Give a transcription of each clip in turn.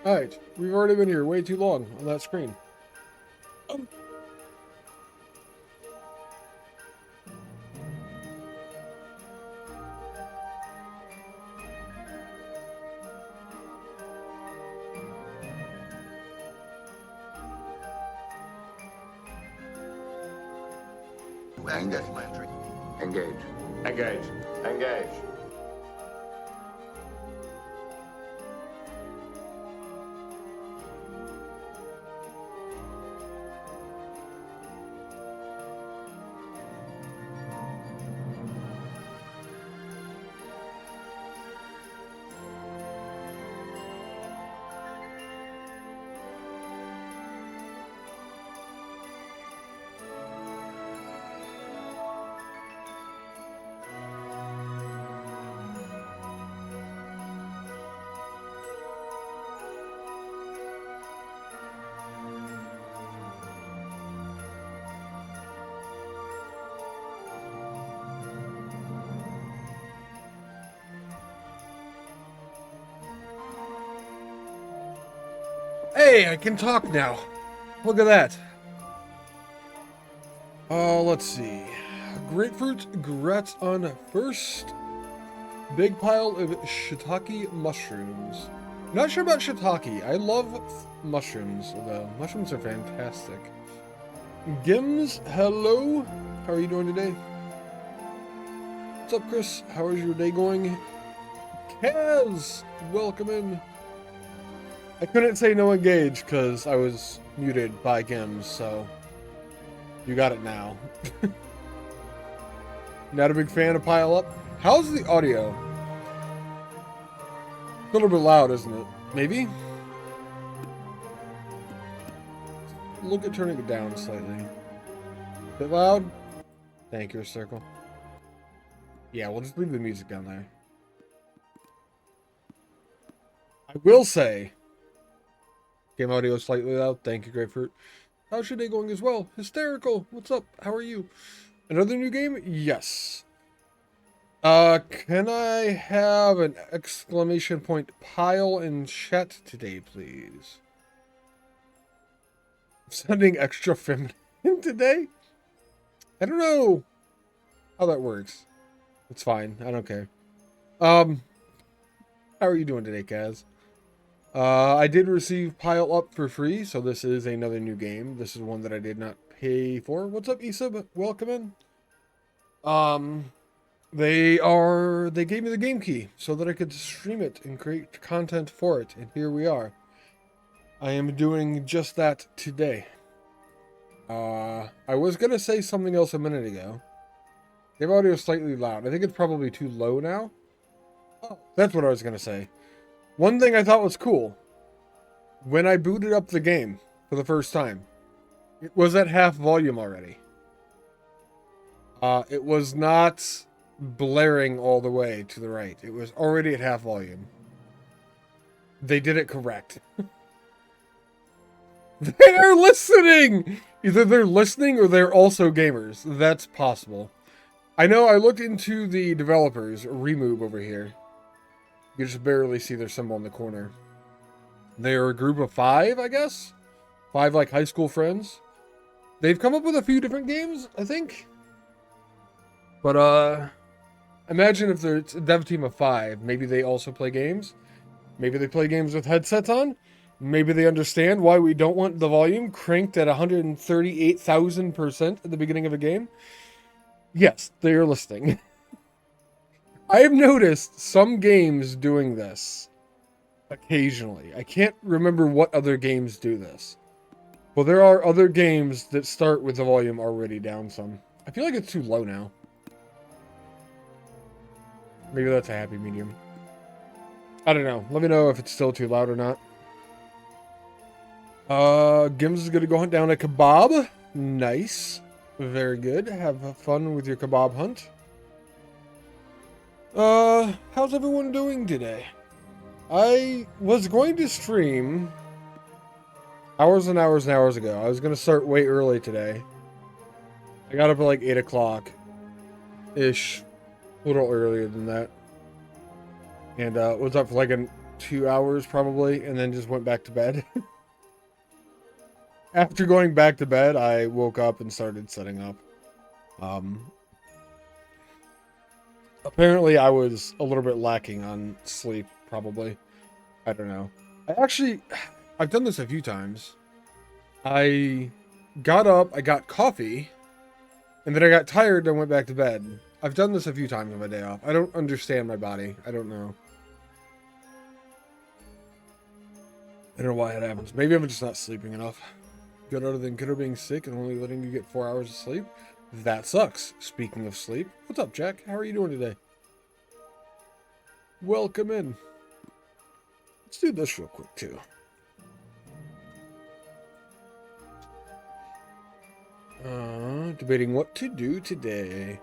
Alright, we've already been here way too long on that screen. Engage. Engage. Engage. Engage. Hey, I can talk now. Look at that. Let's see. Grapefruit gratin on first. Big pile of shiitake mushrooms. Not sure about shiitake. I love mushrooms, though. Mushrooms are fantastic. Gims, hello. How are you doing today? What's up, Chris? How is your day going? Kaz, welcome in. I couldn't say no engage because I was muted by Gims, so you got it now. Not a big fan of Pile Up. How's the audio? A little bit loud, isn't it? Maybe? Look at turning it down slightly. Bit loud? Thank you, Circle. Yeah, we'll just leave the music down there. I will say, game audio slightly loud. Thank you, Grapefruit. How's your day going as well? Hysterical. What's up? How are you? Another new game? Yes. Can I have an exclamation point pile in chat today, please? I'm sounding extra feminine today? I don't know how that works. It's fine. I don't care. How are you doing today, Kaz? I did receive Pile Up for free, so this is another new game. This is one that I did not pay for. What's up, Isab? Welcome in. They gave me the game key so that I could stream it and create content for it, and here we are. I am doing just that today. I was gonna say something else a minute ago. Game audio is slightly loud. I think it's probably too low now. Oh, that's what I was gonna say. One thing I thought was cool, when I booted up the game for the first time, it was at half volume already. It was not blaring all the way to the right. It was already at half volume. They did it correct. They are listening! Either they're listening or they're also gamers. That's possible. I know I looked into the developers, Remove over here. You just barely see their symbol in the corner. They're a group of 5, I guess? 5, like, high school friends. They've come up with a few different games, I think. But, imagine if there's a dev team of 5. Maybe they also play games. Maybe they play games with headsets on. Maybe they understand why we don't want the volume cranked at 138,000% at the beginning of a game. Yes, they are listening. I have noticed some games doing this occasionally. I can't remember what other games do this. But there are other games that start with the volume already down some. I feel like it's too low now. Maybe that's a happy medium. I don't know. Let me know if it's still too loud or not. Gims is gonna go hunt down a kebab. Nice. Very good. Have fun with your kebab hunt. How's everyone doing today? I was going to stream hours and hours and hours ago. I was going to start way early today. I got up at like 8 o'clock-ish. A little earlier than that. And was up for like 2 hours probably, and then just went back to bed. After going back to bed, I woke up and started setting up. Apparently I was a little bit lacking on sleep, probably. I don't know. I've done this a few times. I got up, I got coffee, and then I got tired and went back to bed. I've done this a few times on my day off. I don't understand my body. I don't know. I don't know why it happens. Maybe I'm just not sleeping enough. Good other than kiddo being sick and only letting you get 4 hours of sleep. That sucks. Speaking of sleep, what's up, Jack? How are you doing today? Welcome in. Let's do this real quick, too. Debating what to do today.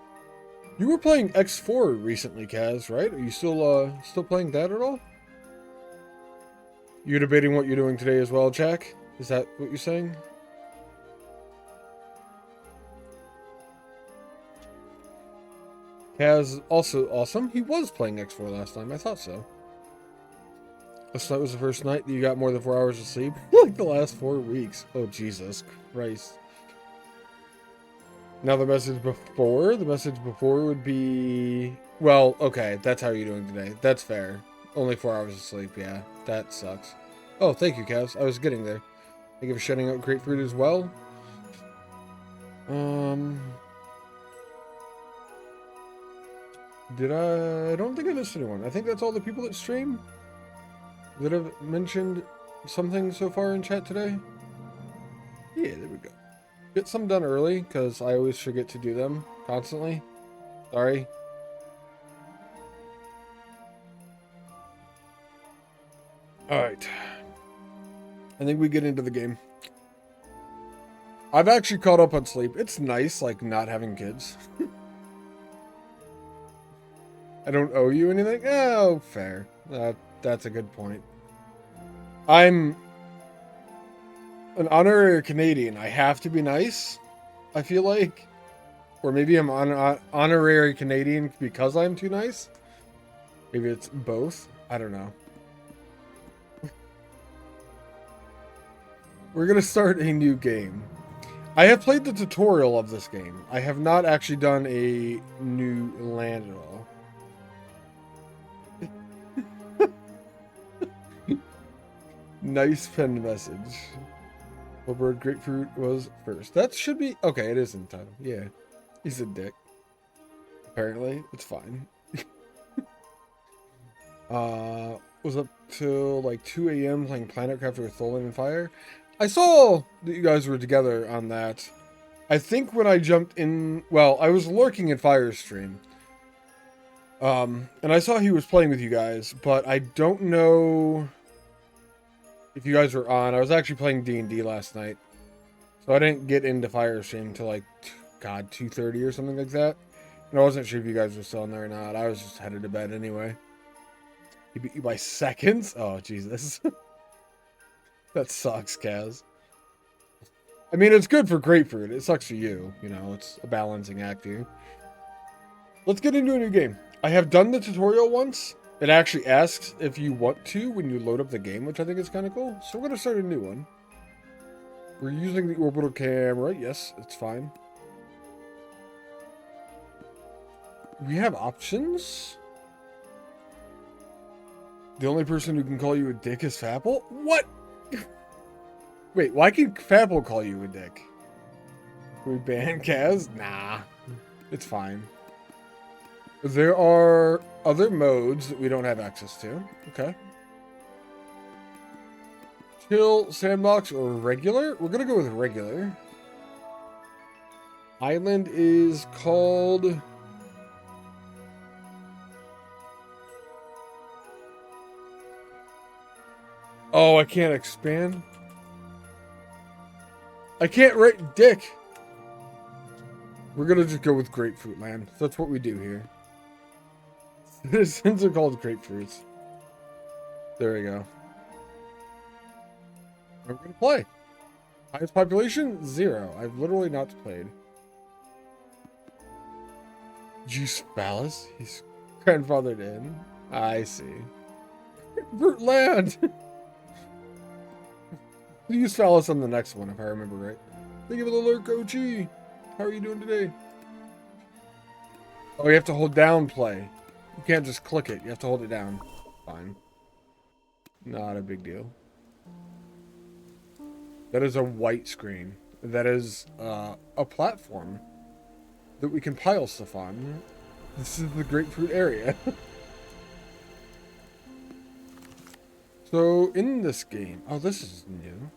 You were playing X4 recently, Kaz, right? Are you still playing that at all? You're debating what you're doing today as well, Jack? Is that what you're saying? Kaz also awesome. He was playing X4 last time. I thought so. Last night was the first night that you got more than 4 hours of sleep. Like the last 4 weeks. Oh, Jesus Christ. Now the message before would be... Well, okay, that's how you're doing today. That's fair. Only 4 hours of sleep, yeah. That sucks. Oh, thank you, Kaz. I was getting there. Thank you for shutting out Grapefruit as well. I don't think I missed anyone. I think that's all the people that stream that have mentioned something so far in chat today. Yeah, there we go. Get some done early, because I always forget to do them constantly. Sorry. Alright. I think we get into the game. I've actually caught up on sleep. It's nice, like, not having kids. I don't owe you anything? Oh, fair. That's a good point. I'm an honorary Canadian. I have to be nice, I feel like. Or maybe I'm honorary Canadian because I'm too nice. Maybe it's both. I don't know. We're going to start a new game. I have played the tutorial of this game. I have not actually done a new land at all. Nice pinned message. What bird Grapefruit was first? That should be... Okay, it is in the title. Yeah. He's a dick. Apparently. It's fine. Was up till like 2 a.m. playing Planetcraft with Tholen and Fire. I saw that you guys were together on that. I think when I jumped in... Well, I was lurking at Fire's stream. And I saw he was playing with you guys, but I don't know... if you guys were on. I was actually playing D&D last night. So I didn't get into Fire Stream till like, God, 2:30 or something like that. And I wasn't sure if you guys were still in there or not. I was just headed to bed anyway. He beat you by seconds? Oh, Jesus. That sucks, Kaz. I mean, it's good for Grapefruit. It sucks for you. You know, it's a balancing act here. Let's get into a new game. I have done the tutorial once. It actually asks if you want to when you load up the game, which I think is kind of cool. So we're going to start a new one. We're using the orbital camera. Yes, it's fine. We have options. The only person who can call you a dick is Fapple? What? Wait, why can Fapple call you a dick? Can we ban Kaz? Nah, it's fine. There are other modes that we don't have access to. Okay. Chill, sandbox, or regular? We're going to go with regular. Island is called... Oh, I can't expand. I can't write dick. We're going to just go with Grapefruit Land. That's what we do here. Citizens are called grapefruits. There we go. We're going to play. Highest population? 0. I've literally not played. Juice Palace? He's grandfathered in. I see. Grapefruit land! Use Phallus on the next one, if I remember right. Thank you for the lurk, OG. How are you doing today? Oh, you have to hold down play. You can't just click it. You have to hold it down. Fine. Not a big deal. That is a white screen. That is a platform that we can pile stuff on. This is the grapefruit area. So, in this game... Oh, this is new.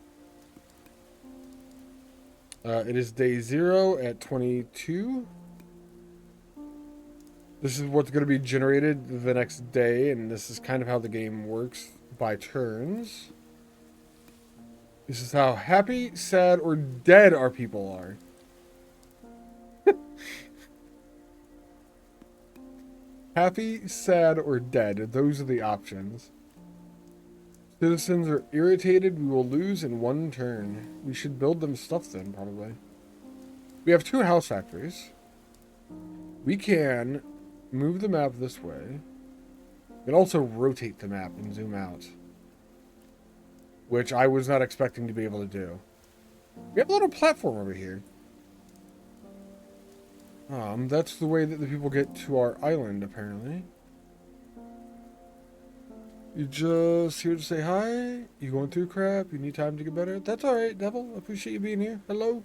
It is day 0 at 22. This is what's going to be generated the next day, and this is kind of how the game works by turns. This is how happy, sad, or dead our people are. Happy, sad, or dead. Those are the options. Citizens are irritated. We will lose in one turn. We should build them stuff then, probably. We have 2 house factories. We can move the map this way. We can also rotate the map and zoom out, which I was not expecting to be able to do. We have a little platform over here. That's the way that the people get to our island, apparently. You just here to say hi? You going through crap? You need time to get better? That's alright, Devil. I appreciate you being here. Hello.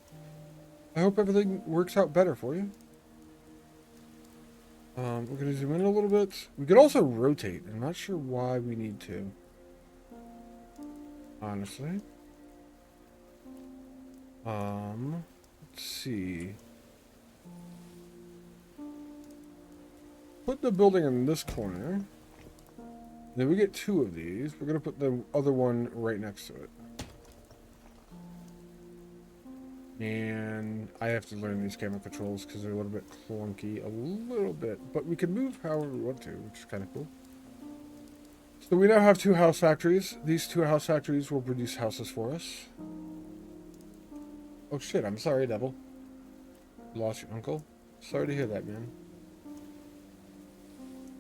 I hope everything works out better for you. We're going to zoom in a little bit. We could also rotate. I'm not sure why we need to. Honestly. Let's see. Put the building in this corner. Then we get 2 of these. We're going to put the other one right next to it. And I have to learn these camera controls because they're a little bit clunky. A little bit. But we can move however we want to, which is kind of cool. So we now have 2 house factories. These 2 house factories will produce houses for us. Oh shit, I'm sorry, Devil. Lost your uncle. Sorry to hear that, man.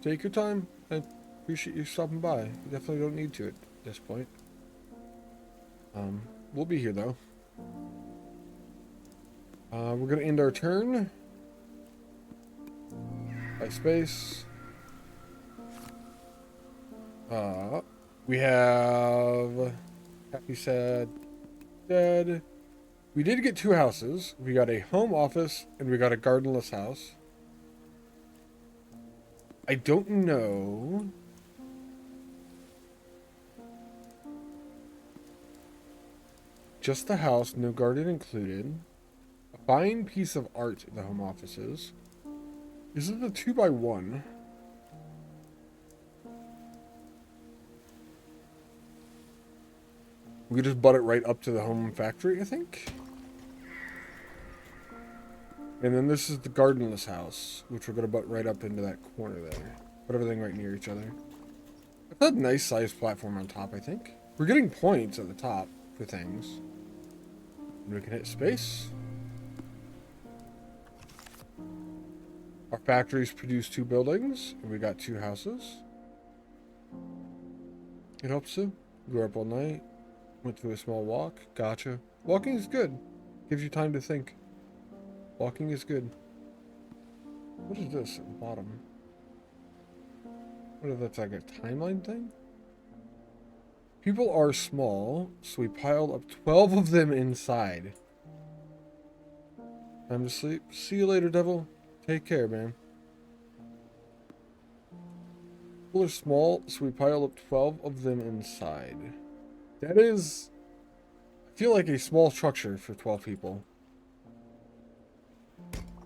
Take your time. I appreciate you stopping by. You definitely don't need to at this point. We'll be here though. We're gonna end our turn by space. We have happy, sad, dead. We did get 2 houses. We got a home office and we got a gardenless house. I don't know. Just the house, no garden included. A fine piece of art the home office is. This is the 2x1. We could just butt it right up to the home factory, I think. And then this is the gardenless house, which we're going to butt right up into that corner there. Put everything right near each other. It's a nice sized platform on top, I think. We're getting points at the top for things. And we can hit space. Our factories produce 2 buildings, and we got 2 houses. It helps too. Grew up all night. Went through a small walk. Gotcha. Walking is good. Gives you time to think. Walking is good. What is this at the bottom? What if that's like a timeline thing? People are small, so we piled up 12 of them inside. Time to sleep. See you later, Devil. Take care, man. People are small, so we piled up 12 of them inside. That is, I feel like a small structure for 12 people.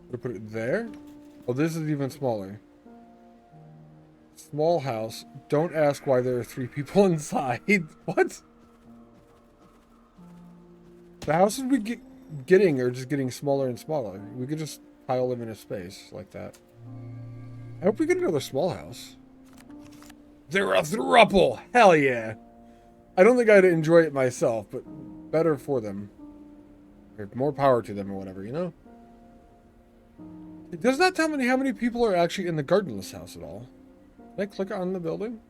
We'll put it there. Oh, this is even smaller. Small house. Don't ask why there are 3 people inside. What? The houses we getting are just getting smaller and smaller. We could just pile them in a space like that. I hope we get another small house. They're a throuple. Hell yeah. I don't think I'd enjoy it myself, but better for them. Or more power to them or whatever, you know? It does not tell me how many people are actually in the gardenless house at all. Can I click on the building?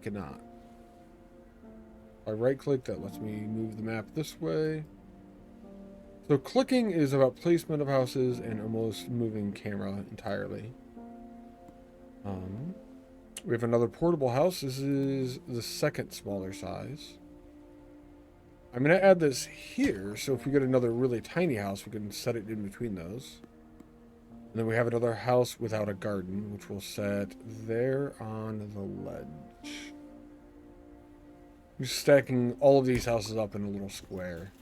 cannot. If I right click, that lets me move the map this way. So clicking is about placement of houses and almost moving camera entirely. We have another portable house. This is the second smaller size. I'm going to add this here, so if we get another really tiny house, we can set it in between those. And then we have another house without a garden, which we'll set there on the ledge. I'm just stacking all of these houses up in a little square.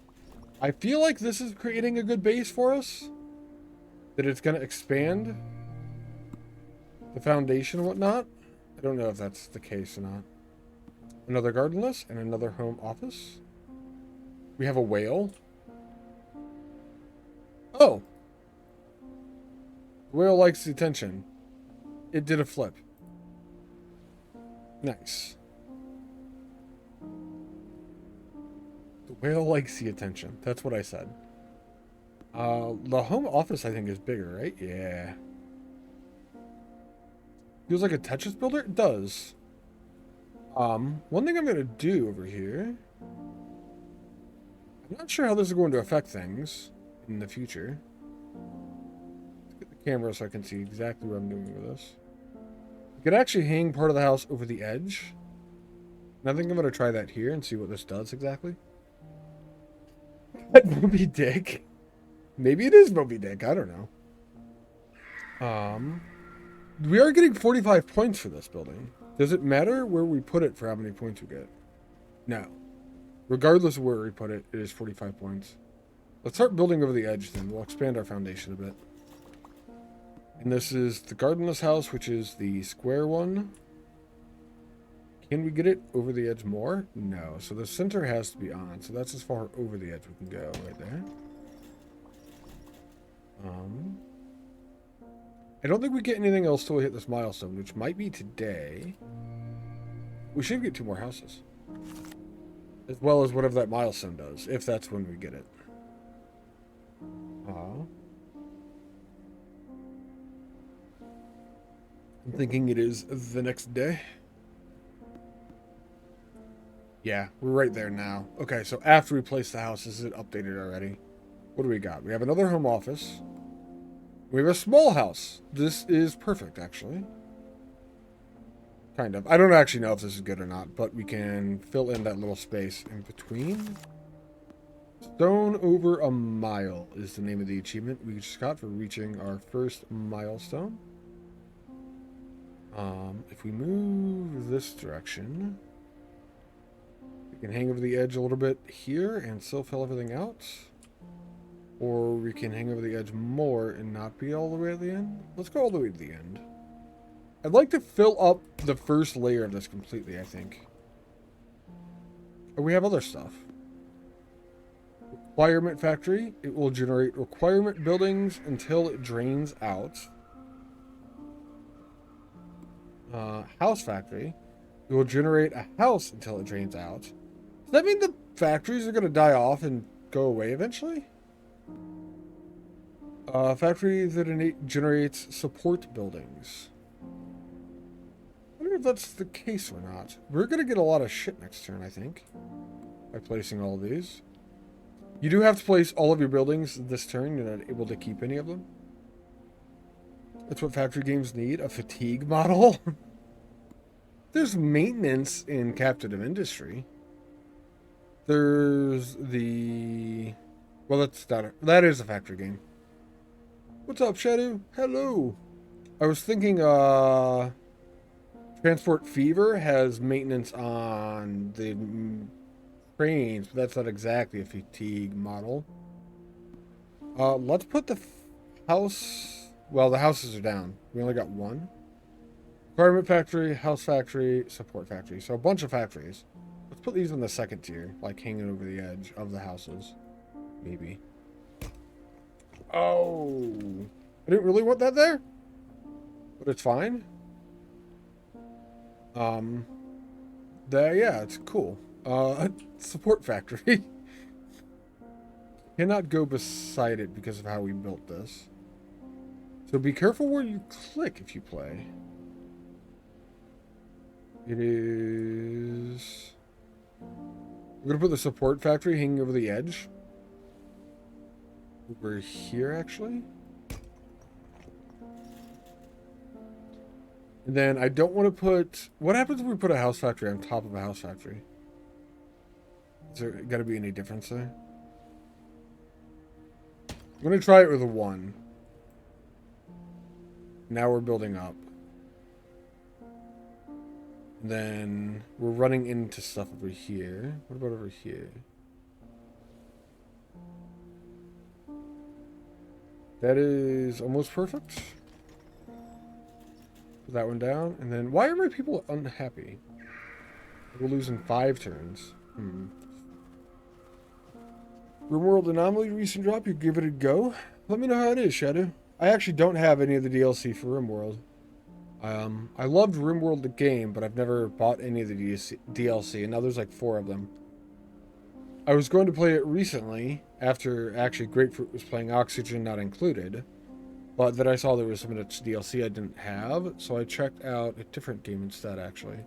I feel like this is creating a good base for us. That it's going to expand the foundation and whatnot. I don't know if that's the case or not. Another gardenless and another home office. We have a whale. Oh. The whale likes the attention. It did a flip. Nice. The whale likes the attention. That's what I said. The home office, I think, is bigger, right? Yeah. Feels like a Tetris builder? It does. One thing I'm going to do over here... I'm not sure how this is going to affect things in the future. Let's get the camera so I can see exactly what I'm doing with this. You could actually hang part of the house over the edge. And I think I'm going to try that here and see what this does exactly. Moby Dick. Maybe it is Moby Dick. I don't know. We are getting 45 points for this building. Does it matter where we put it for how many points we get? No. Regardless of where we put it, it is 45 points. Let's start building over the edge then. We'll expand our foundation a bit. And this is the gardenless house, which is the square one. Can we get it over the edge more? No. So the center has to be on. So that's as far over the edge we can go right there. I don't think we get anything else till we hit this milestone, which might be today. We should get 2 more houses. As well as whatever that milestone does, if that's when we get it. I'm thinking it is the next day. Yeah, we're right there now. Okay, so after we place the house, is it updated already? What do we got? We have another home office. We have a small house. This is perfect, actually. Kind of. I don't actually know if this is good or not, but we can fill in that little space in between. Stone over a mile is the name of the achievement we just got for reaching our first milestone. If we move this direction, we can hang over the edge a little bit here and still fill everything out. Or we can hang over the edge more and not be all the way at the end. Let's go all the way to the end. I'd like to fill up the first layer of this completely, I think. Oh, we have other stuff. Requirement factory. It will generate requirement buildings until it drains out. House factory. It will generate a house until it drains out. Does that mean the factories are going to die off and go away eventually? Factory that generates support buildings. I wonder if that's the case or not. We're going to get a lot of shit next turn, I think, by placing all of these. You do have to place all of your buildings this turn. You're not able to keep any of them. That's what factory games need, a fatigue model. There's maintenance in Captive Industry. There's the... Well, that is a factory game. What's up, Shadow? Hello. I was thinking, Transport Fever has maintenance on the trains, but that's not exactly a fatigue model. Let's put the house... Well, the houses are down. We only got one. Requirement factory, house factory, support factory. So a bunch of factories. Let's put these in the second tier, like hanging over the edge of the houses. Maybe. Oh. I didn't really want that there. But it's fine. Yeah, it's cool. Support factory. Cannot go beside it because of how we built this. So be careful where you click if you play. It is... We're gonna put the support factory hanging over the edge. Over here, actually. And then I don't want to put... What happens if we put a house factory on top of a house factory? Is there gotta be any difference there? I'm gonna try it with a 1. Now we're building up. And then we're running into stuff over here. What about over here? That is almost perfect. Put that one down. And then, why are my people unhappy? We're losing 5 turns. RimWorld Anomaly recent drop. You give it a go. Let me know how it is, Shadow. I actually don't have any of the DLC for RimWorld. I loved RimWorld the game, but I've never bought any of the DLC, and now there's like 4 of them. I was going to play it recently, after actually Grapefruit was playing Oxygen Not Included, but then I saw there was some of its DLC I didn't have, so I checked out a different game instead, actually.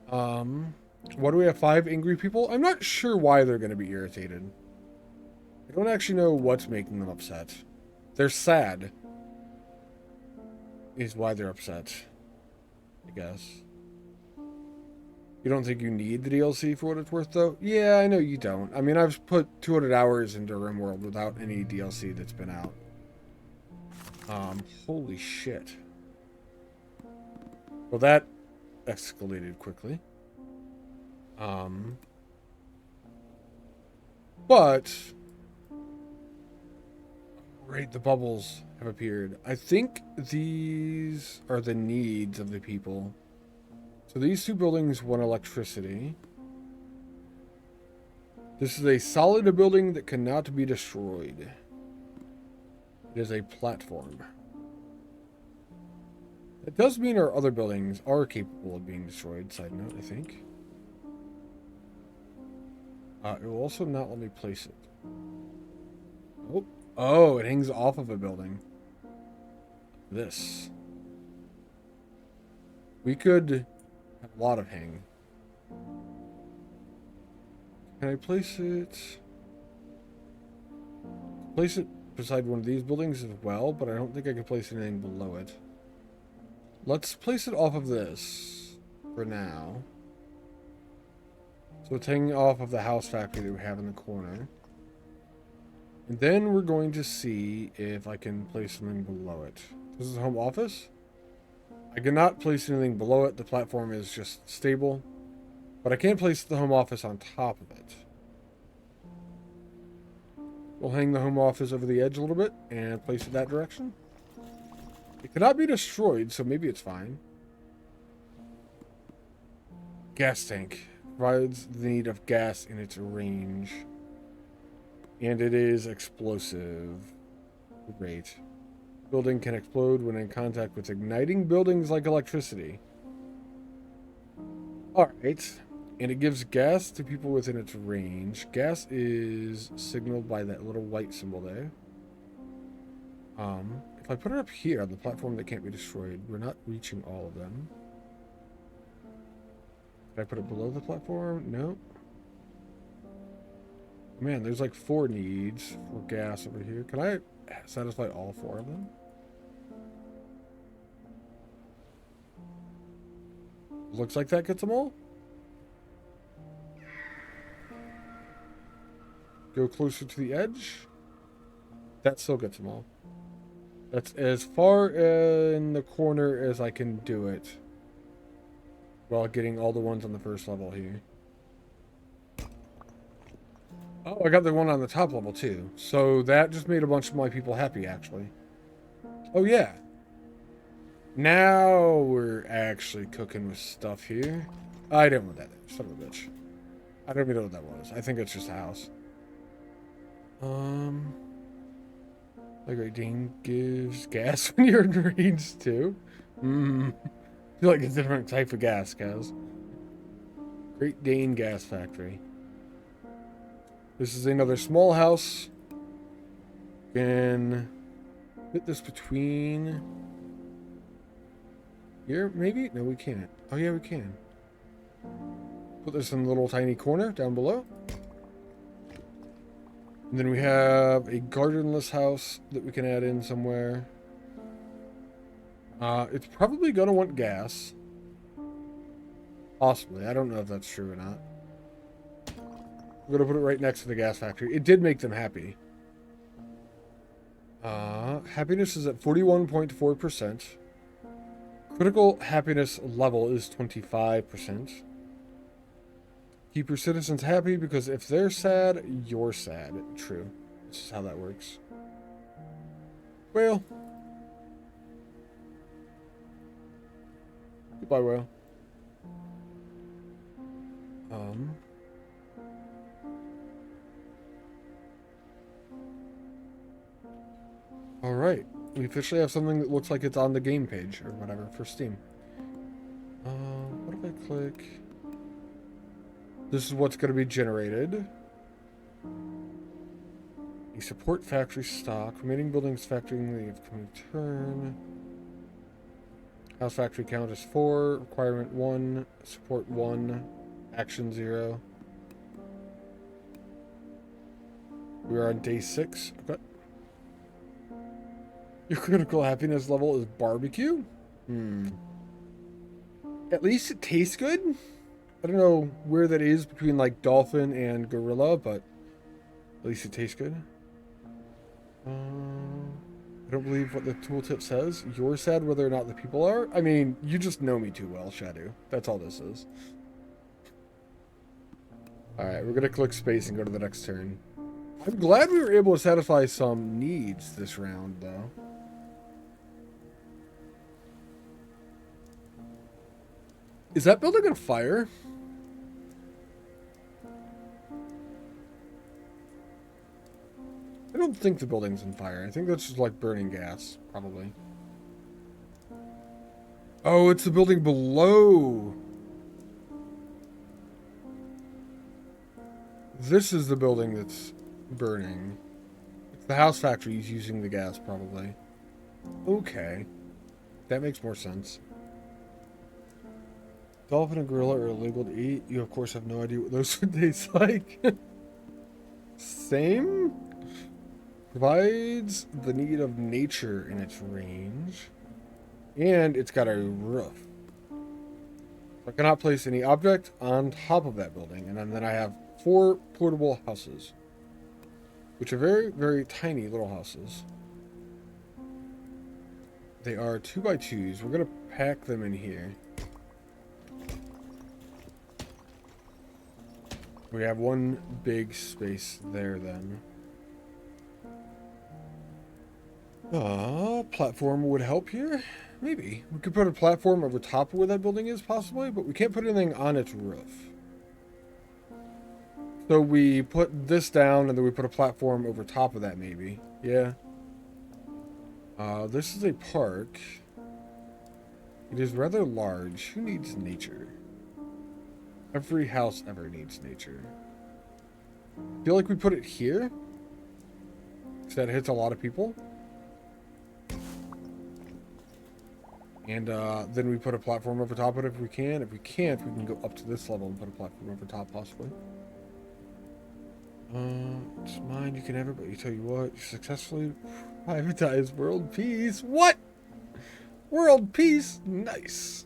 What do we have? 5 angry people? I'm not sure why they're going to be irritated. I don't actually know what's making them upset. They're sad. Is why they're upset, I guess. You don't think you need the DLC for what it's worth, though? Yeah, I know you don't. I mean, I've put 200 hours into RimWorld without any DLC that's been out. Holy shit. Well, that escalated quickly. But... Right, the bubbles have appeared. I think these are the needs of the people. So these 2 buildings want electricity. This is a solid building that cannot be destroyed. It is a platform. It does mean our other buildings are capable of being destroyed, side note, I think. It will also not let me place it. Oh, it hangs off of a building. This. We could have a lot of hang. Can I place it? Place it beside one of these buildings as well, but I don't think I can place anything below it. Let's place it off of this for now. So it's hanging off of the house factory that we have in the corner. And then we're going to see if I can place something below it. This is home office. I cannot place anything below it. The platform is just stable. But I can place the home office on top of it. We'll hang the home office over the edge a little bit and place it that direction. It cannot be destroyed, so maybe it's fine. Gas tank. Provides the need of gas in its range. And it is explosive. Great. Building can explode when in contact with igniting buildings like electricity. Alright. And it gives gas to people within its range. Gas is signaled by that little white symbol there. If I put it up here on the platform that can't be destroyed, we're not reaching all of them. Did I put it below the platform? No. Man, there's like 4 needs for gas over here. Can I satisfy all 4 of them? Looks like that gets them all. Go closer to the edge. That still gets them all. That's as far in the corner as I can do it. While getting all the ones on the first level here. Oh, I got the one on the top level too. So that just made a bunch of my people happy, actually. Oh, yeah. Now we're actually cooking with stuff here. I didn't want that there. Son of a bitch. I don't even know what that was. I think it's just a house. The Great Dane gives gas when you're in range too. I feel like it's a different type of gas, guys. Great Dane Gas Factory. This is another small house. Can fit this between Here, maybe? No, we can't. Oh, yeah, we can. Put this in the little tiny corner down below. And then we have a gardenless house that we can add in somewhere. It's probably going to want gas. Possibly. I don't know if that's true or not. We're going to put it right next to the gas factory. It did make them happy. Happiness is at 41.4%. Critical happiness level is 25%. Keep your citizens happy because if they're sad, you're sad. True. This is how that works. Whale. Goodbye, whale. Alright. We officially have something that looks like it's on the game page or whatever for Steam. What if I click? This is what's going to be generated. You support factory stock. Remaining buildings factoring the upcoming turn. House factory count is 4. Requirement 1. Support 1. Action 0. We are on day 6. Okay. Your critical happiness level is barbecue? At least it tastes good. I don't know where that is between like dolphin and gorilla, but at least it tastes good. I don't believe what the tooltip says. You're sad whether or not the people are? I mean, you just know me too well, Shadow. That's all this is. Alright, we're going to click space and go to the next turn. I'm glad we were able to satisfy some needs this round, though. Is that building on fire? I don't think the building's on fire. I think that's just like burning gas, probably. Oh, it's the building below. This is the building that's burning. It's the house factory is using the gas, probably. Okay. That makes more sense. Dolphin and gorilla are illegal to eat. You, of course, have no idea what those would taste like. Same? Provides the need of nature in its range. And it's got a roof. I cannot place any object on top of that building. And then I have 4 portable houses. Which are very, very tiny little houses. They are 2x2s. We're going to pack them in here. We have one big space there then. Platform would help here? Maybe. We could put a platform over top of where that building is, possibly, but we can't put anything on its roof. So we put this down, and then we put a platform over top of that, maybe. Yeah. This is a park. It is rather large. Who needs nature? Every house ever needs nature. I feel like we put it here. Because that hits a lot of people. And then we put a platform over top of it if we can. If we can't, we can go up to this level and put a platform over top, possibly. It's mine, you can have it, but you tell you what, you successfully privatized world peace. What? World peace? Nice.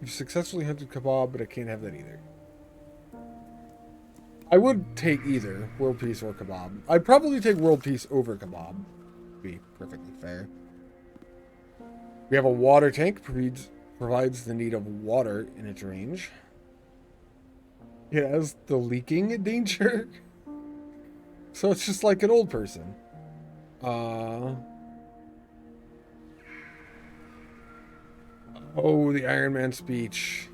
You've successfully hunted kebab, but I can't have that either. I would take either world peace or kebab. I'd probably take world peace over kebab. To be perfectly fair. We have a water tank, provides the need of water in its range. It has the leaking danger. So it's just like an old person. Oh, the Iron Man speech.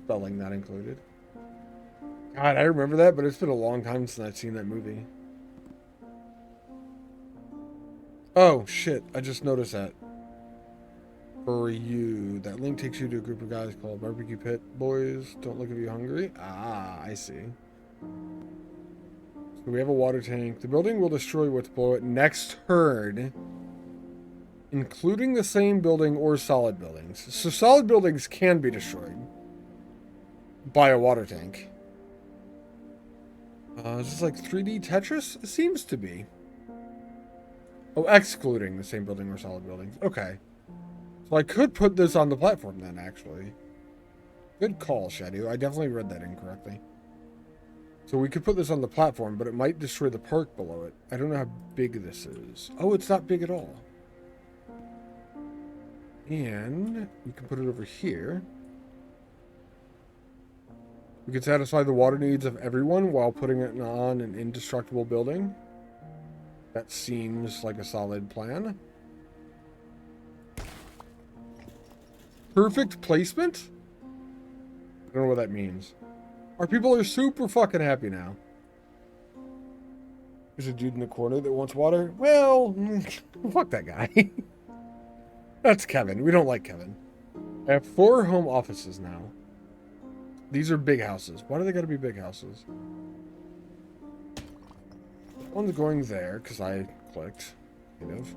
Spelling not included. God, I remember that, but it's been a long time since I've seen that movie. Oh, shit. I just noticed that. For you. That link takes you to a group of guys called Barbecue Pit Boys. Don't look if you're hungry. Ah, I see. So we have a water tank. The building will destroy what's below it next turn. including the same building or solid buildings. So solid buildings can be destroyed by a water tank. Is this like 3D Tetris? It seems to be. Oh, excluding the same building or solid buildings. Okay. So I could put this on the platform then, actually. Good call, Shadow. I definitely read that incorrectly. So we could put this on the platform, but it might destroy the park below it. I don't know how big this is. Oh, it's not big at all. And we can put it over here. We can satisfy the water needs of everyone while putting it on an indestructible building. That seems like a solid plan. Perfect placement? I don't know what that means. Our people are super fucking happy now. There's a dude in the corner that wants water. Well, fuck that guy. That's Kevin. We don't like Kevin. I have 4 home offices now. These are big houses. Why do they gotta be big houses? One's going there, because I clicked, kind of.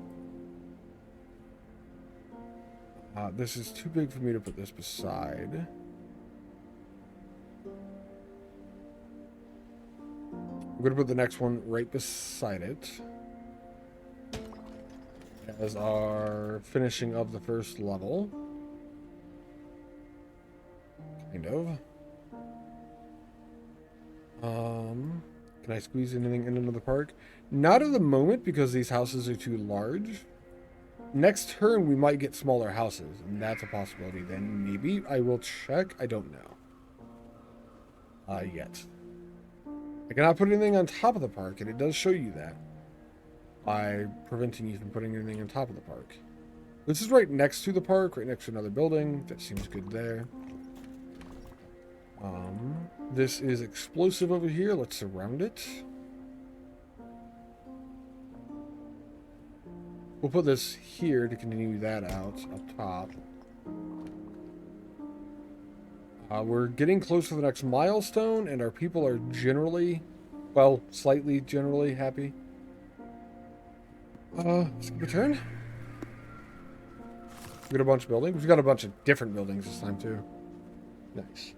This is too big for me to put this beside. I'm going to put the next one right beside it. As our finishing of the first level. Kind of. Can I squeeze anything into the park? Not at the moment because these houses are too large. Next turn we might get smaller houses, and that's a possibility. Then maybe I will check. I don't know. Yet. I cannot put anything on top of the park, and it does show you that by preventing you from putting anything on top of the park. This is right next to the park, right next to another building. That seems good there. This is explosive over here. Let's surround it. We'll put this here to continue that out up top. We're getting close to the next milestone, and our people are generally, well, slightly generally happy. Skip a turn. We got a bunch of buildings. We've got a bunch of different buildings this time, too. Nice.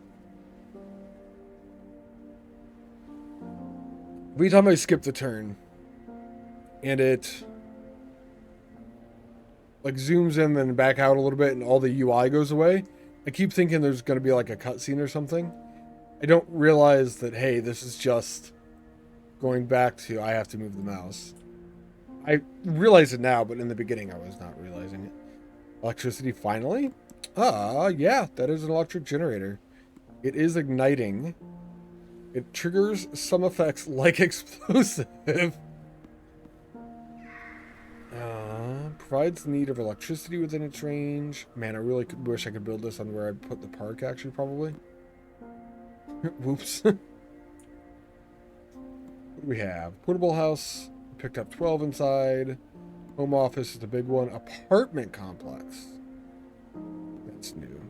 Every time I skip the turn, and it like zooms in and back out a little bit and all the UI goes away, I keep thinking there's going to be like a cutscene or something. I don't realize that, hey, this is just going back to I have to move the mouse. I realize it now, but in the beginning I was not realizing it. Electricity finally? Yeah, that is an electric generator. It is igniting. It triggers some effects like explosive. Provides the need of electricity within its range. Man, I really wish I could build this on where I put the park, actually, probably. Whoops. What do we have? Portable house. Picked up 12 inside. Home office is the big one. Apartment complex. That's new.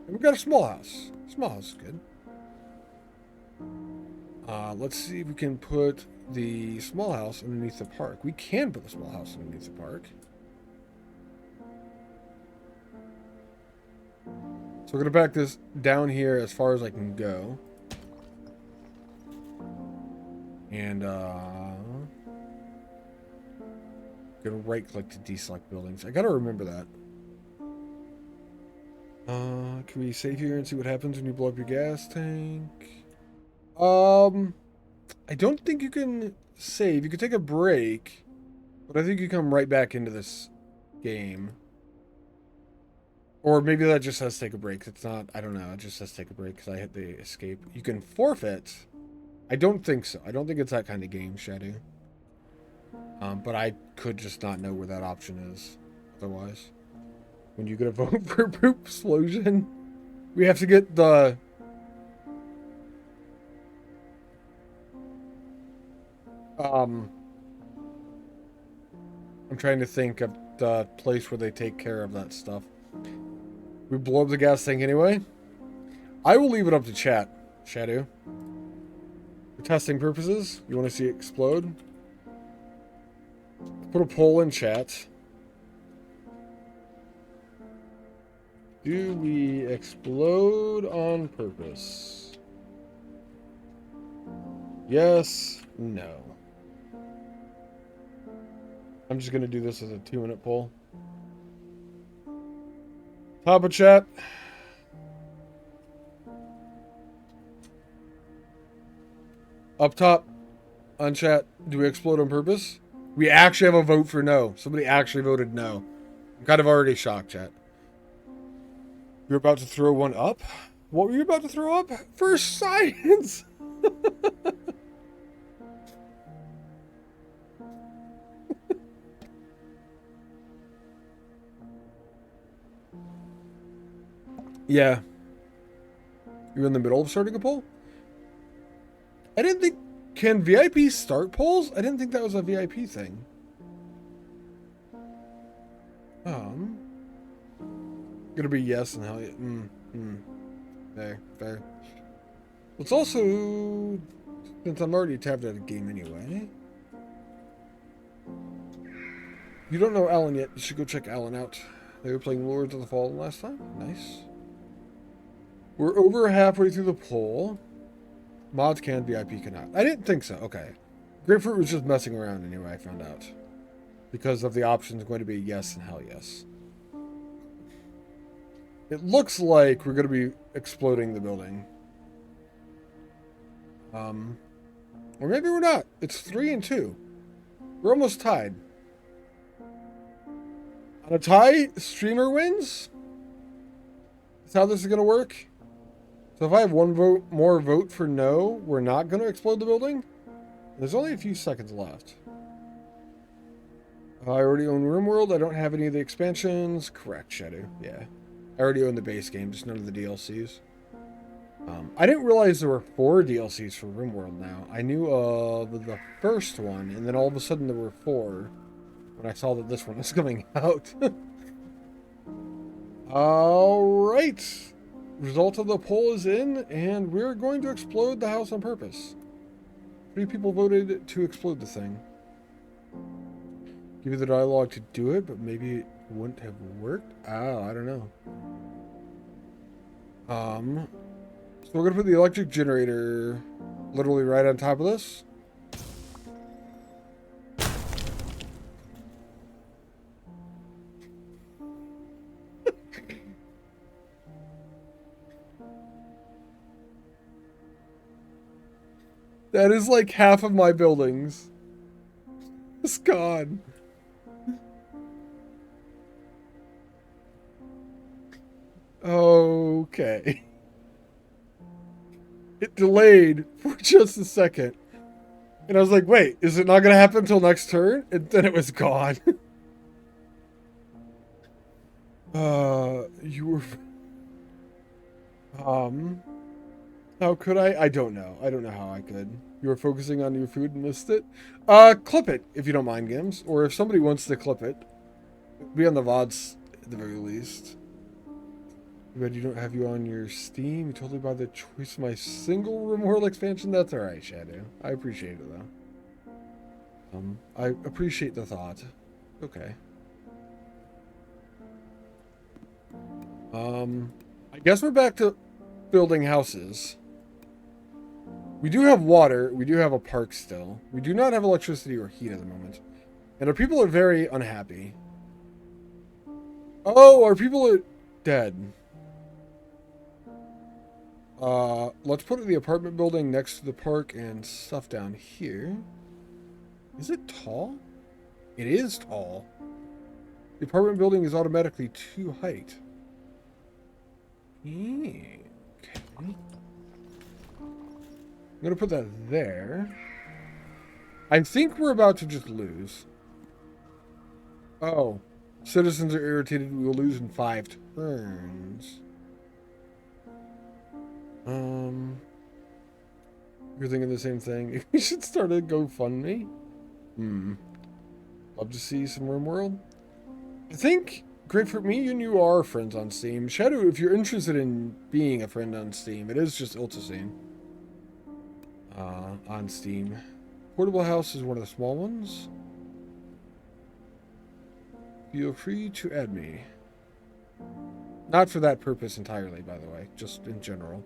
And we've got a small house. Small house is good. Let's see if we can put the small house underneath the park. We can put the small house underneath the park. So we're going to back this down here as far as I can go. And, gonna right click to deselect buildings. I gotta remember that. Can we save here and see what happens when you blow up your gas tank? I don't think you can save. You can take a break, but I think you come right back into this game. Or maybe that just says take a break. It's not, I don't know. It just says take a break because I hit the escape. You can forfeit. I don't think so. I don't think it's that kind of game, Shadow. But I could just not know where that option is otherwise. When you get a vote for poop explosion, we have to get the... I'm trying to think of the place where they take care of that stuff. We blow up the gas tank anyway. I will leave it up to chat, Shadow. For testing purposes, you want to see it explode? Put a poll in chat. Do we explode on purpose? Yes, no. I'm just gonna do this as a 2-minute poll. Top of chat. Up top on chat, do we explode on purpose? We actually have a vote for no. Somebody actually voted no. I'm kind of already shocked, chat. You're about to throw one up? What were you about to throw up? For science! Yeah. You're in the middle of starting a poll? I didn't think... Can VIP start polls? I didn't think that was a VIP thing. Gonna be yes and hell yeah. Fair. Let's also... Since I'm already tabbed out of the game anyway... You don't know Alan yet, you should go check Alan out. They were playing Lords of the Fallen last time. Nice. We're over halfway through the poll. Mods can, VIP cannot. I didn't think so. Okay. Grapefruit was just messing around anyway, I found out. Because of the options going to be yes and hell yes. It looks like we're going to be exploding the building. Or maybe we're not. It's 3 and 2. We're almost tied. On a tie, streamer wins? That's how this is going to work? So if I have one more vote for no, we're not going to explode the building? There's only a few seconds left. I already own RimWorld. I don't have any of the expansions. Correct, Shadow. Yeah. I already own the base game, just none of the DLCs. I didn't realize there were 4 DLCs for RimWorld now. I knew the first one, and then all of a sudden there were 4 when I saw that this one was coming out. Alright. Result of the poll is in, and we're going to explode the house on purpose. 3 people voted to explode the thing. Give you the dialogue to do it, but maybe it wouldn't have worked? Oh, I don't know. So we're going to put the electric generator literally right on top of this. That is like half of my buildings. It's gone. Okay. It delayed for just a second. And I was like, wait, is it not going to happen until next turn? And then it was gone. You were... How could I? I don't know. I don't know how I could. You were focusing on your food and missed it? Clip it, if you don't mind, Gims. Or if somebody wants to clip it. Be on the VODs, at the very least. But you don't have you on your Steam. You totally buy the choice of my single RimWorld expansion. That's alright, Shadow. I appreciate it, though. I appreciate the thought. Okay. I guess we're back to building houses. We do have water. We do have a park still. We do not have electricity or heat at the moment. And our people are very unhappy. Oh, our people are dead. Let's put the apartment building next to the park and stuff down here. Is it tall? It is tall. The apartment building is automatically 2 height. Okay. I'm gonna put that there. I think we're about to just lose. Oh. Citizens are irritated. We will lose in 5 turns. You're thinking the same thing. We should start a GoFundMe. Love to see some RimWorld. I think, Grapefruit, me and you are friends on Steam. Shadow, if you're interested in being a friend on Steam, it is just Ultiscene. On Steam. Portable House is one of the small ones. Feel free to add me. Not for that purpose entirely, by the way, just in general.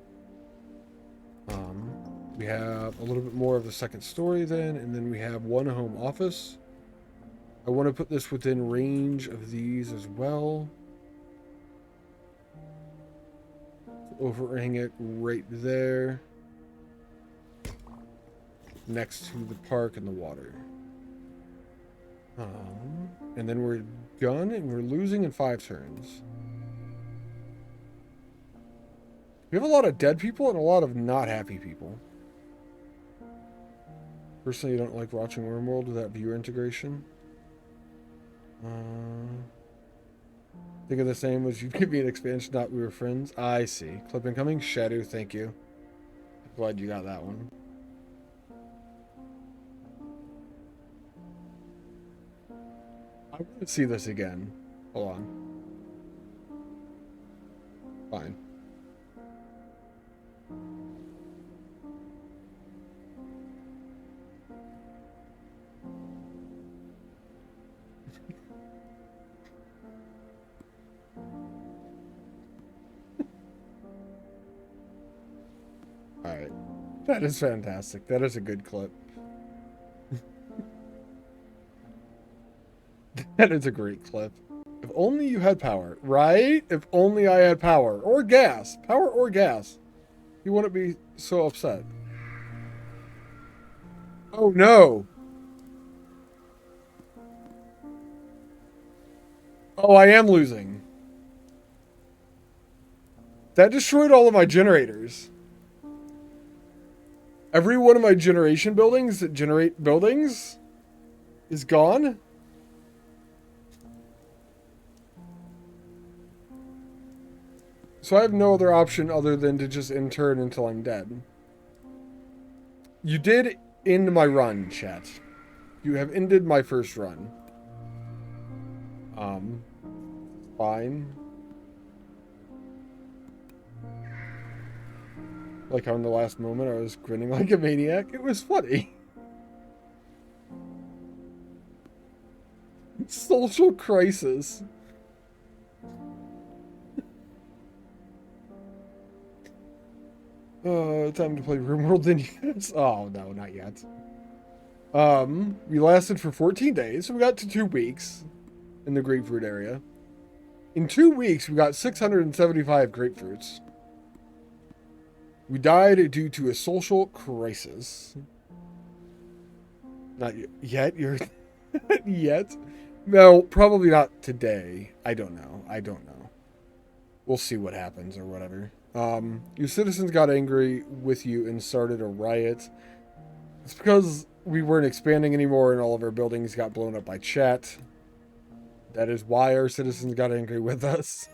We have a little bit more of the second story then, and then we have one home office. I want to put this within range of these as well. Overhang it right there. Next to the park and the water. And then we're done, and we're losing in 5 turns. We have a lot of dead people and a lot of not happy people. Personally, I don't like watching Wormworld without viewer integration. Think of the same as you give me an expansion, not we were friends. I see. Clip incoming. Shadow, thank you. Glad you got that one. I want to see this again. Hold on. Fine. Alright. That is fantastic. That is a good clip. That is a great clip. If only you had power, right? If only I had power. Or gas. Power or gas. You wouldn't be so upset. Oh no. Oh, I am losing. That destroyed all of my generators. Every one of my generation buildings that generate buildings is gone. So I have no other option other than to just intern until I'm dead. You did end my run, chat. You have ended my first run. Fine. Like how in the last moment I was grinning like a maniac. It was funny. Social crisis. Time to play RimWorld then, yes. Oh, no, not yet. We lasted for 14 days, so we got to 2 weeks in the grapefruit area. In 2 weeks, we got 675 grapefruits. We died due to a social crisis. Not yet? You're... yet? No, probably not today. I don't know. We'll see what happens or whatever. Your citizens got angry with you and started a riot. It's because we weren't expanding anymore and all of our buildings got blown up by chat. That is why our citizens got angry with us.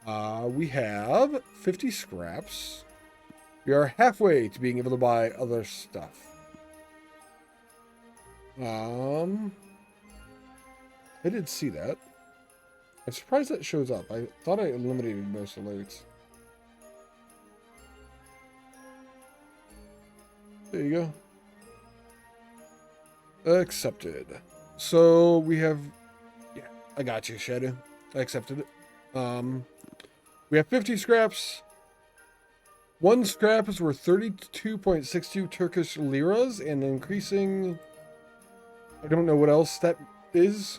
We have 50 scraps. We are halfway to being able to buy other stuff. I did see that. I'm surprised that shows up. I thought I eliminated most alerts. There you go. Accepted. So we have... Yeah, I got you, Shadow. I accepted it. We have 50 scraps. 1 scrap is worth 32.62 Turkish liras and increasing... I don't know what else that is.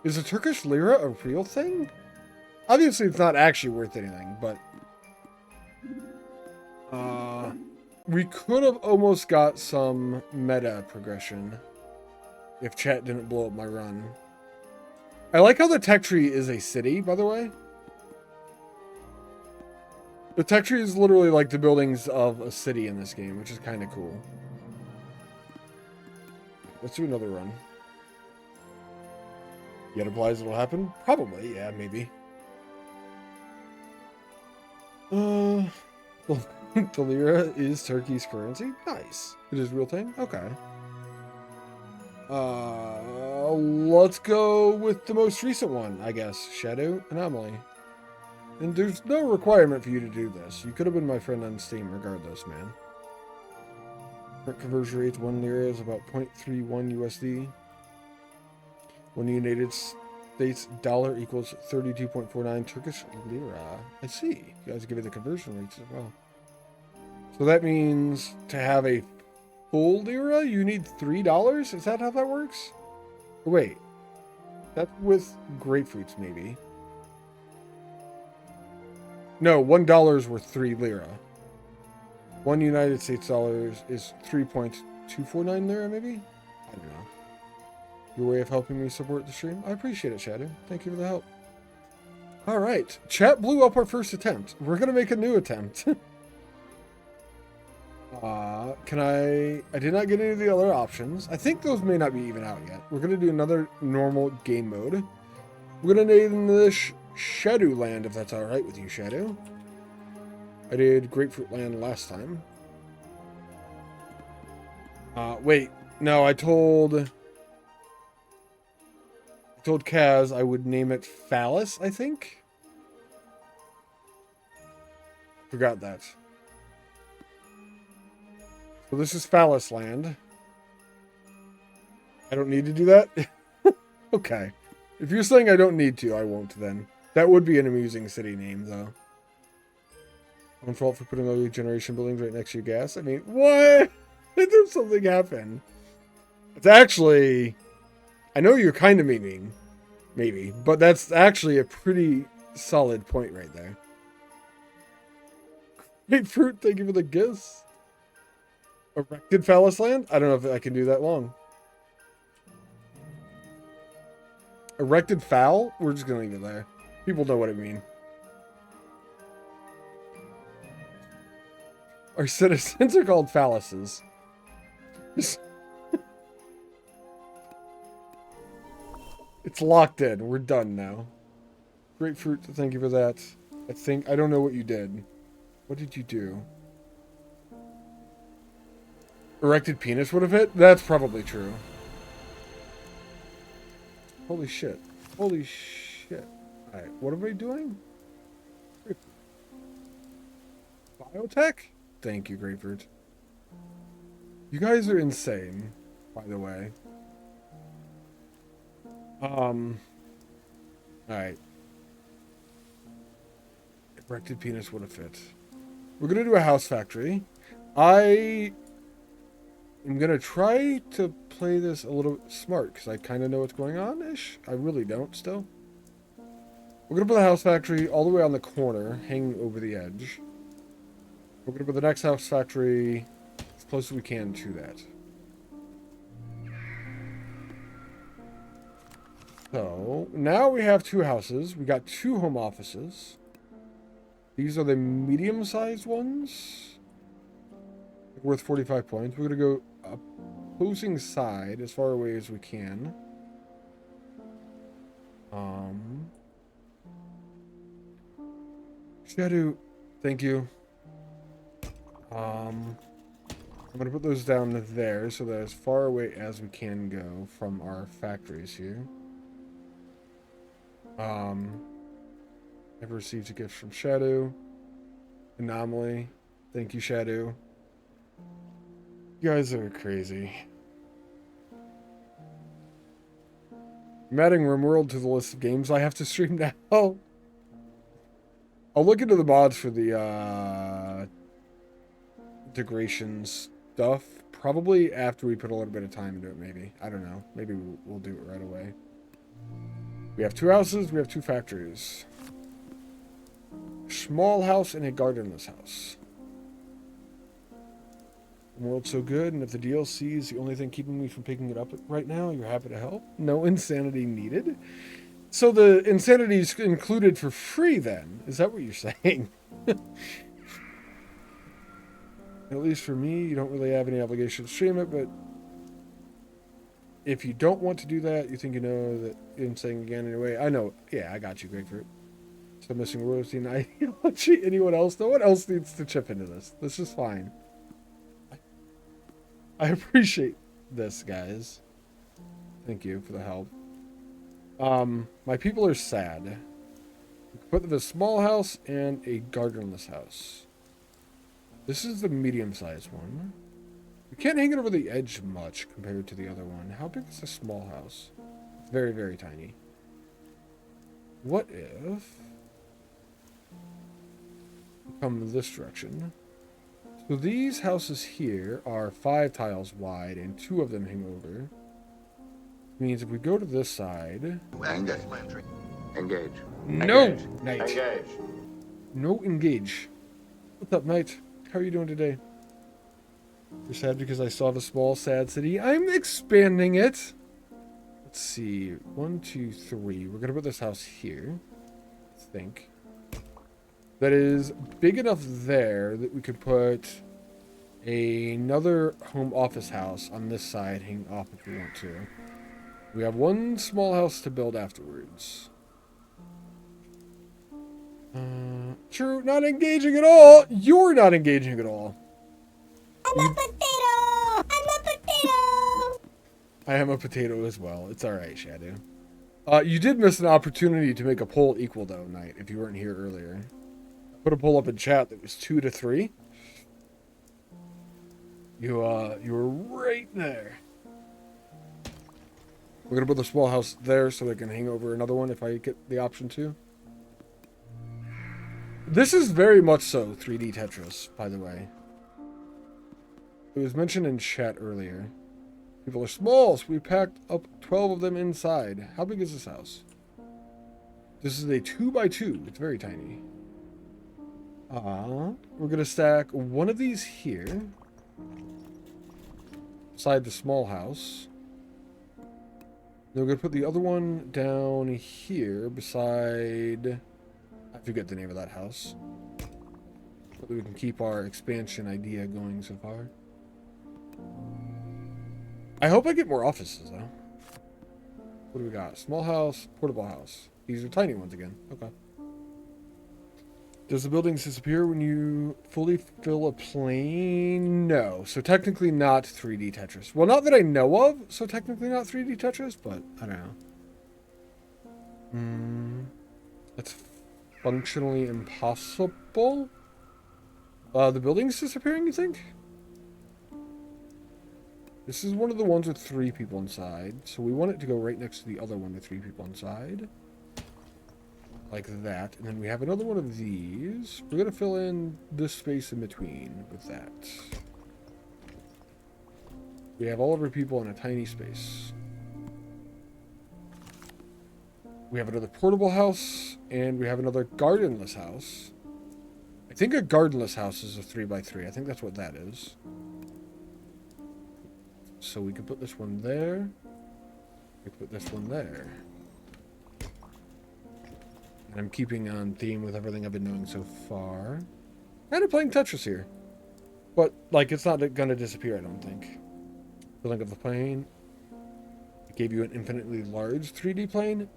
Is a Turkish lira a real thing? Obviously, it's not actually worth anything, but... we could have almost got some meta progression if chat didn't blow up my run. I like how the tech tree is a city, by the way. The tech tree is literally like the buildings of a city in this game, which is kind of cool. Let's do another run. Yet applies it'll happen? Probably, yeah, maybe. The lira is Turkey's currency? Nice. It is a real thing? Okay. Let's go with the most recent one, I guess. Shadow Anomaly. And there's no requirement for you to do this. You could have been my friend on Steam regardless, man. Current conversion rate 1 lira is about 0.31 USD. 1 United States dollar equals 32.49 Turkish lira. I see. You guys give me the conversion rates as well. So that means to have a full lira, you need $3? Is that how that works? Wait. That's with grapefruits, maybe. No, $1 is worth 3 lira. 1 United States dollars is 3.249 lira, maybe? I don't know. Your way of helping me support the stream? I appreciate it, Shadow. Thank you for the help. Alright. Chat blew up our first attempt. We're going to make a new attempt. I did not get any of the other options. I think those may not be even out yet. We're going to do another normal game mode. We're going to name this Shadowland, if that's alright with you, Shadow. I did Grapefruit Land last time. Wait. No, I told Kaz I would name it Phallus, I think? Forgot that. So this is Phallus Land. I don't need to do that? Okay. If you're saying I don't need to, I won't then. That would be an amusing city name, though. Own fault for putting all your generation buildings right next to your gas? I mean, what? Did something happen? It's actually... I know you're kind of memeing. Maybe. But that's actually a pretty solid point right there. Grapefruit, thank you for the gifts. Erected Phallus Land? I don't know if I can do that long. Erected fowl? We're just going to leave it there. People know what I mean. Our citizens are called phalluses. It's locked in. We're done now. Grapefruit, thank you for that. I don't know what you did. What did you do? Erected penis would have hit? That's probably true. Holy shit. Holy shit. Alright, what am I doing? Biotech? Thank you, Grapefruit. You guys are insane, by the way. Alright. Erected penis would have fit. We're gonna do a house factory. I am gonna try to play this a little smart, because I kind of know what's going on-ish. I really don't, still. We're gonna put the house factory all the way on the corner, hanging over the edge. We're gonna put the next house factory as close as we can to that. So, now we have 2 houses. We got 2 home offices. These are the medium-sized ones. Worth 45 points. We're going to go opposing side as far away as we can. Shadow, thank you. I'm going to put those down there so that as far away as we can go from our factories here. I've received a gift from Shadow. Anomaly. Thank you, Shadow. You guys are crazy. I'm adding RimWorld to the list of games I have to stream now. I'll look into the mods for the integration stuff. Probably after we put a little bit of time into it, maybe. I don't know. Maybe we'll do it right away. We have 2 houses. We have 2 factories. Small house and a gardenless house. The world's so good, and if the DLC is the only thing keeping me from picking it up right now, you're happy to help. No insanity needed. So the insanity is included for free then? Is that what you're saying? At least for me, you don't really have any obligation to stream it, but if you don't want to do that, you think you know that I'm saying again anyway. I know. Yeah, I got you, Grapefruit. Still missing royalty and ideology. Anyone else? No one else needs to chip into this. This is fine. I appreciate this, guys. Thank you for the help. My people are sad. We put them in a small house and a gardenless house. This is the medium-sized one. We can't hang it over the edge much compared to the other one. How big is the small house? It's very, very tiny. what if we come this direction? So these houses here are 5 tiles wide and 2 of them hang over. Means if we go to this side. Angus. Engage. No, Engage. Knight. Engage. No engage. What's up, Knight? How are you doing today? You're sad because I saw the small, sad city. I'm expanding it. Let's see. 1, 2, 3. We're gonna put this house here. I think. That is big enough there that we could put another home office house on this side hanging off if we want to. We have 1 small house to build afterwards. True, not engaging at all. You're not engaging at all. I'm a potato! I'm a potato! I am a potato as well. It's alright, Shadow. You did miss an opportunity to make a poll equal, though, Knight, if you weren't here earlier. I put a poll up in chat that was 2 to 3. You were right there. We're gonna put the small house there so they can hang over another one if I get the option to. This is very much so 3D Tetris, by the way. It was mentioned in chat earlier. People are small, so we packed up 12 of them inside. How big is this house? This is a 2x2. It's very tiny. We're gonna stack one of these here beside the small house. Then we're gonna put the other one down here beside, I forget the name of that house. But we can keep our expansion idea going so far. I hope I get more offices though. What do we got? Small house, portable house. These are tiny ones again. Okay. Does the buildings disappear when you fully fill a plane? No. So technically not 3D Tetris. Well, not that I know of, so technically not 3D Tetris, but I don't know. That's functionally impossible. The building's disappearing, you think? This is one of the ones with 3 people inside, so we want it to go right next to the other one with 3 people inside. Like that. And then we have another one of these. We're going to fill in this space in between with that. We have all of our people in a tiny space. We have another portable house, and we have another gardenless house. I think a gardenless house is a 3x3. I think that's what that is. So we could put this one there. We could put this one there. And I'm keeping on theme with everything I've been doing so far. Kind of playing Tetris here. But, like, it's not going to disappear, I don't think. The link of the plane. It gave you an infinitely large 3D plane.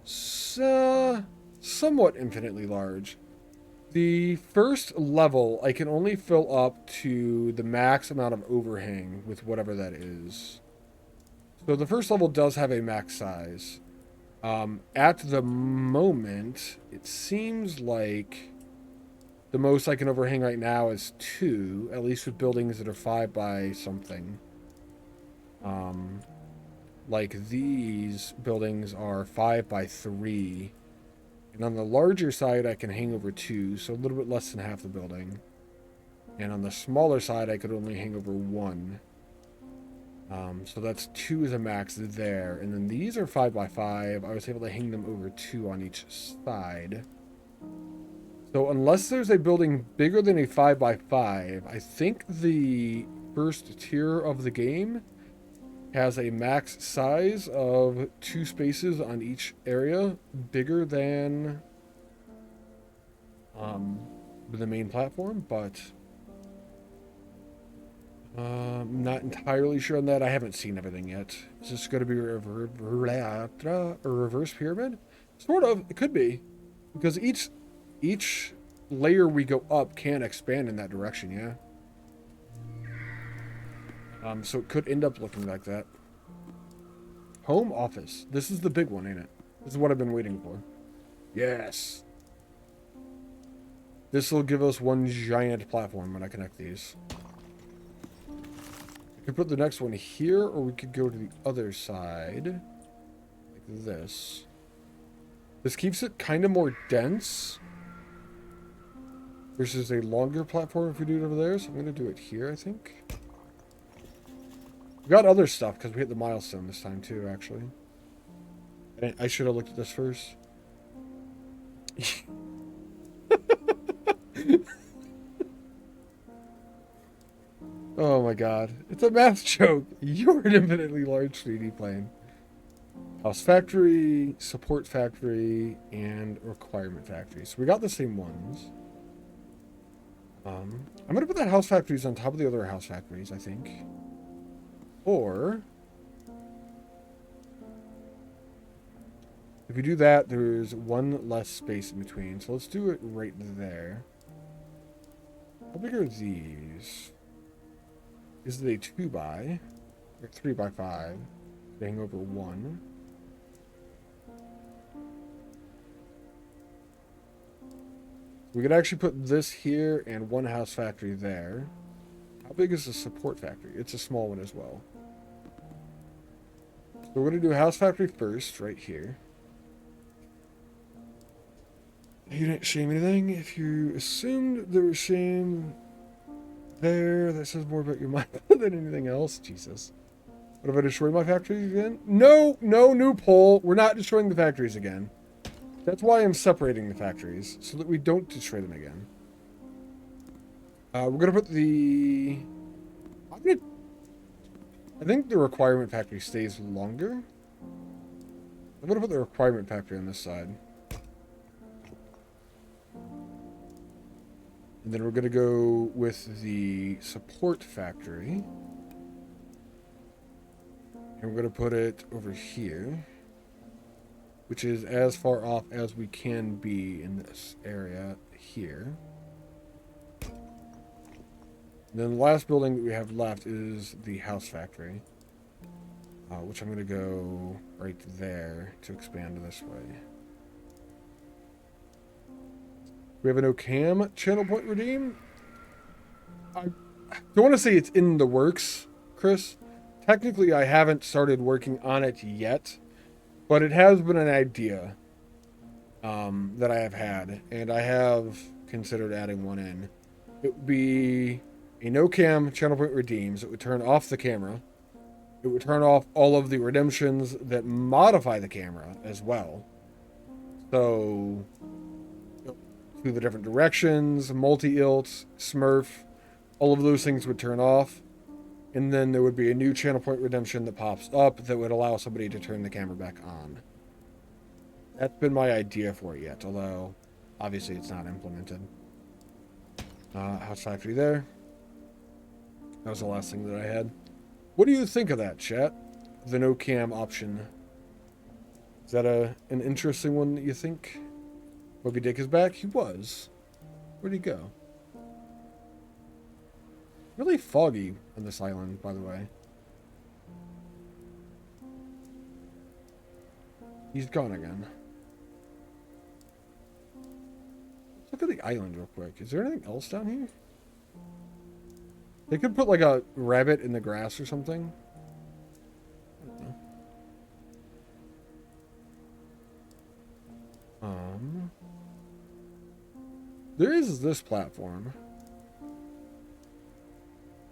Somewhat infinitely large. The first level, I can only fill up to the max amount of overhang with whatever that is. So the first level does have a max size. At the moment, it seems like the most I can overhang right now is 2, at least with buildings that are 5 by something. Like these buildings are 5 by 3. And on the larger side, I can hang over 2, so a little bit less than half the building. And on the smaller side, I could only hang over 1. So that's 2 is a max there. And then these are 5 by 5. I was able to hang them over 2 on each side. So unless there's a building bigger than a 5 by 5, I think the first tier of the game has a max size of 2 spaces on each area, bigger than the main platform, but I'm not entirely sure on that. I haven't seen everything yet. Is this going to be a reverse pyramid? Sort of. It could be, because each layer we go up can expand in that direction. Yeah. So it could end up looking like that. Home office. This is the big one, ain't it? This is what I've been waiting for. Yes. This will give us one giant platform when I connect these. We could put the next one here, or we could go to the other side. Like this. This keeps it kind of more dense versus a longer platform if we do it over there. So I'm going to do it here, I think. We got other stuff because we hit the milestone this time too, actually. I should have looked at this first. Oh my god. It's a math joke. You're an infinitely large 3D plane. House factory, support factory, and requirement factory. So we got the same ones. I'm going to put that house factories on top of the other house factories, I think. Or... if we do that, there's one less space in between. So let's do it right there. How big are these? Is it a 2x? Or 3x5? They hang over 1. We could actually put this here and one house factory there. How big is the support factory? It's a small one as well. So we're going to do a house factory first, right here. You didn't shame anything. If you assumed there was shame there, that says more about your mind than anything else. Jesus. What if I destroy my factories again? No, no new poll. We're not destroying the factories again. That's why I'm separating the factories, so that we don't destroy them again. We're going to put the... I think the requirement factory stays longer. I'm going to put the requirement factory on this side. And then we're going to go with the support factory. And we're going to put it over here, which is as far off as we can be in this area here. And then the last building that we have left is the house factory, which I'm going to go right there to expand this way. We have an OCam channel point redeem. I don't want to say it's in the works, Chris. Technically, I haven't started working on it yet, but it has been an idea that I have had, and I have considered adding one in. It would be a no-cam channel point redeems. It would turn off the camera. It would turn off all of the redemptions that modify the camera as well. So... through the different directions, multi-ilt, smurf, all of those things would turn off. And then there would be a new channel point redemption that pops up that would allow somebody to turn the camera back on. That's been my idea for it yet, although obviously it's not implemented. House factory there. That was the last thing that I had. What do you think of that, chat? The no cam option. Is that an interesting one that you think? Moby Dick is back? He was. Where'd he go? Really foggy on this island, by the way. He's gone again. Let's look at the island real quick. Is there anything else down here? They could put like a rabbit in the grass or something. I don't know. There is this platform.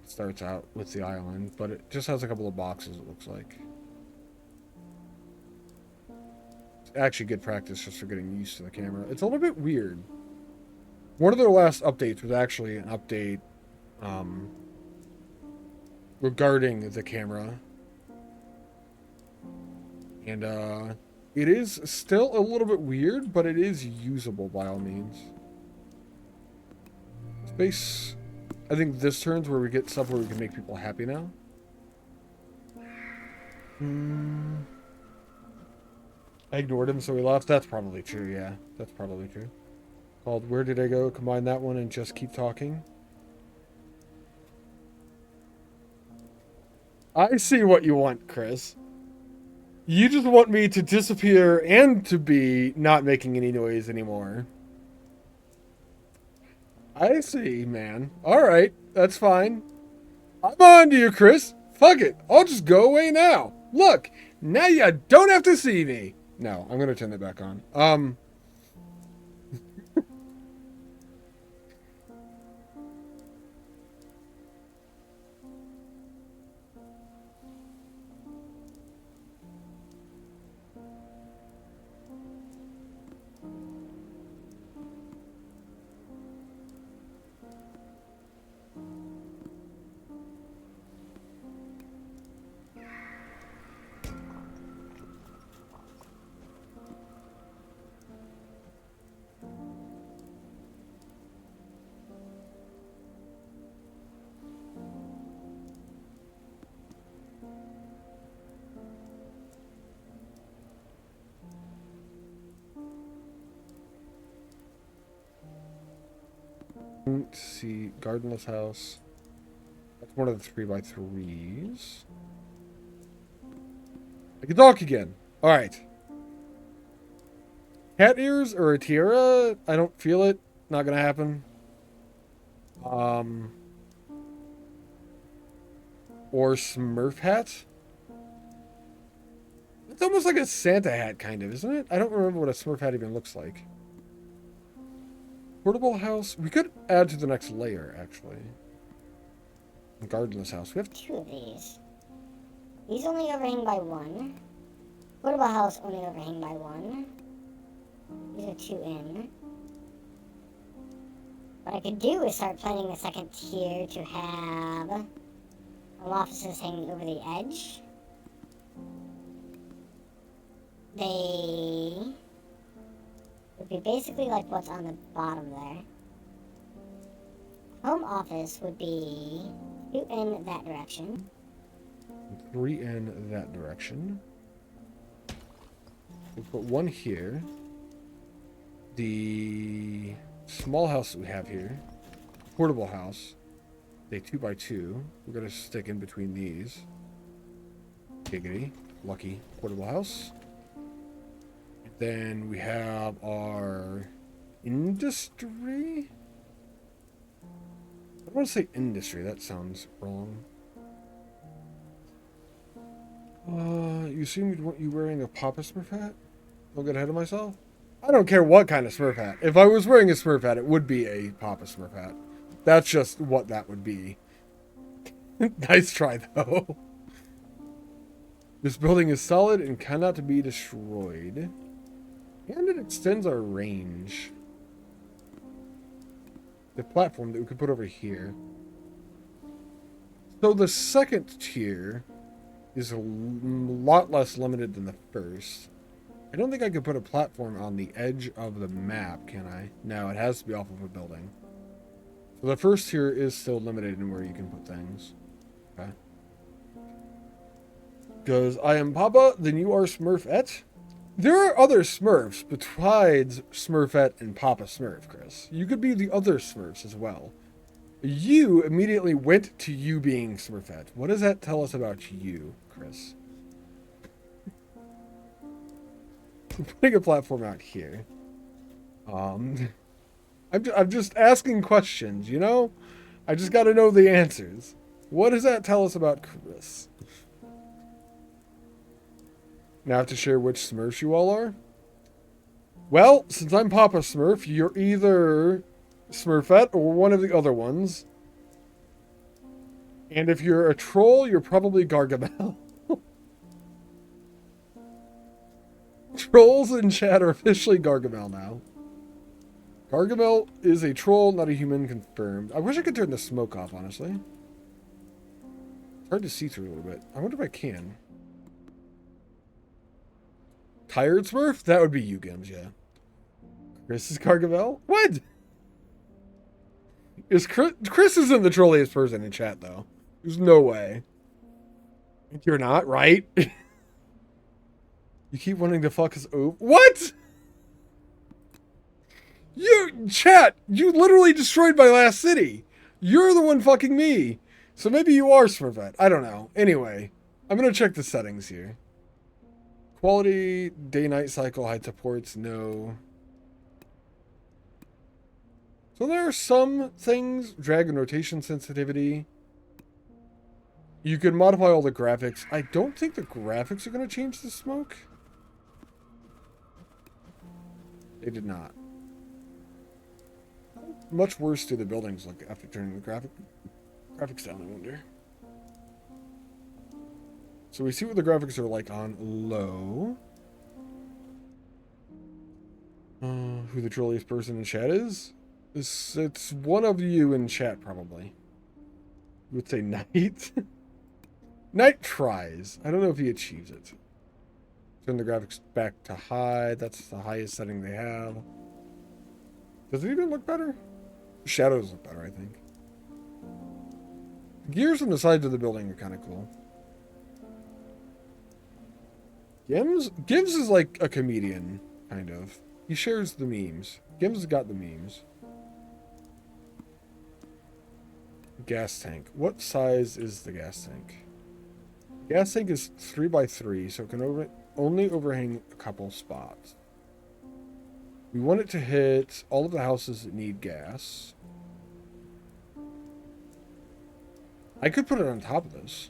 It starts out with the island, but it just has a couple of boxes, it looks like. It's actually good practice just for getting used to the camera. It's a little bit weird. One of their last updates was actually an update regarding the camera. And it is still a little bit weird, but it is usable by all means. Space. I think this turns where we get stuff where we can make people happy now. I ignored him, so he left. That's probably true, yeah. That's probably true. Called Where Did I Go? Combine that one and just keep talking. I see what you want, Chris. You just want me to disappear and to be not making any noise anymore. I see, man. Alright, that's fine. I'm on to you, Chris. Fuck it. I'll just go away now. Look, now you don't have to see me. No, I'm gonna turn that back on. Let's see, gardenless house. That's one of the 3x3s. I can talk again. All right. Cat ears or a tiara? I don't feel it. Not gonna happen. Or Smurf hat. It's almost like a Santa hat, kind of, isn't it? I don't remember what a Smurf hat even looks like. Portable house. We could add to the next layer, actually. Gardenless house. We have 2 of these. These only overhang by 1. Portable house only overhang by 1. These are 2 in. What I could do is start planning the second tier to have home offices hanging over the edge. They would be basically like what's on the bottom there. Home office would be 2 in that direction. 3 in that direction. We'll put 1 here. The small house that we have here, portable house, a 2x2. We're gonna stick in between these. Giggity, lucky portable house. Then we have our industry. I don't want to say industry. That sounds wrong. You seem to want you wearing a Papa Smurf hat? Don't get ahead of myself. I don't care what kind of Smurf hat. If I was wearing a Smurf hat, it would be a Papa Smurf hat. That's just what that would be. Nice try, though. This building is solid and cannot be destroyed. And it extends our range. The platform that we could put over here. So the second tier is a lot less limited than the first. I don't think I could put a platform on the edge of the map, can I? No, it has to be off of a building. So the first tier is still limited in where you can put things. Okay. Because I am Papa, then you are Smurfette. There are other Smurfs besides Smurfette and Papa Smurf, Chris. You could be the other Smurfs as well. You immediately went to you being Smurfette. What does that tell us about you, Chris? I'm putting a platform out here. I'm just asking questions, you know? I just got to know the answers. What does that tell us about Chris? Now I have to share which Smurfs you all are? Well, since I'm Papa Smurf, you're either Smurfette or one of the other ones. And if you're a troll, you're probably Gargamel. Trolls in chat are officially Gargamel now. Gargamel is a troll, not a human, confirmed. I wish I could turn the smoke off, honestly. It's hard to see through a little bit. I wonder if I can. Tired Smurf? That would be you, Gims, yeah. Chris is Gargamel? What? Is Chris isn't the trolliest person in chat, though. There's no way. You're not, right? You keep wanting to fuck us over. What? You, chat, you literally destroyed my last city. You're the one fucking me. So maybe you are Smurfette. I don't know. Anyway, I'm going to check the settings here. Quality, day-night cycle, height supports, no. So there are some things. Drag and rotation sensitivity. You can modify all the graphics. I don't think the graphics are going to change the smoke. They did not. Much worse do the buildings look after turning the graphics down, I wonder. So we see what the graphics are like on low. Who the trolliest person in chat is? It's one of you in chat, probably. You would say Knight. Knight tries. I don't know if he achieves it. Turn the graphics back to high. That's the highest setting they have. Does it even look better? Shadows look better, I think. The gears on the sides of the building are kind of cool. Gibbs is like a comedian, kind of. He shares the memes. Gibbs has got the memes. Gas tank. What size is the gas tank? Gas tank is 3x3, so it can only overhang a couple spots. We want it to hit all of the houses that need gas. I could put it on top of this.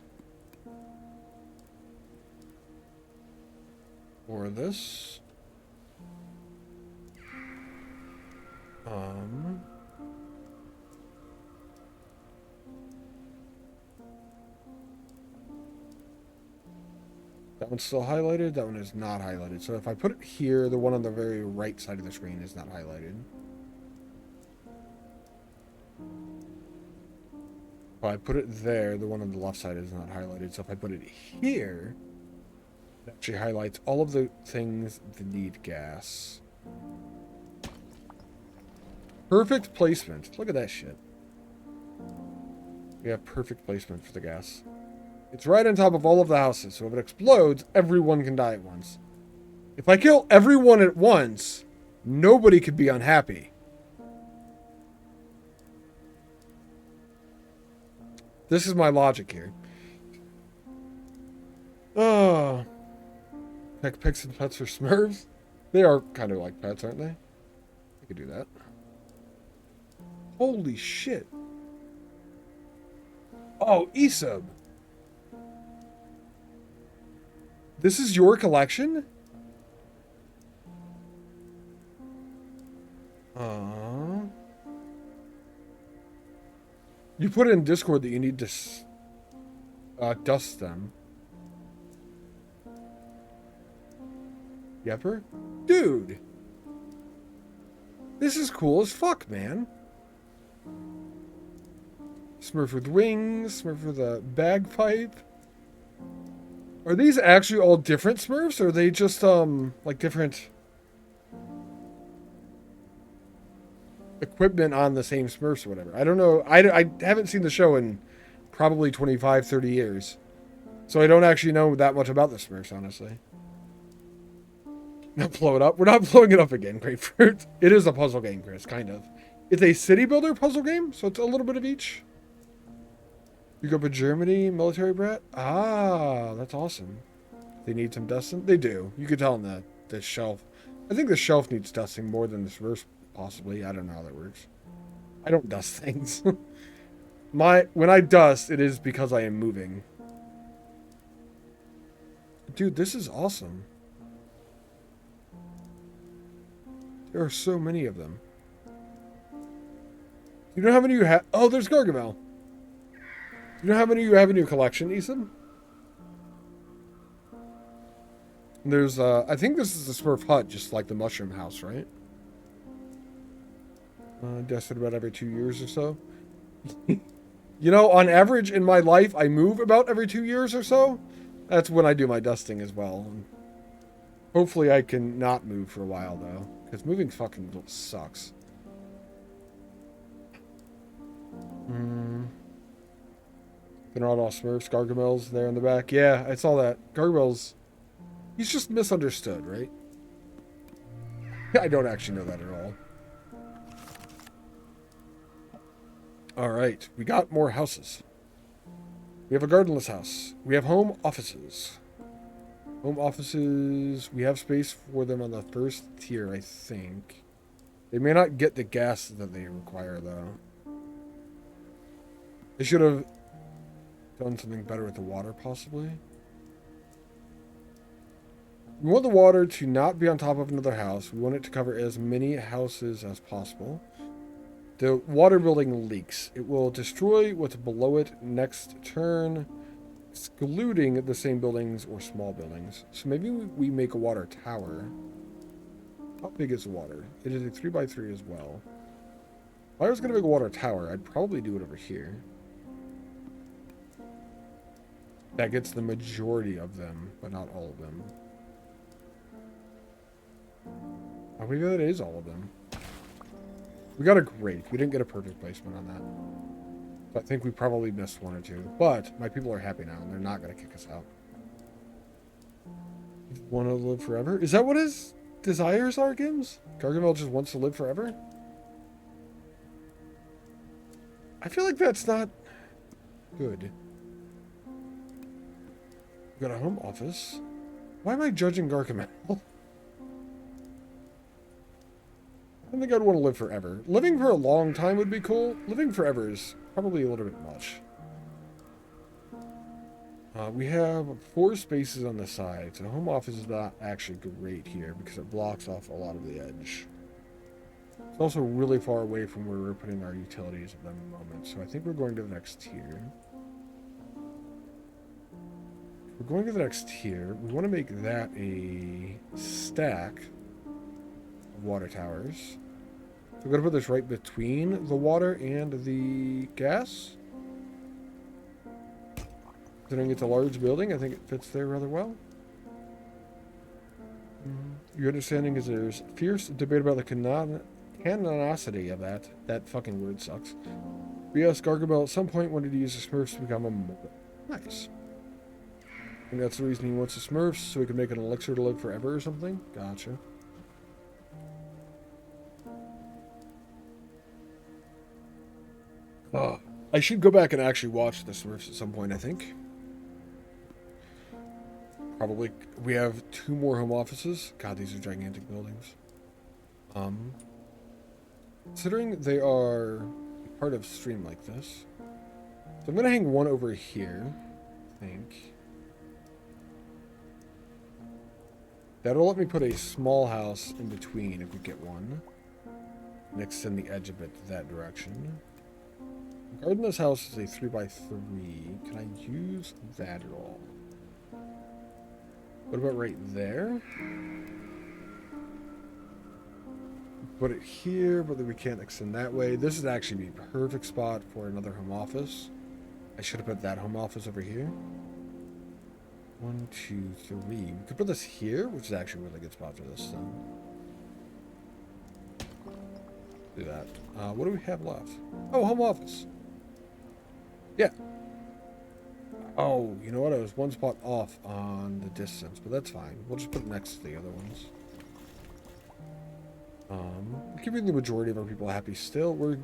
Or this. That one's still highlighted. That one is not highlighted. So if I put it here, the one on the very right side of the screen is not highlighted. If I put it there, the one on the left side is not highlighted. So if I put it here, it actually highlights all of the things that need gas. Perfect placement. Look at that shit. We have perfect placement for the gas. It's right on top of all of the houses, so if it explodes, everyone can die at once. If I kill everyone at once, nobody could be unhappy. This is my logic here. Oh. Like pigs and pets for Smurfs? They are kind of like pets, aren't they? I could do that. Holy shit. Oh, Isab. This is your collection? You put in Discord that you need to dust them. Yepper? Dude! This is cool as fuck, man. Smurf with wings, Smurf with a bagpipe. Are these actually all different Smurfs, or are they just, like different equipment on the same Smurfs or whatever? I don't know. I haven't seen the show in probably 25, 30 years. So I don't actually know that much about the Smurfs, honestly. Not blow it up. We're not blowing it up again, Grapefruit. It is a puzzle game, Chris, kind of. It's a city builder puzzle game, so it's a little bit of each. You go up in Germany, military brat? Ah, that's awesome. They need some dusting? They do. You could tell in the shelf. I think the shelf needs dusting more than this verse, possibly. I don't know how that works. I don't dust things. When I dust, it is because I am moving. Dude, this is awesome. There are so many of them. You know how many you have? Oh, there's Gargamel. You know how many you have in your collection, Ethan? There's, I think this is the Smurf hut, just like the mushroom house, right? Dusted about every 2 years or so. You know, on average in my life, I move about every 2 years or so. That's when I do my dusting as well. Hopefully I can not move for a while, though. Because moving fucking sucks. They're not all Smurfs. Gargamel's there in the back. Yeah, I saw that. Gargamel's... He's just misunderstood, right? I don't actually know that at all. Alright, we got more houses. We have a gardenless house. We have home offices. Home offices, we have space for them on the first tier, I think. They may not get the gas that they require, though. They should have done something better with the water, possibly. We want the water to not be on top of another house. We want it to cover as many houses as possible. The water building leaks. It will destroy what's below it next turn, excluding the same buildings or small buildings. So maybe we make a water tower. How big is the water? It is a 3x3 as well. If I was going to make a water tower, I'd probably do it over here. That gets the majority of them, but not all of them. Oh, maybe that is all of them. We got a great. We didn't get a perfect placement on that. So I think we probably missed one or two. But my people are happy now, and they're not going to kick us out. Want to live forever? Is that what his desires are, Gims? Gargamel just wants to live forever? I feel like that's not good. We got a home office. Why am I judging Gargamel? I think I'd want to live forever. Living for a long time would be cool. Living forever is probably a little bit much. We have 4 spaces on the side, so home office is not actually great here because it blocks off a lot of the edge. It's also really far away from where we're putting our utilities at the moment, so I think we're going to the next tier. We're going to the next tier. We want to make that a stack of water towers. So we're going to put this right between the water and the gas. Considering it's a large building, I think it fits there rather well. Your understanding is there's fierce debate about the canonicity of that. That fucking word sucks. We asked Gargamel at some point wanted to use the Smurfs to become a mobile. Nice. I think that's the reason he wants the Smurfs, so he can make an elixir to live forever or something. Gotcha. I should go back and actually watch the Smurfs at some point, I think. Probably. We have 2 more home offices. God, these are gigantic buildings. Considering they are part of a stream like this. So I'm going to hang one over here, I think. That'll let me put a small house in between if we get one. And extend the edge a bit that direction. Garden this house is a 3x3. Can I use that at all? What about right there? Put it here, but then we can't extend that way. This would actually be a perfect spot for another home office. I should have put that home office over here. 1, 2, 3. We could put this here, which is actually a really good spot for this. Do that. What do we have left? Oh, home office. Yeah. Oh, you know what? I was one spot off on the distance, but that's fine. We'll just put it next to the other ones. Keeping the majority of our people happy still. We're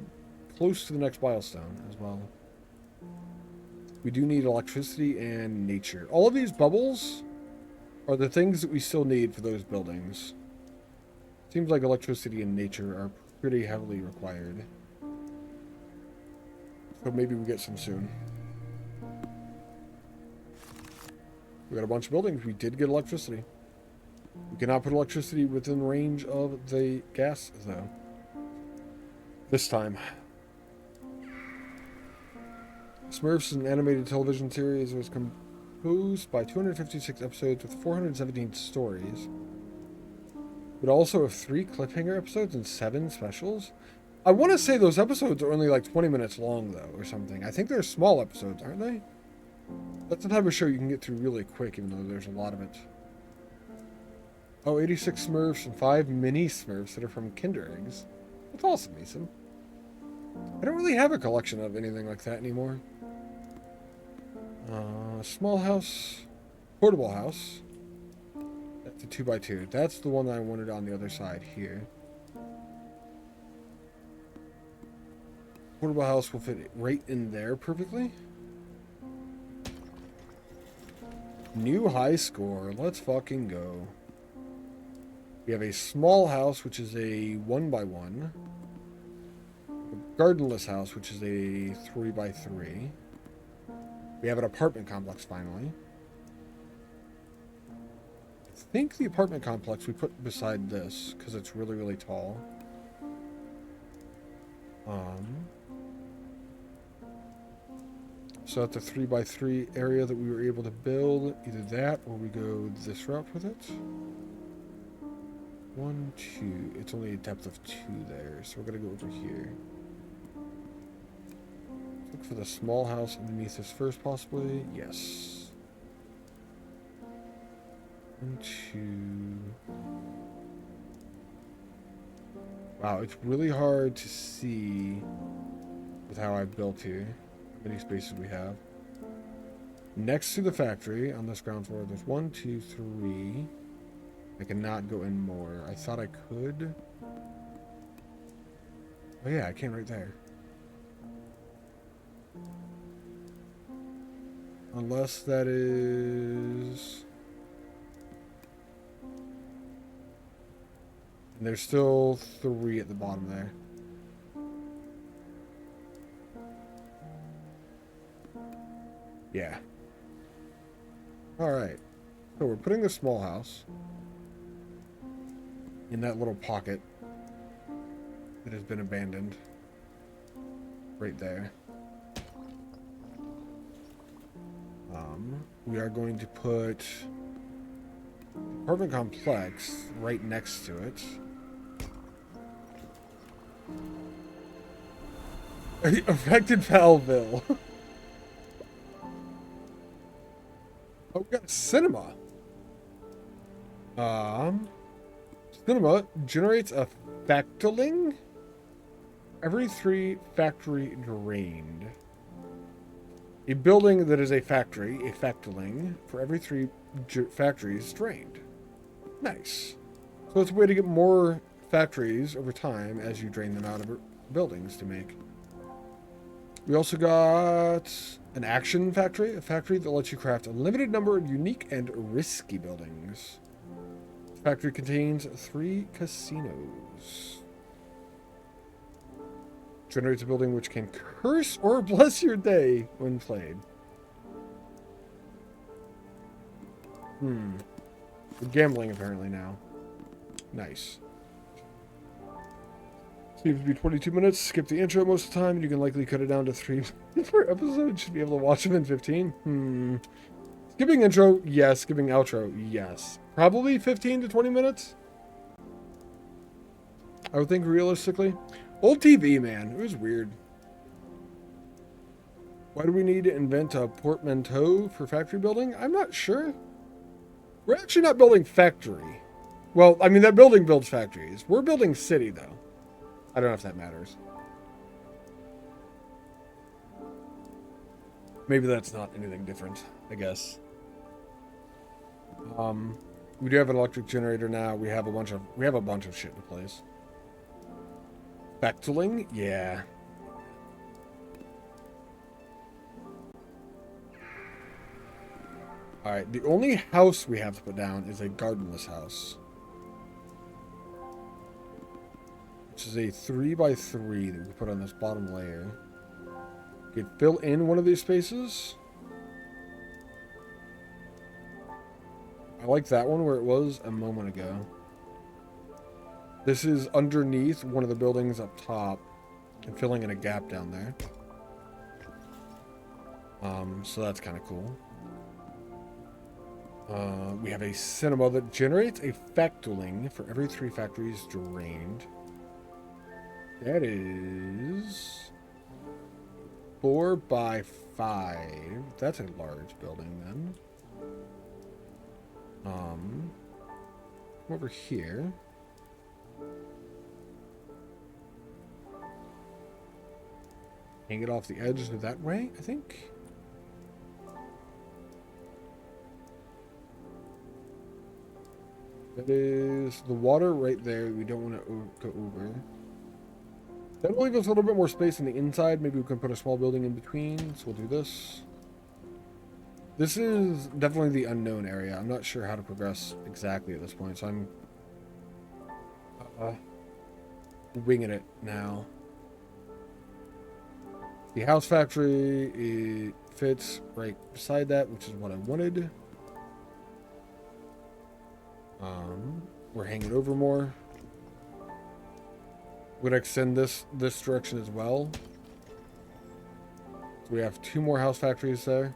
close to the next milestone as well. We do need electricity and nature. All of these bubbles are the things that we still need for those buildings. Seems like electricity and nature are pretty heavily required. So maybe we get some soon. We got a bunch of buildings. We did get electricity. We cannot put electricity within range of the gas, though. This time. Smurfs is an animated television series. It was composed by 256 episodes with 417 stories. But also have 3 cliffhanger episodes and 7 specials. I want to say those episodes are only like 20 minutes long, though, or something. I think they're small episodes, aren't they? That's the type of show you can get through really quick, even though there's a lot of it. Oh, 86 Smurfs and 5 mini Smurfs that are from Kinder Eggs. That's awesome, Mason. I don't really have a collection of anything like that anymore. Small house. Portable house. That's a 2x2. That's the one that I wanted on the other side here. Portable house will fit right in there perfectly. New high score. Let's fucking go. We have a small house, which is a 1x1. A gardenless house, which is a 3x3. We have an apartment complex finally. think the apartment complex we put beside this because it's really, really tall. So that's a 3x3 area that we were able to build. Either that or we go this route with it. 1, 2. It's only a depth of 2 there, so we're gonna go over here. Look for the small house underneath this first, possibly. Yes. 1, 2. Wow, it's really hard to see with how I've built here. How many spaces we have. Next to the factory on this ground floor, there's 1, 2, 3. I cannot go in more. I thought I could. Oh yeah, I can right there. Unless that is... And there's still 3 at the bottom there. Yeah. Alright. So we're putting the small house in that little pocket that has been abandoned. Right there. We are going to put the apartment complex right next to it. Affected Palville. Oh, we got a cinema. Cinema generates a factoling every 3 factory drained. A building that is a factory, a factoling, for every 3 factories drained. Nice. So it's a way to get more factories over time as you drain them out of buildings to make. We also got an action factory, a factory that lets you craft a limited number of unique and risky buildings. The factory contains 3 casinos. Generates a building which can curse or bless your day when played. We're gambling apparently now. Nice. Seems to be 22 minutes. Skip the intro most of the time, and you can likely cut it down to 3 per episode. Should be able to watch them in 15. Skipping intro, yes. Skipping outro, yes. Probably 15 to 20 minutes. I would think realistically. Old TV, man. It was weird. Why do we need to invent a portmanteau for factory building? I'm not sure. We're actually not building factory. Well, I mean, that building builds factories. We're building city, though. I don't know if that matters. Maybe that's not anything different, I guess. We do have an electric generator now. We have a bunch of shit in place. Factoling? Yeah. Alright, the only house we have to put down is a gardenless house. Which is a 3x3 that we put on this bottom layer. We could fill in one of these spaces. I like that one where it was a moment ago. This is underneath one of the buildings up top and filling in a gap down there. So that's kind of cool. We have a cinema that generates a factoling for every 3 factories drained. That is 4x5. That's a large building then. Over here. Hang it off the edge of that way, I think. That is the water right there. We don't want to go over. That will leave us a little bit more space on the inside. Maybe we can put a small building in between. So we'll do this. This is definitely the unknown area. I'm not sure how to progress exactly at this point, so I'm winging it now. The house factory, it fits right beside that, which is what I wanted. We're hanging over more. We're gonna extend this direction as well. So we have 2 more house factories there.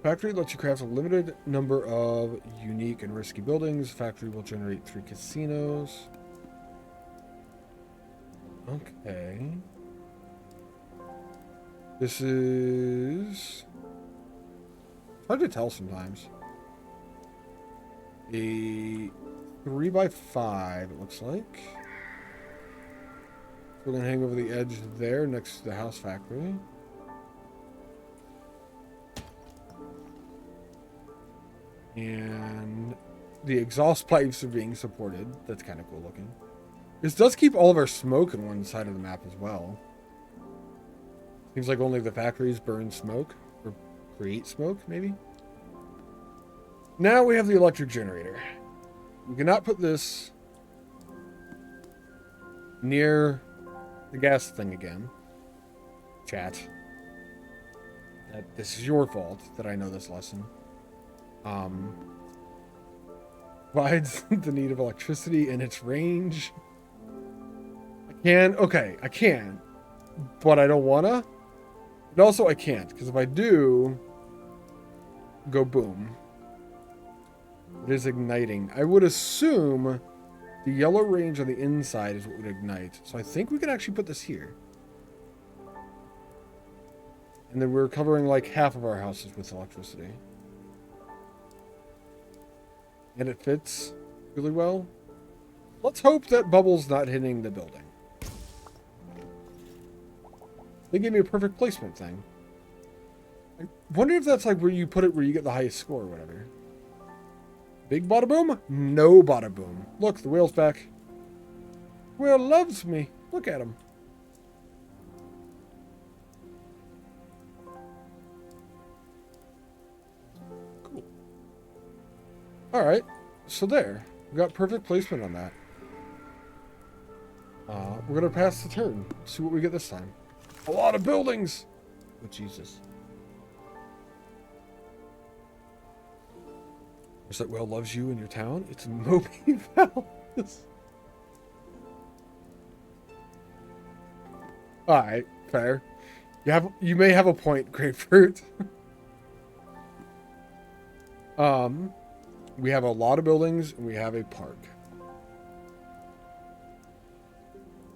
Factory lets you craft a limited number of unique and risky buildings. Factory will generate 3 casinos. Okay. This is hard to tell sometimes. A 3x5, it looks like. We're gonna hang over the edge there next to the house factory. And the exhaust pipes are being supported. That's kind of cool looking. This does keep all of our smoke on one side of the map as well. Seems like only the factories burn smoke, or create smoke, maybe? Now we have the electric generator. We cannot put this near the gas thing again. Chat. This is your fault that I know this lesson. Provides the need of electricity in its range. I can, but I don't wanna. And also I can't, because if I do, go boom. It is igniting. I would assume the yellow range on the inside is what would ignite. So I think we can actually put this here. And then we're covering like half of our houses with electricity. And it fits really well. Let's hope that bubble's not hitting the building. They gave me a perfect placement thing. I wonder if that's like where you put it where you get the highest score or whatever. Big bada boom? No bada boom. Look, the whale's back. Whale loves me. Look at him. Cool. Alright, so there. We got perfect placement on that. We're going to pass the turn. See what we get this time. A lot of buildings! Oh, Jesus. Is that whale loves you in your town? It's Moby Palace. Alright, fair. You may have a point, Grapefruit. We have a lot of buildings and we have a park.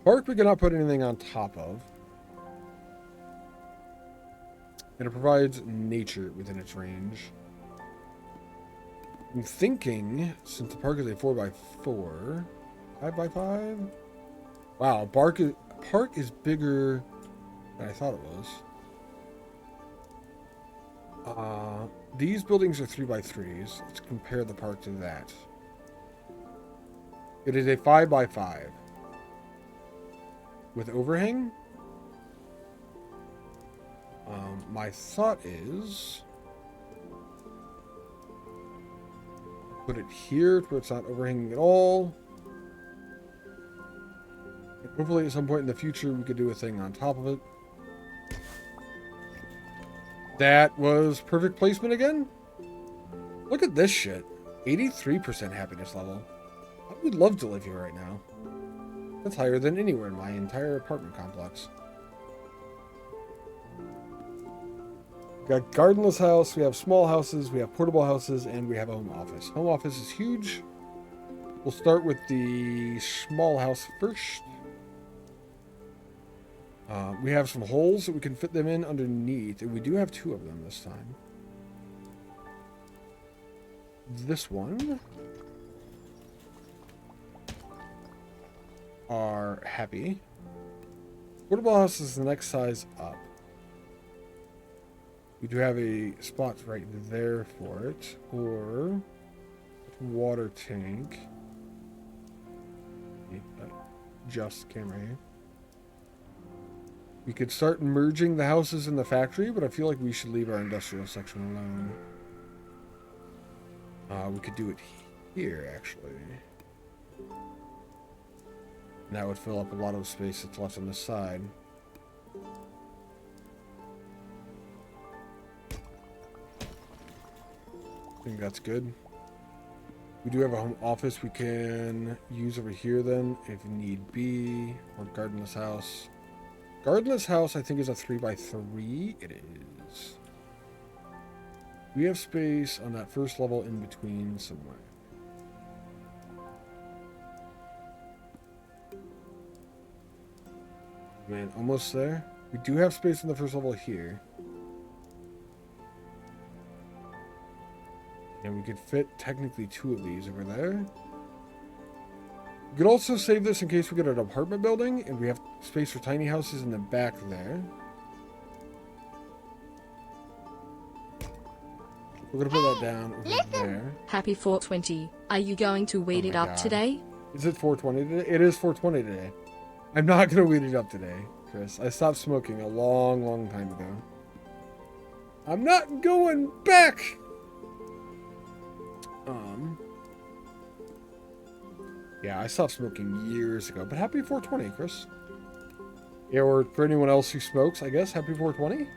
Park we cannot put anything on top of. And it provides nature within its range. I'm thinking, since the park is a 4x4, 5x5? Wow, park is bigger than I thought it was. These buildings are 3x3s. Let's compare the park to that. It is a 5x5. With overhang? My thought is put it here where it's not overhanging at all. And hopefully at some point in the future we could do a thing on top of it. That was perfect placement again. Look at this shit. 83% happiness level. I would love to live here right now. That's higher than anywhere in my entire apartment complex. We got gardenless house, we have small houses, we have portable houses, and we have a home office. Home office is huge. We'll start with the small house first. We have some holes that we can fit them in underneath, and we do have 2 of them this time. This one are happy. Portable house is the next size up. We do have a spot right there for it, or water tank. Just camera here. We could start merging the houses in the factory, but I feel like we should leave our industrial section alone. We could do it here, actually. And that would fill up a lot of the space that's left on this side. think that's good. We do have a home office we can use over here then, if need be. Or gardenless house. Gardenless house, I think, is a 3x3. It is. We have space on that first level in between somewhere. Man, almost there. We do have space on the first level here. And we could fit technically 2 of these over there. We could also save this in case we get an apartment building and we have space for tiny houses in the back there. We're going to put that down over there. Happy 420. Are you going to weed it up today? Is it 420 today? It is 420 today. I'm not going to weed it up today, Chris. I stopped smoking a long, long time ago. I'm not going back! Yeah, I stopped smoking years ago, but happy 420, Chris. Yeah, or for anyone else who smokes, I guess, happy 420.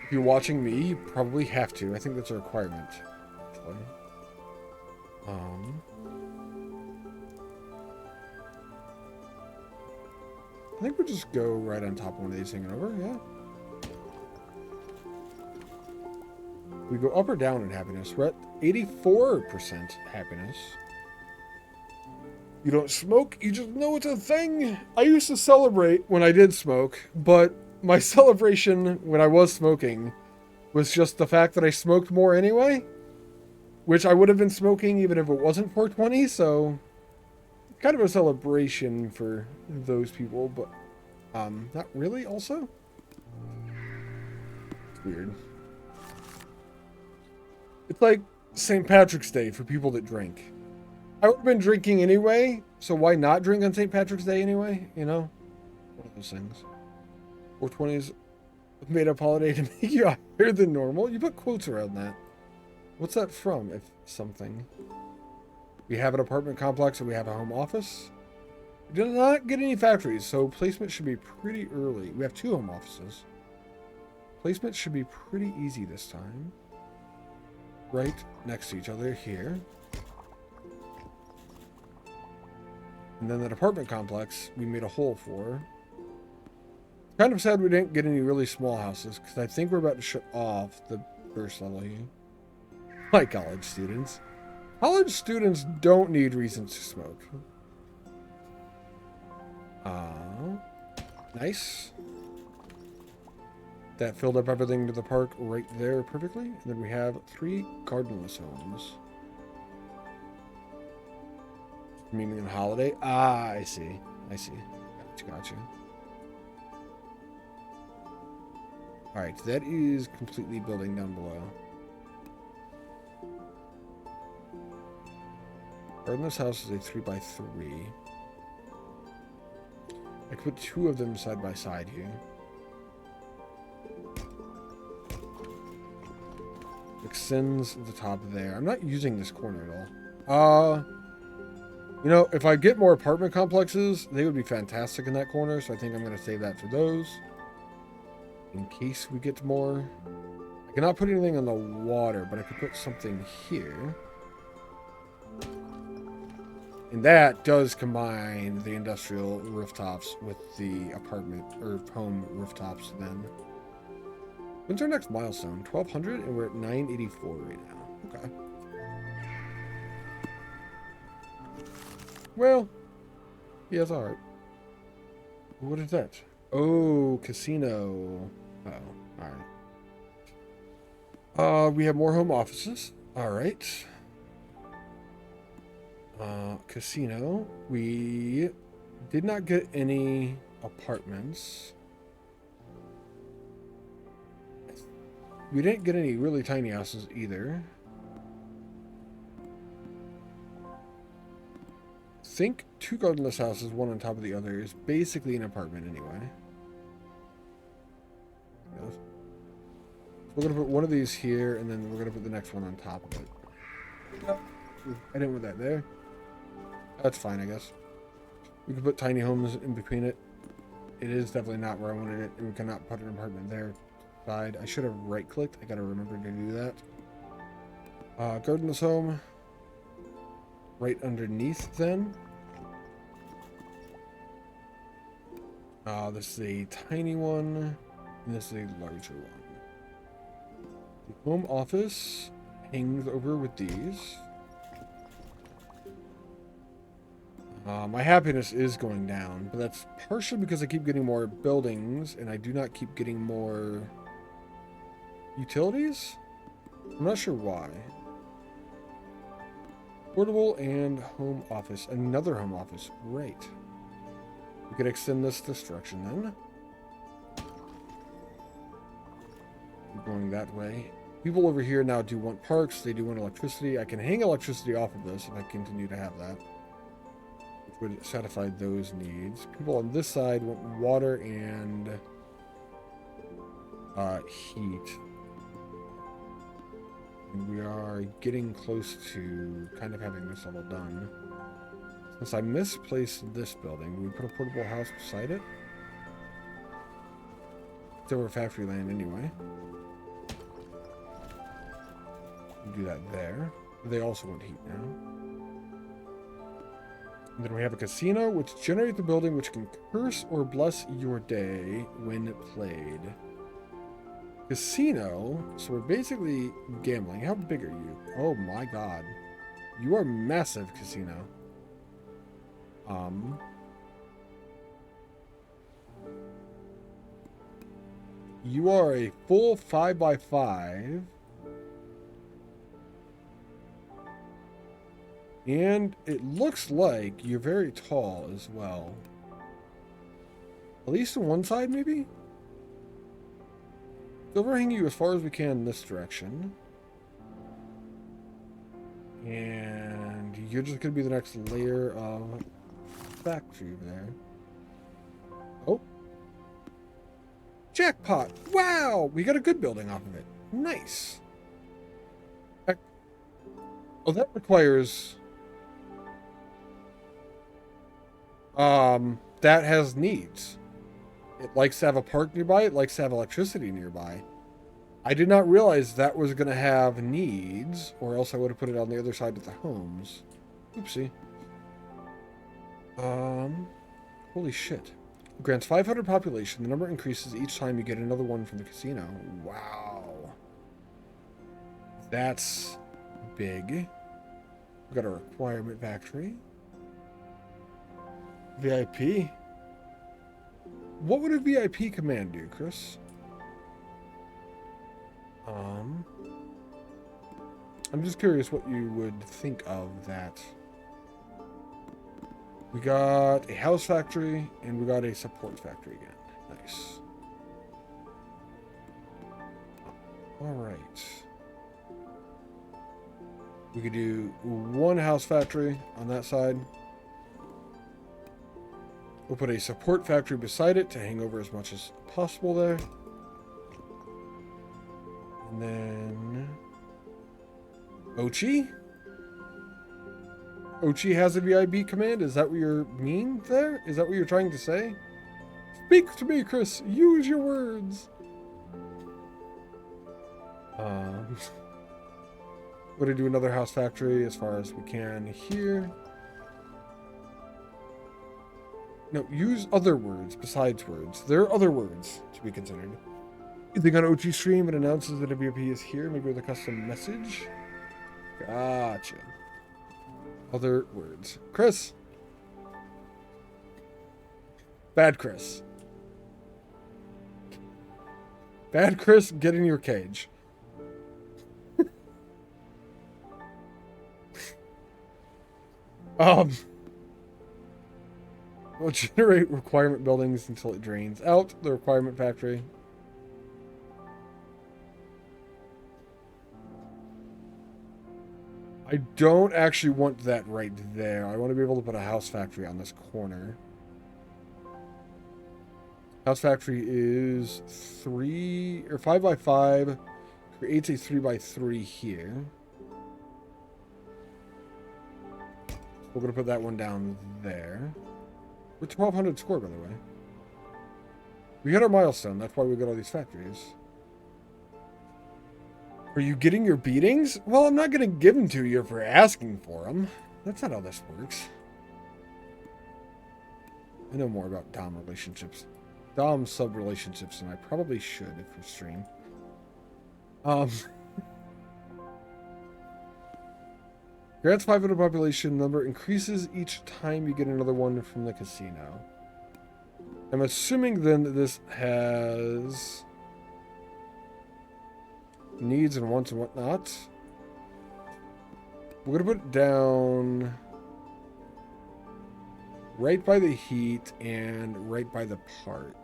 If you're watching me, you probably have to. I think that's a requirement, actually. I think we'll just go right on top of one of these hanging over, yeah. We go up or down in happiness. We're at 84% happiness. You don't smoke, you just know it's a thing. I used to celebrate when I did smoke, but my celebration when I was smoking was just the fact that I smoked more anyway, which I would have been smoking even if it wasn't 420, so kind of a celebration for those people, but not really also. It's weird. It's like St. Patrick's Day for people that drink. I would have been drinking anyway, so why not drink on St. Patrick's Day anyway? You know? One of those things. 420 is a made-up holiday to make you higher than normal. You put quotes around that. What's that from, if something? We have an apartment complex and we have a home office. We did not get any factories, so placement should be pretty early. We have 2 home offices. Placement should be pretty easy this time. Right next to each other here. And then that apartment complex we made a hole for. Kind of sad we didn't get any really small houses because I think we're about to shut off the first level here. Like college students. College students don't need reasons to smoke. Nice. That filled up everything to the park right there perfectly. And then we have 3 gardenless homes. Meaning a holiday? Ah, I see. I see. Gotcha. Alright, that is completely building down below. Gardenless house is a 3x3. I could put 2 of them side by side here. Extends the top there. I'm not using this corner at all. You know, if I get more apartment complexes, they would be fantastic in that corner, so I think I'm going to save that for those. In case we get more. I cannot put anything on the water, but I could put something here. And that does combine the industrial rooftops with the apartment or home rooftops then. When's our next milestone? 1200 and we're at 984 right now. Okay. Well, yeah, it's alright. What is that? Oh, casino. Uh-oh. Alright. We have more home offices. Alright. Casino. We did not get any apartments. We didn't get any really tiny houses either. I think 2 gardenless houses, one on top of the other, is basically an apartment anyway. Yes. We're going to put one of these here, and then we're going to put the next one on top of it. Yep. I didn't want that there. That's fine, I guess. We could put tiny homes in between it. It is definitely not where I wanted it, and we cannot put an apartment there. side. I should have right-clicked. I gotta remember to do that. Gardenless home. Right underneath, then. This is a tiny one, and this is a larger one. The home office hangs over with these. My happiness is going down, but that's partially because I keep getting more buildings, and I do not keep getting more utilities? I'm not sure why. Portable and home office. Another home office. Right. We could extend this direction then. Keep going that way. People over here now do want parks. They do want electricity. I can hang electricity off of this if I continue to have that, which would satisfy those needs. People on this side want water and heat. And we are getting close to kind of having this all done. Since I misplaced this building, do we put a portable house beside it? It's over factory land anyway. Do that there. They also want heat now. And then we have a casino, which generates the building which can curse or bless your day when played. Casino, so we're basically gambling. How big are you? Oh my god. You are massive, casino. You are a full 5x5. And it looks like you're very tall as well. At least on one side, maybe? Overhang you as far as we can in this direction. And you're just going to be the next layer of factory there. Oh. Jackpot! Wow! We got a good building off of it. Nice. Oh, that requires... that has needs. It likes to have a park nearby. It likes to have electricity nearby. I did not realize that was going to have needs, or else I would have put it on the other side of the homes. Oopsie. Holy shit. Grants 500 population. The number increases each time you get another one from the casino. Wow. That's big. We've got a requirement factory. VIP. What would a VIP command do, Chris? I'm just curious what you would think of that. We got a house factory, and we got a support factory again. Nice. Alright. We could do one house factory on that side. We'll put a support factory beside it to hang over as much as possible there. And then... Ochi? Ochi has a VIB command? Is that what you mean there? Is that what you're trying to say? Speak to me, Chris! Use your words! We're gonna do another house factory as far as we can here. No, use other words besides words. There are other words to be considered. You think on OG stream it announces that a VIP is here, maybe with a custom message? Gotcha. Other words. Chris. Bad Chris. Bad Chris, get in your cage. We'll generate requirement buildings until it drains out the requirement factory. I don't actually want that right there. I want to be able to put a house factory on this corner. House factory is 5x5. Creates a 3x3 here. We're going to put that one down there. We're 1,200 score, by the way. We hit our milestone. That's why we got all these factories. Are you getting your beatings? Well, I'm not going to give them to you for asking for them. That's not how this works. I know more about Dom relationships. Dom sub relationships than I probably should if we stream. Grants 500 population number increases each time you get another one from the casino. I'm assuming then that this has needs and wants and whatnot. We're gonna put it down right by the heat and right by the park.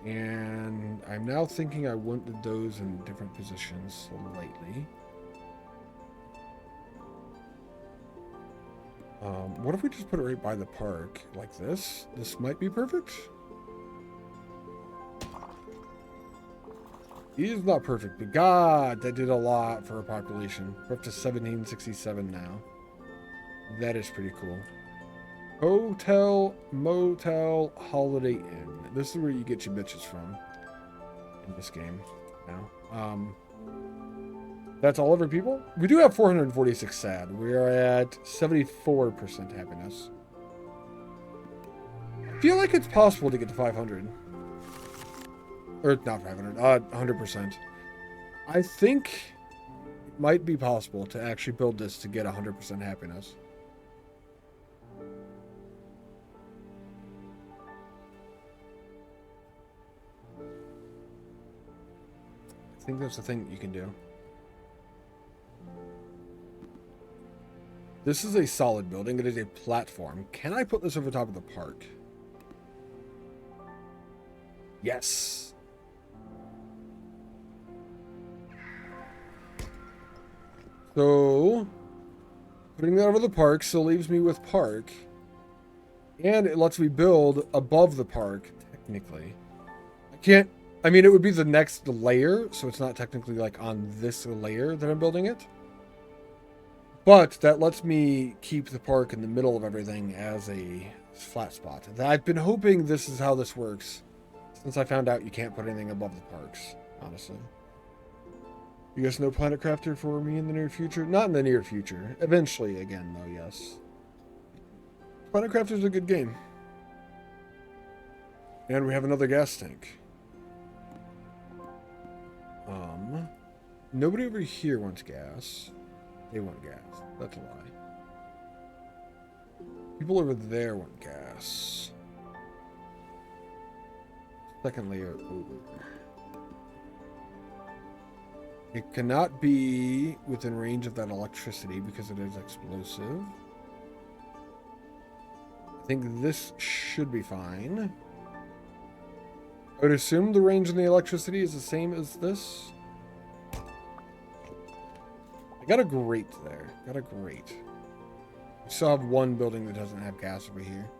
And I'm now thinking I wanted those in different positions slightly. What if we just put it right by the park like this? This might be perfect. He is not perfect, but God, that did a lot for a population. We're up to 1767 now. That is pretty cool. Hotel, motel, Holiday Inn. This is where you get your bitches from in this game now. That's all of our people. We do have 446 sad. We are at 74% happiness. I feel like it's possible to get to 500. Or not 500, 100%. I think it might be possible to actually build this to get 100% happiness. I think that's the thing that you can do. This is a solid building. It is a platform. Can I put this over top of the park? Yes. So, putting that over the park still leaves me with park. And it lets me build above the park, technically. I mean, it would be the next layer, so it's not technically like on this layer that I'm building it. But that lets me keep the park in the middle of everything as a flat spot. I've been hoping this is how this works, since I found out you can't put anything above the parks, honestly. You guys know Planet Crafter for me in the near future? Not in the near future. Eventually again, though, yes. Planet Crafter's a good game. And we have another gas tank. Nobody over here wants gas. They want gas. That's a lie. People over there want gas. Second layer over. It cannot be within range of that electricity because it is explosive. I think this should be fine. I would assume the range in the electricity is the same as this. I got a grate there. Got a grate. We still have one building that doesn't have gas over here.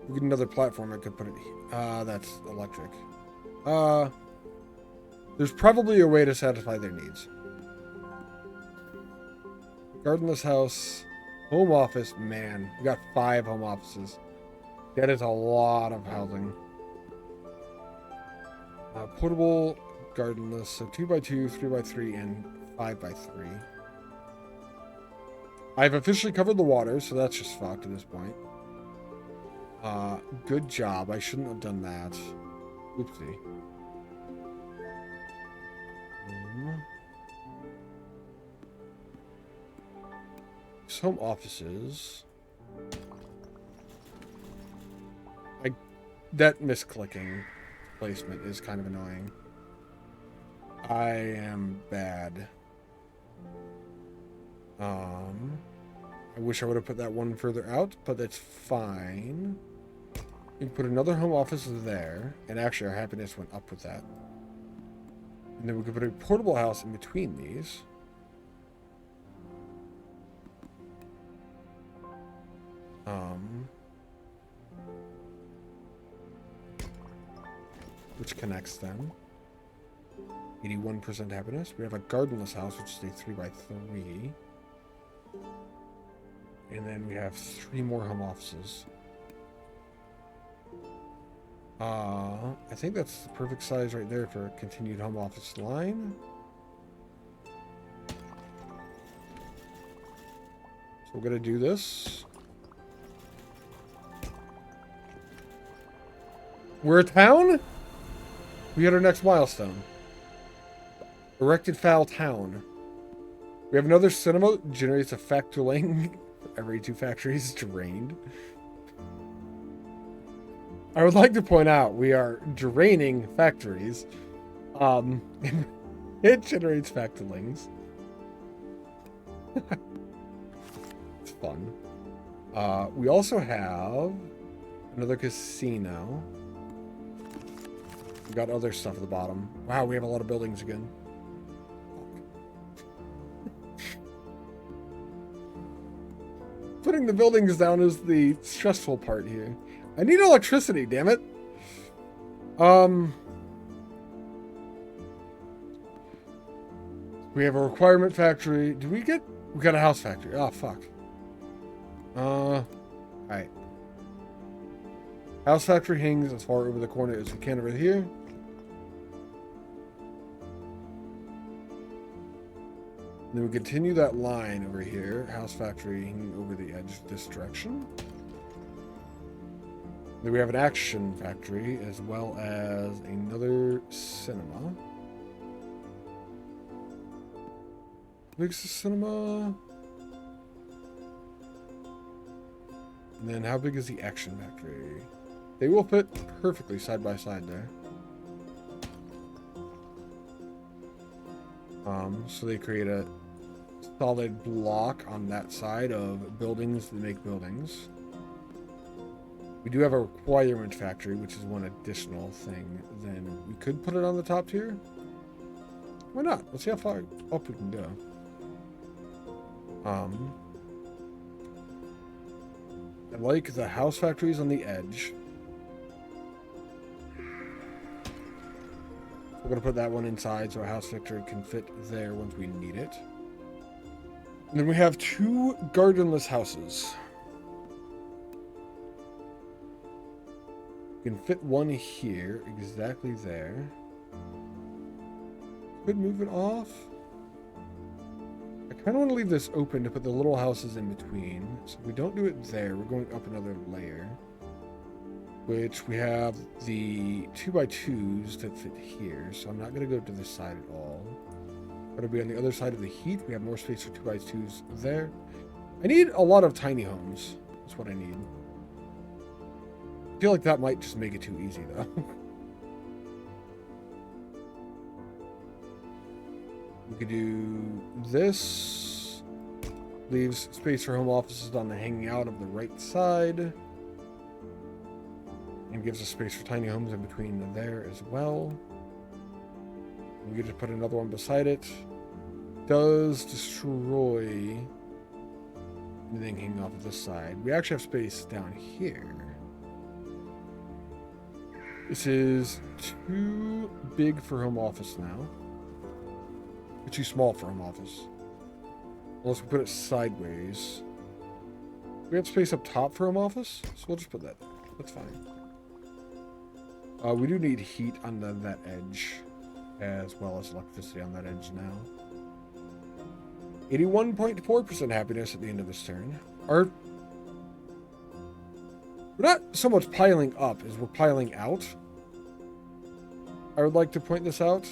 We get another platform I could put it here. That's electric. There's probably a way to satisfy their needs. Gardenless house. Home office. Man, we got 5 home offices. That is a lot of housing. Portable, gardenless. So 2x2, 3x3, and 5x3. I've officially covered the water, so that's just fucked at this point. Good job. I shouldn't have done that. Oopsie. Home offices. That misclicking placement is kind of annoying. I am bad. I wish I would have put that one further out, but that's fine. You can put another home office there, and actually our happiness went up with that. And then we could put a portable house in between these. Which connects them. 81% happiness. We have a gardenless house, which is a 3x3. And then we have 3 more home offices. I think that's the perfect size right there for a continued home office line. So we're gonna do this. We're a town? We hit our next milestone. Erected Fowl Town. We have another cinema. Generates a factoring for every 2 factories drained. I would like to point out we are draining factories. It generates factorlings. It's fun. We also have another casino. We got other stuff at the bottom. Wow, we have a lot of buildings again. Putting the buildings down is the stressful part here. I need electricity, damn it. We have a requirement factory. We got a house factory. Oh, fuck. Alright. House factory hangs as far over the corner as we can over here. And then we continue that line over here. House factory hanging over the edge this direction. Then we have an action factory as well as another cinema. How big's the cinema? And then how big is the action factory? They will fit perfectly side by side there. So they create a solid block on that side of buildings that make buildings. We do have a requirement factory, which is one additional thing. Then we could put it on the top tier. Why not? Let's see how far up we can go. I like the house factories on the edge. We're going to put that one inside so a house factory can fit there once we need it. And then we have 2 gardenless houses. We can fit one here, exactly there. Could move it off. I kind of want to leave this open to put the little houses in between. So if we don't do it there, we're going up another layer. Which we have the 2x2s that fit here. So I'm not going to go to this side at all. But it'll be on the other side of the heath. We have more space for 2x2s there. I need a lot of tiny homes. That's what I need. I feel like that might just make it too easy, though. We could do this. Leaves space for home offices on the hanging out of the right side. And gives us space for tiny homes in between there as well. We could just put another one beside it. Does destroy anything hanging off of this side. We actually have space down here. This is too big for home office now. Too small for home office. Unless we put it sideways. We have space up top for home office, so we'll just put that there. That's fine. We do need heat on that edge, as well as electricity on that edge now. 81.4% happiness at the end of this turn. We're not so much piling up as we're piling out. I would like to point this out.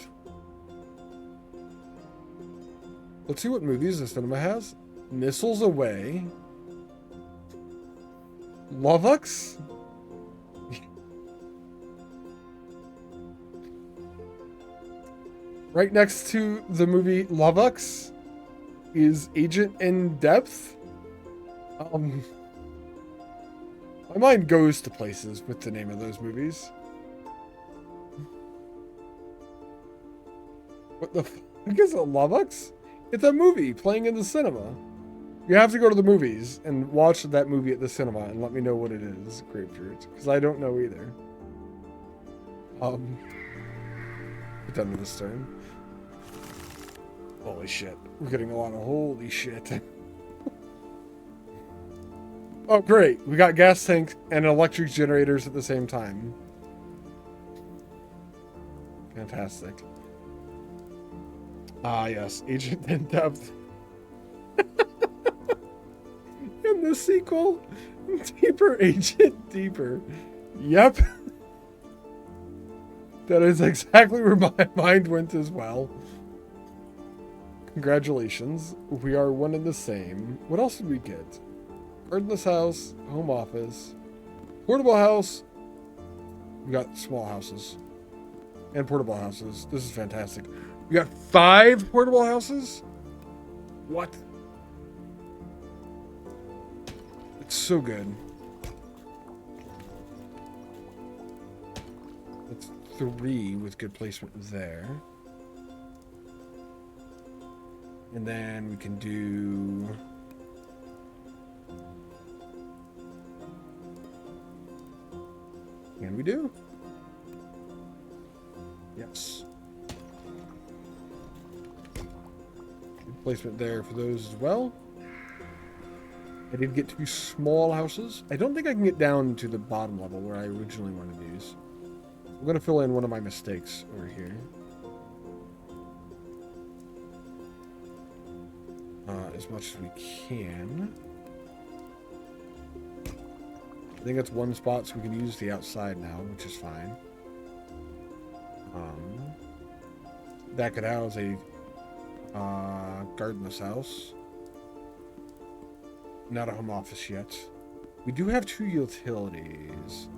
Let's see what movies the cinema has. Missiles Away. Lovux? Right next to the movie Lovux is Agent in Depth. My mind goes to places with the name of those movies. What the fuck is it, Lovux? It's a movie playing in the cinema. You have to go to the movies and watch that movie at the cinema and let me know what it is, Grapefruit, because I don't know either. We're done with this turn. Holy shit. We're getting a lot of holy shit. Oh, great. We got gas tanks and electric generators at the same time. Fantastic. Ah, yes. Agent in Depth. In the sequel, Deeper Agent Deeper. Yep. That is exactly where my mind went as well. Congratulations. We are one and the same. What else did we get? Gardenless house, home office, portable house. We got small houses and portable houses. This is fantastic. We got 5 portable houses? What? It's so good. It's 3 with good placement there. And then we can do... Can we do? Yes. Good placement there for those as well. I did get 2 small houses. I don't think I can get down to the bottom level where I originally wanted these. I'm going to fill in one of my mistakes over here. As much as we can. I think that's one spot, so we can use the outside now, which is fine. That could house a gardenless house. Not a home office yet. We do have 2 utilities.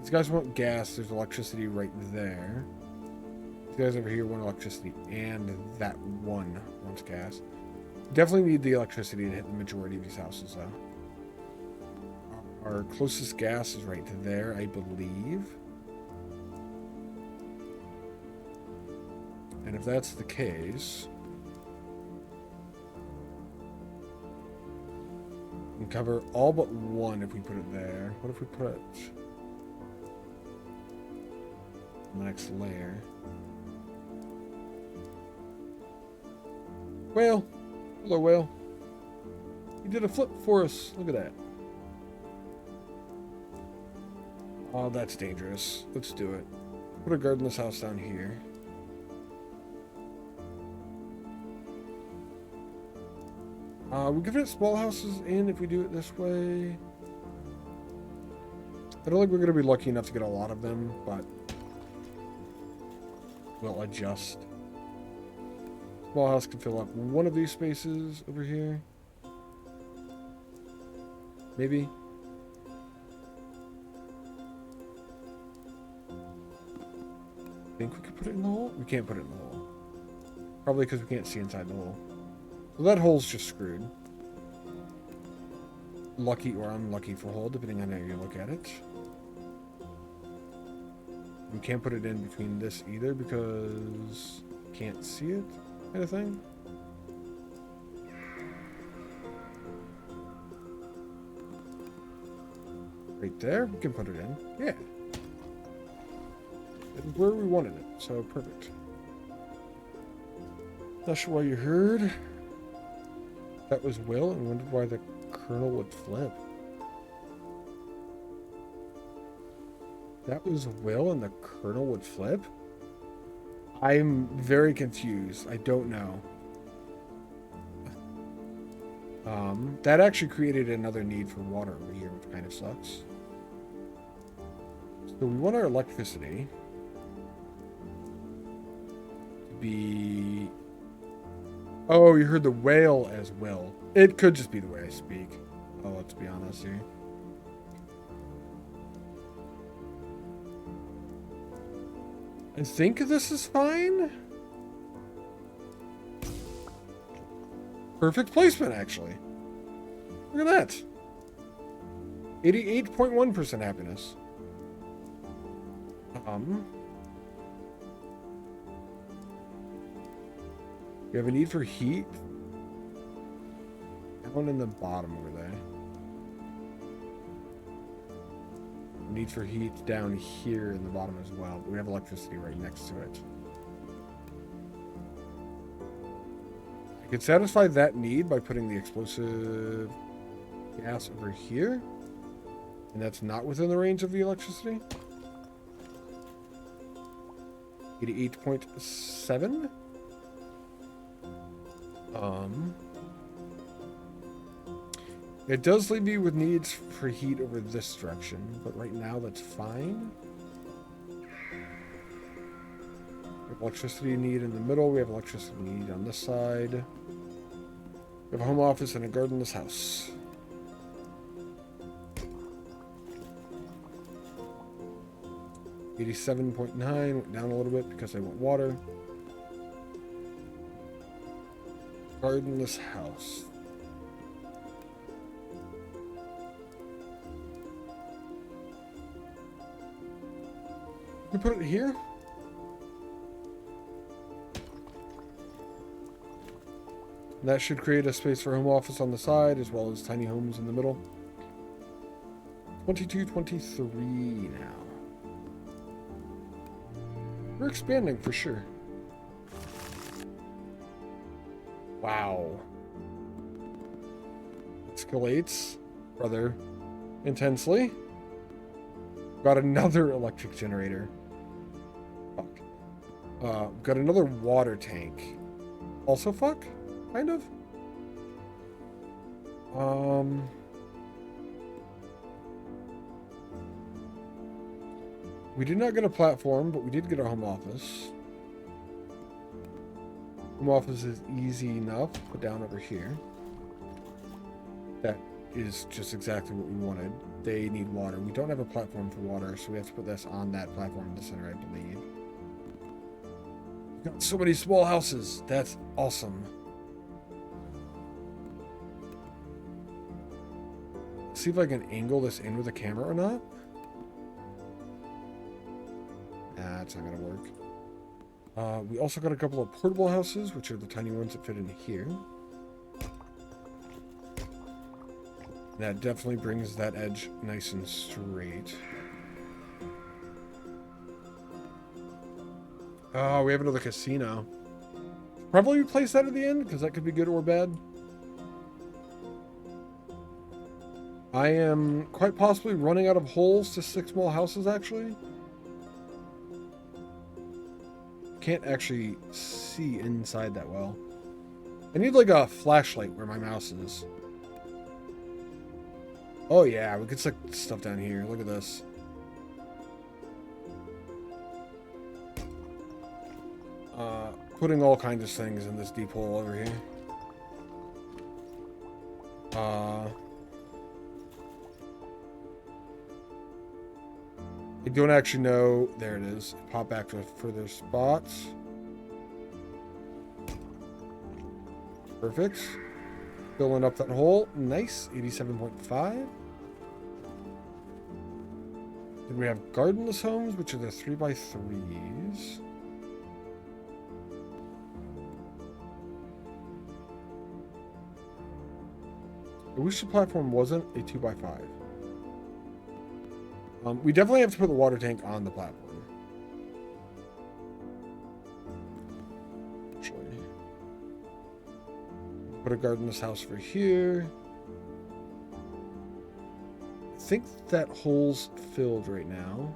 These guys want gas. There's electricity right there. These guys over here want electricity, and that one wants gas. Definitely need the electricity to hit the majority of these houses, though. Our closest gas is right there, I believe. And if that's the case, we can cover all but one if we put it there. What if we put it on the next layer? Whale! Hello, whale. You did a flip for us. Look at that. Oh, that's dangerous. Let's do it. Put a gardenless house down here. We can fit small houses in if we do it this way. I don't think we're going to be lucky enough to get a lot of them, but we'll adjust. Small house can fill up one of these spaces over here. Maybe. Think we could put it in the hole? We can't put it in the hole. Probably because we can't see inside the hole. So that hole's just screwed. Lucky or unlucky for hole, depending on how you look at it. We can't put it in between this either because can't see it, kind of thing. Right there, we can put it in. Yeah. It's where we wanted it, so perfect. Not sure why you heard. That was Will, and wondered why the Colonel would flip. That was Will, and the Colonel would flip? I'm very confused. I don't know. That actually created another need for water over here, which kind of sucks. So we want our electricity to be... Oh, you heard the whale as Will. It could just be the way I speak. Oh, let's be honest here. I think this is fine. Perfect placement, actually. Look at that. 88.1% happiness. You have a need for heat? Down in the bottom over there. Need for heat down here in the bottom as well, but we have electricity right next to it. I could satisfy that need by putting the explosive gas over here, and that's not within the range of the electricity. 88.7. It does leave you with needs for heat over this direction, but right now that's fine. We have electricity need in the middle. We have electricity need on this side. We have a home office and a garden in this house. $87.9 went down a little bit because I want water. Garden this house. We put it here. That should create a space for home office on the side as well as tiny homes in the middle. 22, 23 now. We're expanding for sure. Wow. Escalates rather intensely. Got another electric generator. Fuck. Got another water tank. Also fuck? Kind of. We did not get a platform, but we did get a home office. Home office is easy enough. Put down over here. That is just exactly what we wanted. They need water. We don't have a platform for water, so we have to put this on that platform in the center, I believe. We've got so many small houses. That's awesome. See if I can angle this in with a camera or not. Nah, it's not gonna work. We also got a couple of portable houses, which are the tiny ones that fit in here. That definitely brings that edge nice and straight. Oh, we have another casino. Probably replace that at the end, because that could be good or bad. I am quite possibly running out of holes to 6 small houses, actually. Can't actually see inside that well. I need like a flashlight where my mouse is. Oh yeah, we could stick stuff down here. Look at this. Putting all kinds of things in this deep hole over here. I don't actually know. There it is. Pop back to further spots. Perfect. Filling up that hole. Nice. 87.5. Then we have gardenless homes, which are the 3x3s. I wish the platform wasn't a 2x5. We definitely have to put the water tank on the platform. Actually, put a gardenless house for here. I think that hole's filled right now.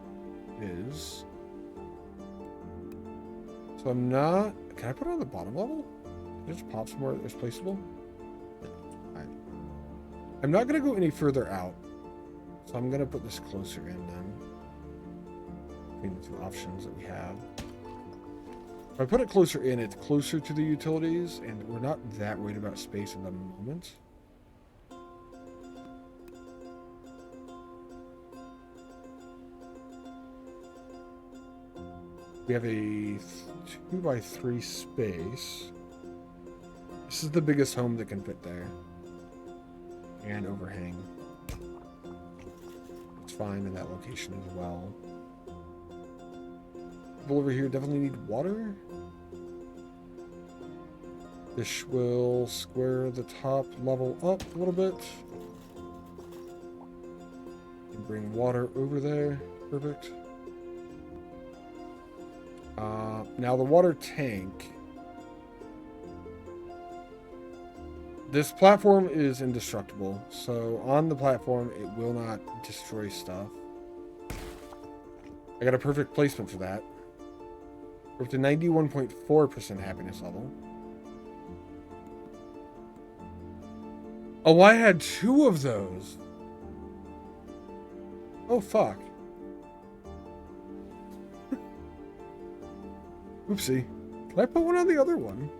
It is. So I'm not. Can I put it on the bottom level? Can it just pop somewhere that's placeable? Alright. I'm not going to go any further out. So I'm going to put this closer in then. Between the two options that we have. If I put it closer in, it's closer to the utilities, and we're not that worried about space at the moment. We have a 2x3 space. This is the biggest home that can fit there. And overhang. It's fine in that location as well. People over here definitely need water. This will square the top level up a little bit. And bring water over there. Perfect. Now the water tank. This platform is indestructible, so on the platform it will not destroy stuff. I got a perfect placement for that. We're up to 91.4% happiness level. Oh, I had 2 of those. Oh, fuck. Oopsie. Can I put one on the other one?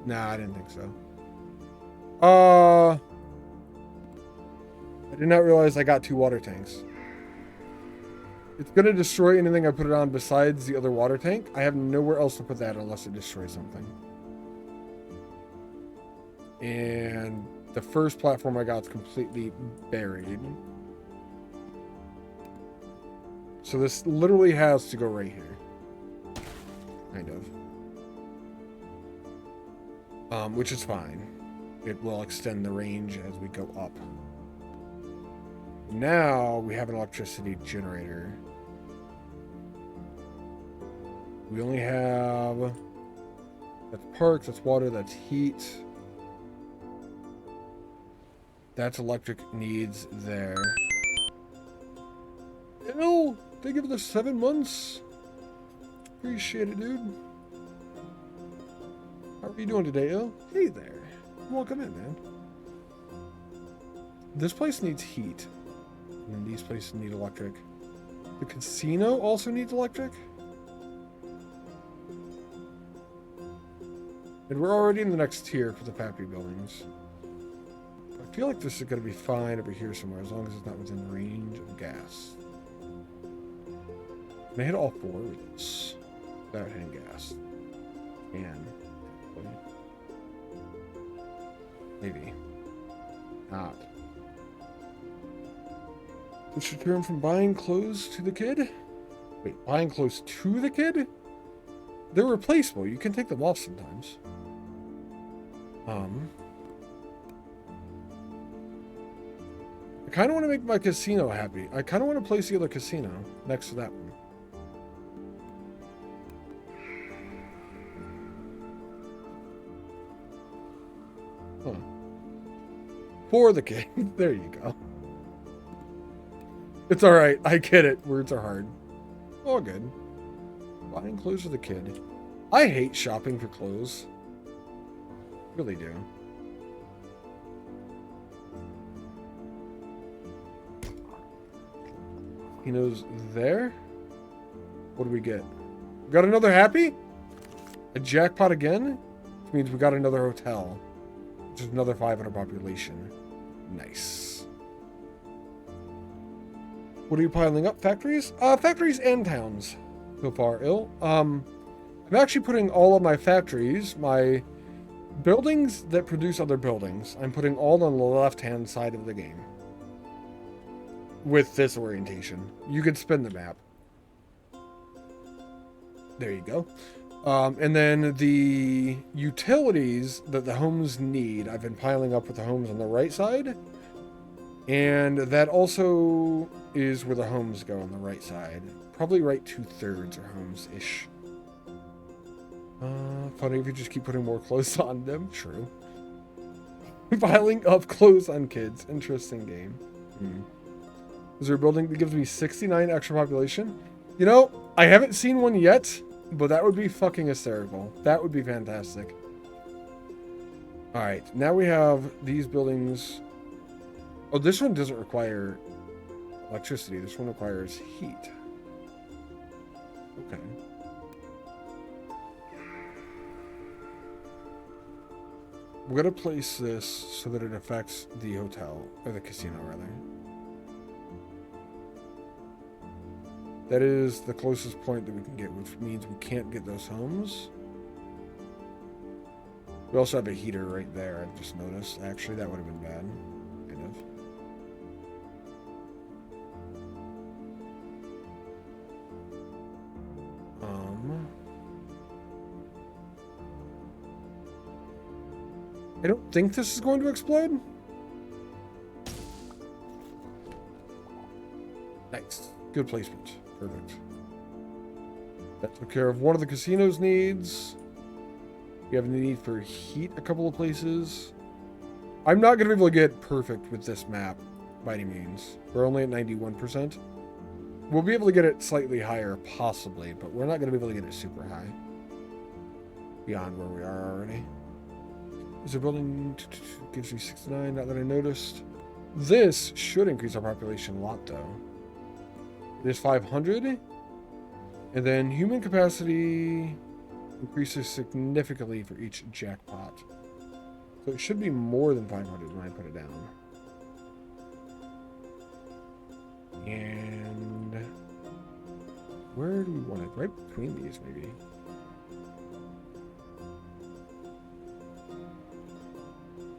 Nah, I didn't think so. I did not realize I got 2 water tanks. It's gonna destroy anything I put it on besides the other water tank. I have nowhere else to put that unless it destroys something. And the first platform I got is completely buried. So this literally has to go right here. Kind of. Which is fine. It will extend the range as we go up. Now we have an electricity generator. We only have... That's parks, that's water, that's heat. That's electric needs there. Ew! They give us 7 months. Appreciate it, dude. How are you doing today, Il? Hey there. Welcome in, man. This place needs heat. And these places need electric. The casino also needs electric. And we're already in the next tier for the factory buildings. I feel like this is going to be fine over here somewhere, as long as it's not within range of gas. Can I hit all 4 with this without hitting gas? And maybe not. Switch your turn from buying clothes to the kid? Wait, buying clothes to the kid? They're replaceable. You can take them off sometimes. I kind of want to make my casino happy. I kind of want to place the other casino next to that one. Huh. For the kid. There you go. It's alright. I get it. Words are hard. All good. Buying clothes for the kid. I hate shopping for clothes. Really do. He knows there. What do we get? We got another happy? A jackpot again? Which means we got another hotel. Which is another 500 population. Nice. What are you piling up? Factories? Factories and towns. So far, Il. I'm actually putting all of my factories, my buildings that produce other buildings, I'm putting all on the left-hand side of the game. With this orientation. You could spin the map. There you go. And then the utilities that the homes need, I've been piling up with the homes on the right side. And that also is where the homes go on the right side. Probably right 2/3 are homes-ish. Funny if you just keep putting more clothes on them. True. Piling up clothes on kids. Interesting game. Is there a building that gives me 69 extra population? You know, I haven't seen one yet, but that would be fucking hysterical. That would be fantastic. Alright, now we have these buildings. Oh, this one doesn't require electricity. This one requires heat. Okay. We're going to place this so that it affects the hotel, or the casino, rather. That is the closest point that we can get, which means we can't get those homes. We also have a heater right there, I've just noticed. Actually, that would have been bad. Kind of. I don't think this is going to explode. Nice. Good placement. Perfect. That took care of one of the casino's needs. We have a need for heat a couple of places. I'm not going to be able to get perfect with this map by any means. We're only at 91%. We'll be able to get it slightly higher, possibly, but we're not going to be able to get it super high. Beyond where we are already. Is a building gives me 69, not that I noticed. This should increase our population a lot, though. It is 500. And then human capacity increases significantly for each jackpot. So it should be more than 500 when I put it down. And where do we want it? Right between these, maybe.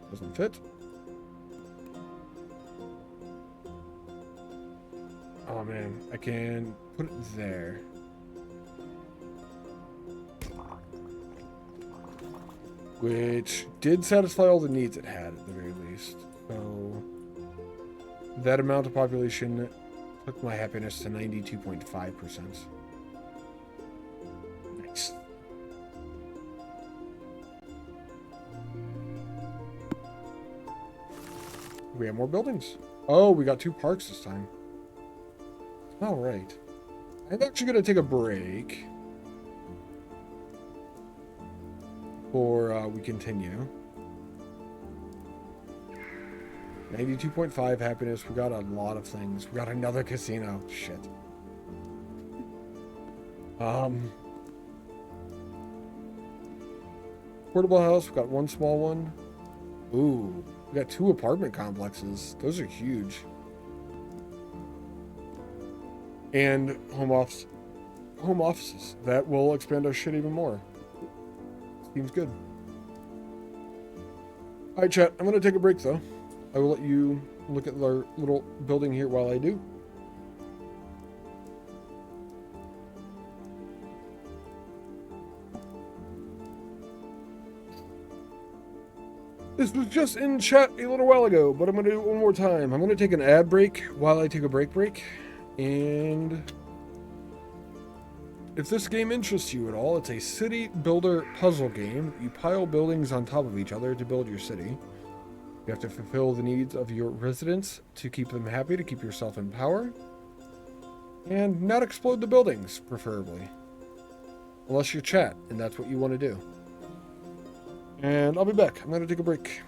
Doesn't fit. Oh man, I can put it there. Which did satisfy all the needs it had at the very least. So that amount of population took my happiness to 92.5%. Nice. We have more buildings. Oh, we got 2 parks this time. All right. I'm actually going to take a break before we continue. 92.5 happiness. We got a lot of things. We got another casino. Shit. Portable house. We got 1 small one. Ooh. We got 2 apartment complexes. Those are huge. And home offices. That will expand our shit even more. Seems good. Alright, chat. I'm going to take a break, though. I will let you look at our little building here while I do. This was just in chat a little while ago, but I'm going to do it one more time. I'm going to take an ad break while I take a break. And if this game interests you at all, it's a city builder puzzle game. You pile buildings on top of each other to build your city. You have to fulfill the needs of your residents to keep them happy, to keep yourself in power. And not explode the buildings, preferably. Unless you chat, and that's what you want to do. And I'll be back. I'm going to take a break.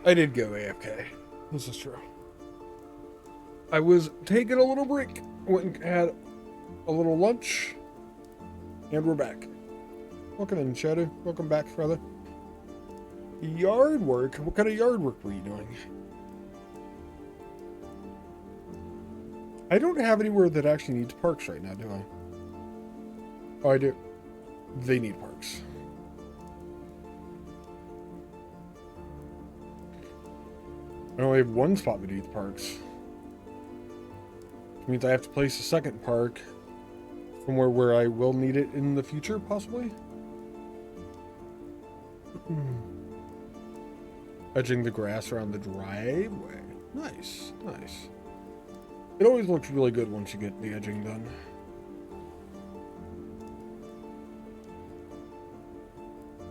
I did go AFK. This is true. I was taking a little break. Went and had a little lunch. And we're back. Welcome in, Shadow. Welcome back, brother. Yard work? What kind of yard work were you doing? I don't have anywhere that actually needs parks right now, do I? Oh, I do. They need parks. I only have one spot that needs parks. Which means I have to place a second park somewhere where I will need it in the future, possibly. Edging the grass around the driveway. Nice, nice. It always looks really good once you get the edging done.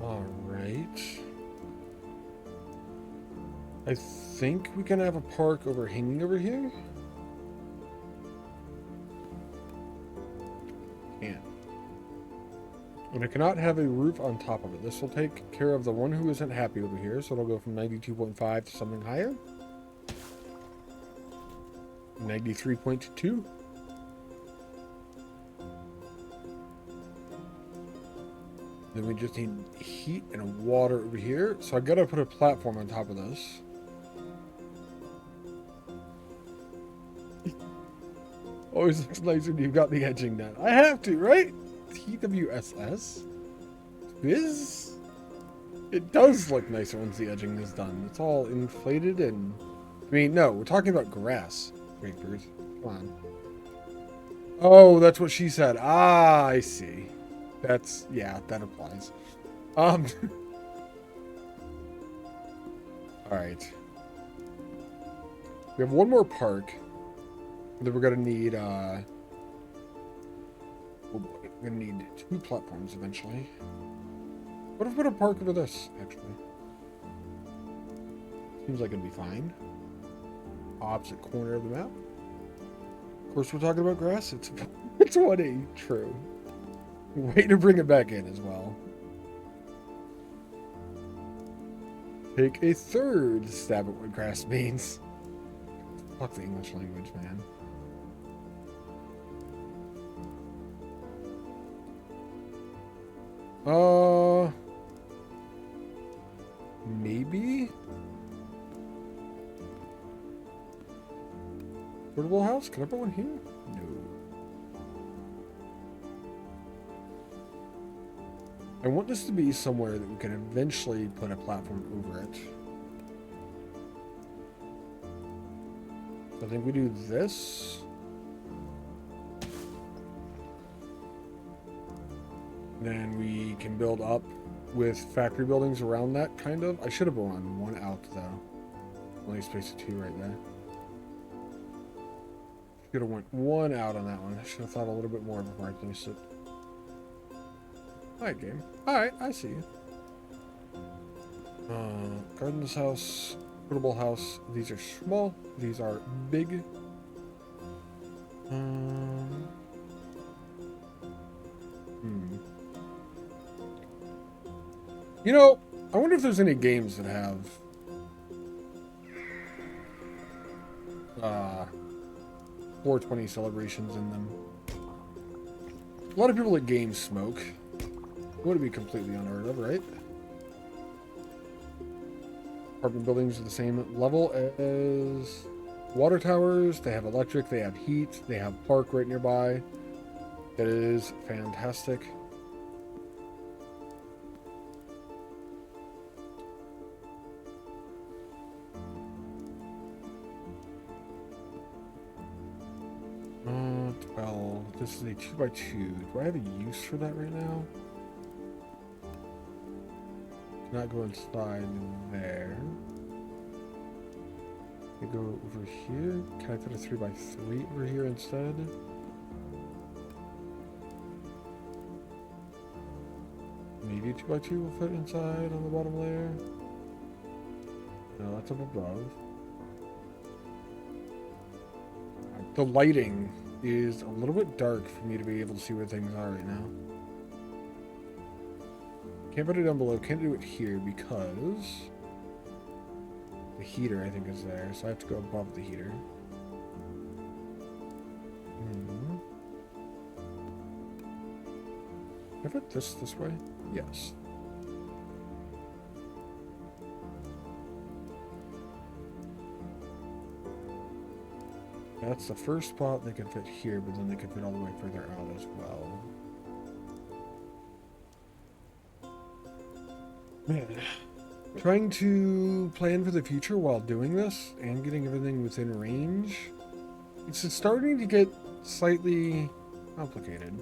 Alright. I think we can have a park overhanging over here. Can. And I cannot have a roof on top of it. This will take care of the one who isn't happy over here, so it'll go from 92.5 to something higher. 93.2. Then we just need heat and water over here. So I gotta put a platform on top of this. Always looks nice when you've got the edging done. I have to, right? TWSS? Biz? It does look nicer once the edging is done. It's all inflated and... I mean, no, we're talking about grass. Grapefruit. Come on. Oh, that's what she said. Ah, I see. That's... yeah, that applies. Alright. We have one more park. Then we're gonna need, oh boy, we're gonna need 2 platforms eventually. What if we put a park over this, actually? Seems like it'd be fine. Opposite corner of the map. Of course, we're talking about grass. It's 180. True. Way to bring it back in as well. Take a third stab at what grass means. Fuck the English language, man. Maybe? Portable house? Can I put one here? No. I want this to be somewhere that we can eventually put a platform over it. I think we do this. Then we can build up with factory buildings around that, kind of. I should have run one out, though. Only space of 2 right there. Should have went one out on that one. I should have thought a little bit more before I placed it. Alright, game. Alright, I see you. Garden's house, portable house. These are small. These are big. You know, I wonder if there's any games that have 420 celebrations in them. A lot of people at games smoke. It would be completely unheard of, right? Apartment buildings are the same level as water towers. They have electric, they have heat, they have park right nearby. That is fantastic. Well, this is a 2x2. Do I have a use for that right now? Not go inside there. I go over here. Can I put a 3x3 over here instead? Maybe a 2x2 will fit inside on the bottom layer. No, that's up above. The lighting is a little bit dark for me to be able to see where things are right now. Can't put it down below, can't do it here because The heater, I think, is there, so I have to go above the heater. Can I put this way? Yes. That's the first spot they can fit here, but then they can fit all the way further out as well. Man, trying to plan for the future while doing this and getting everything within range, it's starting to get slightly complicated.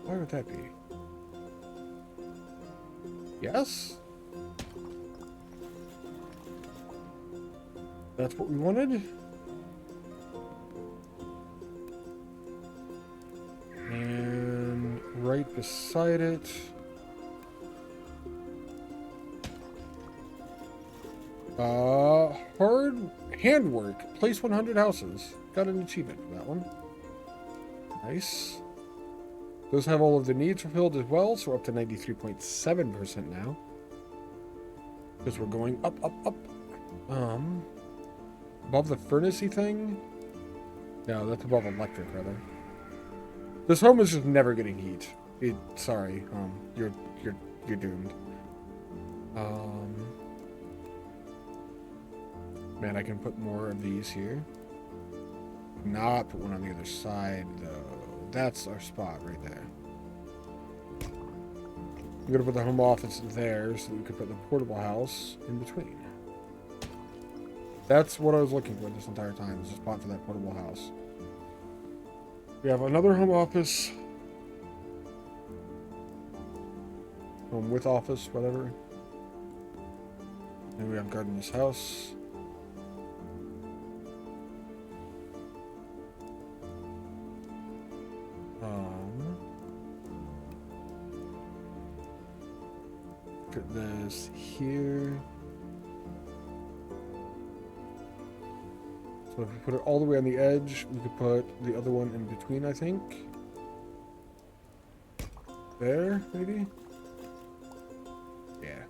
Why would that be? Yes? That's what we wanted? And right beside it... hard handwork. Place 100 houses. Got an achievement for that one. Nice. Those have all of their needs fulfilled as well, so we're up to 93.7% now. Because we're going up, up, up. Above the furnacey thing? No, that's above electric, rather. This home is just never getting heat. Sorry, you're doomed. Man, I can put more of these here. Not put one on the other side, though. That's our spot right there. I'm gonna put the home office there so that we could put the portable house in between. That's what I was looking for this entire time, is a spot for that portable house. We have another home office. Home with office, whatever. And we have gardeners house. Put this here. So if we put it all the way on the edge, we could put the other one in between, I think. There, maybe? Yeah.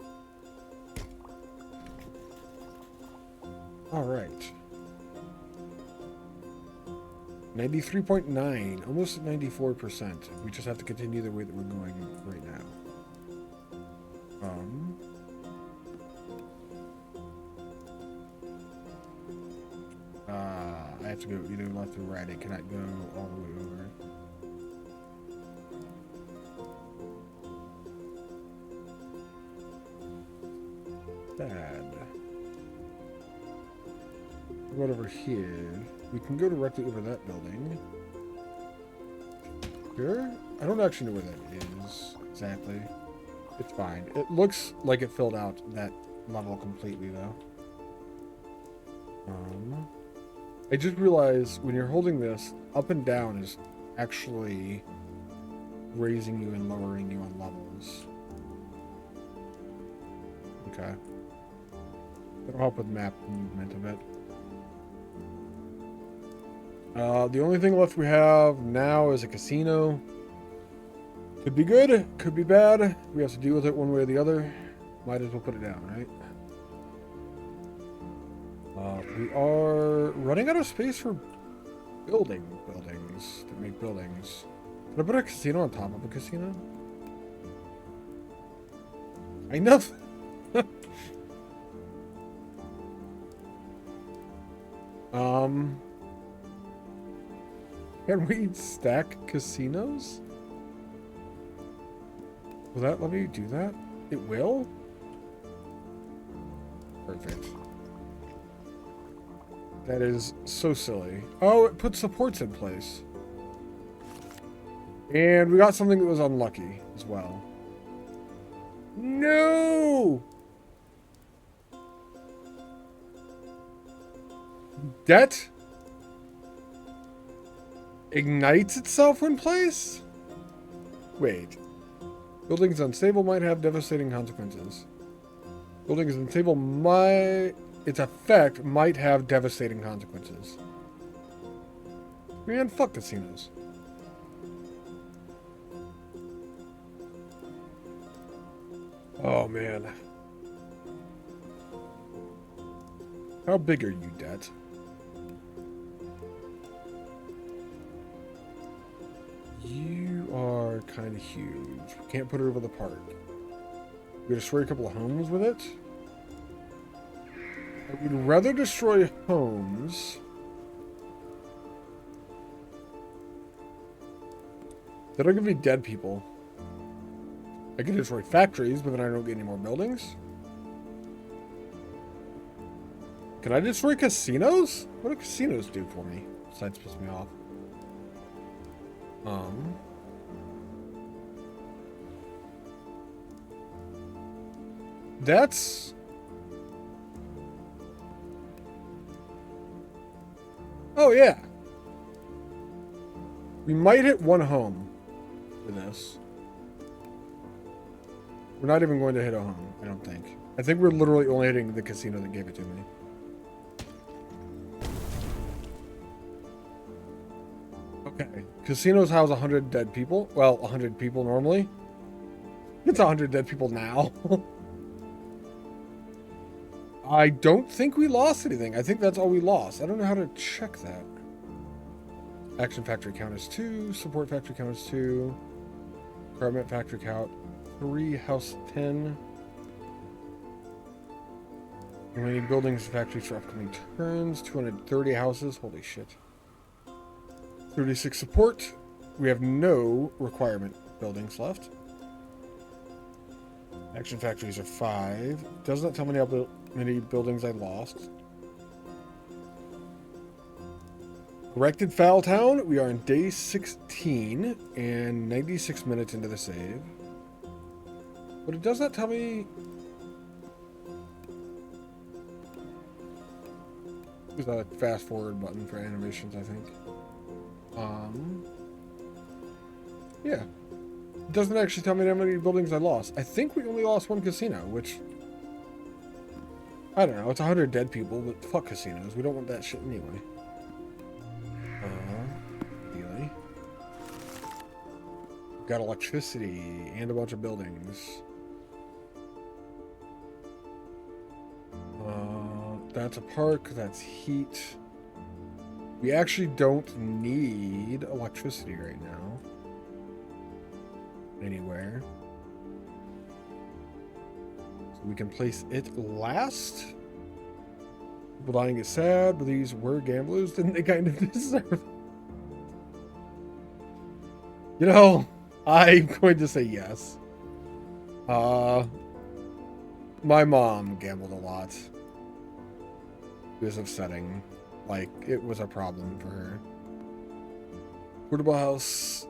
Alright. 93.9, almost 94%. We just have to continue the way that we're going right now. I have to go either left or right. I cannot go all the way over. Bad. What over here? We can go directly over that building. Sure? I don't actually know where that is exactly. It's fine. It looks like it filled out that level completely, though. I just realized when you're holding this, up and down is actually raising you and lowering you on levels. Okay. That'll help with map movement a bit. The only thing left we have now is a casino. Could be good, could be bad. We have to deal with it one way or the other. Might as well put it down, right? We are running out of space for buildings to make buildings. Can I put a casino on top of a casino? I know. Can we stack casinos? Will that let me do that? It will? Perfect. That is so silly. Oh, it puts supports in place. And we got something that was unlucky as well. No! Debt ignites itself when placed? Wait. Buildings unstable might have devastating consequences. Buildings unstable might... Its effect might have devastating consequences. Man, fuck casinos. Oh, man. How big are you, Det? You are kind of huge. Can't put it over the park. We destroy a couple of homes with it? I would rather destroy homes. They don't give me dead people. I can destroy factories, but then I don't get any more buildings. Can I destroy casinos? What do casinos do for me? Besides piss me off. That's... Oh, yeah. We might hit one home for this. We're not even going to hit a home, I don't think. I think we're literally only hitting the casino that gave it to me. Okay. Casinos house 100 dead people. Well, 100 people normally. It's 100 dead people now. I don't think we lost anything. I think that's all we lost. I don't know how to check that. Action factory count is 2. Support factory count is 2. Garment factory count 3. House 10. Remaining buildings and factories for upcoming turns. 230 houses. Holy shit. 36 support. We have no requirement buildings left. Action factories are 5. Does not tell me how many buildings I lost. Corrected Foul Town. We are in day 16 and 96 minutes into the save. But it does not tell me... There's a fast forward button for animations, I think. Yeah. It doesn't actually tell me how many buildings I lost. I think we only lost one casino, which... I don't know. It's 100 dead people, but fuck casinos. We don't want that shit anyway. Really? Got electricity and a bunch of buildings. That's a park. That's heat. We actually don't need electricity right now. Anywhere. So we can place it last. People dying is sad, but these were gamblers, didn't they kind of deserve it? You know, I'm going to say yes. My mom gambled a lot. It was upsetting. Like, it was a problem for her. Portable house.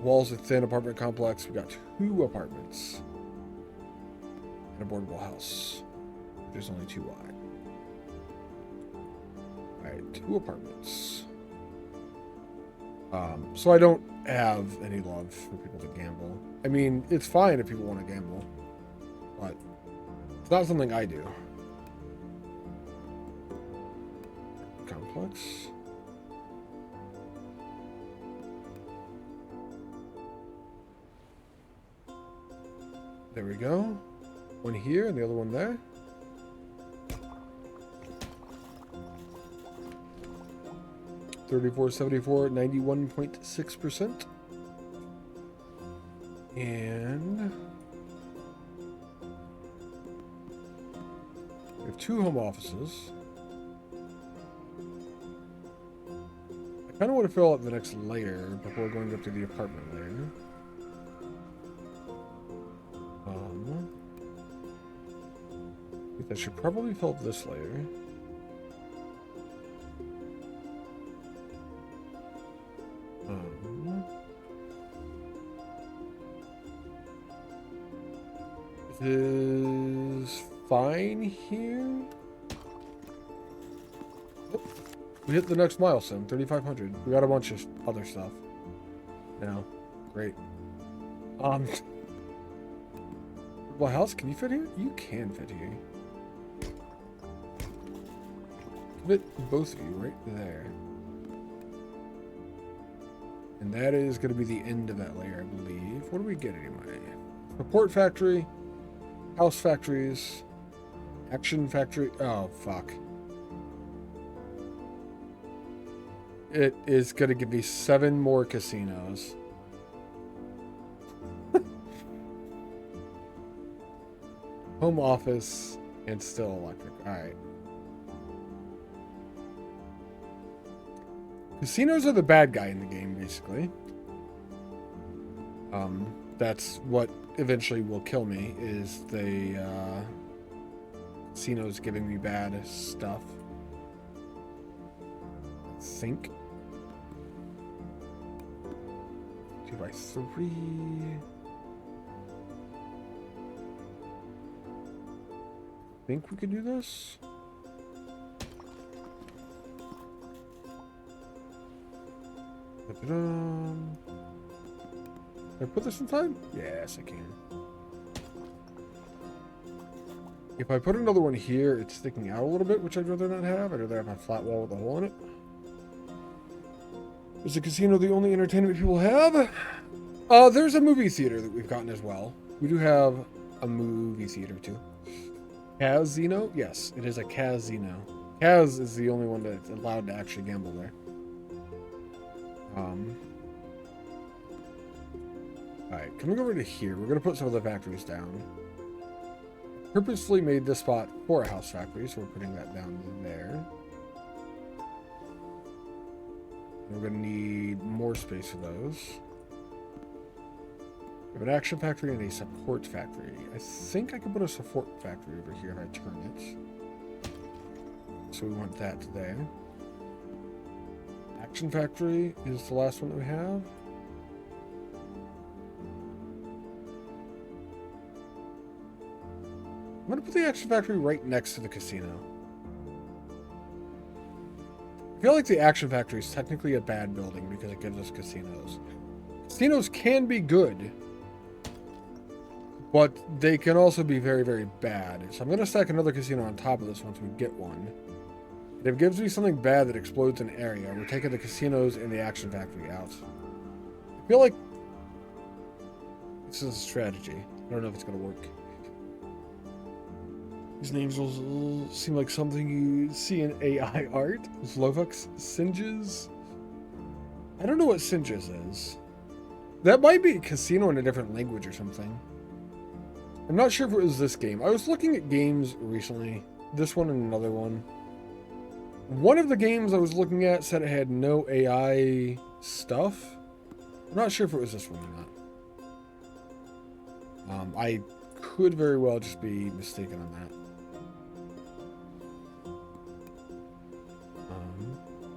Walls are thin. Apartment complex. We got 2 apartments. And a portable house. There's only 2 wide. Alright, 2 apartments. So I don't have any love for people that gamble. I mean, it's fine if people want to gamble. But it's not something I do. Complex. There we go. One here and the other one there. $34.74, 91.6%. And we have 2 home offices. I kind of want to fill out the next layer before going up to the apartment layer. I should probably fill up this layer. It is fine here. Oh, we hit the next milestone, 3,500. We got a bunch of other stuff. Now, great. Well, house, can you fit here? You can fit here. Fit both of you right there. And that is going to be the end of that layer, I believe. What do we get anyway? Support factory. House factories. Action factory. Oh, fuck. It is going to give me 7 more casinos. Home office and still electric. Alright. Casinos are the bad guy in the game, basically. That's what eventually will kill me, is the casinos giving me bad stuff. I think. 2 by 3. Think we could do this? Can I put this inside? Yes, I can. If I put another one here, it's sticking out a little bit, which I'd rather not have. I'd rather have a flat wall with a hole in it. Is the casino the only entertainment people have? There's a movie theater that we've gotten as well. We do have a movie theater too. Casino? Yes, it is a casino. Kaz is the only one that's allowed to actually gamble there. Alright, can we go over to here? We're going to put some of the factories down. Purposefully made this spot for a house factory, so we're putting that down there. We're going to need more space for those. We have an action factory and a support factory. I think I can put a support factory over here if I turn it. So we want that there. Action factory is the last one that we have. I'm going to put the action factory right next to the casino. I feel like the action factory is technically a bad building because it gives us casinos. Casinos can be good, but they can also be very, very bad. So I'm going to stack another casino on top of this once we get one. And if it gives me something bad that explodes an area, we're taking the casinos and the action factory out. I feel like this is a strategy. I don't know if it's going to work. These names will seem like something you see in AI art. Lovux, Singes. I don't know what Singes is. That might be a casino in a different language or something. I'm not sure if it was this game. I was looking at games recently. This one and another one. One of the games I was looking at said it had no AI stuff. I'm not sure if it was this one or not. I could very well just be mistaken on that.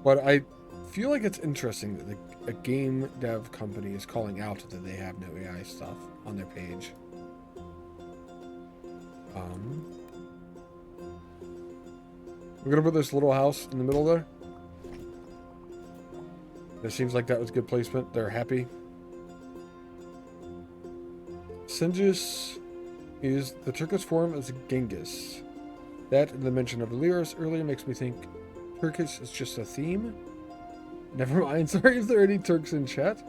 But I feel like it's interesting that a game dev company is calling out that they have no AI stuff on their page. We're gonna put this little house in the middle there. It seems like that was good placement. They're happy. Sinjis is the Turkish form of Genghis. That and the mention of Liris earlier makes me think Turkish is just a theme. Never mind. Sorry if there are any Turks in chat.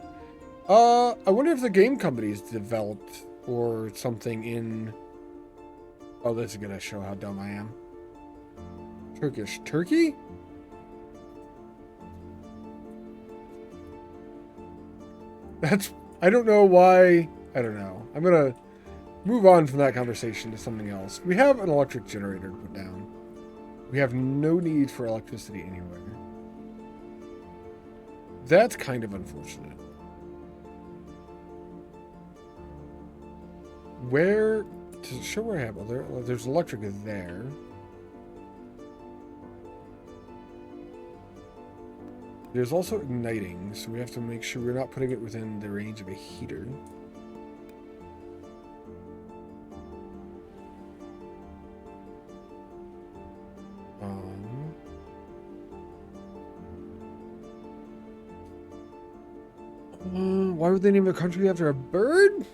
I wonder if the game company's developed or something in... Oh, this is gonna show how dumb I am. Turkish. Turkey? That's... I don't know why... I don't know. I'm gonna move on from that conversation to something else. We have an electric generator to put down. We have no need for electricity anywhere. That's kind of unfortunate. Where... To show where I have... There's electric there. There's also igniting, so we have to make sure we're not putting it within the range of a heater. Why would they name a country after a bird?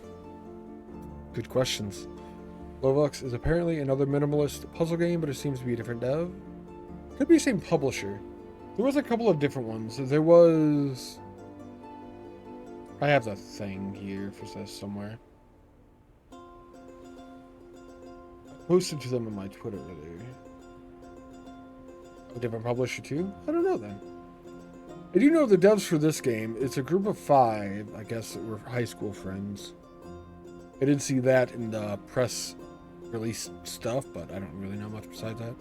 Good questions. Lovux is apparently another minimalist puzzle game, but it seems to be a different dev. Could be the same publisher. There was a couple of different ones. There was... I have the thing here for this somewhere. posted to them on my Twitter earlier. A different publisher too? I don't know then. I do know the devs for this game. It's a group of 5, I guess, that were high school friends. I did see that in the press release stuff, but I don't really know much besides that.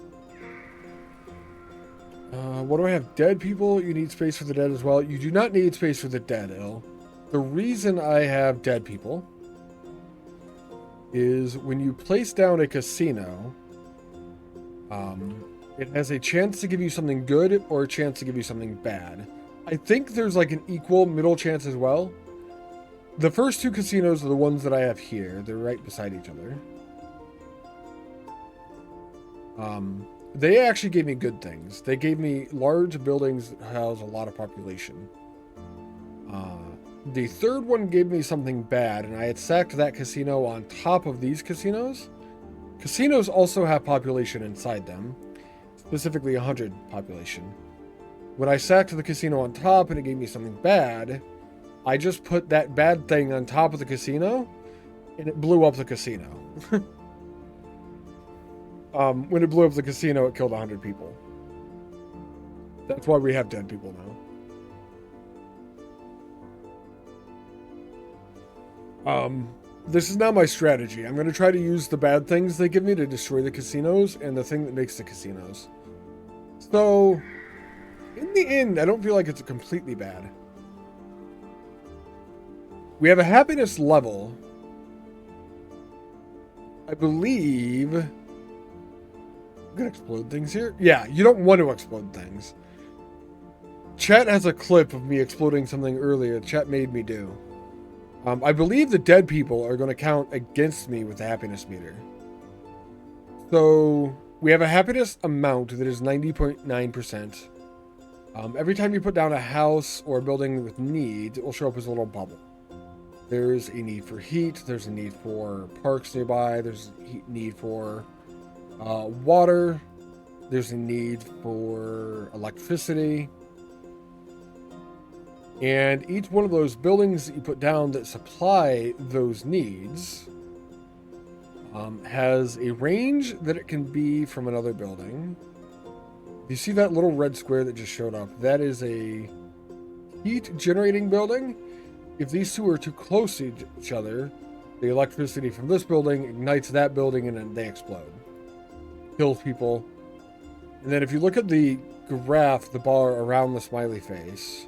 What do I have? Dead people? You need space for the dead as well. You do not need space for the dead, Il. The reason I have dead people is when you place down a casino, it has a chance to give you something good or a chance to give you something bad. I think there's like an equal middle chance as well. The first 2 casinos are the ones that I have here. They're right beside each other. They actually gave me good things. They gave me large buildings that house a lot of population. The third one gave me something bad, and I had sacked that casino on top of these casinos. Casinos also have population inside them, specifically 100 population. When I sacked the casino on top and it gave me something bad, I just put that bad thing on top of the casino, and it blew up the casino. When it blew up the casino, it killed 100 people. That's why we have dead people now. This is now my strategy. I'm going to try to use the bad things they give me to destroy the casinos and the thing that makes the casinos. So, in the end, I don't feel like it's completely bad. We have a happiness level. I believe... I'm going to explode things here. Yeah, you don't want to explode things. Chat has a clip of me exploding something earlier. Chat made me do. I believe the dead people are going to count against me with the happiness meter. So, we have a happiness amount that is 90.9%. Every time you put down a house or a building with needs, it will show up as a little bubble. There's a need for heat. There's a need for parks nearby. There's a need for water. There's a need for electricity. And each one of those buildings that you put down that supply those needs has a range that it can be from another building. You see that little red square that just showed up? That is a heat generating building. If these two are too close to each other, the electricity from this building ignites that building and then they explode. Kills people. And then if you look at the graph, the bar around the smiley face,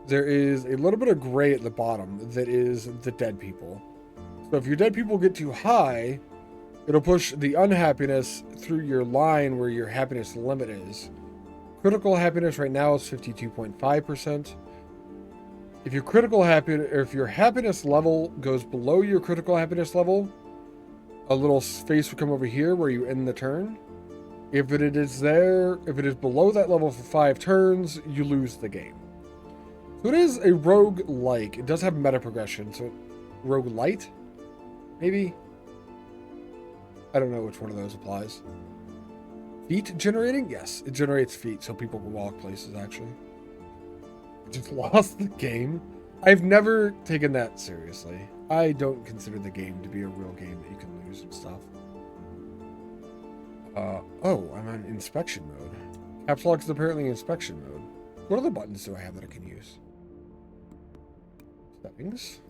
there is a little bit of gray at the bottom that is the dead people. So if your dead people get too high, it'll push the unhappiness through your line where your happiness limit is. Critical happiness right now is 52.5%. If your critical happiness, or if your happiness level goes below your critical happiness level, a little space will come over here where you end the turn. If it is below that level for 5 turns, you lose the game. So it is a rogue-like. It does have meta progression, so rogue-lite? Maybe? I don't know which one of those applies. Feet generating? Yes, it generates feet so people can walk places, actually. Just lost the game. I've never taken that seriously. I don't consider the game to be a real game that you can lose and stuff. Oh, I'm on inspection mode. Caps Lock is apparently inspection mode. What other buttons do I have that I can use? Settings.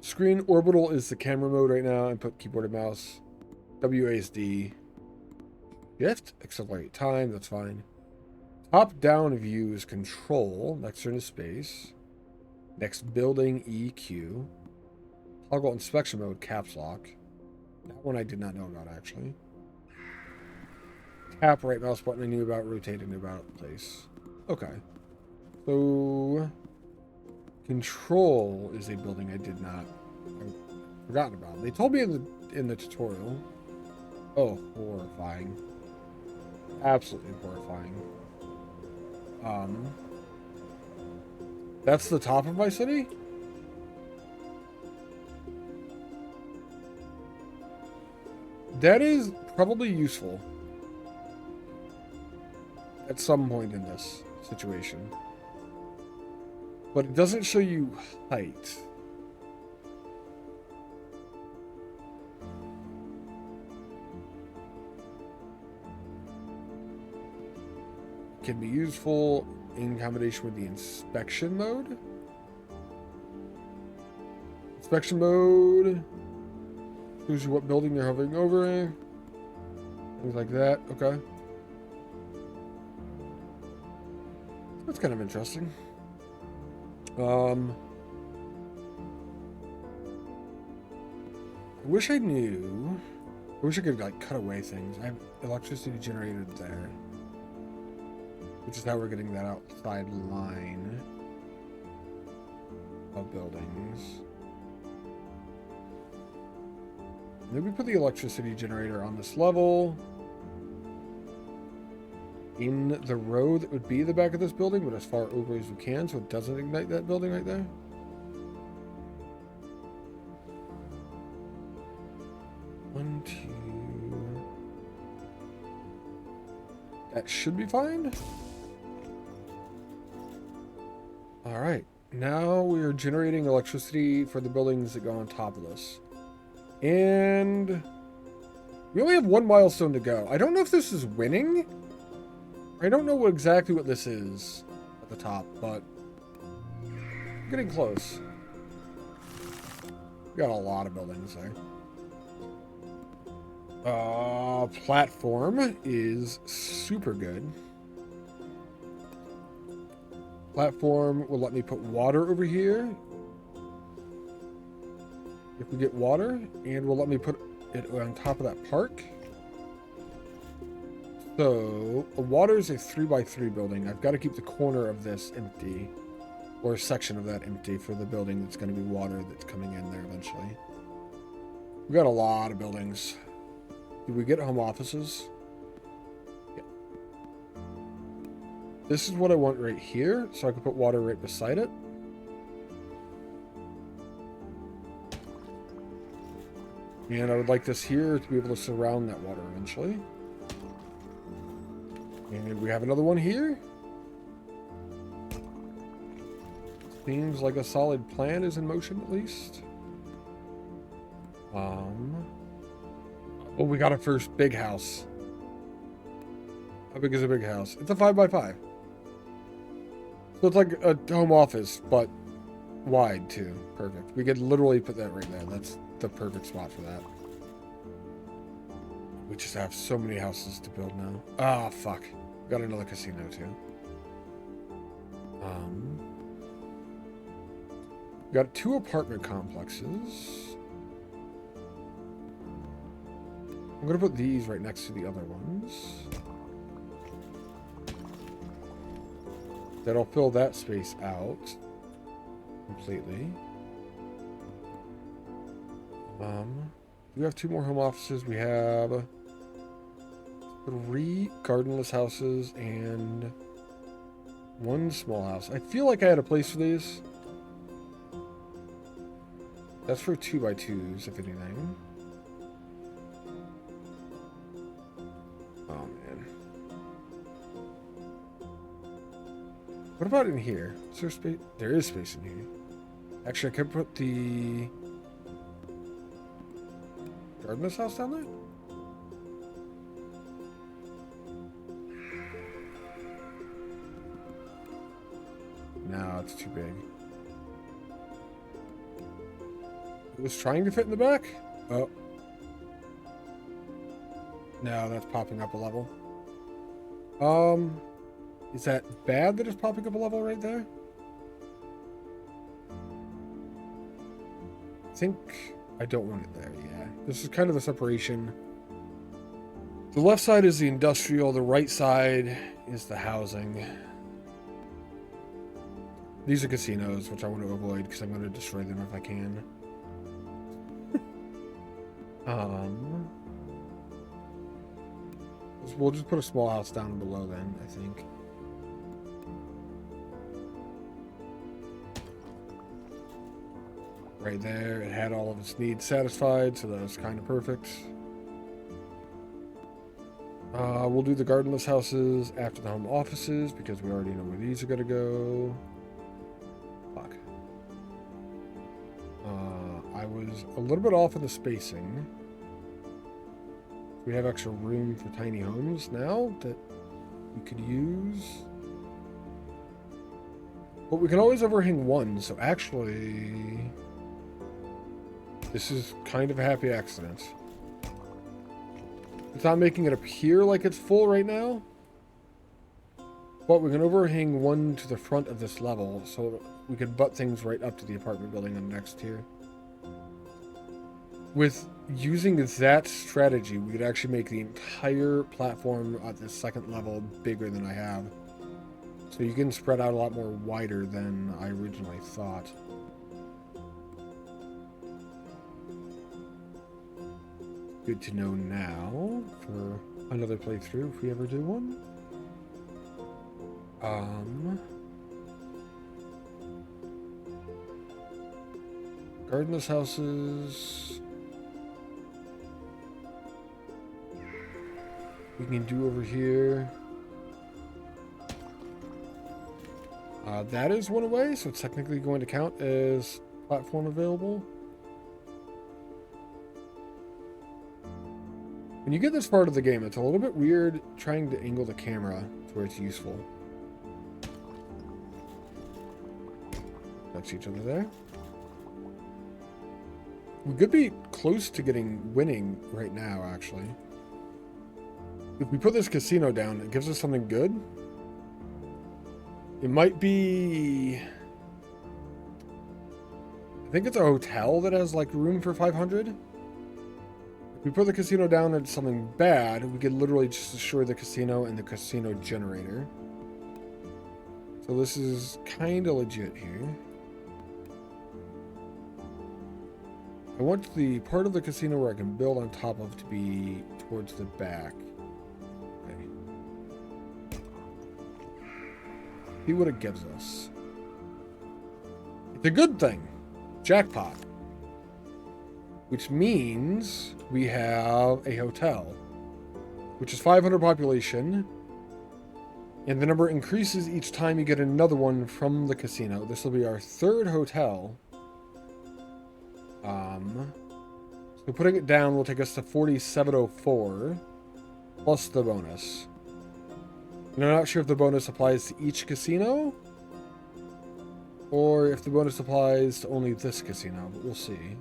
Screen orbital is the camera mode right now. I put keyboard and mouse. WASD. Shift. Accelerate time. That's fine. Top down view is control. Next turn is space. Next building EQ. Toggle inspection mode caps lock. That one I did not know about actually. Tap right mouse button I knew about. Rotate I knew about. Place. Okay. So control is a building I've forgotten about. They told me in the tutorial. Oh, horrifying. Absolutely horrifying. That's the top of my city? That is probably useful at some point in this situation. But it doesn't show you height. can be useful in combination with the inspection mode. Inspection mode shows you what building you're hovering over. Things like that. Okay. That's kind of interesting. I wish I knew. I wish I could like cut away things. I have electricity generated there, which is how we're getting that outside line of buildings. Maybe put the electricity generator on this level in the row that would be the back of this building, but as far over as we can so it doesn't ignite that building right there. One, two. That should be fine. All right. Now we are generating electricity for the buildings that go on top of this. And we only have one milestone to go. I don't know if this is winning. I don't know exactly what this is at the top, but I'm getting close. We got a lot of buildings there. Platform is super good. Platform will let me put water over here if we get water, and will let me put it on top of that park. So, water is a 3x3 building. I've got to keep the corner of this empty, or a section of that empty for the building that's going to be water that's coming in there eventually. We've got a lot of buildings. Did we get home offices? Yeah. This is what I want right here, so I can put water right beside it. And I would like this here to be able to surround that water eventually. And we have another one here. Seems like a solid plan is in motion at least. Oh, we got our first big house. How big is a big house? It's a 5x5. So it's like a home office, but wide too. Perfect. We could literally put that right there. That's the perfect spot for that. We just have so many houses to build now. Ah, fuck. Got another casino too. Got 2 apartment complexes. I'm gonna put these right next to the other ones. That'll fill that space out completely. We have 2 more home offices. We have 3 gardenless houses and 1 small house. I feel like I had a place for these. That's for 2x2s, if anything. Oh, man. What about in here? Is there space? There is space in here. Actually, I could put the gardenless house down there? No, it's too big. It was trying to fit in the back? Oh. No, that's popping up a level. Is that bad that it's popping up a level right there? I think I don't want it there, yeah. This is kind of a separation. The left side is the industrial, the right side is the housing. These are casinos, which I want to avoid because I'm going to destroy them if I can. We'll just put a small house down below then, I think. Right there, it had all of its needs satisfied, so that was kind of perfect. We'll do the gardenless houses after the home offices because we already know where these are going to go. Fuck. I was a little bit off in the spacing. We have extra room for tiny homes now that we could use. But we can always overhang one, so actually, this is kind of a happy accident. It's not making it appear like it's full right now, but we can overhang one to the front of this level, so we could butt things right up to the apartment building on the next tier. With using that strategy, we could actually make the entire platform at the second level bigger than I have. So you can spread out a lot more wider than I originally thought. Good to know now for another playthrough if we ever do one. Gardenless houses. We can do over here. That is one away, so it's technically going to count as platform available. When you get this part of the game, it's a little bit weird trying to angle the camera to where it's useful. Touch each other there. We could be close to winning right now, actually. If we put this casino down, it gives us something good. It might be... I think it's a hotel that has, like, room for 500. If we put the casino down at something bad, we could literally just destroy the casino and the casino generator. So this is kind of legit here. I want the part of the casino where I can build on top of to be towards the back. Okay. See what it gives us. It's a good thing. Jackpot. Which means we have a hotel, which is 500 population, and the number increases each time you get another one from the casino. This will be our third hotel. So putting it down will take us to 4704 plus the bonus. And I'm not sure if the bonus applies to each casino or if the bonus applies to only this casino, but we'll see.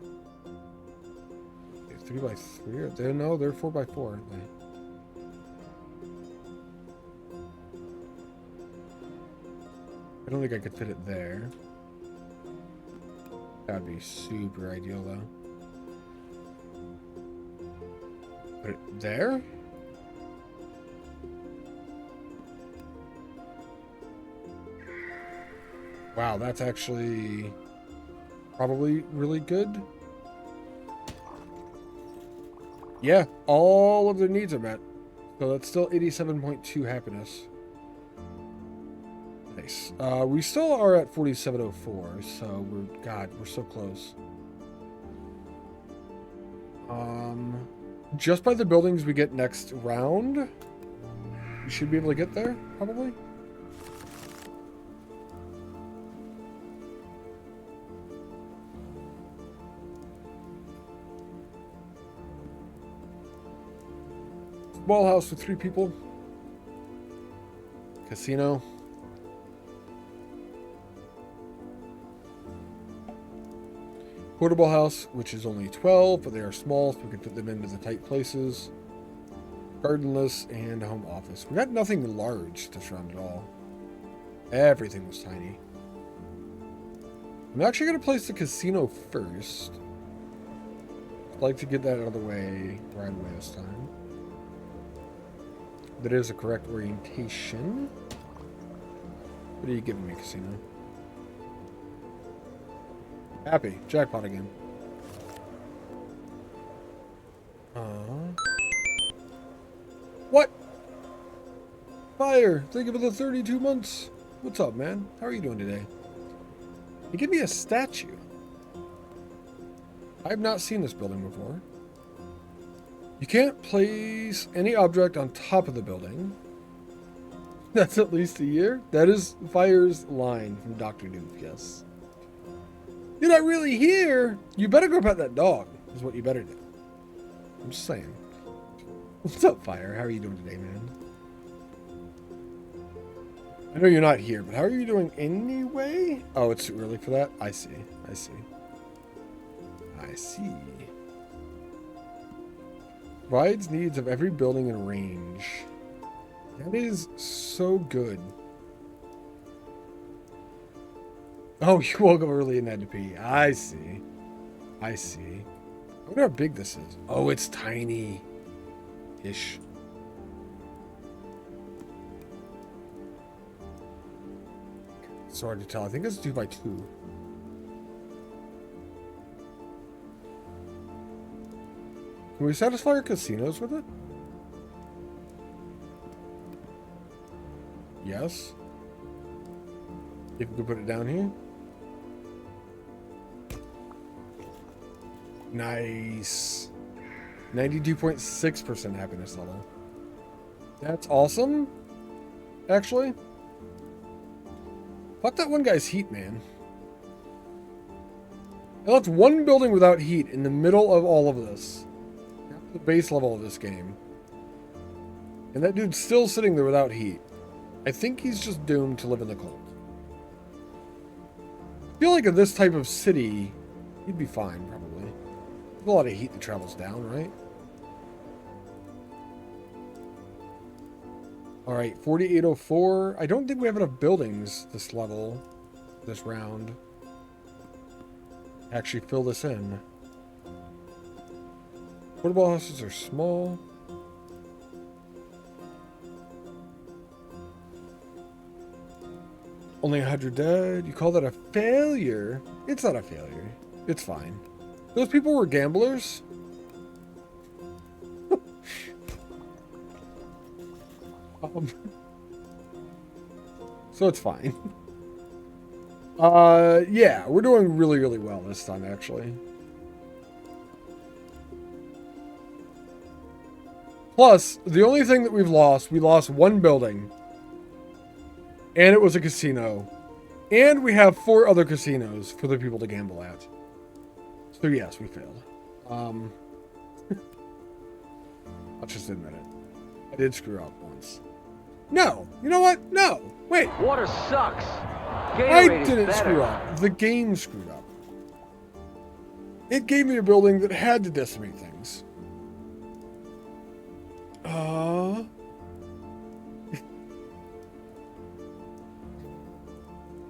3x3? No, they're 4x4, aren't they? I don't think I could fit it there. That'd be super ideal, though. Put it there? Wow, that's actually probably really good. Yeah, all of their needs are met. So that's still 87.2 happiness. Nice. We still are at 4704, so we're so close. Just by the buildings we get next round, we should be able to get there, probably. Small house with 3 people. Casino. Portable house, which is only 12, but they are small, so we can fit them into the tight places. Gardenless and home office. We got nothing large to surround at all. Everything was tiny. I'm actually going to place the casino first. I'd like to get that out of the way right away this time. That is a correct orientation. What are you giving me, casino? Happy. Jackpot again. What? Fire! Thank you for the 32 months. What's up, man? How are you doing today? You give me a statue. I have not seen this building before. You can't place any object on top of the building. That's at least a year. That is Fire's line from Dr. Doof, yes. You're not really here. You better go pet that dog, is what you better do. I'm just saying. What's up, Fire? How are you doing today, man? I know you're not here, but how are you doing anyway? Oh, it's too early for that? I see. I see. I see. Provides needs of every building in range. That is so good. Oh, you woke up early and had to pee. I see. I see. I wonder how big this is. Oh, it's tiny-ish. It's hard to tell. I think it's 2 by 2. Can we satisfy our casinos with it? Yes. If we could put it down here. Nice. 92.6% happiness level. That's awesome. Actually. Fuck that one guy's heat, man. I left one building without heat in the middle of all of this. The base level of this game. And that dude's still sitting there without heat. I think he's just doomed to live in the cold. I feel like in this type of city, he'd be fine, probably. There's a lot of heat that travels down, right? Alright, 4804. I don't think we have enough buildings this level, this round. Actually fill this in. Portable houses are small. Only 100 dead. You call that a failure? It's not a failure. It's fine. Those people were gamblers. So it's fine. Yeah, we're doing really, really well this time, actually. Plus, the only thing that we lost one building. And it was a casino. And we have 4 other casinos for the people to gamble at. So yes, we failed. I'll just admit it. I did screw up once. No! You know what? No! Wait! Water sucks. I Gatorade is didn't better. screw up. The game screwed up. It gave me a building that had to decimate things.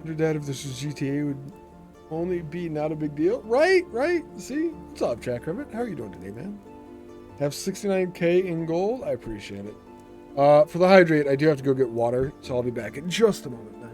Under that, if this was GTA, it would only be not a big deal. Right, right. See? What's up, Jack Rabbit? How are you doing today, man? Have 69k in gold. I appreciate it. For the hydrate, I do have to go get water, so I'll be back in just a moment then.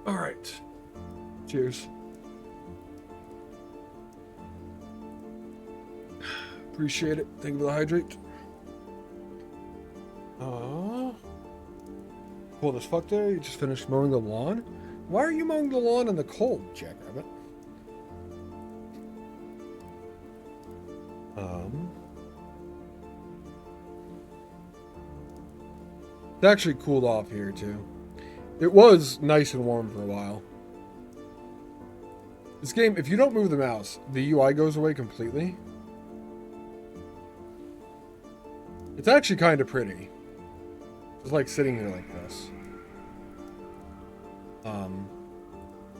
All right. Cheers. Appreciate it. Thank you for the hydrate. Cold as fuck there. You just finished mowing the lawn. Why are you mowing the lawn in the cold, Jack Rabbit? It's actually cooled off here too. It was nice and warm for a while. This game, if you don't move the mouse, the UI goes away completely. It's actually kind of pretty. It's like sitting here like this.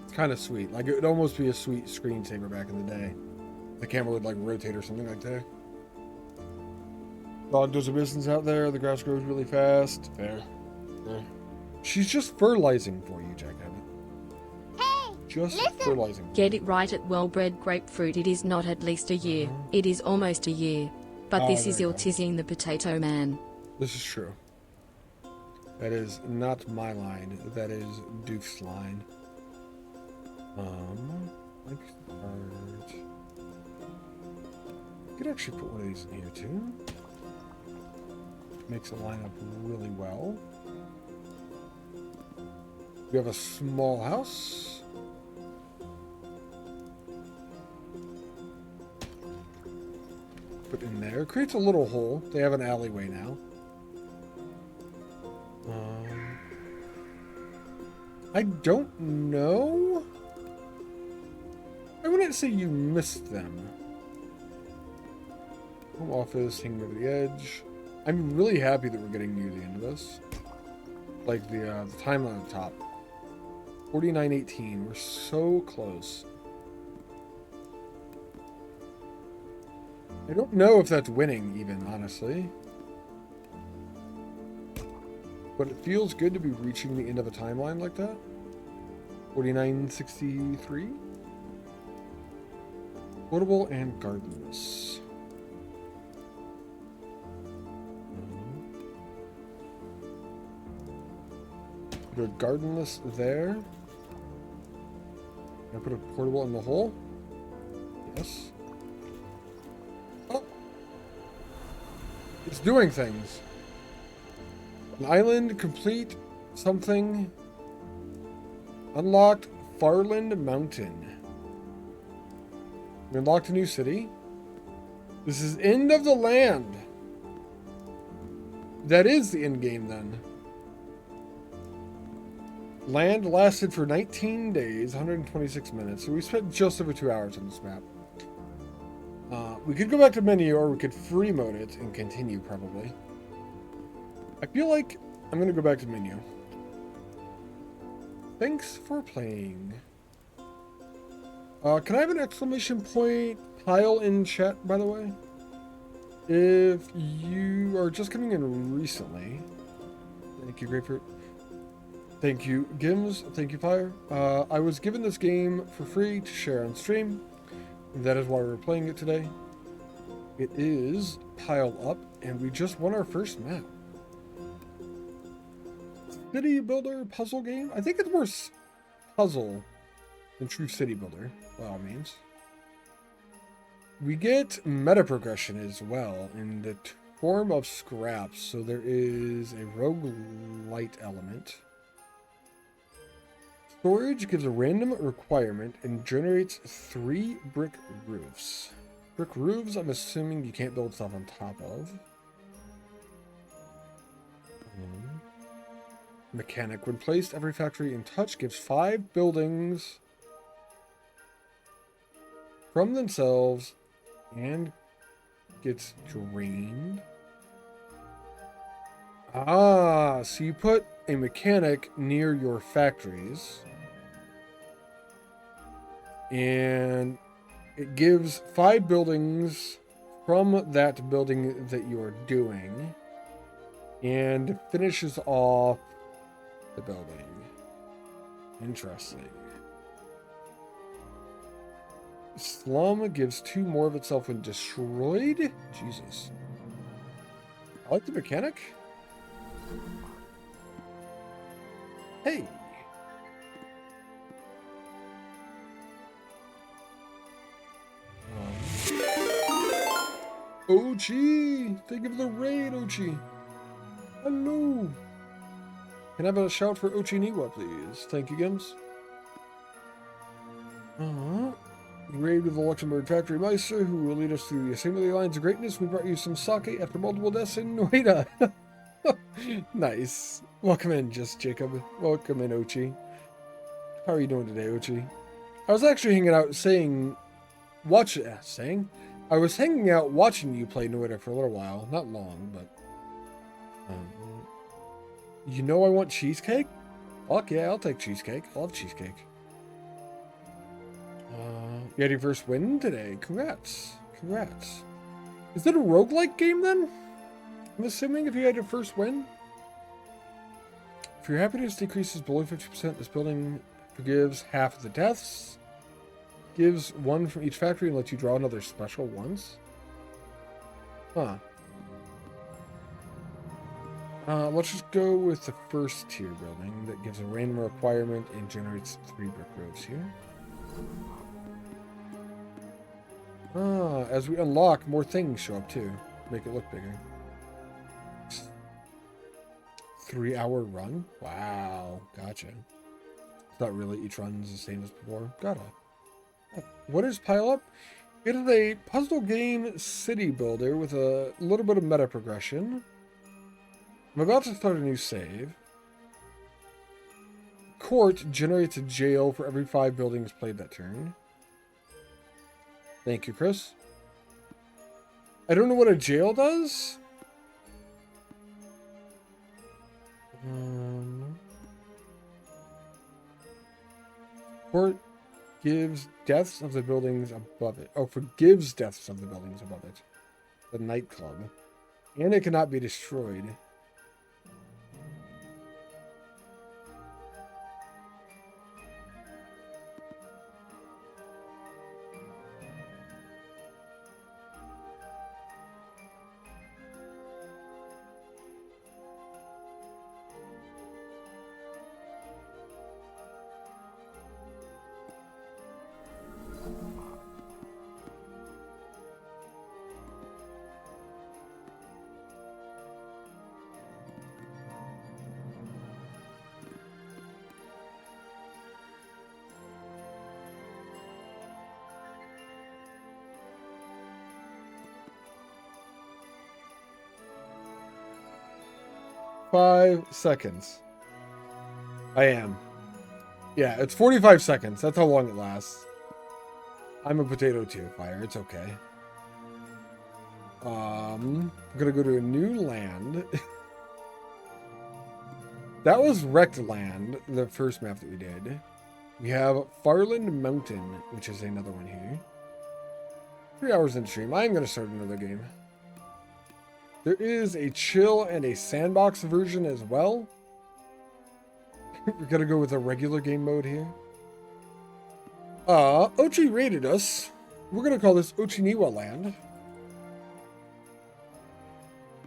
It's kind of sweet. Like, it would almost be a sweet screensaver back in the day. The camera would, like, rotate or something like that. Dog does her business out there. The grass grows really fast. There. She's just fertilizing for you, Jack Abbott. Hey, Just listen. fertilizing. Get it right at well-bred grapefruit. It is not at least a year. It is almost a year. But Oh, this is there you ill go. Tizzying the potato man. This is true. That is not my line. That is Duke's line. Like art. Could actually put one of these in here too. Makes it line up really well. We have a small house. Put in there. Creates a little hole. They have an alleyway now. I don't know. I wouldn't say you missed them. Home office, hanging over the edge. I'm really happy that we're getting near the end of this. Like the time on the top. 49:18. We're so close. I don't know if that's winning even, honestly. But it feels good to be reaching the end of a timeline like that. 49:63. Portable and gardenless. Put a gardenless there. Can I put a portable in the hole? Yes. Oh! It's doing things. An island complete something. Unlocked Farland Mountain. We unlocked a new city. This is end of the land. That is the end game then. Land lasted for 19 days, 126 minutes. So we spent just over 2 hours on this map. We could go back to menu or we could free mode it and continue probably. I feel like I'm going to go back to menu. Thanks for playing. Can I have an exclamation point pile in chat, by the way? If you are just coming in recently. Thank you, Grapefruit. Thank you, Gims. Thank you, Fire. I was given this game for free to share on stream. That is why we're playing it today. It is Pile Up, and we just won our first map. City Builder puzzle game? I think it's more puzzle than true city builder, by all means. We get meta progression as well in the form of scraps. So there is a roguelite element. Storage gives a random requirement and generates 3 brick roofs. Brick roofs, I'm assuming you can't build stuff on top of. Mechanic. When placed, every factory in touch gives 5 buildings from themselves and gets drained. Ah, so you put a mechanic near your factories and it gives 5 buildings from that building that you're doing and finishes off the building. Interesting. Slum gives 2 more of itself when destroyed? Jesus. I like the mechanic. Hey. Ochi! Thank you for the raid, Ochi. Hello. Can I have a shout for Ochi Niwa, please? Thank you, Gims. Raid with the Luxembourg Factory Meister, who will lead us through the assembly lines of greatness. We brought you some sake after multiple deaths in Noida. Nice. Welcome in, Just Jacob. Welcome in, Ochi. How are you doing today, Ochi? I was actually hanging out I was hanging out watching you play Noita for a little while. Not long, but... you know I want cheesecake? Fuck yeah, I'll take cheesecake. I love cheesecake. You had your first win today. Congrats. Congrats. Is it a roguelike game then? I'm assuming if you had your first win? If your happiness decreases below 50%, this building forgives half of the deaths. Gives one from each factory and lets you draw another special once. Huh. Let's just go with the first tier building that gives a random requirement and generates 3 brick roads here. As we unlock, more things show up too. Make it look bigger. 3-hour run? Wow, gotcha. Not really each run's the same as before. Gotta. What is Pile Up? It is a puzzle game city builder with a little bit of meta progression. I'm about to start a new save. Court generates a jail for every 5 buildings played that turn. Thank you, Chris. I don't know what a jail does. Court gives deaths of the buildings above it. Oh, forgives deaths of the buildings above it. The nightclub. And it cannot be destroyed. Five seconds. I am. Yeah, it's 45 seconds. That's how long it lasts. I'm a potato too, fire. It's okay. I'm gonna go to a new land. That was Wrecked Land, the first map that we did. We have Farland Mountain, which is another one here. 3 hours in stream. I'm gonna start another game. There is a chill and a sandbox version as well. We're gonna go with a regular game mode here. Ochi raided us. We're gonna call this Ochiniwa Land.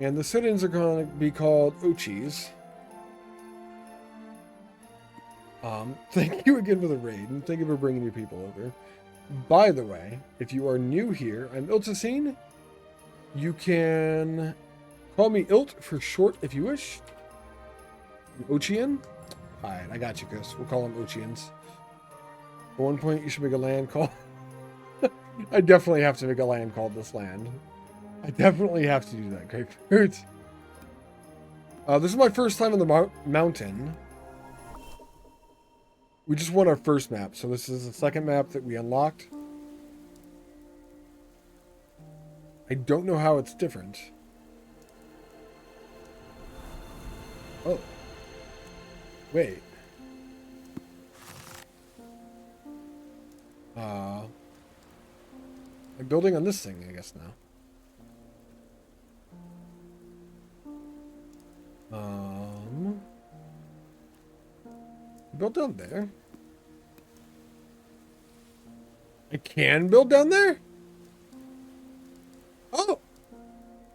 And the sit-ins are gonna be called Ochis. Thank you again for the raid, and thank you for bringing your people over. By the way, if you are new here, I'm Iltacine. You can call me Ilt for short if you wish. Ochian? Alright, I got you, Chris. We'll call them Ochians. At one point, you should make a land call. I definitely have to make a land called this land. I definitely have to do that, Grapefruit. This is my first time on the mountain. We just won our first map, so this is the second map that we unlocked. I don't know how it's different. Oh. Wait. I'm building on this thing, I guess, now. Build down there. I can build down there? Oh!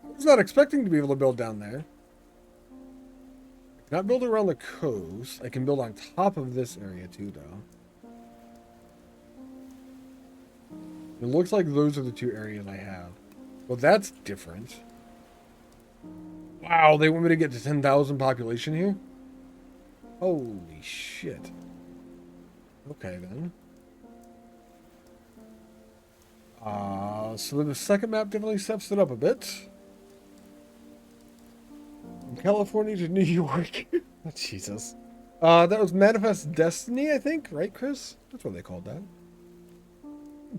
I was not expecting to be able to build down there. I cannot build around the coast. I can build on top of this area too, though. It looks like those are the two areas I have. Well, that's different. Wow, they want me to get to 10,000 population here? Holy shit. Okay, then. So the second map definitely steps it up a bit. From California to New York. Oh, Jesus. That was Manifest Destiny, I think. Right, Chris? That's what they called that.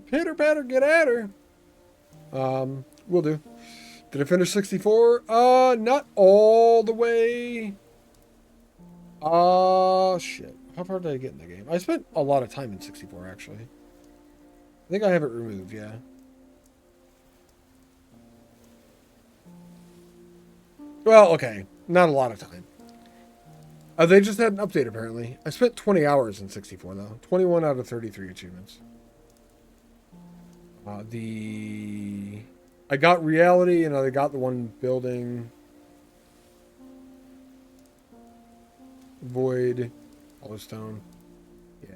Pitter patter, get at her. Will do. Did I finish 64? Not all the way. Shit. How far did I get in the game? I spent a lot of time in 64, actually. I think I have it removed, yeah. Well, okay. Not a lot of time. They just had an update, apparently. I spent 20 hours in 64, though. 21 out of 33 achievements. I got reality, and I got the one building. Void. Hollowstone. Yeah.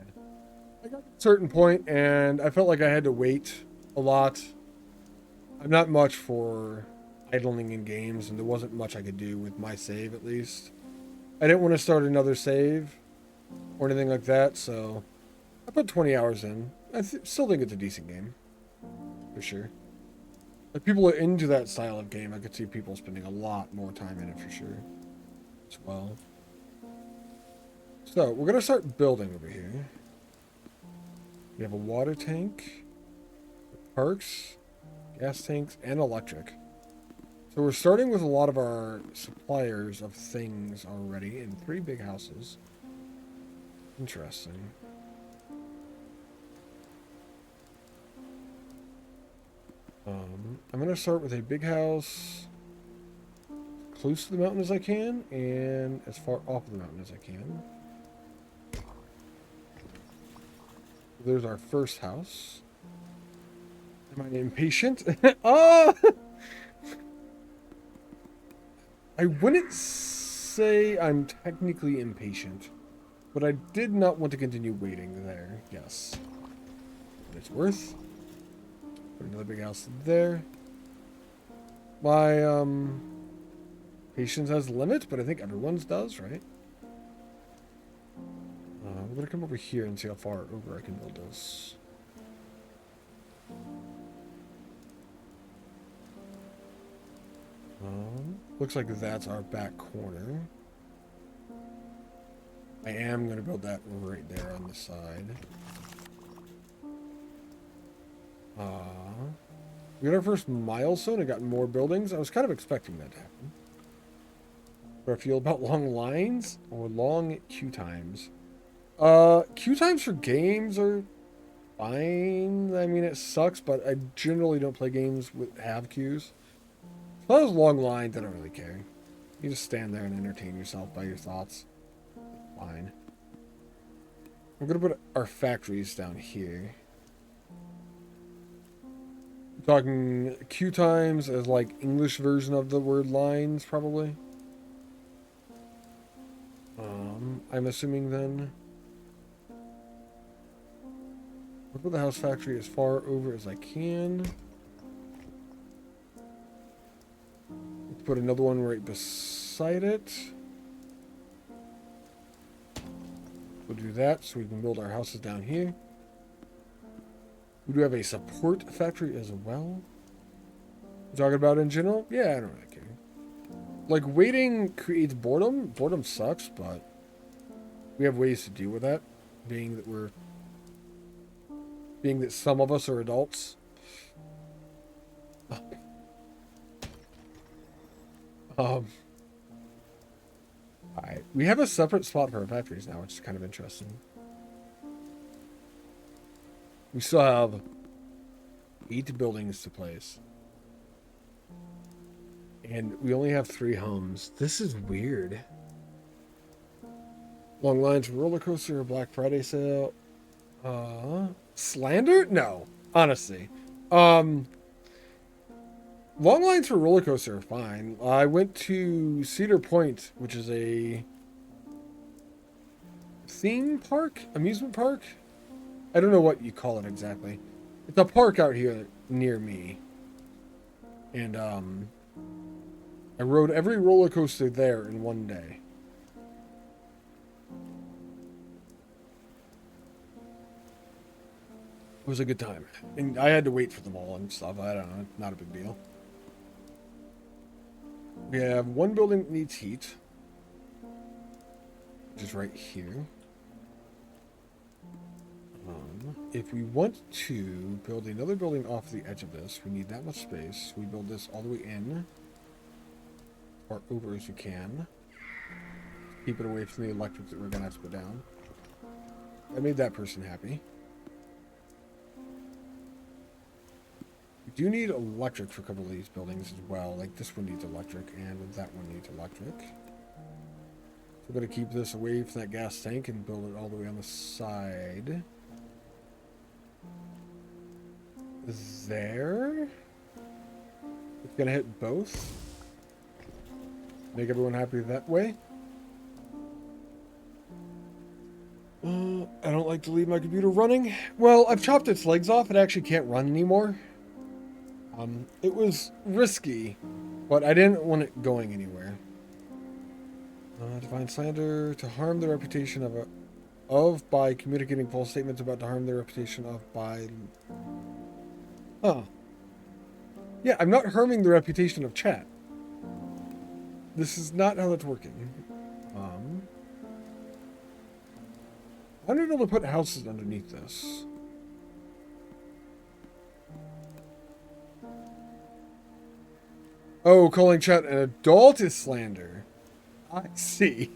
I got to a certain point, and I felt like I had to wait a lot. I'm not much for idling in games, and there wasn't much I could do with my save, at least. I didn't want to start another save or anything like that, so I put 20 hours in. I still think it's a decent game, for sure. If people are into that style of game, I could see people spending a lot more time in it, for sure, as well. So, we're going to start building over here. We have a water tank, parks, gas tanks, and electric. So we're starting with a lot of our suppliers of things already in 3 big houses. Interesting. I'm going to start with a big house close to the mountain as I can and as far off the mountain as I can. There's our first house. Am I impatient? Oh! I wouldn't say I'm technically impatient, but I did not want to continue waiting there. Yes. But it's worth. Put another big house there. My, patience has limits, but I think everyone's does, right? I'm going to come over here and see how far over I can build this. Looks like that's our back corner. I am going to build that right there on the side. We got our first milestone. I got more buildings. I was kind of expecting that to happen. What I feel about long lines or long queue times. Queue times for games are fine. I mean, it sucks, but I generally don't play games with have queues. If I was long lines, I don't really care. You just stand there and entertain yourself by your thoughts. Fine. I'm gonna put our factories down here. I'm talking queue times as like English version of the word lines, probably. I'm assuming then. I'll put the house factory as far over as I can. Let's put another one right beside it. We'll do that so we can build our houses down here. We do have a support factory as well. You talking about in general? Yeah, I don't really care. Like, waiting creates boredom. Boredom sucks, but we have ways to deal with that. Being that some of us are adults. Alright. We have a separate spot for our factories now, which is kind of interesting. We still have 8 buildings to place. And we only have 3 homes. This is weird. Long lines, roller coaster, Black Friday sale. Slander? No, honestly. Long lines for roller coaster are fine. I went to Cedar Point, which is a theme park, amusement park. I don't know what you call it exactly. It's a park out here near me, and I rode every roller coaster there in one day. It was a good time. And I had to wait for them all and stuff. I don't know. Not a big deal. We have one building that needs heat. Which is right here. if we want to build another building off the edge of this, we need that much space. We build this all the way in, or over as we can. Keep it away from the electric that we're going to have to put down. I made that person happy. We do need electric for a couple of these buildings as well. Like this one needs electric, and that one needs electric. We're going to keep this away from that gas tank and build it all the way on the side. There. It's going to hit both. Make everyone happy that way. I don't like to leave my computer running. Well, I've chopped its legs off. It actually can't run anymore. It was risky, but I didn't want it going anywhere. Divine slander, to harm the reputation of by communicating false statements about to harm the reputation of by... Huh. Yeah, I'm not harming the reputation of chat. This is not how that's working. I'm not able to put houses underneath this. Oh, calling chat an adult is slander. I see.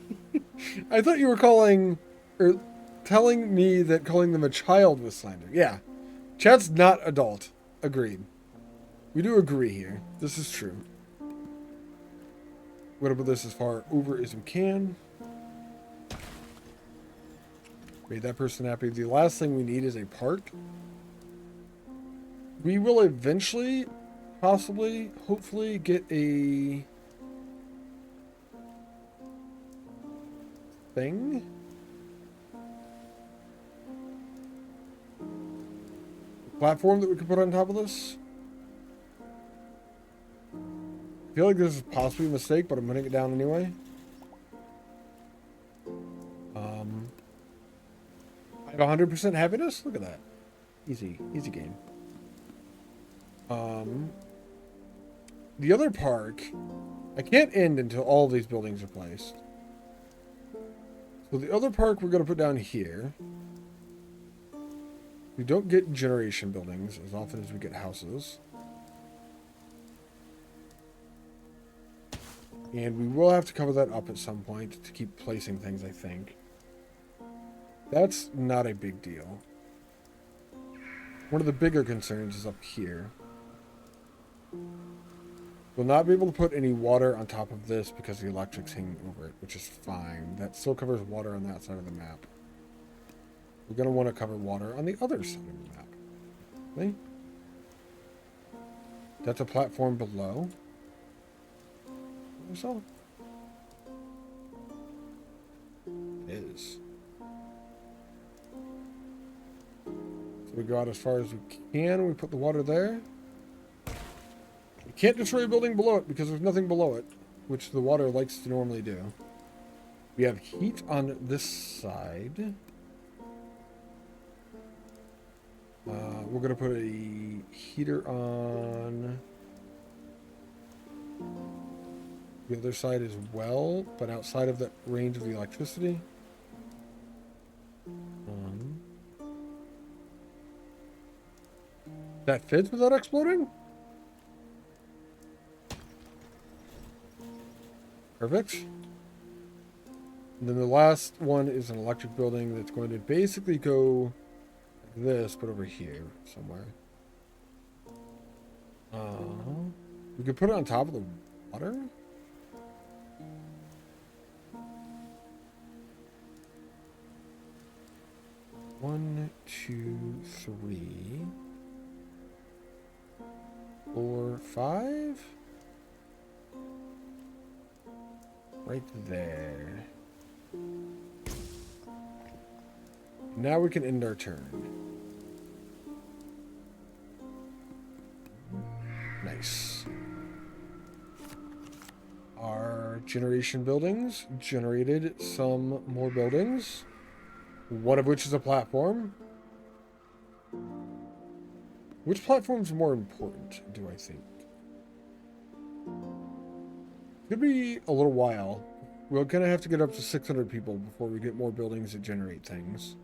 I thought you were calling, or telling me that calling them a child was slander. Yeah. Chat's not adult. Agreed. We do agree here. This is true. We're going to put this as far over as we can. Made that person happy. The last thing we need is a park. We will eventually, possibly, hopefully get a thing. A platform that we can put on top of this. I feel like this is possibly a mistake, but I'm putting it down anyway. I have 100% happiness. Look at that. Easy game. The other park, I can't end until all these buildings are placed. So the other park we're going to put down here. We don't get generation buildings as often as we get houses. And we will have to cover that up at some point to keep placing things, I think. That's not a big deal. One of the bigger concerns is up here. We'll not be able to put any water on top of this because the electric's hanging over it, which is fine. That still covers water on that side of the map. We're going to want to cover water on the other side of the map. See? That's a platform below. So it is. So we go out as far as we can. We put the water there. We can't destroy a building below it because there's nothing below it, which the water likes to normally do. We have heat on this side. We're going to put a heater on the other side as well, but outside of the range of the electricity. That fits without exploding? Perfect. And then the last one is an electric building that's going to basically go like this, but over here somewhere. We could put it on top of the water. One, 2, 3, 4, 5. Right there. Now we can end our turn. Nice. Our generation buildings generated some more buildings. One of which is a platform. Which platform's more important, do I think? Could be a little while. We're gonna have to get up to 600 people before we get more buildings that generate things.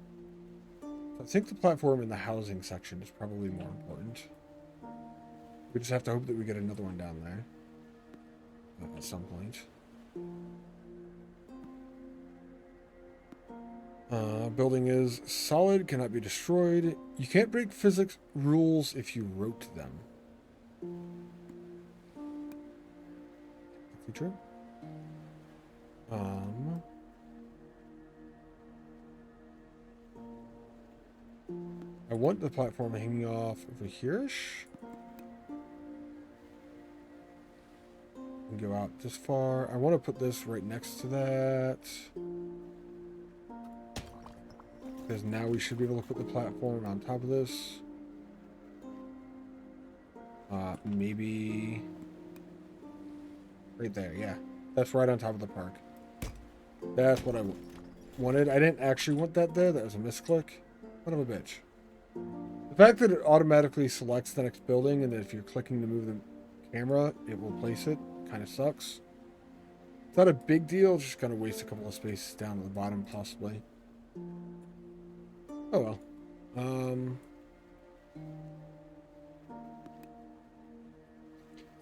I think the platform in the housing section is probably more important. We just have to hope that we get another one down there at some point. Building is solid, cannot be destroyed. You can't break physics rules if you wrote them. True. I want the platform hanging off over here-ish. And go out this far. I want to put this right next to that. Because now we should be able to put the platform on top of this. Maybe right there, yeah. That's right on top of the park. That's what I wanted. I didn't actually want that there. That was a misclick. Son of a bitch. The fact that it automatically selects the next building and that if you're clicking to move the camera, it will place it kind of sucks. It's not a big deal. It's just going to waste a couple of spaces down at the bottom, possibly. Oh well.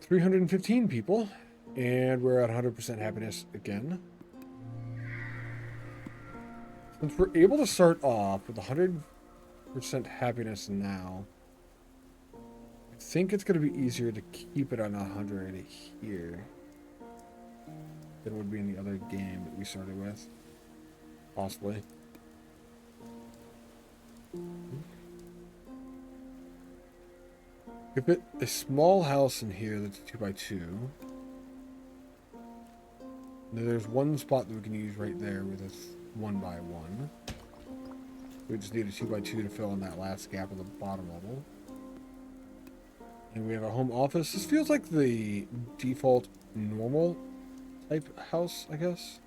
315 people, and we're at 100% happiness again. Since we're able to start off with 100% happiness now, I think it's going to be easier to keep it on 100 here than it would be in the other game that we started with. Possibly. We put a small house in here that's 2x2. There's one spot that we can use right there with a 1x1. We just need a 2x2 to fill in that last gap at the bottom level. And we have a home office. This feels like the default normal type house, I guess.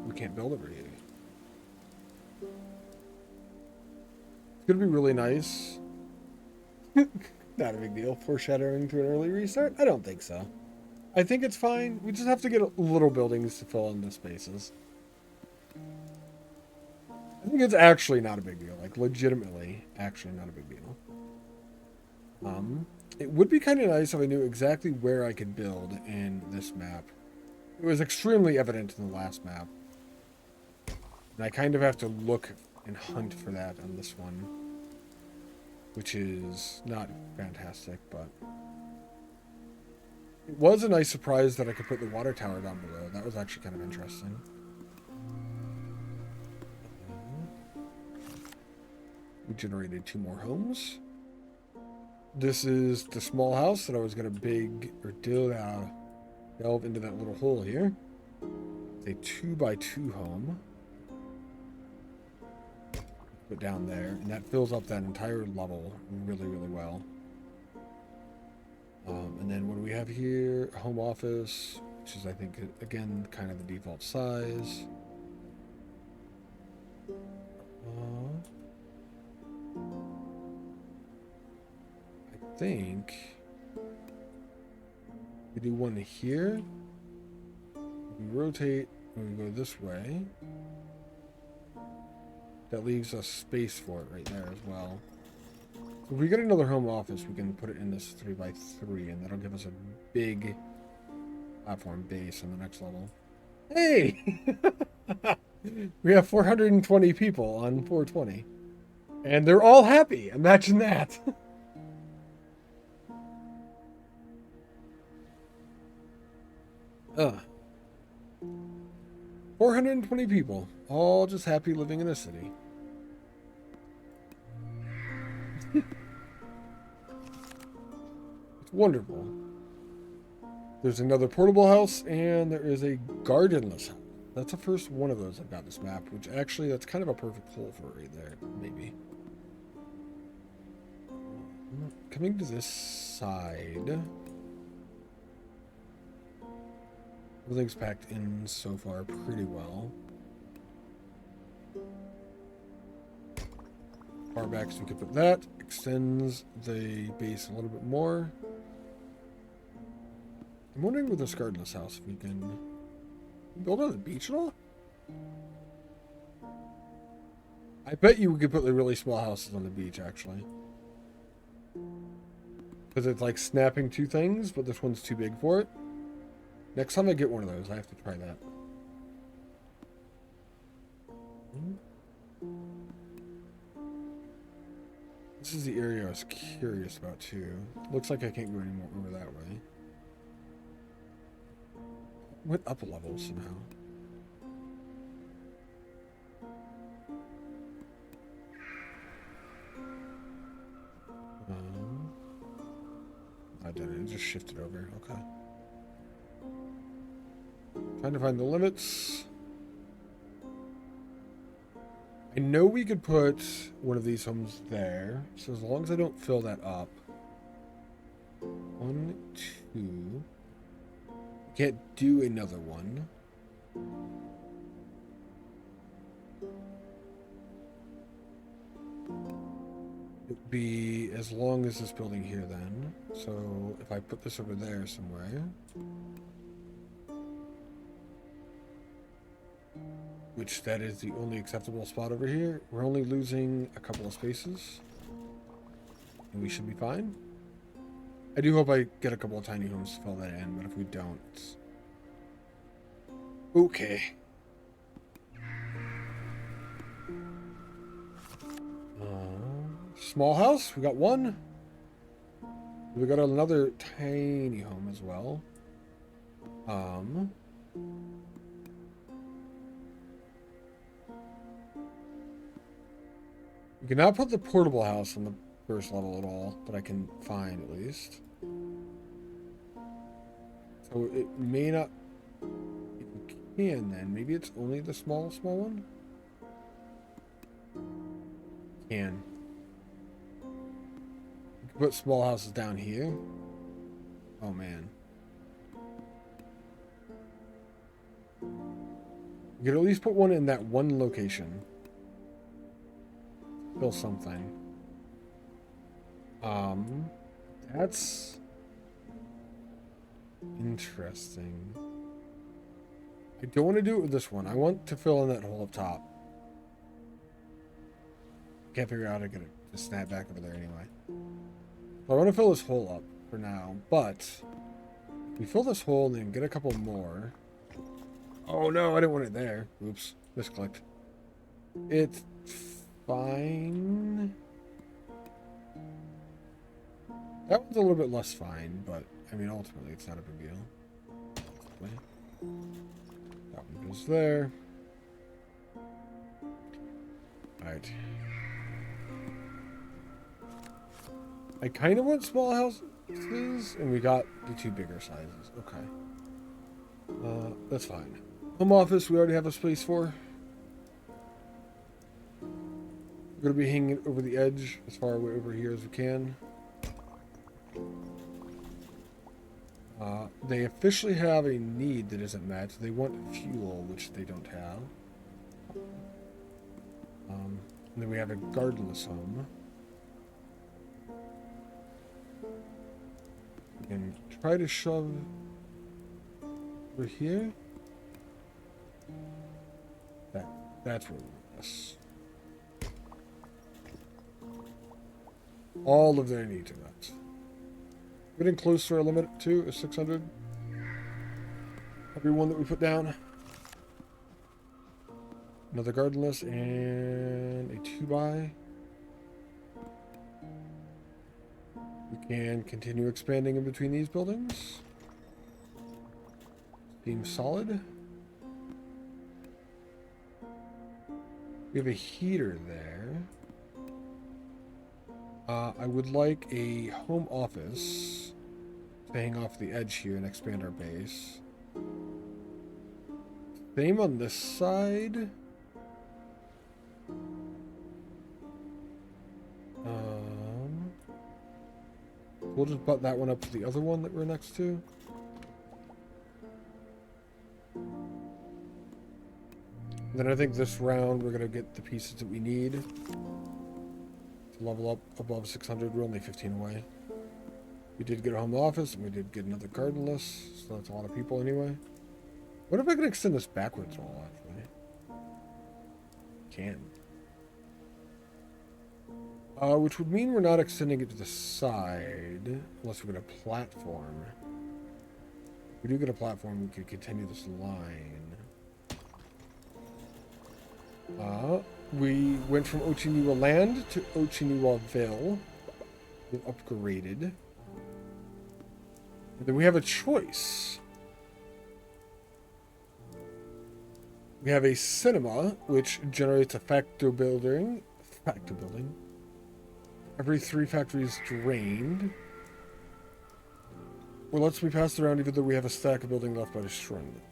We can't build over here. It's gonna be really nice. Not a big deal. Foreshadowing to an early restart? I don't think so. I think it's fine. We just have to get little buildings to fill in the spaces. I think it's actually not a big deal. Like, legitimately, actually not a big deal. It would be kind of nice if I knew exactly where I could build in this map. It was extremely evident in the last map. And I kind of have to look and hunt for that on this one. Which is not fantastic, but... It was a nice surprise that I could put the water tower down below. That was actually kind of interesting. We generated 2 more homes. This is the small house that I was going to delve into that little hole here. It's a 2x2 home. Put down there, and that fills up that entire level really, really well. And then what do we have here? Home office, which is, I think, again, kind of the default size. I think we do one here. We rotate and we go this way. That leaves us space for it right there as well. If we get another home office, we can put it in this 3x3, and that'll give us a big platform base on the next level. Hey! We have 420 people on 420. And they're all happy. Imagine that. 420 people, all just happy living in a city. It's wonderful. There's another portable house, and there is a gardenless house. That's the first one of those I've got this map, which actually, that's kind of a perfect hole for it right there, maybe. Coming to this side. Everything's packed in so far pretty well. Far back, so we can put that. Extends the base a little bit more. I'm wondering with this gardenless house if we can Build on the beach at all? I bet you we could put the really small houses on the beach, actually. Because it's like snapping two things, but this one's too big for it. Next time I get one of those, I have to try that. This is the area I was curious about, too. Looks like I can't go any more over that way. Went up a level somehow. I didn't. It just shifted over. Okay. Trying to find the limits. I know we could put one of these homes there. So as long as I don't fill that up. 1, 2. Can't do another one. It'd be as long as this building here then. So if I put this over there somewhere. Which that is the only acceptable spot over here. We're only losing a couple of spaces. And we should be fine. I do hope I get a couple of tiny homes to fill that in, but if we don't, it's... Okay. Small house, we got one. We got another tiny home as well. We cannot put the portable house on the first level at all, that I can find at least. So it may not... If we can then, maybe it's only the small one? Can. We can put small houses down here. Oh man. We could at least put one in that one location. Build something. That's interesting. I don't want to do it with this one. I want to fill in that hole up top. Can't figure out how to get it to snap back over there anyway. So I want to fill this hole up for now, but if we fill this hole and then get a couple more. Oh no, I didn't want it there. Oops, misclicked. It's fine. That one's a little bit less fine, but I mean, ultimately, it's not a big deal. That one goes there. Alright. I kind of want small houses, and we got the two bigger sizes. Okay. That's fine. Home office, we already have a space for. We're going to be hanging over the edge as far away over here as we can. They officially have a need that isn't met. They want fuel, which they don't have. And then we have a gardenless home. We can try to shove over here. That's where we want this. All of their needs are met. Getting close to our limit too is 600. Every one that we put down. Another gardenless and a 2x. We can continue expanding in between these buildings. Seems solid. We have a heater there. I would like a home office to hang off the edge here and expand our base. Same on this side. We'll just butt that one up to the other one that we're next to. Then I think this round we're going to get the pieces that we need to level up above 600. We're only 15 away. We did get a home office and we did get another gardenless, so that's a lot of people anyway. What if I can extend this backwards wall, actually? Can. Which would mean we're not extending it to the side, unless we get a platform. If we do get a platform, we could continue this line. We went from Ochiniwa Land to Ochiniwa Ville. We've upgraded. And then we have a choice. We have a cinema, which generates a factory building. Every 3 factories drained. Or lets me pass it around even though we have a stack of building left by destroying it.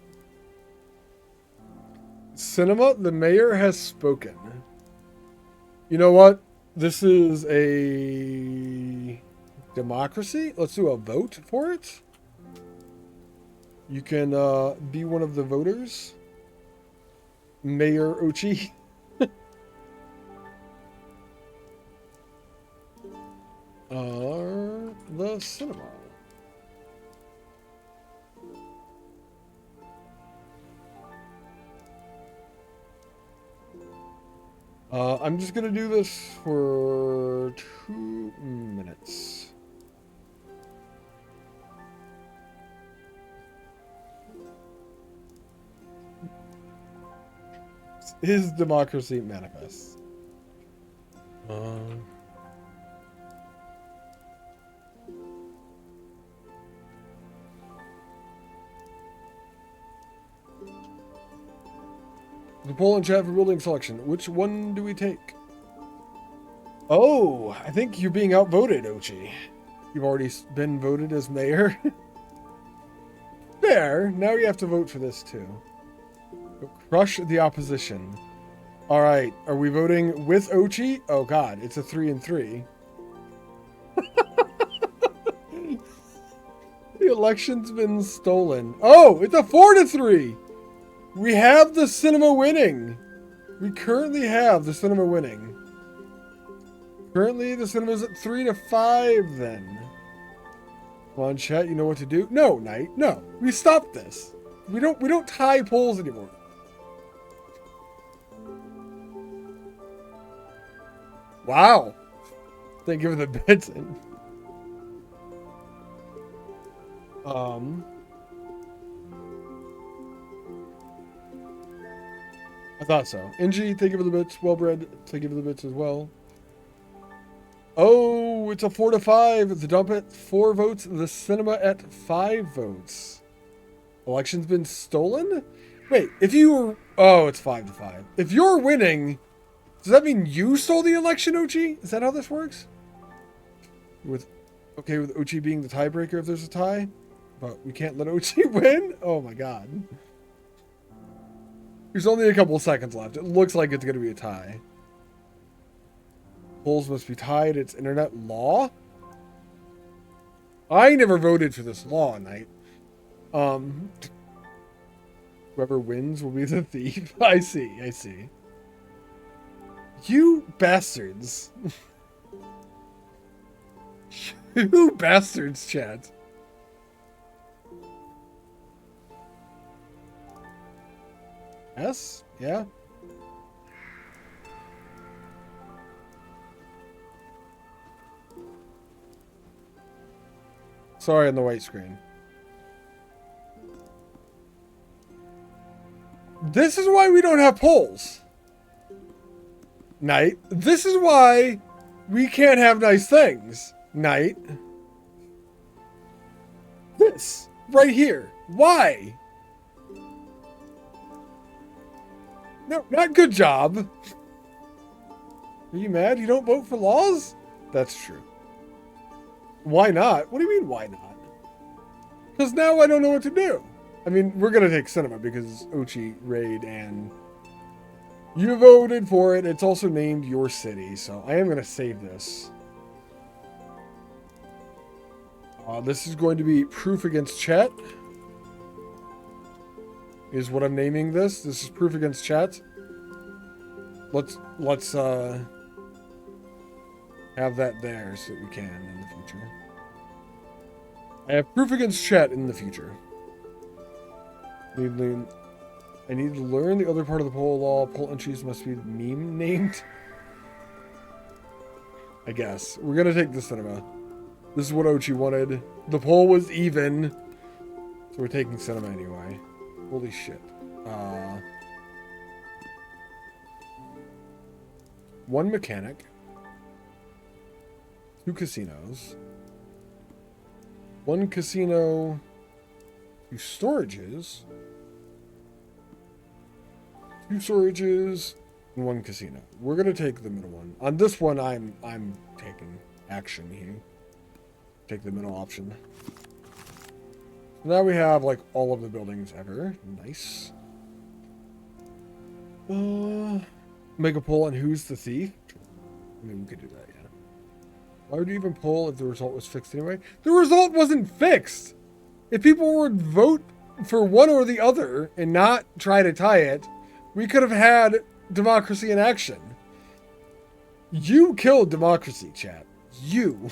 Cinema, the mayor has spoken. You know what? This is a democracy. Let's do a vote for it. You can be one of the voters. Mayor Ochi. The cinema. I'm just gonna do this for 2 minutes. His democracy manifests. The poll in chat for building selection. Which one do we take? Oh, I think you're being outvoted, Ochi. You've already been voted as mayor. Fair. Now you have to vote for this too. Crush the opposition. All right. Are we voting with Ochi? Oh God, it's a 3 and 3. The election's been stolen. Oh, it's a 4 to 3. We have the cinema winning. We currently have the cinema winning. Currently, the cinema's at 3 to 5 then. Come on, chat, you know what to do? No, Knight, no. We stopped this. We don't tie polls anymore. Wow. Thank you for the bits in. I thought so. Inji, thank you for the bits. Wellbred, thank you for the bits as well. Oh, it's a 4 to 5. The dump at 4 votes. The cinema at 5 votes. Election's been stolen? Wait, if you were... Oh, it's 5 to 5. If you're winning, does that mean you stole the election, Ochi? Is that how this works? Okay with Ochi being the tiebreaker if there's a tie? But we can't let Ochi win? Oh my god. There's only a couple of seconds left. It looks like it's going to be a tie. Polls must be tied. It's internet law? I never voted for this law, Knight. Whoever wins will be the thief. I see. You bastards. You bastards, chat. Yes? Yeah? Sorry on the white screen. This is why we don't have polls. Knight. This is why we can't have nice things. Knight. This. Right here. Why? No, not good job. Are you mad you don't vote for laws? That's true. Why not? What do you mean, why not? Because now I don't know what to do. I mean, we're going to take cinema because Ochi, Raid, and you voted for it. It's also named your city, so I am going to save this. This is going to be proof against chat. Is what I'm naming this. This is proof against chat. Let's have that there so that we can in the future. I have proof against chat in the future. I need to learn the other part of the poll law. Poll entries must be meme named. I guess. We're gonna take the cinema. This is what Ochi wanted. The poll was even. So we're taking cinema anyway. Holy shit. One mechanic. 2 casinos. 1 casino. 2 storages. 2 storages. And 1 casino. We're gonna take the middle one. On this one, I'm taking action here. Take the middle option. Now we have like all of the buildings ever. Nice. Make a poll on who's the thief. I mean, we could do that, yeah. Why would you even poll if the result was fixed anyway? The result wasn't fixed. If people would vote for one or the other and not try to tie it, we could have had democracy in action. You killed democracy, chat. You.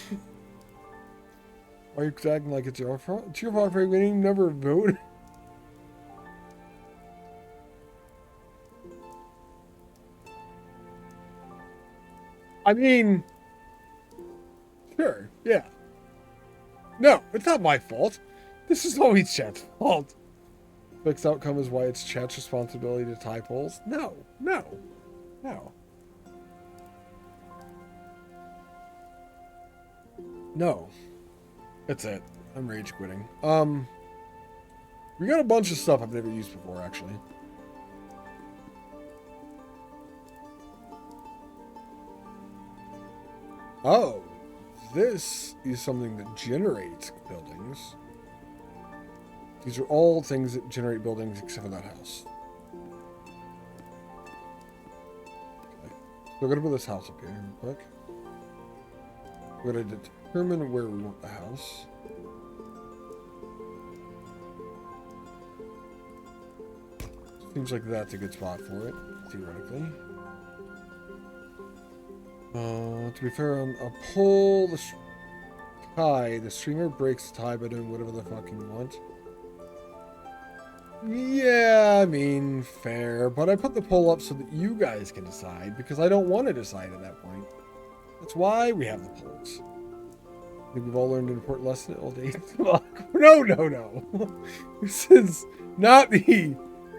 Why are you acting like it's your fault? It's your fault for winning. Never vote. I mean, sure, yeah. No, it's not my fault. This is always chat's fault. Fixed outcome is why it's chat's responsibility to tie polls. No. No. That's it. I'm rage quitting. We got a bunch of stuff I've never used before, actually. Oh, this is something that generates buildings. These are all things that generate buildings except for that house. Okay. So we're going to put this house up here real quick. We're going to determine where we want the house. Seems like that's a good spot for it, theoretically. To be fair, on a poll, the streamer breaks the tie by doing whatever the fuck you want. Yeah, I mean, fair, but I put the poll up so that you guys can decide, because I don't want to decide at that point. That's why we have the polls. I think we've all learned an important lesson at old age. No. This is not the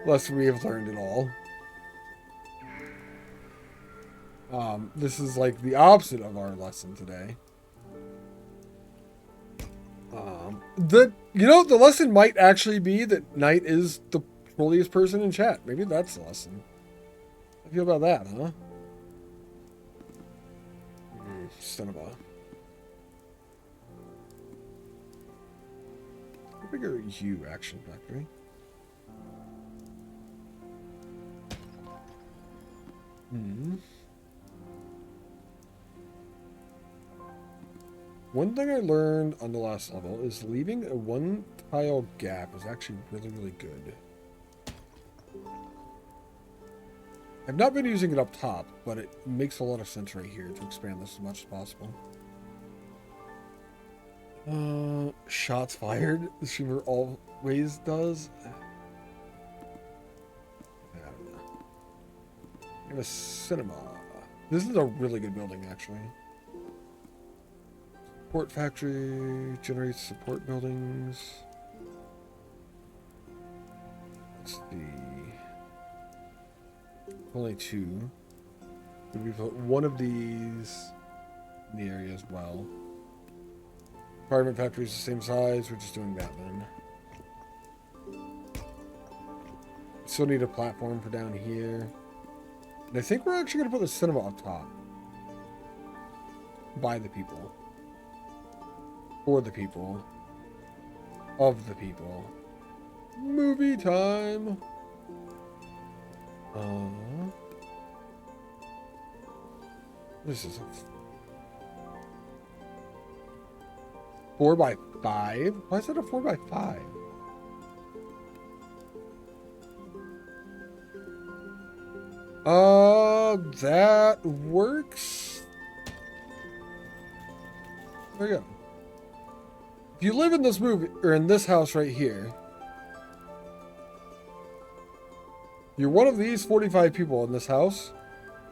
lesson we have learned at all. This is like the opposite of our lesson today. The lesson might actually be that Knight is the trolliest person in chat. Maybe that's the lesson. How do you feel about that, huh? Cinema. How big are you, Action Factory? One thing I learned on the last level is leaving a 1 tile gap is actually really, really good. I've not been using it up top, but it makes a lot of sense right here to expand this as much as possible. Shots fired. The streamer always does. I don't know. We have a cinema. This is a really good building, actually. Support factory generates support buildings. Let's see. Only 2. We put one of these in the area as well. Apartment factory is the same size. We're just doing that then. Still need a platform for down here. And I think we're actually going to put the cinema up top. By the people. For the people. Of the people. Movie time. This is a 4x5? Why is that a 4x5? That works. There you go. If you live in this movie, or in this house right here, You're one of these 45 people in this house.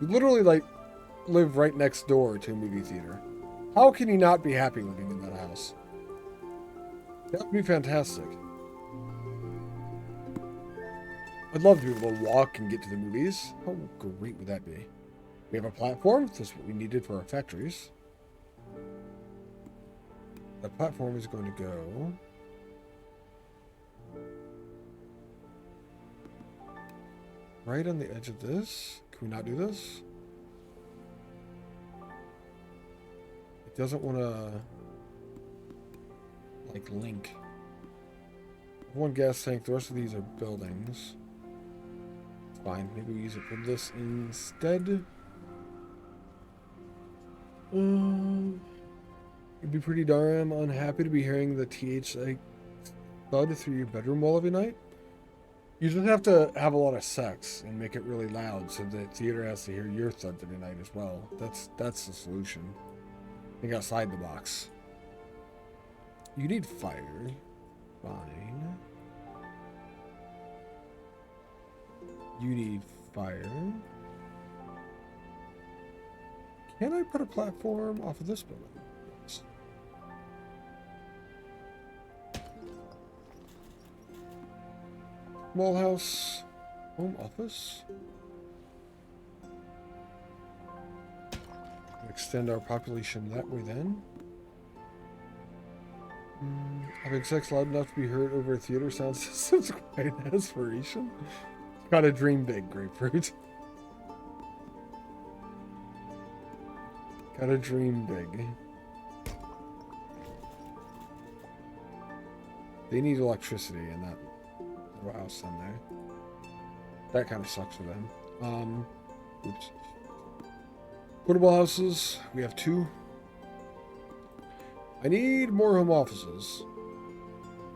You literally, like, live right next door to a movie theater. How can you not be happy living in that house? That would be fantastic. I'd love to be able to walk and get to the movies. How great would that be? We have a platform. That's what we needed for our factories. The platform is going to go... right on the edge of this. Can we not do this? It doesn't want to... like, link. One gas tank. The rest of these are buildings. It's fine. Maybe we use it for this instead. You'd be pretty darn unhappy to be hearing the THA thud through your bedroom wall every night. You just have to have a lot of sex and make it really loud so the theater has to hear your thud every night as well. That's the solution. Think outside the box. You need fire. Fine. You need fire. Can I put a platform off of this building? Yes. Small house. Home office. Extend our population that way then. Having sex loud enough to be heard over a theater sound system's quite an aspiration. Gotta dream big, Grapefruit. Gotta dream big. They need electricity in that little house down there. That kind of sucks for them. Oops. Portable houses. We have 2. I need more home offices.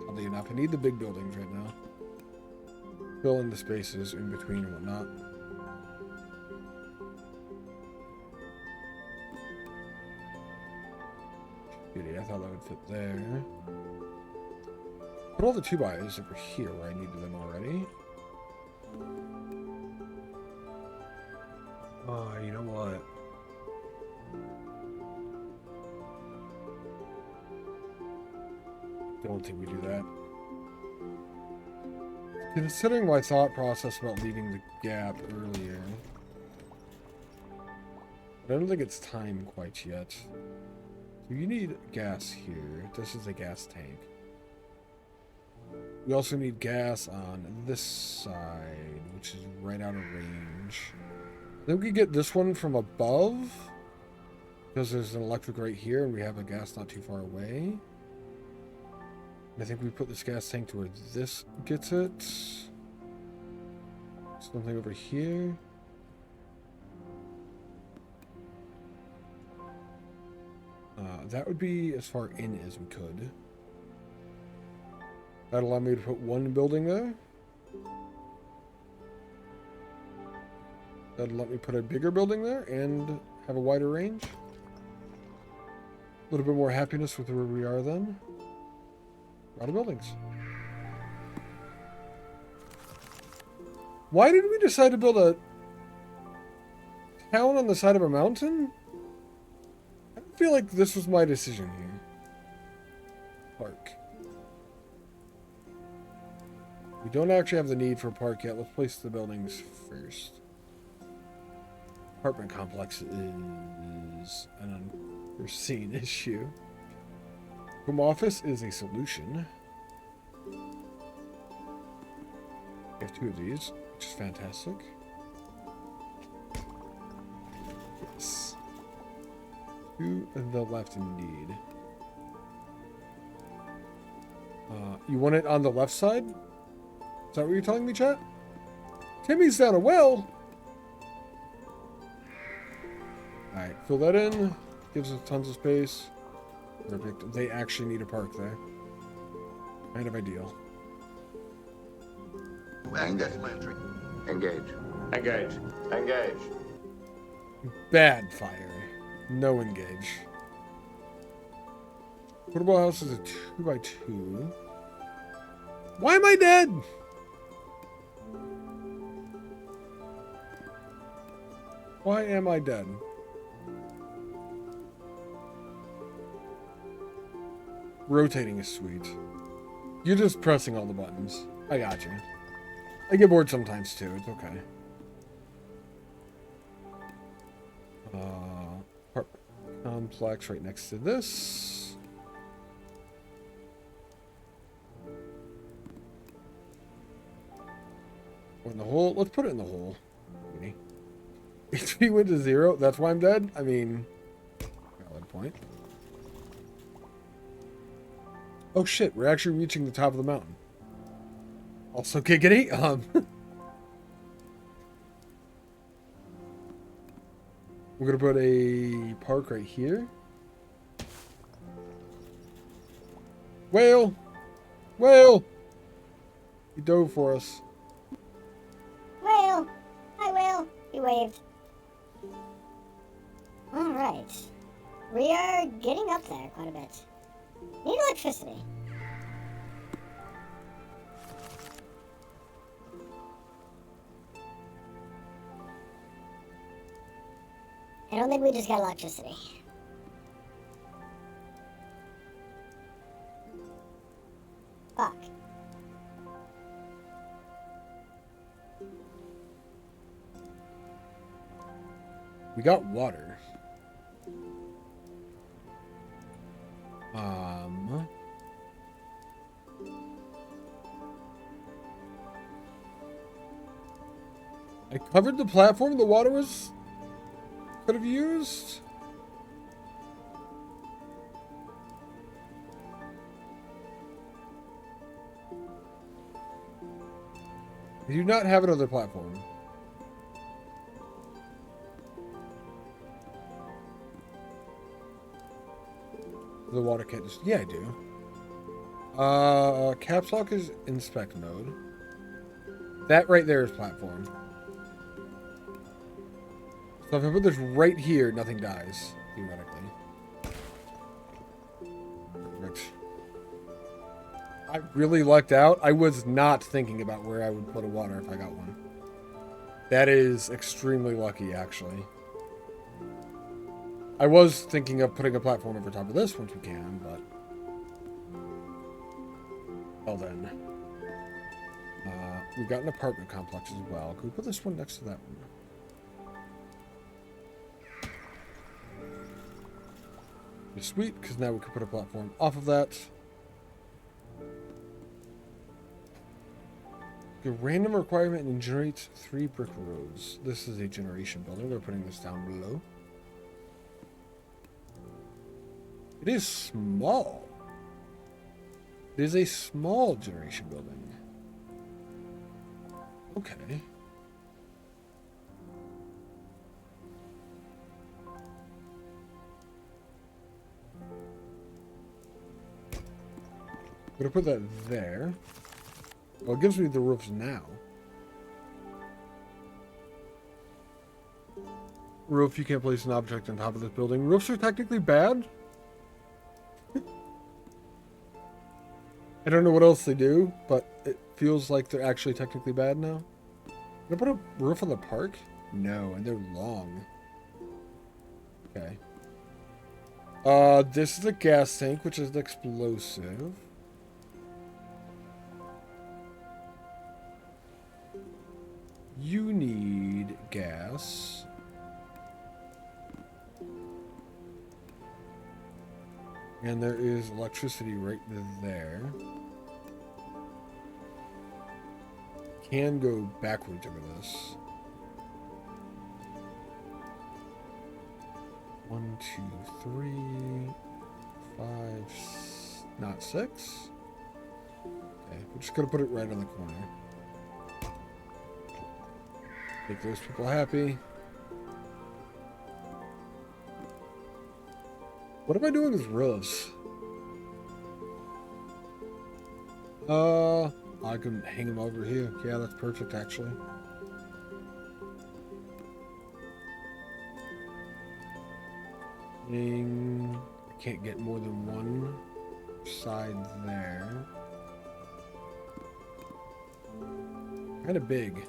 Oddly enough, I need the big buildings right now. Fill in the spaces in between and whatnot. Beauty, I thought that would fit there. Put all the 2x over here where I needed them already. Oh, you know what? Don't think we do that. Considering my thought process about leaving the gap earlier, I don't think it's time quite yet. So you need gas here. This is a gas tank. We also need gas on this side, which is right out of range. I think we could get this one from above, because there's an electric right here, and we have a gas not too far away. And I think we put this gas tank to where this gets it. Something over here. That would be as far in as we could. That'll allow me to put one building there. That'll let me put a bigger building there and have a wider range. A little bit more happiness with where we are then. A lot of buildings. Why did we decide to build a town on the side of a mountain? I feel like this was my decision here. Park. We don't actually have the need for a park yet. Let's place the buildings first. Apartment complex is an unforeseen issue. Home office is a solution. We have 2 of these, which is fantastic. Yes. 2 of the left indeed. You want it on the left side? Is that what you're telling me, chat? Timmy's down a well. Alright, fill that in. Gives us tons of space. Perfect. They actually need a park there. Kind of ideal. Engage. Engage. Engage. Engage. Bad fire. No engage. Portable house is a 2x2. Why am I dead? Why am I dead? Rotating is sweet. You're just pressing all the buttons. I got you. I get bored sometimes too. It's okay. Apartment complex right next to this. Or in the hole. Let's put it in the hole. HP went to 0. That's why I'm dead. I mean, valid point. Oh shit! We're actually reaching the top of the mountain. Also, giggity. We're gonna put a park right here. Whale! Whale! He dove for us. Whale! Hi, whale! He waved. Alright. We are getting up there quite a bit. Need electricity. I don't think we just got electricity. Fuck. We got water. I covered the platform the water could have used. I do not have another platform. The water can't just... Yeah, I do. Caps lock is inspect mode. That right there is platform. So if I put this right here, nothing dies, theoretically. Rich. I really lucked out. I was not thinking about where I would put a water if I got one. That is extremely lucky, actually. I was thinking of putting a platform over top of this once we can, but... Well then. We've got an apartment complex as well. Can we put this one next to that one? Sweet, because now we can put a platform off of that. The random requirement and generates 3 brick roads. This is a generation building. They're putting this down below. It is small. It is a small generation building. Okay. I'm gonna put that there. Well, it gives me the roofs now. Roof, you can't place an object on top of this building. Roofs are technically bad. I don't know what else they do, but it feels like they're actually technically bad now. Can I put a roof on the park? No, and they're long. Okay. This is a gas tank, which is an explosive. You need gas. And there is electricity right there. Can go backwards over this. 1, 2, 3, 5, not 6. Okay, we're just gonna put it right on the corner. Make those people happy. What am I doing with roofs? I can hang them over here. Yeah, that's perfect, actually. I can't get more than one side there. Kind of big.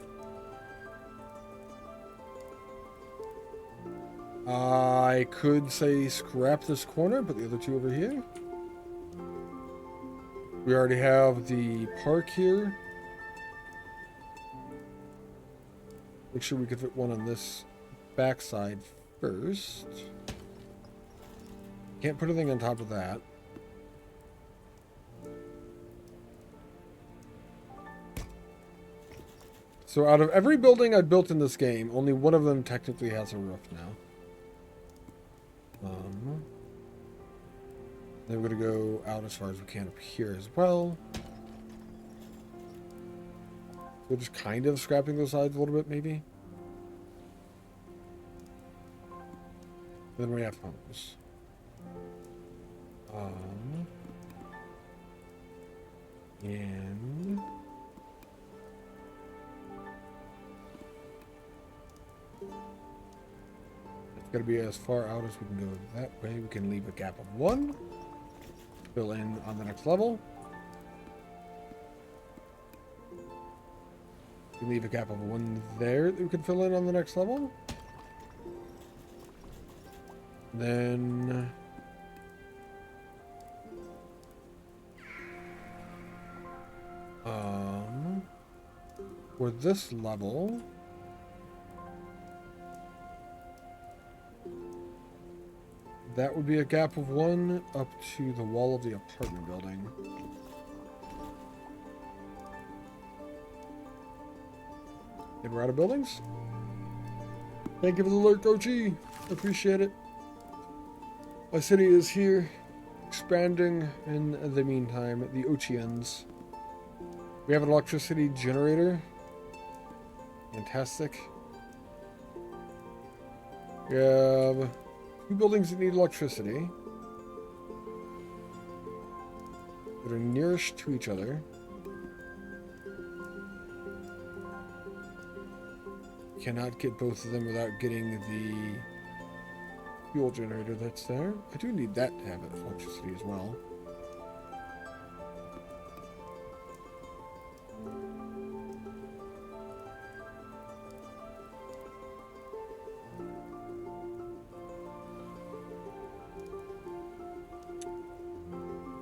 I could say scrap this corner, but the other two over here. We already have the park here. Make sure we can fit one on this backside first. Can't put anything on top of that. So out of every building I've built in this game, only one of them technically has a roof now. Then we're going to go out as far as we can up here as well. We're just kind of scrapping those sides a little bit, maybe. Then we have homes. And it's going to be as far out as we can go that way. We can leave a gap of 1. Fill in on the next level. We can leave a gap of 1 there that we can fill in on the next level. Then for this level, that would be a gap of 1 up to the wall of the apartment building. And we're out of buildings. Thank you for the alert, Gochi. Appreciate it. My city is here, expanding in the meantime, the Ochians. We have an electricity generator. Fantastic. We have 2 buildings that need electricity that are nearest to each other. Cannot get both of them without getting the fuel generator that's there. I do need that to have electricity as well.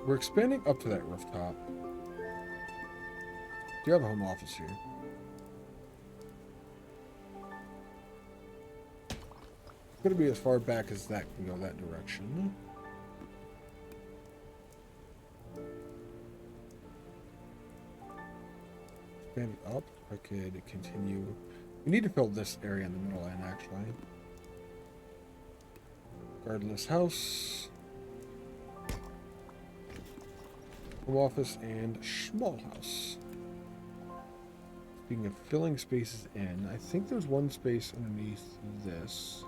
We're expanding up to that rooftop. Do you have a home office here? It's going to be as far back as that can go that direction. Expand it up. I could continue. We need to fill this area in the middle end, actually. Gardenless house. Home office and small house. Speaking of filling spaces in, I think there's one space underneath this.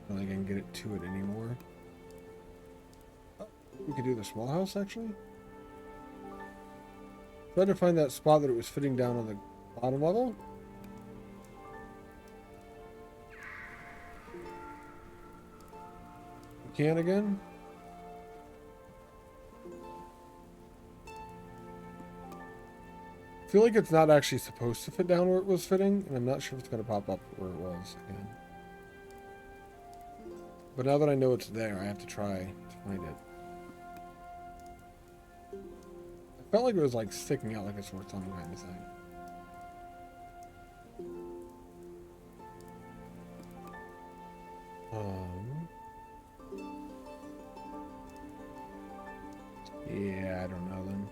I don't think I can get it to it anymore. Oh, we could do the small house actually. Tried to find that spot that it was fitting down on the bottom level. Can again. I feel like it's not actually supposed to fit down where it was fitting, and I'm not sure if it's going to pop up where it was again. But now that I know it's there, I have to try to find it. I felt like it was like sticking out like a sore thumb kind of thing. Yeah, I don't know then.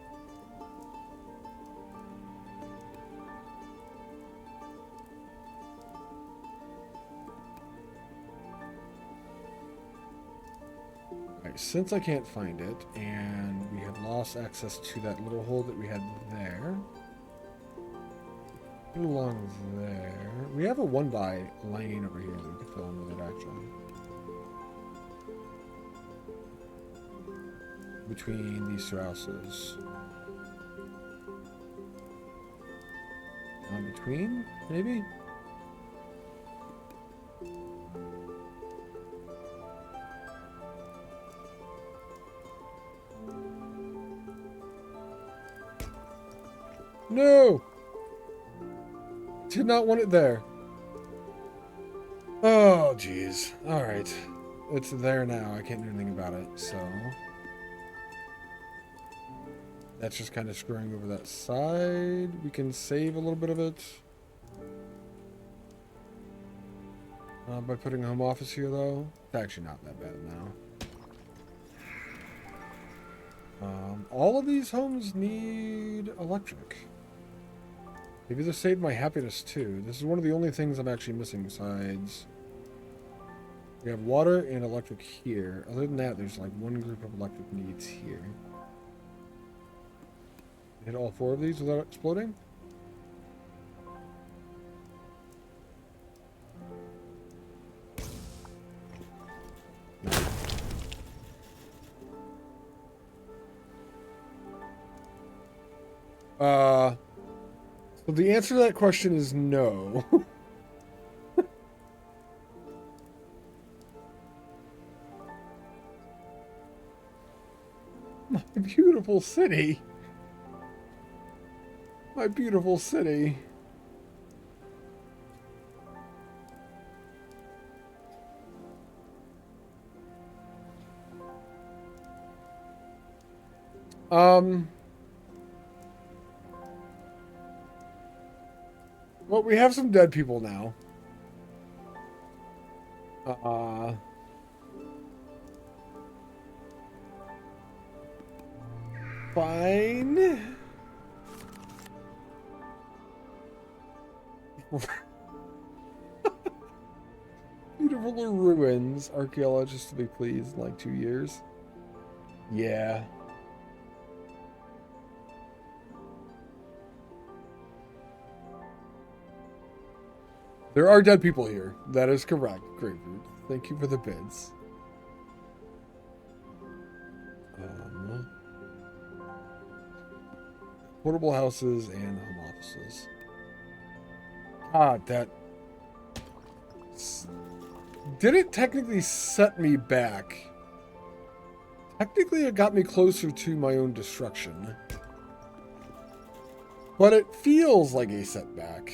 Alright, since I can't find it, and we have lost access to that little hole that we had there. Along there. We have a 1x lane over here that we can fill in with it actually. Between these 2 houses. On between, maybe? No! Did not want it there. Oh, jeez. Alright. It's there now. I can't do anything about it, so... That's just kind of screwing over that side. We can save a little bit of it. By putting a home office here, though. It's actually not that bad now. All of these homes need electric. Maybe this saved my happiness, too. This is one of the only things I'm actually missing besides... We have water and electric here. Other than that, there's like one group of electric needs here. Hit all 4 of these without exploding? So the answer to that question is no. My beautiful city. My beautiful city. Well, we have some dead people now. Fine. Beautiful ruins. Archaeologists to be pleased in like 2 years. Yeah. There are dead people here. That is correct, Grapefruit. Thank you for the bids. Portable houses and home offices. God, that... Did it technically set me back? Technically, it got me closer to my own destruction. But it feels like a setback.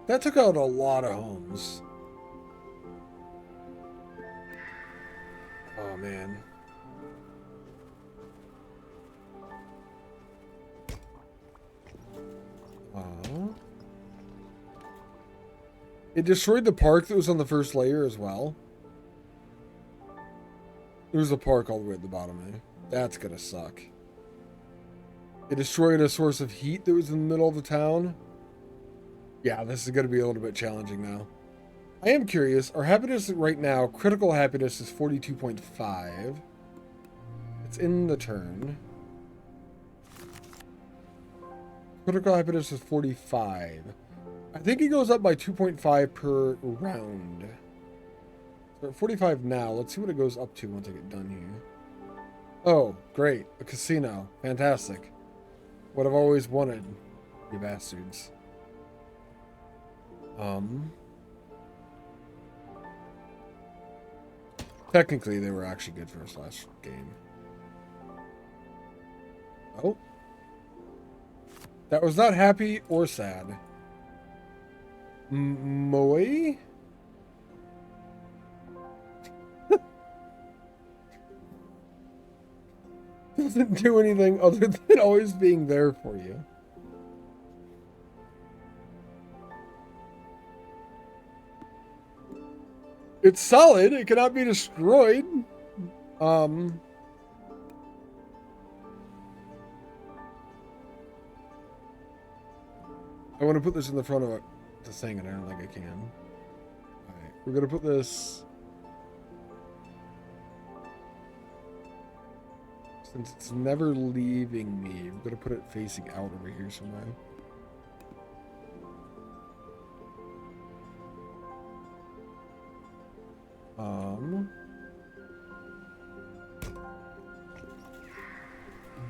That took out a lot of homes. Oh, man. It destroyed the park that was on the first layer as well. There's a park all the way at the bottom there. That's gonna suck. It destroyed a source of heat that was in the middle of the town. Yeah, this is gonna be a little bit challenging now. I am curious, our happiness right now, critical happiness is 42.5. It's in the turn. Critical happiness is 45. I think it goes up by 2.5 per round. So at 45 now. Let's see what it goes up to once I get done here. Oh, great. A casino. Fantastic. What I've always wanted. You bastards. Technically, they were actually good for us last game. Oh. That was not happy or sad. Moe? Doesn't do anything other than always being there for you. It's solid. It cannot be destroyed. I want to put this in the front of the thing, and I don't think I can. Alright, we're going to put this... Since it's never leaving me, I'm going to put it facing out over here somewhere.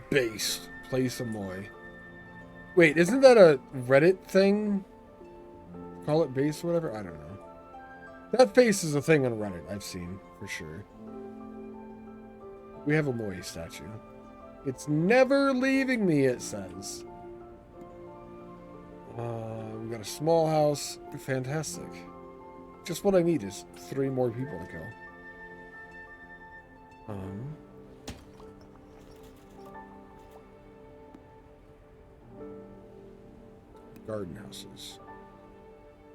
Base. Play some more. Wait, isn't that a Reddit thing? Call it base or whatever? I don't know. That face is a thing on Reddit I've seen, for sure. We have a Moe statue. It's never leaving me, it says. We got a small house. Fantastic. Just what I need is 3 more people to kill. Garden houses.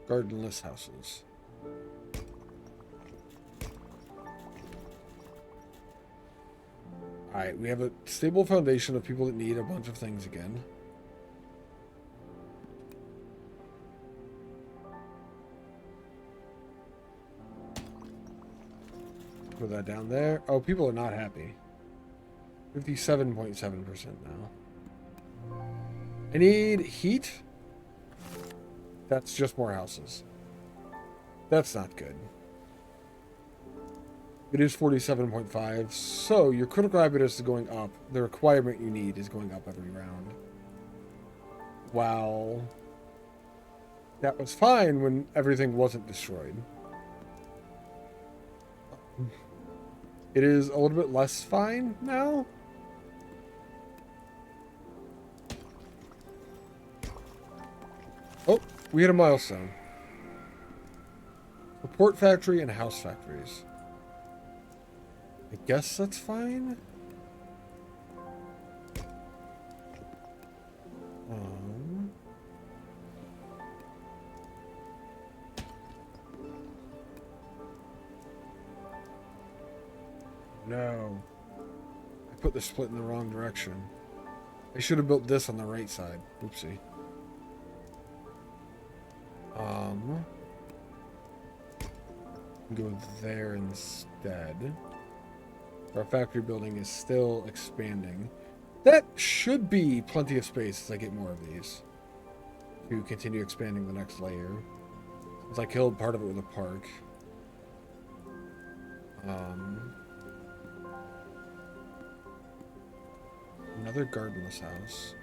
Gardenless houses. Alright, we have a stable foundation of people that need a bunch of things again. Put that down there. Oh, people are not happy. 57.7% now. I need heat. That's just more houses. That's not good. It is 47.5, so your critical happiness is going up. The requirement you need is going up every round. Wow. That was fine when everything wasn't destroyed. It is a little bit less fine now. Oh, we hit a milestone. Support factory and house factories. I guess that's fine. No. I put the split in the wrong direction. I should have built this on the right side. Oopsie. Go there instead. Our factory building is still expanding. That should be plenty of space as I get more of these to continue expanding the next layer. Since I killed part of it with a park. Another gardenless house.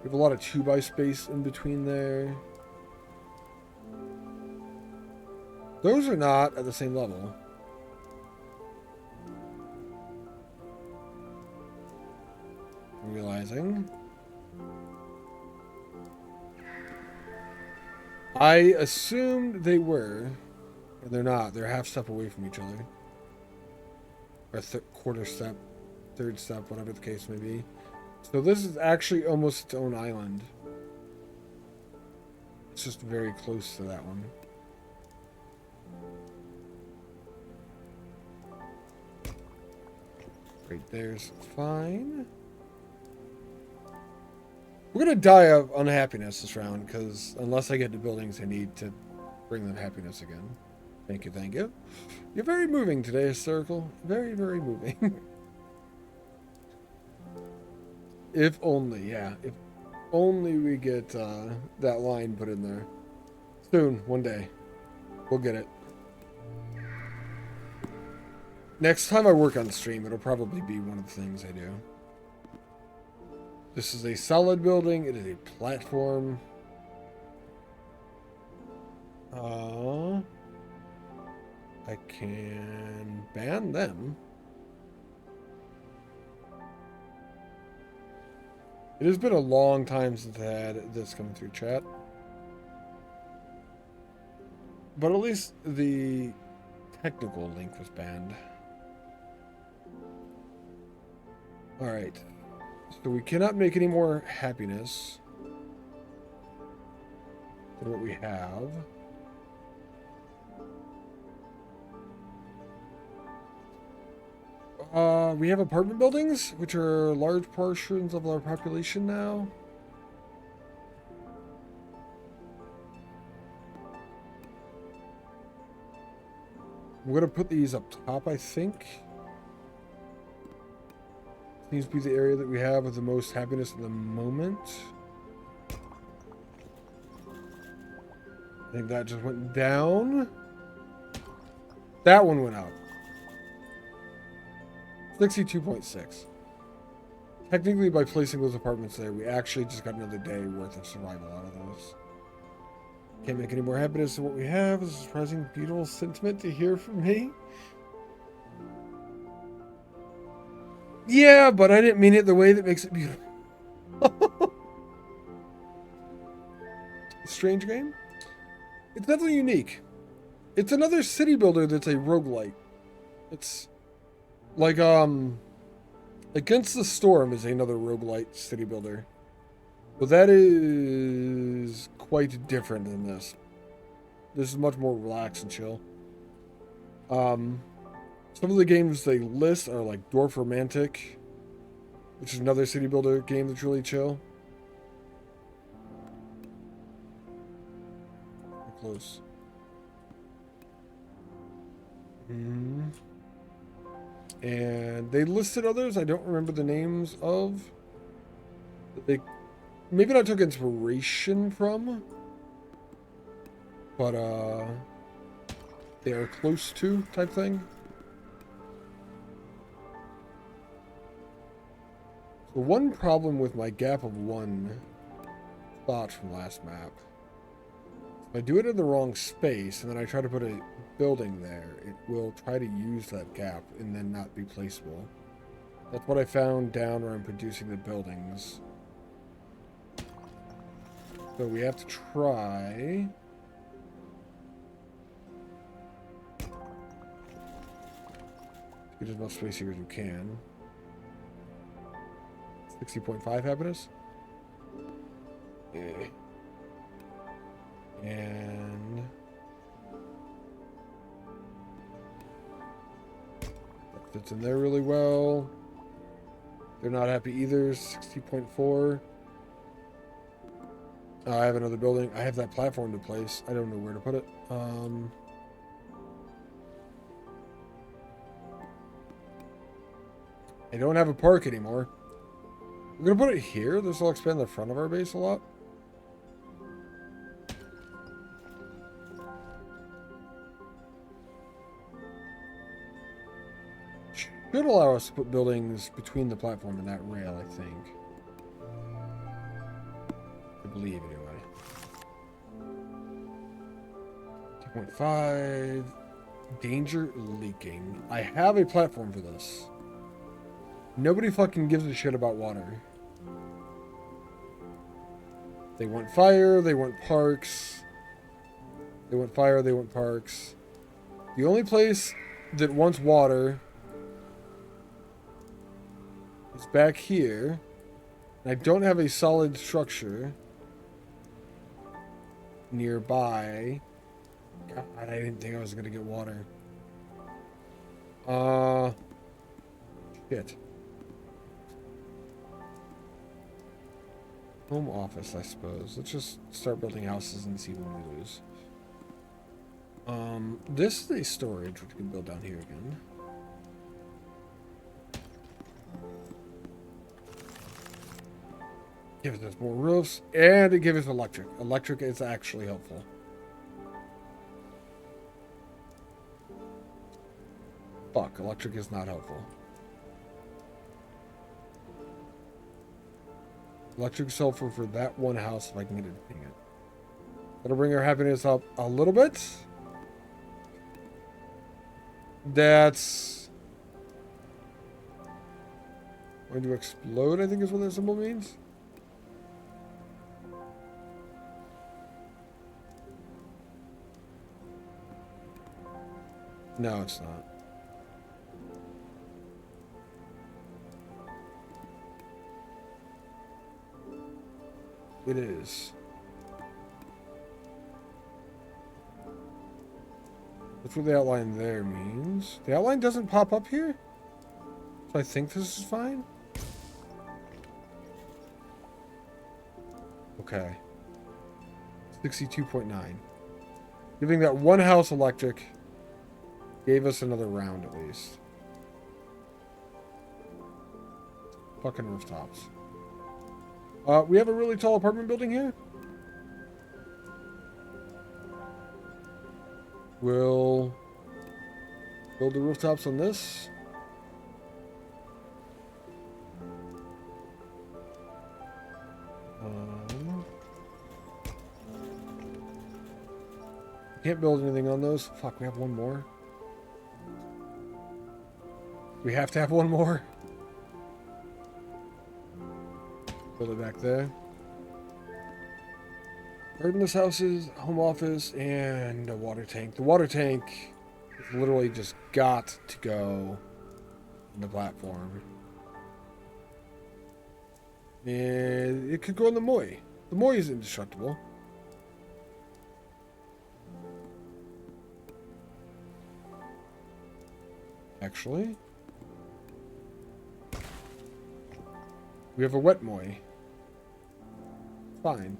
We have a lot of 2x space in between there. Those are not at the same level. I'm realizing. I assumed they were, but they're not. They're half step away from each other. Or quarter step, third step, whatever the case may be. So this is actually almost its own island. It's just very close to that one. Right there's fine. We're gonna die of unhappiness this round, because unless I get to buildings, I need to bring them happiness again. Thank you, thank you. You're very moving today, Hysterical. Very, very moving. If only, yeah. If only we get that line put in there. Soon, one day. We'll get it. Next time I work on stream, it'll probably be one of the things I do. This is a solid building. It is a platform. I can ban them. It has been a long time since I had this come through chat. But at least the technical link was banned. Alright. So we cannot make any more happiness than what we have. We have apartment buildings, which are large portions of our population now. I'm going to put these up top, I think. Seems to be the area that we have with the most happiness at the moment. I think that just went down. That one went up. 62.6. Technically, by placing those apartments there, we actually just got another day worth of survival out of those. Can't make any more happiness than what we have. It's a surprising, beautiful sentiment to hear from me. Yeah, but I didn't mean it the way that makes it beautiful. Strange game? It's definitely unique. It's another city builder that's a roguelite. It's like, Against the Storm is another roguelite city builder. But that is quite different than this. This is much more relaxed and chill. Some of the games they list are like Dwarf Romantic, which is another city builder game that's really chill. Close. And they listed others I don't remember the names of. They maybe not took inspiration from, but they are close to type thing. So one problem with my gap of 1 thought from last map. If I do it in the wrong space and then I try to put a building there, it will try to use that gap and then not be placeable. That's what I found down where I'm producing the buildings. So we have to try. Get as much space here as we can. 60.5 happiness. Yeah. And that fits in there really well. They're not happy either. 60.4. I have another building. I have that platform to place. I don't know where to put it. I don't have a park anymore. We're gonna put it here. This will expand the front of our base a lot. Should allow us to put buildings between the platform and that rail, I think. I believe, anyway. 2.5. Danger leaking. I have a platform for this. Nobody fucking gives a shit about water. They want fire, they want parks. They want fire, they want parks. The only place that wants water is back here. And I don't have a solid structure nearby. God, I didn't think I was gonna get water. Shit. Home office, I suppose. Let's just start building houses and see when we lose. This is a storage, which we can build down here again. Gives us more roofs, and it gives us electric. Electric is actually helpful. Fuck, electric is not helpful. Electric is helpful for that one house if I can get it to ping it. That'll bring our happiness up a little bit. That's going to explode, I think is what that symbol means. No, it's not. It is. That's what the outline there means. The outline doesn't pop up here? So I think this is fine? Okay. 62.9. Giving that one house electric gave us another round at least. Fucking rooftops. We have a really tall apartment building here. We'll build the rooftops on this. Can't build anything on those. Fuck, we have one more. We have to have one more. Build it back there. Gardenless houses, home office, and a water tank. The water tank is literally just got to go on the platform. And it could go on the Moi. The Moi is indestructible. Actually, we have a wet Moi. Fine.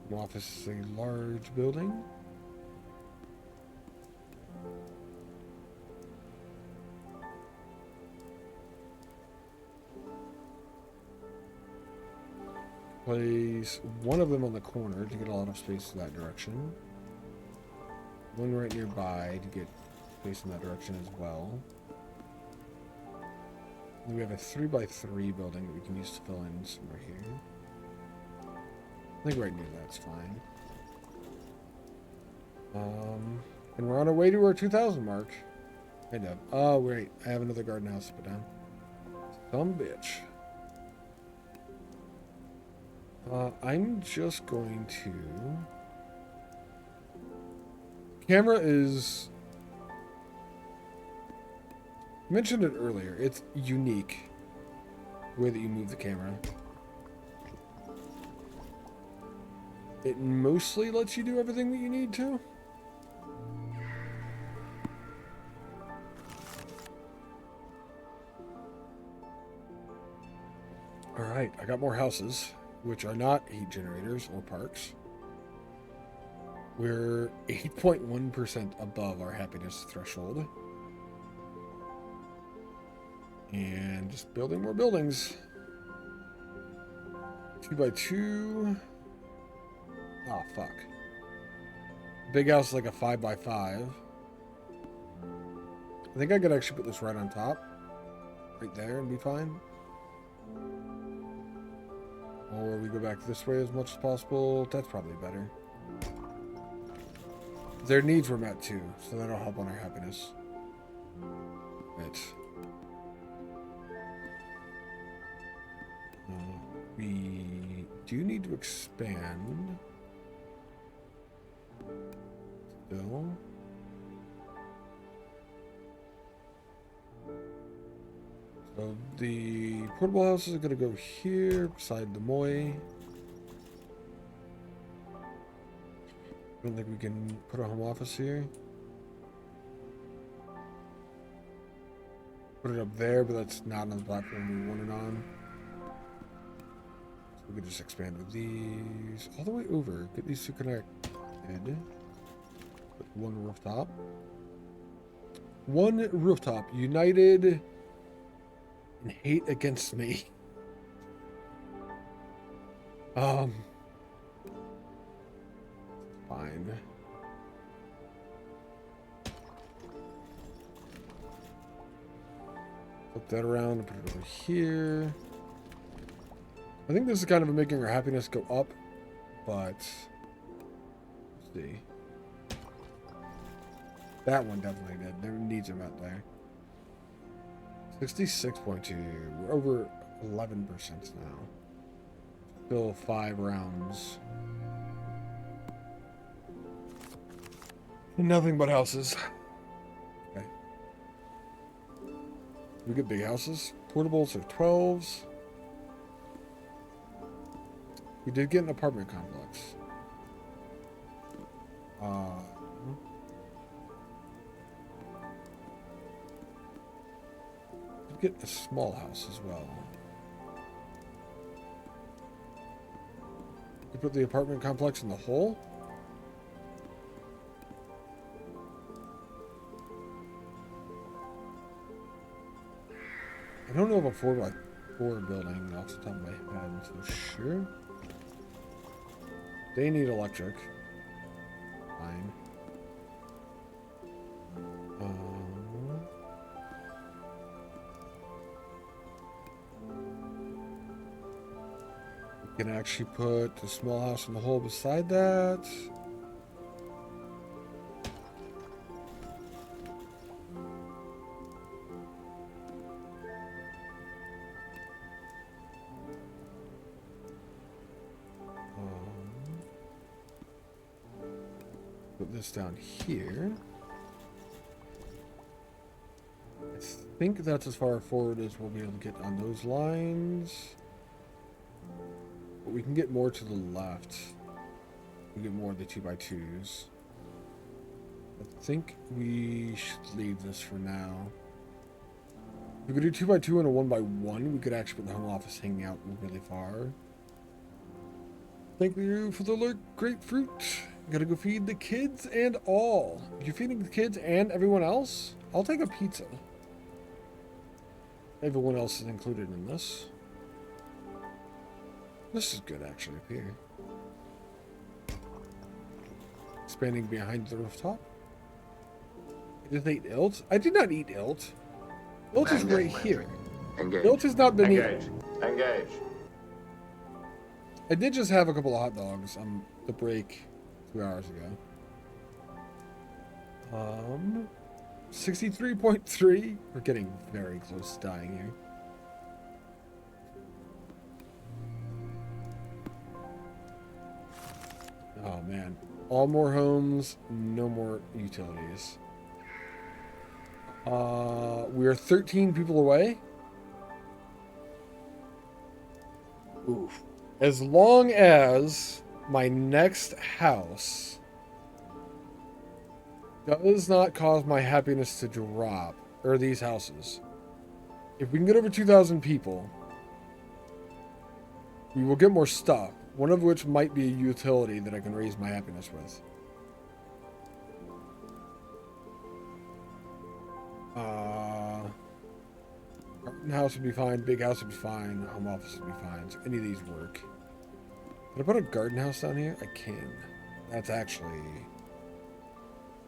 The office is a large building. Place one of them on the corner to get a lot of space in that direction. One right nearby to get space in that direction as well. And we have a 3x3 building that we can use to fill in somewhere here. I think right near that's fine. And we're on our way to our 2,000 mark. Kind of. Oh, wait. I have another garden house to put down. Some bitch. I'm just going to... Camera is... I mentioned it earlier. It's unique. The way that you move the camera. It mostly lets you do everything that you need to. Alright, I got more houses, which are not heat generators or parks. We're 8.1% above our happiness threshold. And just building more buildings. 2x2. Oh, fuck. Big house is like a 5x5. I think I could actually put this right on top. Right there and be fine. Or we go back this way as much as possible. That's probably better. Their needs were met too, so that'll help on our happiness. Right. We do need to expand. Still. So the portable houses are going to go here beside the Moi. I don't think we can put a home office here. Put it up there, but that's not on the platform we want it on. So we could just expand with these all the way over. Get these two connected. Put one rooftop. One rooftop united in hate against me. Fine. Flip that around and put it over here. I think this is kind of making our happiness go up, but let's see. That one definitely did. Their needs are met there. 66.2. We're over 11% now. Still 5 rounds. Nothing but houses. Okay. We get big houses. Portables are 12s. We did get an apartment complex. We get a small house as well. We put the apartment complex in the hole. I don't know of a 4x4 building off the top of my head, so sure. They need electric. Fine. We can actually put the small house in the hole beside that. this down here. I think that's as far forward as we'll be able to get on those lines. But we can get more to the left. We get more of the 2x2s. I think we should leave this for now. If we could do 2x2 and a 1x1, we could actually put the home office hanging out really far. Thank you for the grapefruit. Gotta go feed the kids and all. If you're feeding the kids and everyone else, I'll take a pizza. Everyone else is included in this. This is good, actually, up here. Expanding behind the rooftop. I just ate Ilt. I did not eat Ilt. Ilt is right here. Engage. Ilt has not been Engage. eaten. Engage. I did just have a couple of hot dogs on the break 2 hours ago. 63.3. We're getting very close to dying here. Oh man. All more homes, no more utilities. We are 13 people away. Oof. As long as my next house does not cause my happiness to drop, or these houses, if we can get over 2,000 people, we will get more stuff, one of which might be a utility that I can raise my happiness with. House would be fine, big house would be fine, home office would be fine, so any of these work. Can I put a garden house down here? I can. That's actually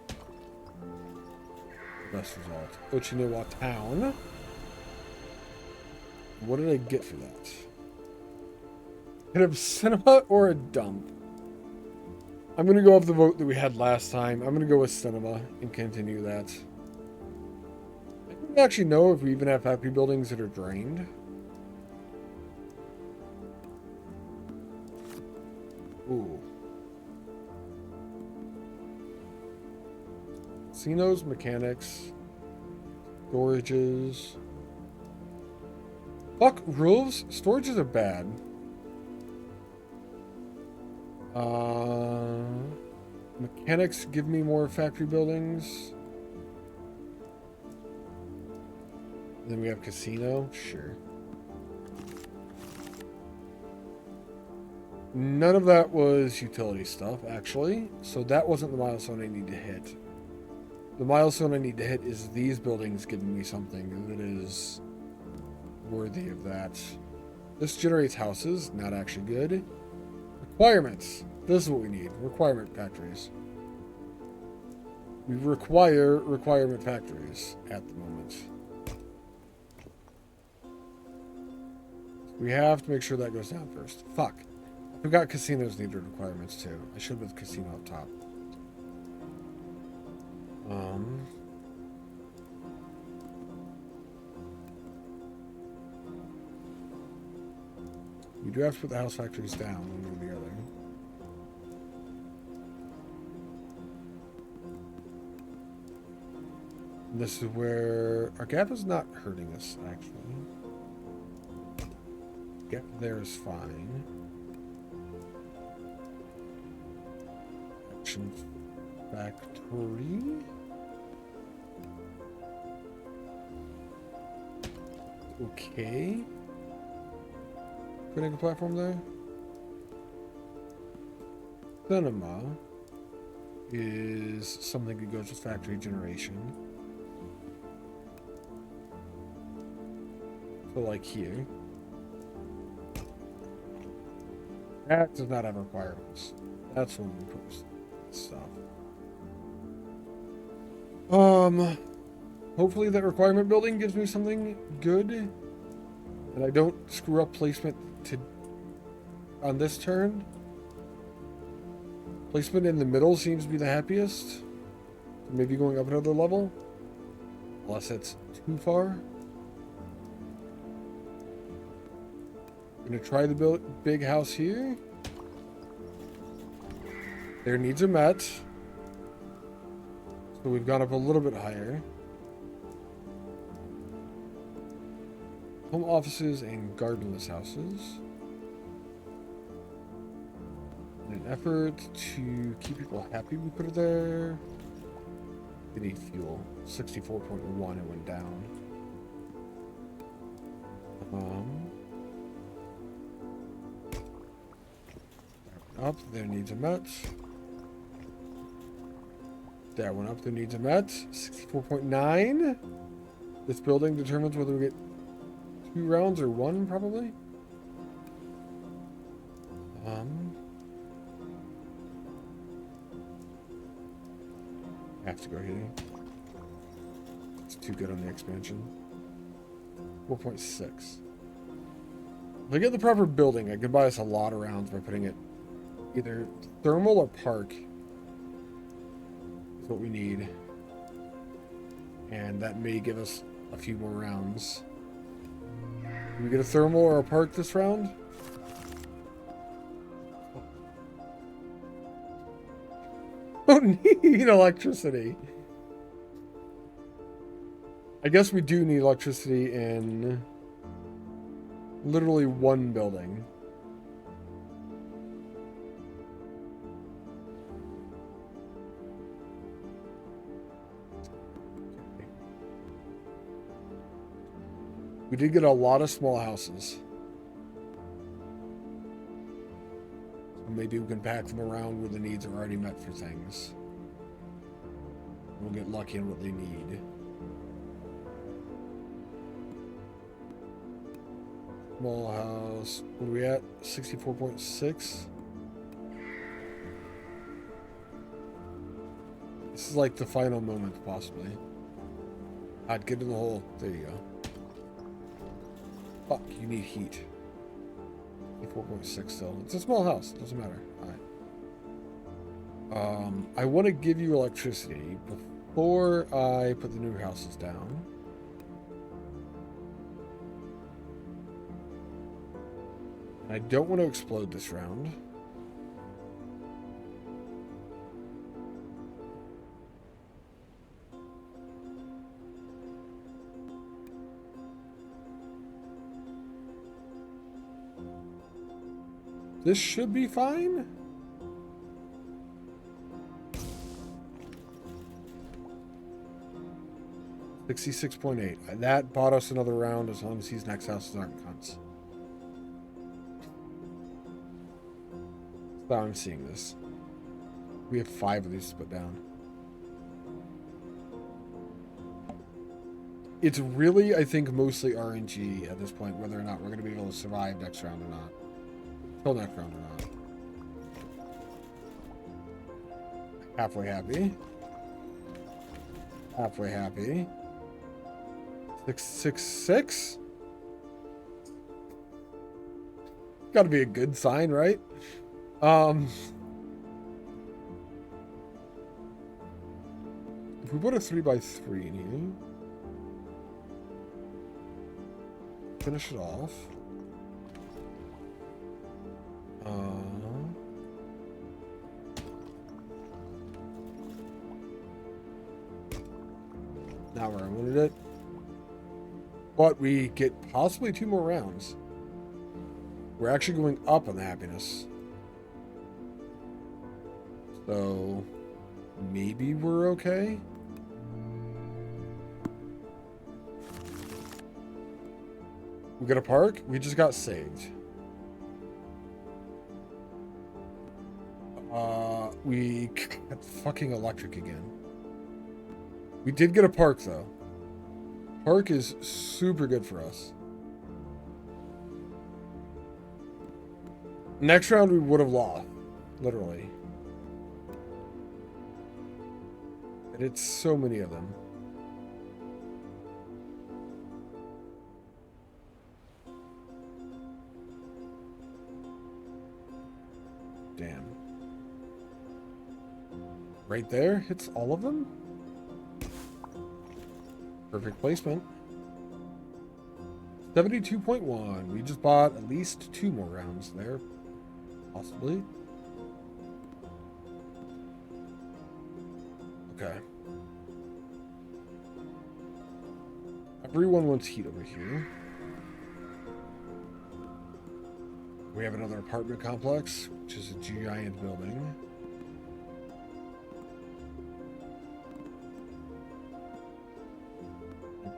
the best result. Ochinawa Town. What did I get for that? A cinema or a dump? I'm going to go off the vote that we had last time. I'm going to go with cinema and continue that. I don't actually know if we even have factory buildings that are drained. Ooh. Casinos, mechanics, storages. Fuck roofs. Storages are bad. Mechanics give me more factory buildings. Then we have casino. Sure. None of that was utility stuff, actually. So that wasn't the milestone I need to hit. The milestone I need to hit is these buildings giving me something that is worthy of that. This generates houses, not actually good. Requirements. This is what we need. Requirement factories. We require requirement factories at the moment. We have to make sure that goes down first. Fuck. I forgot casinos needed requirements too. I should have casino up top. We do have to put the house factories down one way or the other. This is where our gap is not hurting us, actually. Gap there is fine. Action factory. Okay. Putting a platform there. Cinema is something that goes with factory generation. So like here. That does not have requirements. That's when we put stuff. Hopefully that requirement building gives me something good. And I don't screw up placement on this turn. Placement in the middle seems to be the happiest. Maybe going up another level. Unless it's too far. I'm gonna try the big house here. Their needs are met. So we've gone up a little bit higher. Home offices and gardenless houses. In an effort to keep people happy, we put it there. We need fuel. 64.1, it went down. Up, their needs are met. That went up, their needs are met. 64.9. This building determines whether we get 2 rounds or 1, probably. Have to go here. It's too good on the expansion. 4.6. If I get the proper building, I could buy us a lot of rounds by putting it either thermal or park. Is what we need. And that may give us a few more rounds. Can we get a thermal or a park this round? Don't need electricity. I guess we do need electricity in literally 1 building. We did get a lot of small houses. Maybe we can pack them around where the needs are already met for things. We'll get lucky on what they need. Small house. What are we at? 64.6. This is like the final moment, possibly. I'd get in the hole. There you go. Fuck, you need heat. 4.6 still. It's a small house. Doesn't matter. Alright. I want to give you electricity before I put the new houses down. I don't want to explode this round. This should be fine. $66.8. That bought us another round as long as these next houses aren't cunts. That's how I'm seeing this. We have 5 of these to put down. It's really, I think, mostly RNG at this point, whether or not we're going to be able to survive next round or not. Till next round or not. Halfway happy. Halfway happy. 666. Got to be a good sign, right? If we put a 3x3 in here, finish it off. Not where I wanted it. But we get possibly 2 more rounds. We're actually going up on the happiness. So maybe we're okay. We got a park. We just got saved. We got fucking electric again. We did get a park though. Park is super good for us. Next round we would have lost, literally. And it's so many of them. Damn. Right there hits all of them. Perfect placement. 72.1. We just bought at least 2 more rounds there. Possibly. Okay. Everyone wants heat over here. We have another apartment complex, which is a giant building.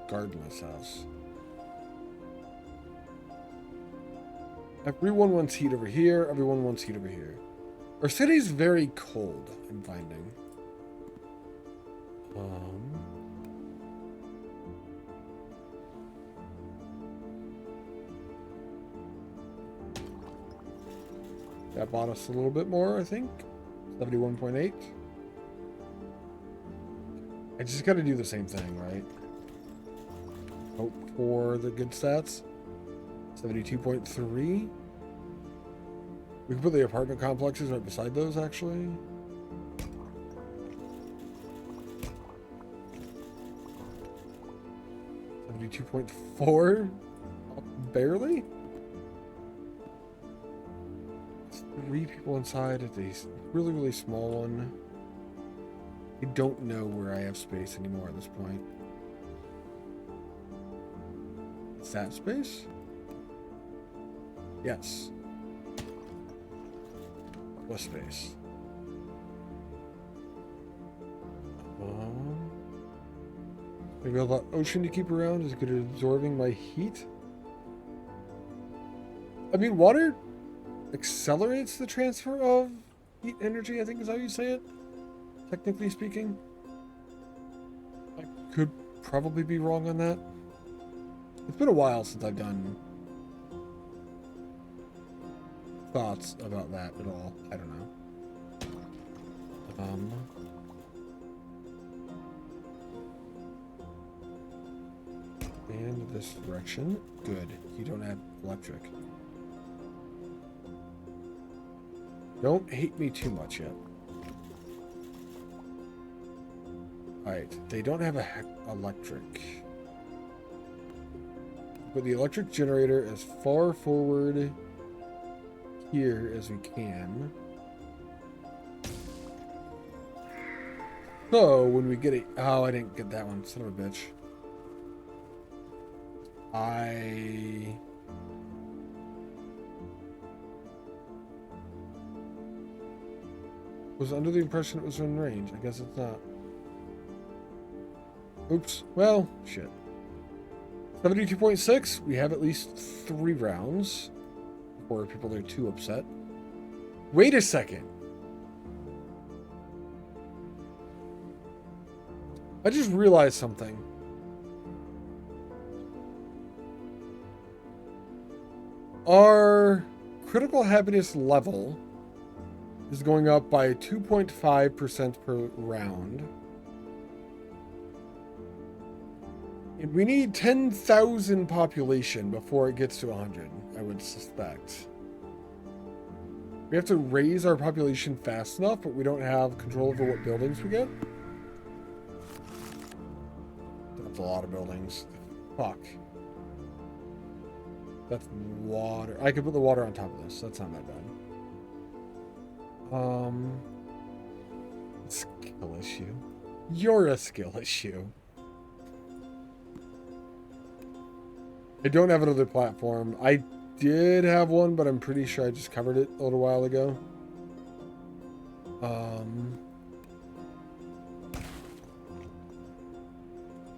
Gardenless house. Everyone wants heat over here. Everyone wants heat over here. Our city's very cold, I'm finding. That bought us a little bit more, I think. 71.8. I just gotta do the same thing, right? Hope for the good stats. 72.3. We can put the apartment complexes right beside those, actually. $72.4. Barely. 3 people inside at a really, really small one. I don't know where I have space anymore at this point. Is that space? Yes. Less space. Maybe a lot of ocean to keep around is good at absorbing my heat. I mean, water accelerates the transfer of heat energy, I think is how you say it, technically speaking. I could probably be wrong on that. It's been a while since I've done thoughts about that at all. I don't know. And this direction. Good. You don't have electric. Don't hate me too much yet. Alright, they don't have electric. But the electric generator as far forward here as we can. So, when we get it... Oh, I didn't get that one. Son of a bitch. I was under the impression it was in range. I guess it's not. Oops. Well, shit. 72.6. We have at least 3 rounds before people are too upset. Wait a second. I just realized something. Our critical happiness level is going up by 2.5% per round. And we need 10,000 population before it gets to 100, I would suspect. We have to raise our population fast enough, but we don't have control over what buildings we get. That's a lot of buildings. Fuck. That's water. I could put the water on top of this. That's not that bad. Skill issue. You're a skill issue. I don't have another platform. I did have one, but I'm pretty sure I just covered it a little while ago.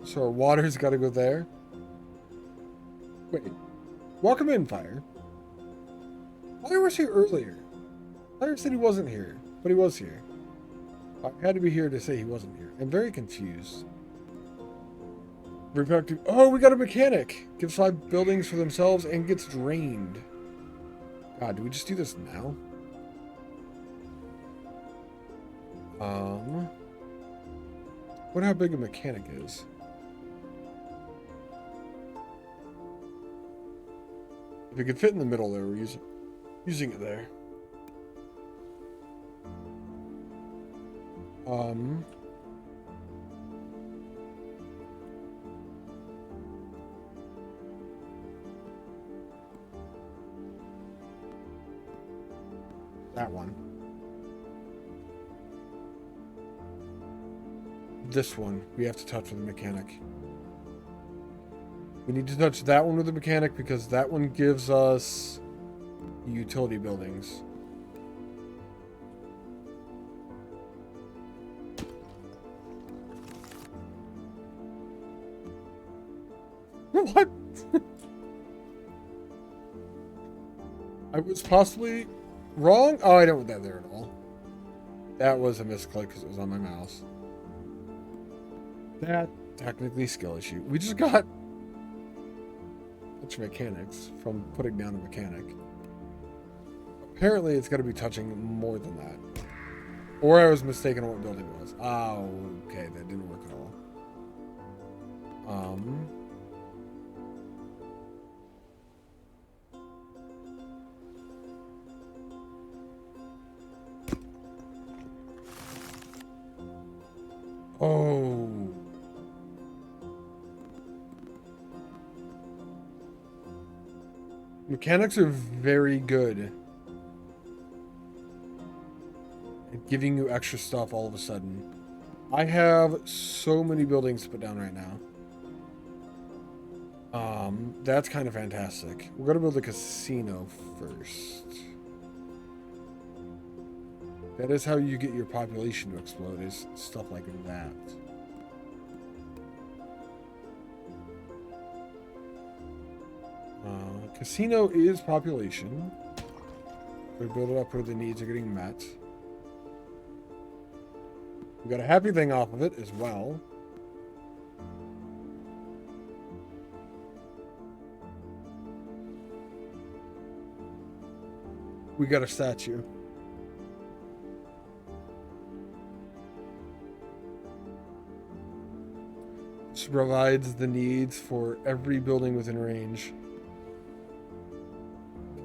So our water's got to go there. Wait. Welcome in, Fire. Fire was here earlier. Fire said he wasn't here, but he was here. I had to be here to say he wasn't here. I'm very confused. Reproductive. Oh, we got a mechanic. Gives 5 buildings for themselves and gets drained. God, do we just do this now? Wonder how big a mechanic is. If it could fit in the middle there, we're using it there. That one. This one, we have to touch with the mechanic. We need to touch that one with the mechanic because that one gives us utility buildings. What? I was possibly wrong? Oh, I don't want that there at all. That was a misclick because it was on my mouse. That technically skill issue. We just got touch mechanics from putting down a mechanic. Apparently, it's got to be touching more than that. Or I was mistaken on what building it was. Oh, okay, that didn't work at all. Oh. Mechanics are very good at giving you extra stuff all of a sudden. I have so many buildings to put down right now. That's kind of fantastic. We're gonna build a casino first. That is how you get your population to explode, is stuff like that. Casino is population. We build it up where the needs are getting met. We got a happy thing off of it as well. We got a statue. This provides the needs for every building within range.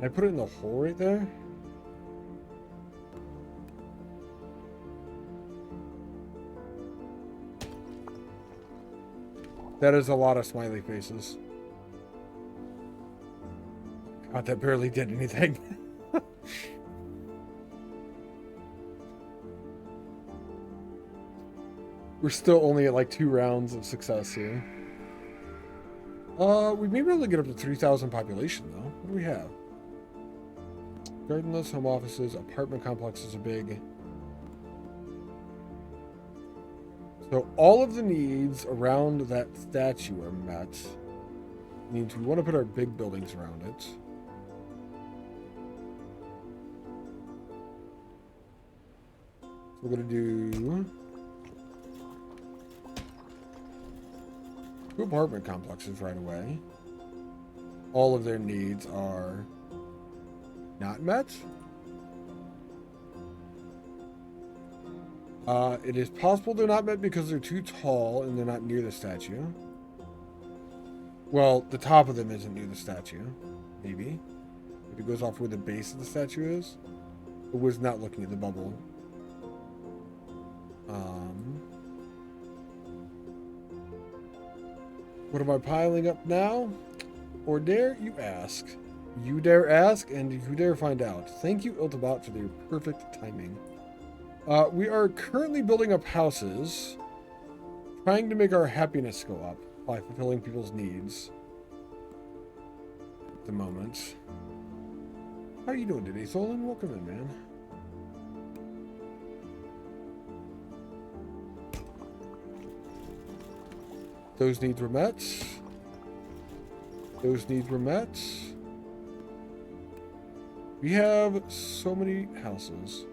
Can I put it in the hole right there? That is a lot of smiley faces. God, that barely did anything. We're still only at like 2 rounds of success here. We may be able to get up to 3,000 population though. What do we have? Gardenless, home offices, apartment complexes are big. So all of the needs around that statue are met. Means we want to put our big buildings around it. So we're going to do 2 apartment complexes right away. All of their needs are not met. It is possible they're not met because they're too tall and they're not near the statue. Well, the top of them isn't near the statue. Maybe. If it goes off where the base of the statue is. It was not looking at the bubble. What am I piling up now? Or dare you ask? You dare ask, and you dare find out. Thank you, Iltabot, for your perfect timing. We are currently building up houses, trying to make our happiness go up by fulfilling people's needs. At the moment. How are you doing today, Tholen? Welcome in, man. Those needs were met. Those needs were met. We have so many houses.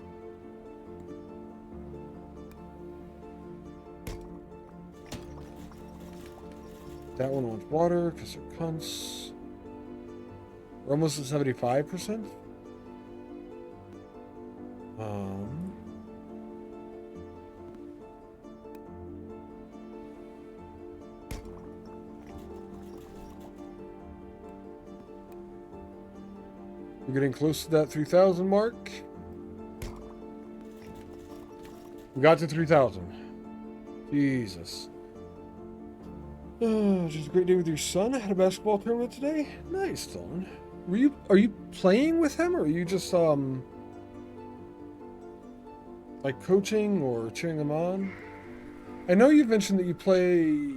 That one wants water because they're cunts. We're almost at 75%. We're getting close to that 3,000 mark. We got to 3,000. Jesus. Just a great day with your son. I had a basketball tournament today. Nice, Dylan. Are you playing with him, or are you just like coaching or cheering him on? I know you've mentioned that you play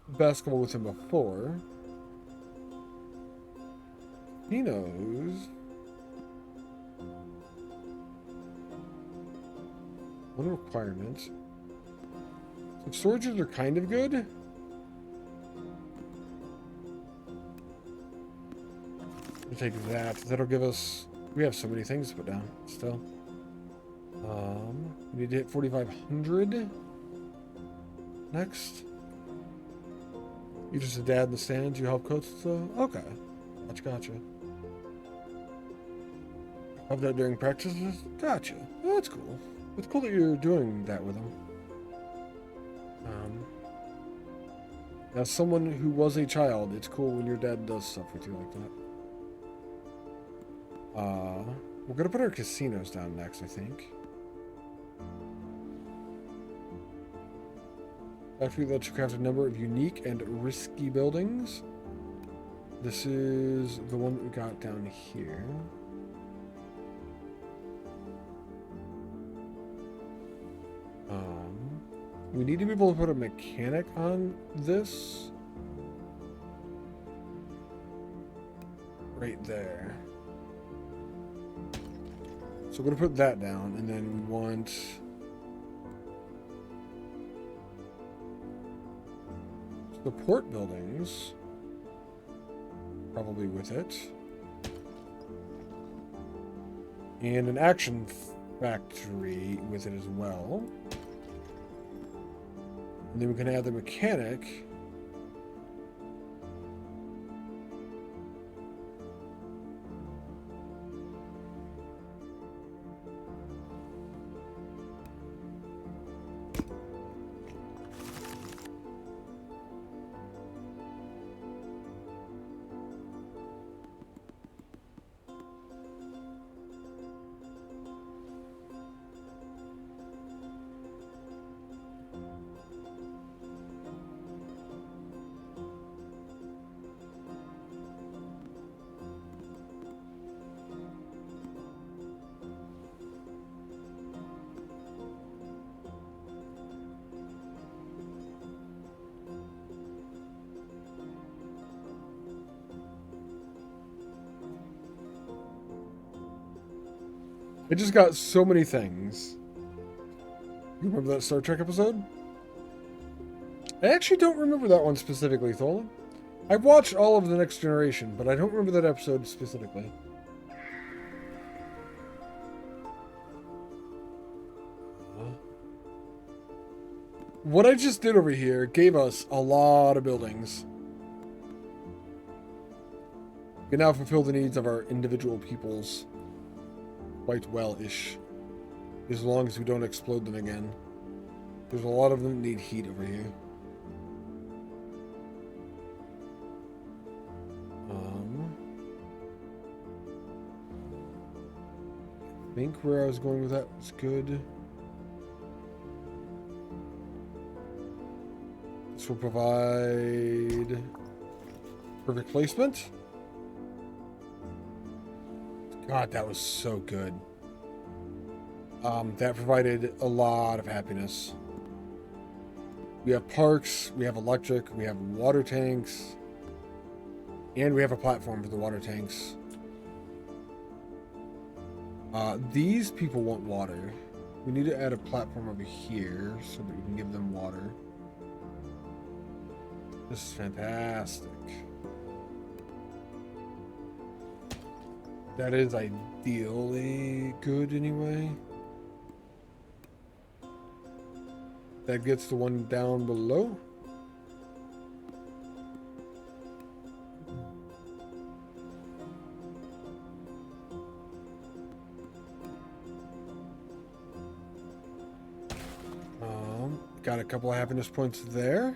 basketball with him before. Casinos. One requirement. So storages are kind of good. We'll take that. That'll give us... We have so many things to put down still. We need to hit 4,500. Next. You're just a dad in the stands. You help coach. Okay. Gotcha. Have that during practices? Gotcha. Oh, that's cool. It's cool that you're doing that with them. As someone who was a child, it's cool when your dad does stuff with you like that. We're gonna put our casinos down next, I think. Factory lets you craft a number of unique and risky buildings. This is the one that we got down here. We need to be able to put a mechanic on this. Right there. So we're going to put that down, and then we want... support buildings. Probably with it. And an action factory with it as well. And then we can add the mechanic. I just got so many things. You remember that Star Trek episode? I actually don't remember that one specifically, Tholan. I've watched all of The Next Generation, but I don't remember that episode specifically. What I just did over here gave us a lot of buildings. We can now fulfill the needs of our individual peoples quite well-ish, as long as we don't explode them again. There's a lot of them that need heat over here. I think where I was going with that was good. This will provide perfect placement. God, that was so good. That provided a lot of happiness. We have parks, we have electric, we have water tanks, and we have a platform for the water tanks. These people want water. We need to add a platform over here so that we can give them water. This is fantastic. That is ideally good anyway. That gets the one down below. Got a couple of happiness points there.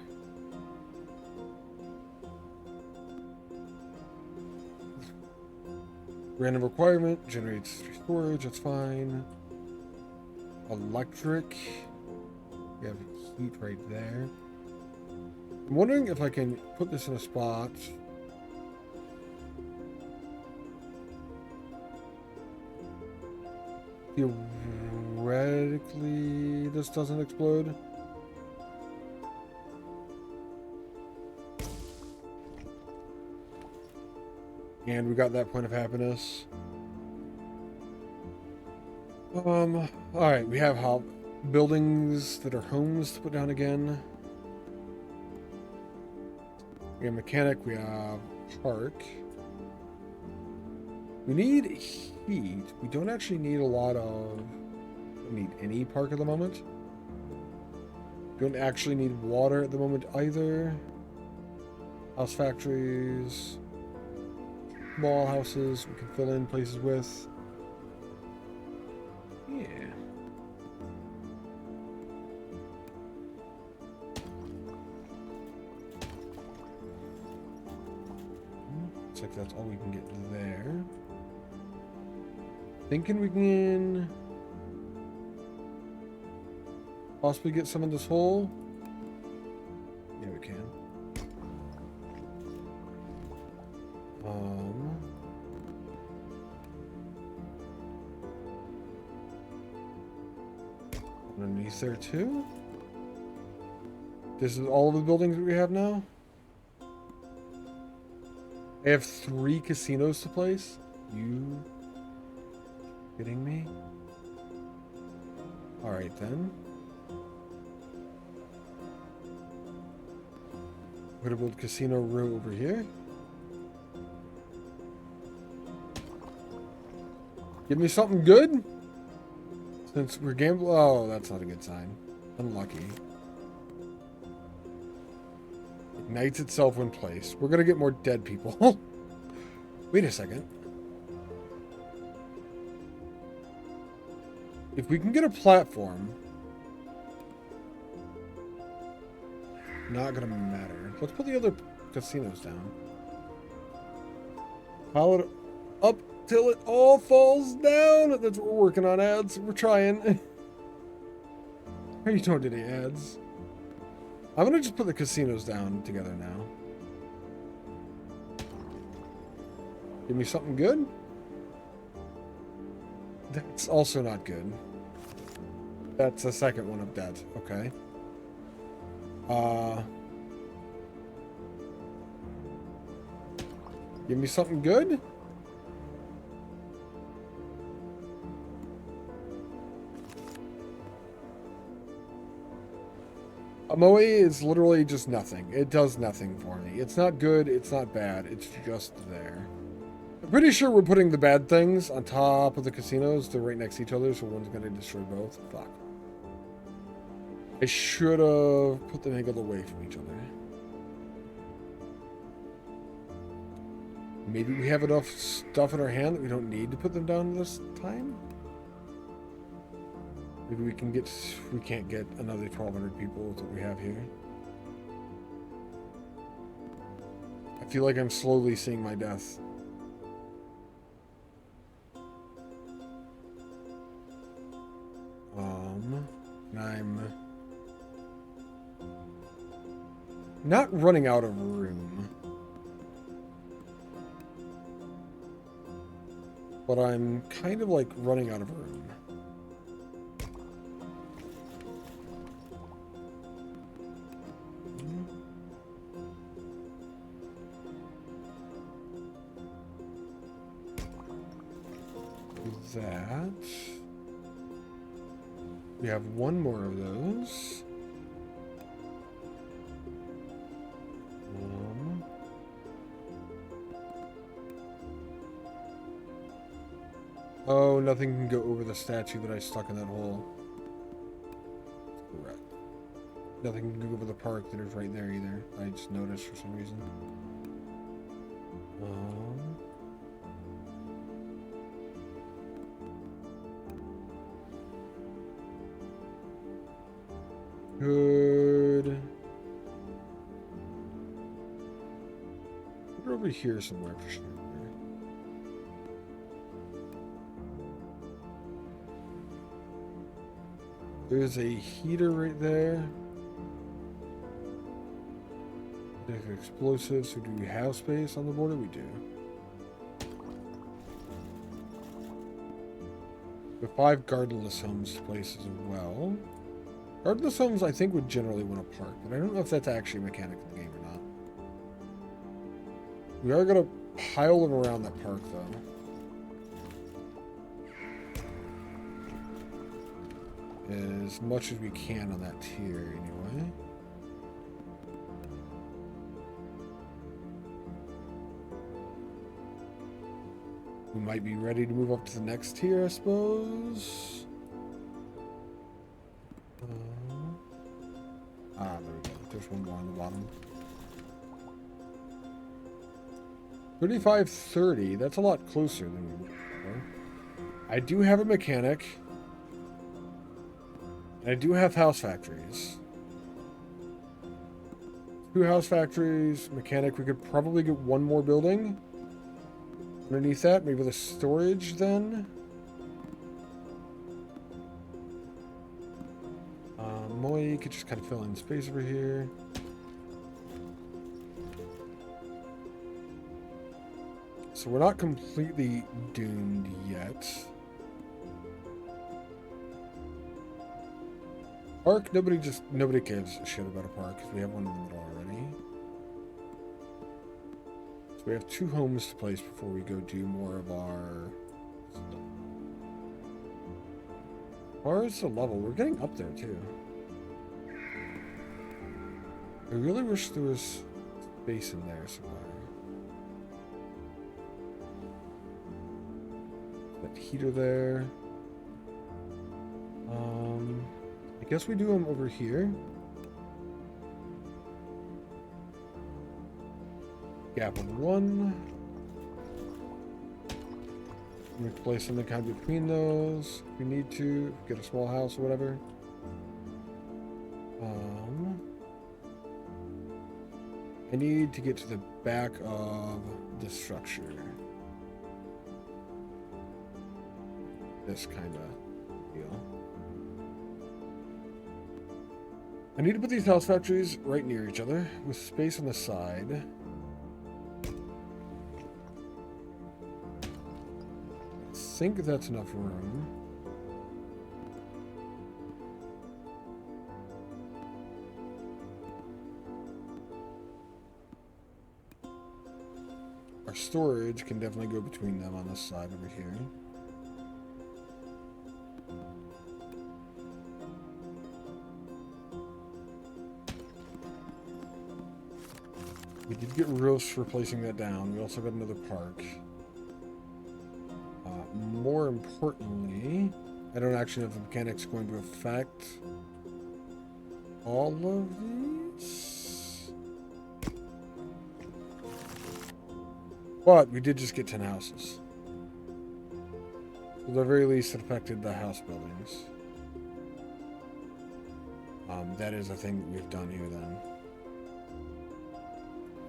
Random requirement generates storage, that's fine. Electric. We have heat right there. I'm wondering if I can put this in a spot. Theoretically, this doesn't explode. And we got that point of happiness. Alright, we have buildings that are homes to put down again. We have mechanic, we have park. We need heat. We don't actually need a lot of... We don't need any park at the moment. We don't actually need water at the moment either. House factories. Small houses we can fill in places with. Yeah. Looks like that's all we can get there. Thinking we can possibly get some of this hole. Yeah, we can. Underneath there too. This is all of the buildings that we have now. I have 3 casinos to place. You kidding me? All right then. We're gonna build Casino Row over here. Give me something good. Since we're gambling... Oh, that's not a good sign. Unlucky. Ignites itself when placed. We're going to get more dead people. Wait a second. If we can get a platform... Not going to matter. Let's put the other casinos down. Pile it up till it all falls down. That's what we're working on, ads. We're trying. How you doing today, ads? I'm gonna just put the casinos down together now. Give me something good. That's also not good. That's the second one of dead. Okay. Give me something good. Amoe is literally just nothing. It does nothing for me. It's not good, it's not bad, it's just there. I'm pretty sure we're putting the bad things on top of the casinos. They're right next to each other, so one's going to destroy both. Fuck. I should have put them angled away from each other. Maybe we have enough stuff in our hand that we don't need to put them down this time? Maybe we can get... We can't get another 1,200 people with what we have here. I feel like I'm slowly seeing my death. And I'm... not running out of room. But I'm kind of like running out of room. That. We have one more of those. Oh, nothing can go over the statue that I stuck in that hole. Correct. Nothing can go over the park that is right there either. I just noticed for some reason. Good. We're over here somewhere for sure. There's a heater right there. There's explosives. So do we have space on the border? We do. The 5 gardenless homes places as well. Gardenless homes, I think, would generally want a park, but I don't know if that's actually a mechanic in the game or not. We are going to pile them around that park, though. As much as we can on that tier, anyway. We might be ready to move up to the next tier, I suppose. There we go. There's one more on the bottom. 3530. That's a lot closer than we were before. I do have a mechanic. And I do have house factories. 2 house factories, mechanic. We could probably get one more building. Underneath that, maybe the storage then. Moy could just kind of fill in space over here. So we're not completely doomed yet. Park, nobody gives a shit about a park because we have one in the middle already. So we have 2 homes to place before we go do more of our stuff. As far as the level, we're getting up there too. I really wish there was space in there somewhere. That heater there. I guess we do them over here. Gap of 1. We place something kind of between those if we need to. Get a small house or whatever. I need to get to the back of the structure. This kind of deal. I need to put these house factories right near each other with space on the side. I think that's enough room. Our storage can definitely go between them on this side over here. We did get roofs for placing that down. We also got another park. More importantly, I don't actually know if the mechanic's going to affect all of these. But we did just get 10 houses. At the very least, it affected the house buildings. That is a thing that we've done here then.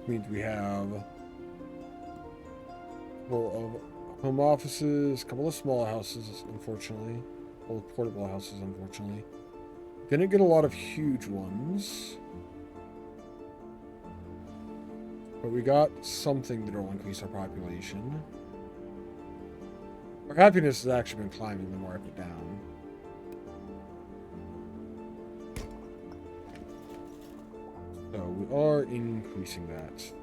Means we have a couple of home offices, a couple of small houses, unfortunately. A couple of portable houses, unfortunately. Didn't get a lot of huge ones. But we got something that will increase our population. Our happiness has actually been climbing the more I put down. So we are increasing that.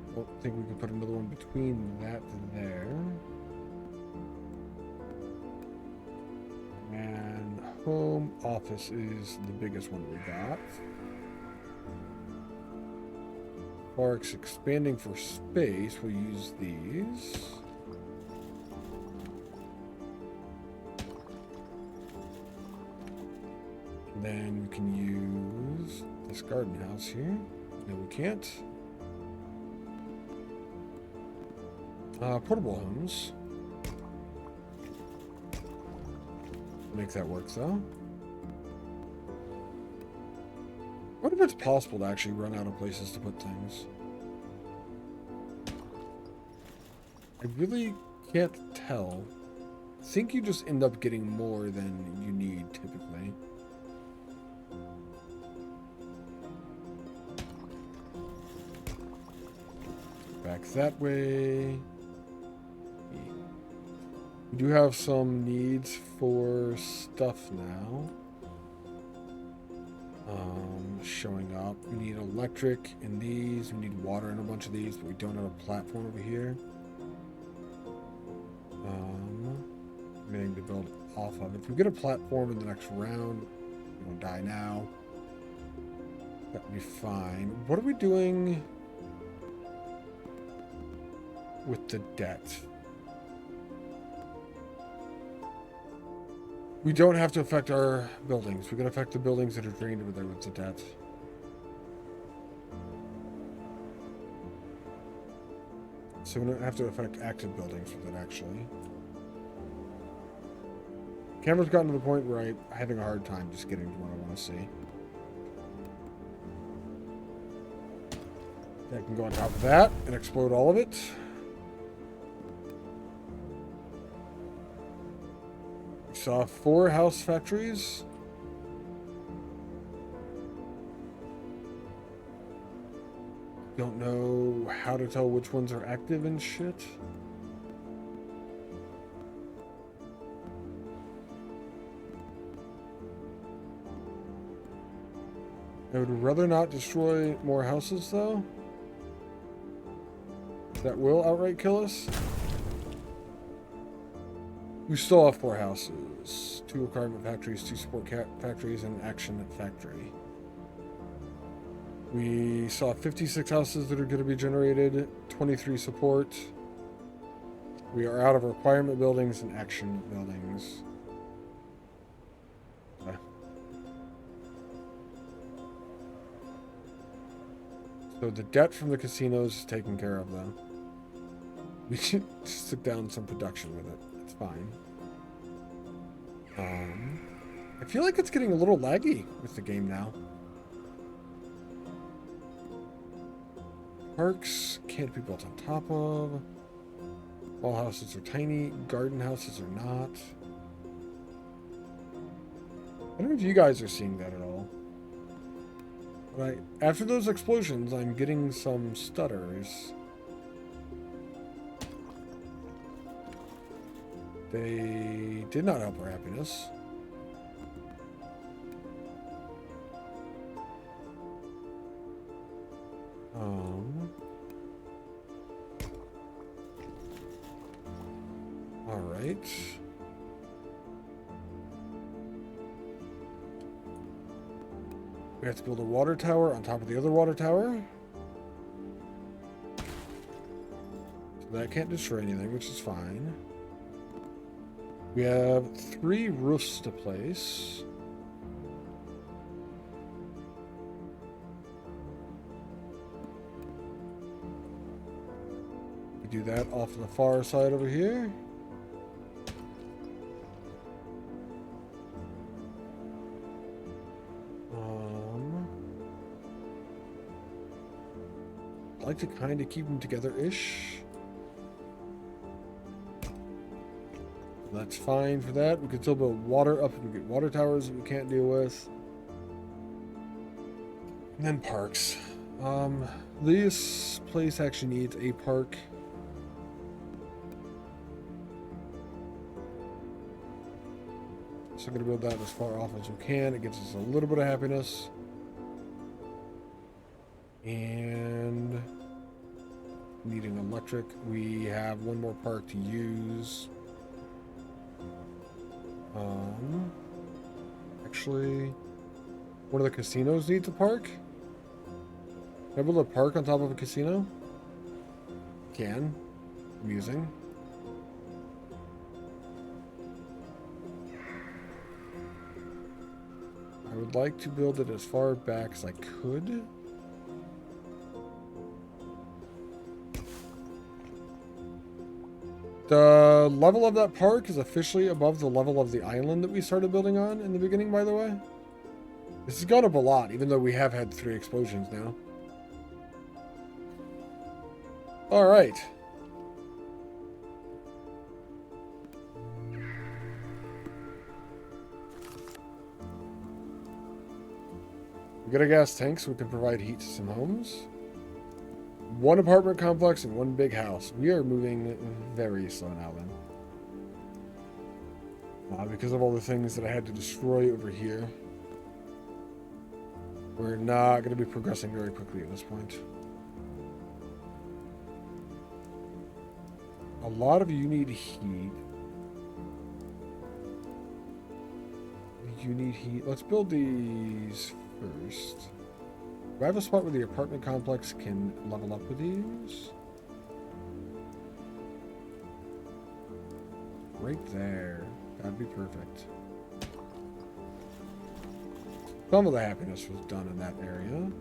I don't think we can put another one between that and there. And home office is the biggest one we got. Parks expanding for space, we'll use these. And then we can use this garden house here. No, we can't. Portable homes. Make that work though. What if it's possible to actually run out of places to put things? I really can't tell. I think you just end up getting more than you need typically. Back that way. We do have some needs for stuff now. showing up. We need electric in these. We need water in a bunch of these, but we don't have a platform over here. Anything to build off of. If we get a platform in the next round, we won't die now. That would be fine. What are we doing with the debt? We don't have to affect our buildings. We can affect the buildings that are drained over there with the debt. So we don't have to affect active buildings with it, actually. Camera's gotten to the point where I'm having a hard time just getting to what I want to see. That can go on top of that and explode all of it. We saw 4 house factories. Don't know how to tell which ones are active and shit. I would rather not destroy more houses, though. That will outright kill us. We still have 4 houses. 2 requirement factories, 2 support factories, and an action factory. We saw 56 houses that are going to be generated, 23 support. We are out of requirement buildings and action buildings. Okay. So the debt from the casinos is taken care of, though. We should stick down some production with it. It's fine. I feel like it's getting a little laggy with the game now. Parks can't be built on top of. Wall houses are tiny. Garden houses are not. I don't know if you guys are seeing that at all. But after those explosions, I'm getting some stutters. They did not help our happiness. All right. We have to build a water tower on top of the other water tower. So that can't destroy anything, which is fine. We have 3 roofs to place. We do that off the far side over here. I'd like to kind of keep them together-ish. That's fine for that. We can still build water up if we get water towers that we can't deal with. And then parks. This place actually needs a park. So I'm going to build that as far off as we can. It gives us a little bit of happiness. And needing electric. We have one more park to use. Actually, one of the casinos needs a park. Can I build a park on top of a casino? Can. Amusing. I would like to build it as far back as I could. The level of that park is officially above the level of the island that we started building on in the beginning, by the way. This has gone up a lot, even though we have had 3 explosions now. Alright. We got a gas tank so we can provide heat to some homes. 1 apartment complex and 1 big house. We are moving very slow now then. Because of all the things that I had to destroy over here. We're not going to be progressing very quickly at this point. A lot of you need heat. You need heat. Let's build these first. Do I have a spot where the apartment complex can level up with these? Right there. That'd be perfect. Some of the happiness was done in that area.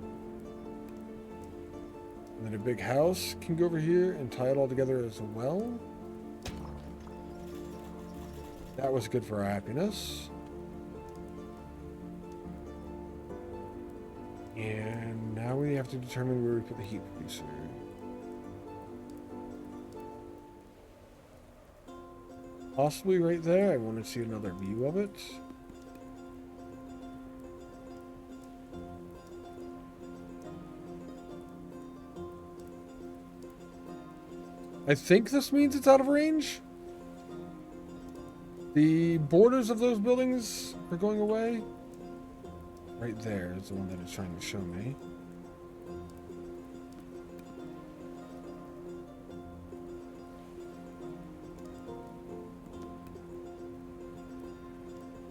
And then a big house can go over here and tie it all together as well. That was good for our happiness. And now we have to determine where we put the heat producer. Possibly right there. I want to see another view of it. I think this means it's out of range. The borders of those buildings are going away. Right there is the one that it's trying to show me.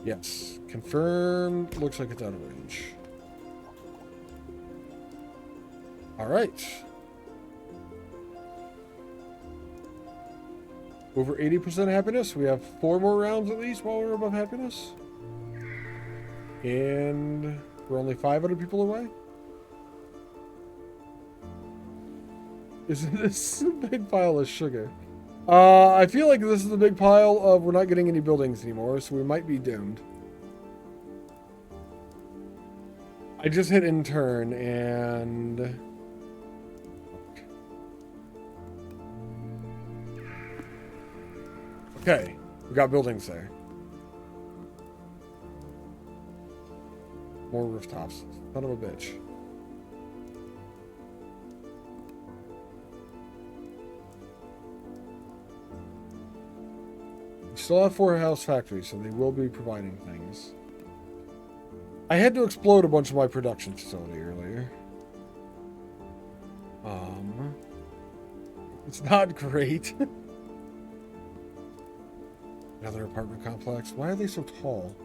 Yes, confirmed. Looks like it's out of range. All right. Over 80% happiness. We have 4 more rounds at least while we're above happiness. And we're only 500 people away. Isn't this a big pile of sugar? I feel like this is a big pile of we're not getting any buildings anymore, so we might be doomed. I just hit intern and... Okay, we got buildings there. More rooftops. Son of a bitch. We still have 4 house factories, so they will be providing things. I had to explode a bunch of my production facility earlier. It's not great. Another apartment complex. Why are they so tall?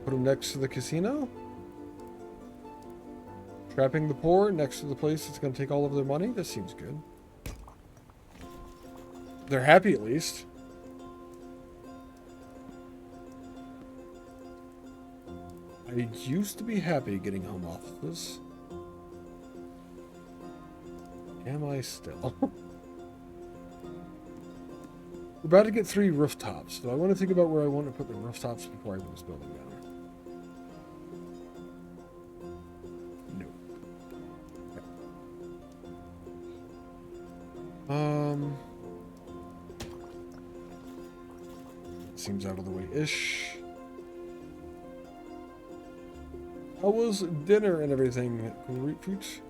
Put them next to the casino? Trapping the poor next to the place that's going to take all of their money? That seems good. They're happy at least. I used to be happy getting home offices. Am I still? We're about to get 3 rooftops, so I want to think about where I want to put the rooftops before I put this building down. No. Seems out of the way-ish. How was dinner and everything, Grapefruit?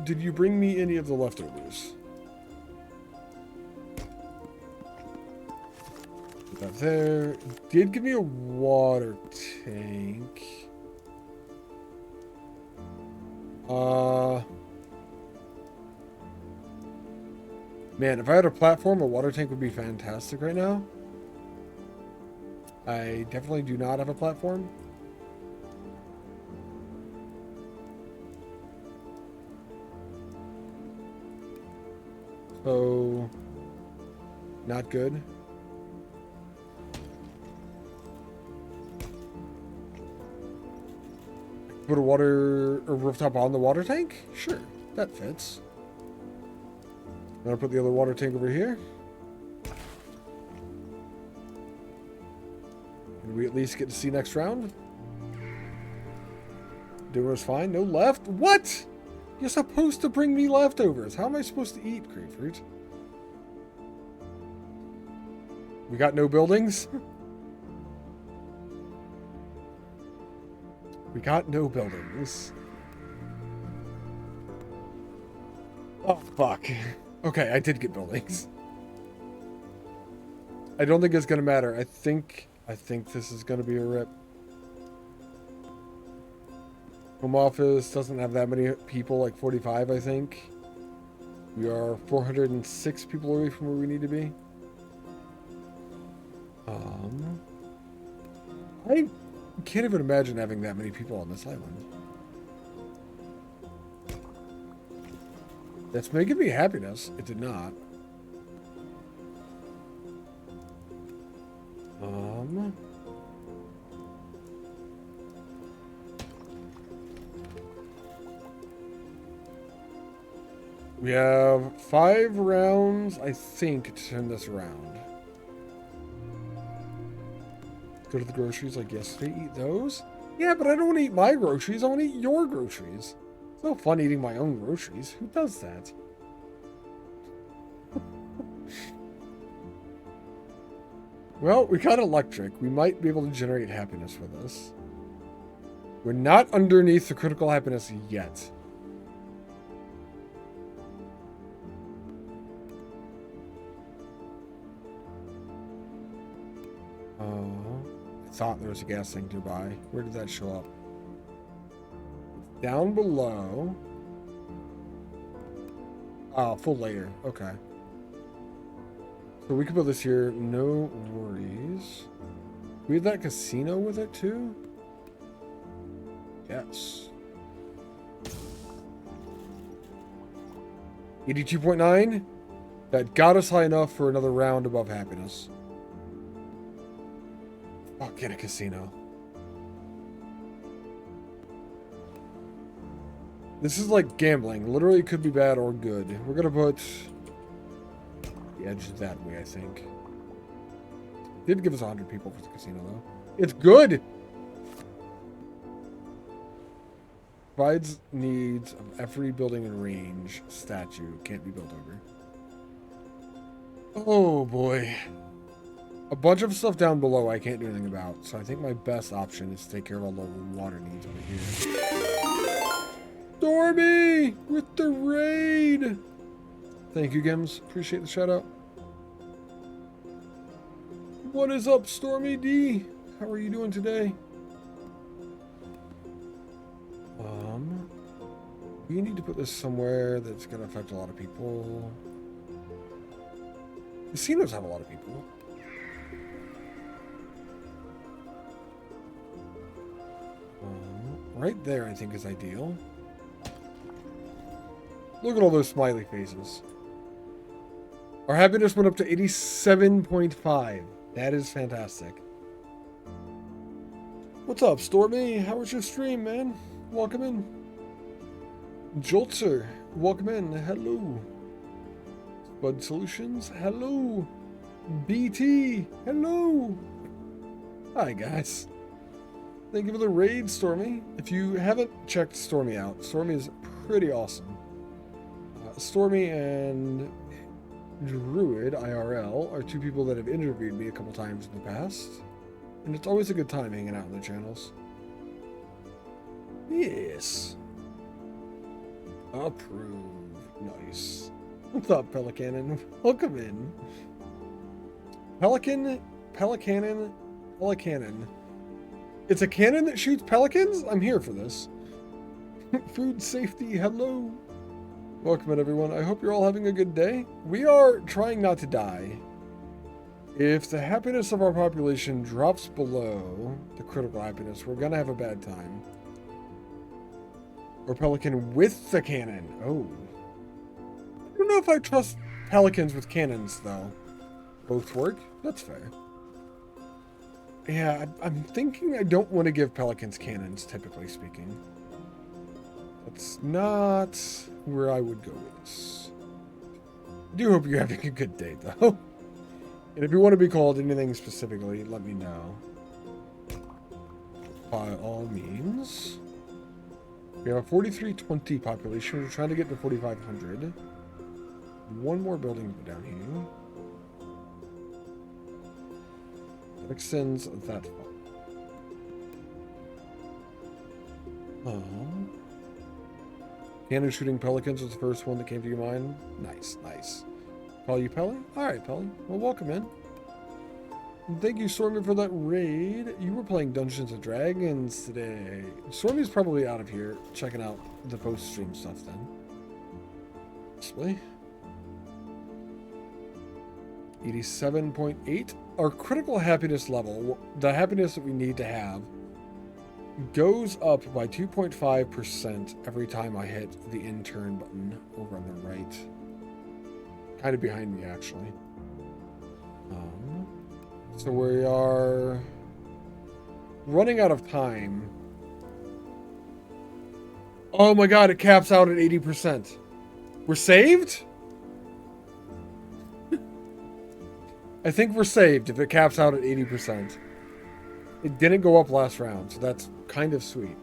Did you bring me any of the leftovers? Put that there. Did give me a water tank. Man, if I had a platform, a water tank would be fantastic right now. I definitely do not have a platform. So, not good. Put a rooftop on the water tank? Sure, that fits. I'm gonna put the other water tank over here. Can we at least get to see next round? Dinner's fine. No left? What? You're supposed to bring me leftovers. How am I supposed to eat, Grapefruit? We got no buildings? We got no buildings. Oh, fuck. Okay, I did get buildings. I don't think it's gonna matter. I think this is gonna be a rip. Home office doesn't have that many people, like 45, I think. We are 406 people away from where we need to be. I can't even imagine having that many people on this island. That's making me happiness. It did not. We have 5 rounds, I think, to turn this around. Go to the groceries like yesterday, eat those? Yeah, but I don't want to eat my groceries, I want to eat your groceries. It's no fun eating my own groceries. Who does that? Well, we got electric. We might be able to generate happiness with this. We're not underneath the critical happiness yet. I thought there was a gas tank nearby. Where did that show up? Down below. Oh, full layer. Okay. So we could put this here. No worries. We have that casino with it too? Yes. 82.9? That got us high enough for another round above happiness. Oh, get a casino. This is like gambling. Literally, it could be bad or good. We're gonna put the edge that way, I think. Did give us 100 people for the casino, though. It's good! Provides needs of every building and range. Statue. Can't be built over. Oh, boy. A bunch of stuff down below I can't do anything about, so I think my best option is to take care of all the water needs over here. Stormy! With the raid! Thank you, Gims. Appreciate the shout out. What is up, Stormy D? How are you doing today? We need to put this somewhere that's going to affect a lot of people. Casinos have a lot of people. Right there, I think, is ideal. Look at all those smiley faces. Our happiness went up to 87.5. That is fantastic. What's up, Stormy? How was your stream, man? Welcome in. Joltzer, welcome in. Hello. Bud Solutions, hello. BT, hello. Hi, guys. Thank you for the raid, Stormy. If you haven't checked Stormy out, Stormy is pretty awesome. Stormy and Druid IRL are 2 people that have interviewed me a couple times in the past. And it's always a good time hanging out on their channels. Yes. Approve. Nice. What's up, Pelicanon? Welcome in. Pelicanon. It's a cannon that shoots pelicans? I'm here for this. Food safety, hello. Welcome in, everyone. I hope you're all having a good day. We are trying not to die. If the happiness of our population drops below the critical happiness, we're gonna have a bad time. Or pelican with the cannon. Oh. I don't know if I trust pelicans with cannons, though. Both work? That's fair. Yeah, I'm thinking I don't want to give pelicans cannons, typically speaking. That's not where I would go with this. I do hope you're having a good day, though. And if you want to be called anything specifically, let me know. By all means. We have a 4320 population. We're trying to get to 4,500. One more building down here. That extends that far. Cannon shooting pelicans was the first one that came to your mind. Nice, nice. Call you Pelly? Alright, Pelly. Well, welcome in. Thank you, Stormy, for that raid. You were playing Dungeons and Dragons today. Stormy's probably out of here checking out the post-stream stuff then. Possibly. 87.8. Our critical happiness level, the happiness that we need to have, goes up by 2.5% every time I hit the intern button over on the right. Kind of behind me, actually. So we are running out of time. Oh my god, it caps out at 80%. We're saved? I think we're saved if it caps out at 80%. It didn't go up last round, so that's kind of sweet.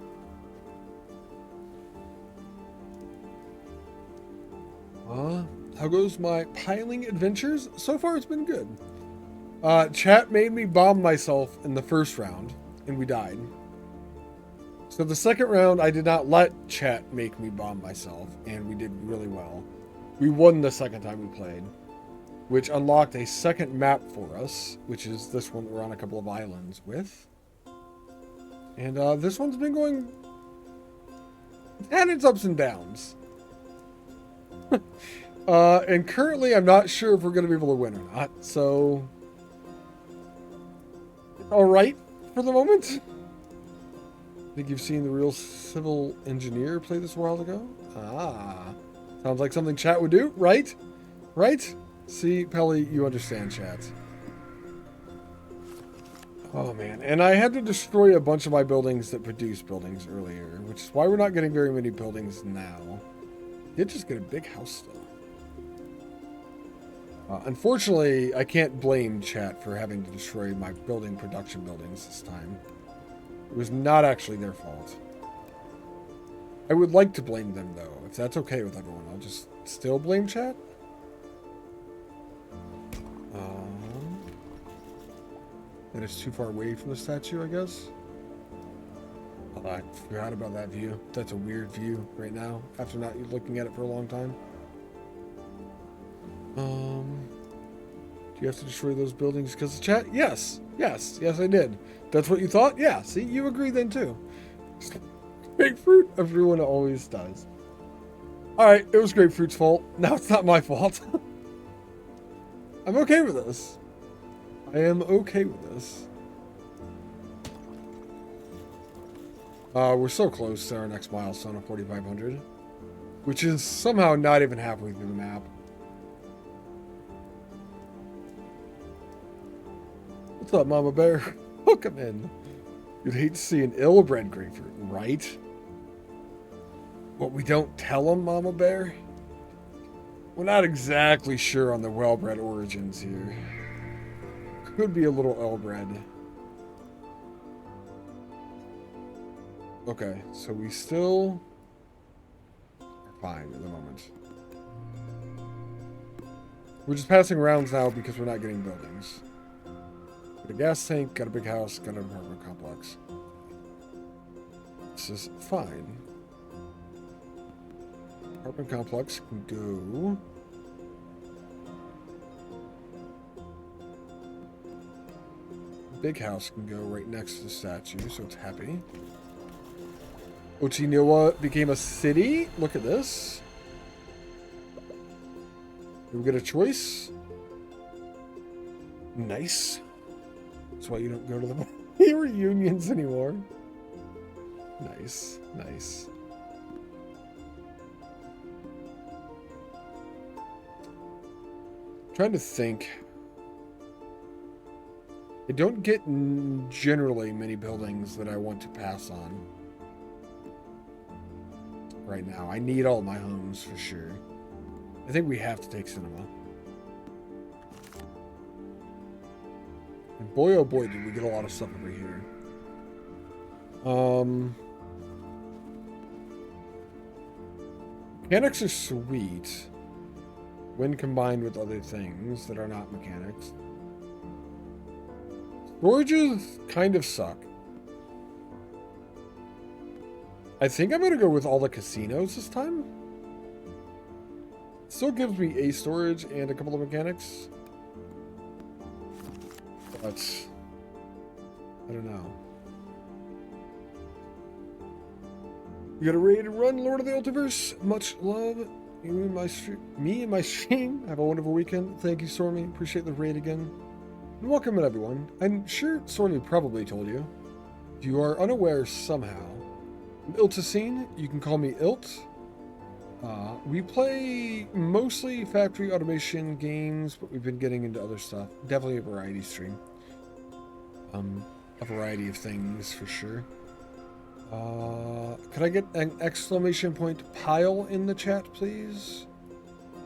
How goes my piling adventures? So far, it's been good. Chat made me bomb myself in the first round, and we died. So the second round, I did not let chat make me bomb myself, and we did really well. We won the second time we played, which unlocked a second map for us, which is this one that we're on a couple of islands with. And this one's been going... It had its ups and downs. And currently, I'm not sure if we're going to be able to win or not, so... Alright, for the moment. I think you've seen the real civil engineer play this a while ago. Ah, sounds like something chat would do, right? Right? See, Pelly, you understand chat. Oh man, and I had to destroy a bunch of my buildings that produce buildings earlier, which is why we're not getting very many buildings now. Did just get a big house though. Unfortunately, I can't blame chat for having to destroy my production buildings this time. It was not actually their fault. I would like to blame them, though. If that's okay with everyone, I'll just still blame chat. That is too far away from the statue, I guess. I forgot about that view. That's a weird view right now, after not looking at it for a long time. Do you have to destroy those buildings because of chat? Yes. Yes, I did. That's what you thought? Yeah, see, you agree then too. Grapefruit, everyone always does. Alright, it was Grapefruit's fault. Now it's not my fault. I'm okay with this. I am okay with this. We're so close to our next milestone of 4,500, which is somehow not even halfway through the map. What's up, Mama Bear? Hook him in. You'd hate to see an ill-bred grapefruit, right? What, we don't tell him, Mama Bear? We're not exactly sure on the well-bred origins here. Could be a little ill-bred. Okay, so we still are fine at the moment. We're just passing rounds now because we're not getting buildings. Got a gas tank, got a big house, got an apartment complex. This is fine. Apartment complex can go. Big house can go right next to the statue, so it's happy. Ochinowa became a city. Look at this. Do we get a choice? Nice. That's why you don't go to the reunions anymore. Nice, nice. Trying to think. I don't get generally many buildings that I want to pass on right now. I need all my homes for sure. I think we have to take cinema. And boy, oh boy, did we get a lot of stuff over here. Mechanics are sweet when combined with other things that are not mechanics. Storages kind of suck. I think I'm going to go with all the casinos this time. Still gives me a storage and a couple of mechanics. But I don't know. We got a raid to run, Lord of the Ultiverse. Much love. Me and my stream. Have a wonderful weekend. Thank you, Stormy. Appreciate the raid again. And welcome in, everyone. I'm sure Stormy probably told you. If you are unaware somehow, I'm Iltacine. You can call me Ilt. We play mostly factory automation games, but we've been getting into other stuff. Definitely a variety stream. A variety of things for sure. Could I get an exclamation point pile in the chat, please?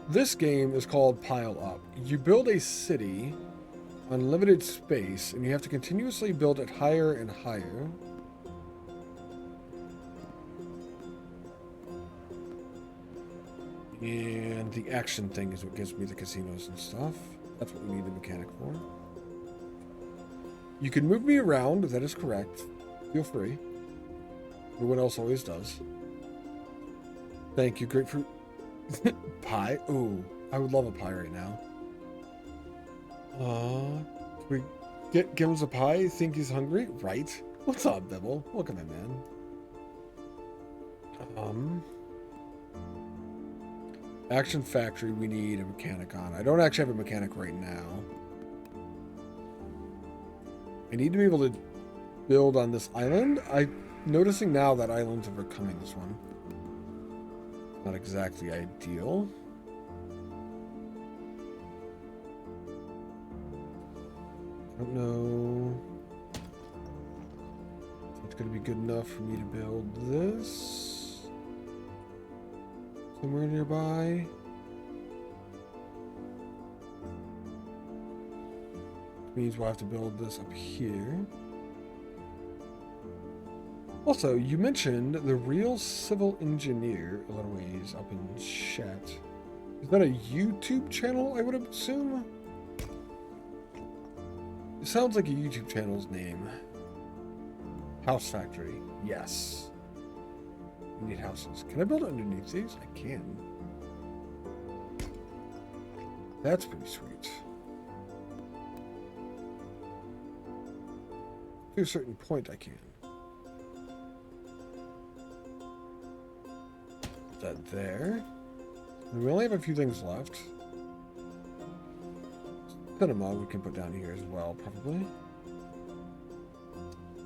This game is called Pile Up. You build a city on limited space, and you have to continuously build it higher and higher. And the action thing is what gives me the casinos and stuff. That's what we need the mechanic for. You can move me around, that is correct. Feel free. Everyone else always does. Thank you, grapefruit. Pie? Ooh, I would love a pie right now. Can we give him a pie? Think he's hungry? Right. What's up, Bibble? Welcome in, man. Action Factory, we need a mechanic on. I don't actually have a mechanic right now. I need to be able to build on this island. I'm noticing now that islands are becoming this one. Not exactly ideal. I don't know if it's going to be good enough for me to build this somewhere nearby. Which means we'll have to build this up here. Also, you mentioned the Real Civil Engineer a little ways up in chat. Is that a YouTube channel, I would assume? It sounds like a YouTube channel's name. House Factory. Yes. We need houses. Can I build underneath these? I can. That's pretty sweet. To a certain point, I can. Put that there. And we only have a few things left. Cinema we can put down here as well, probably.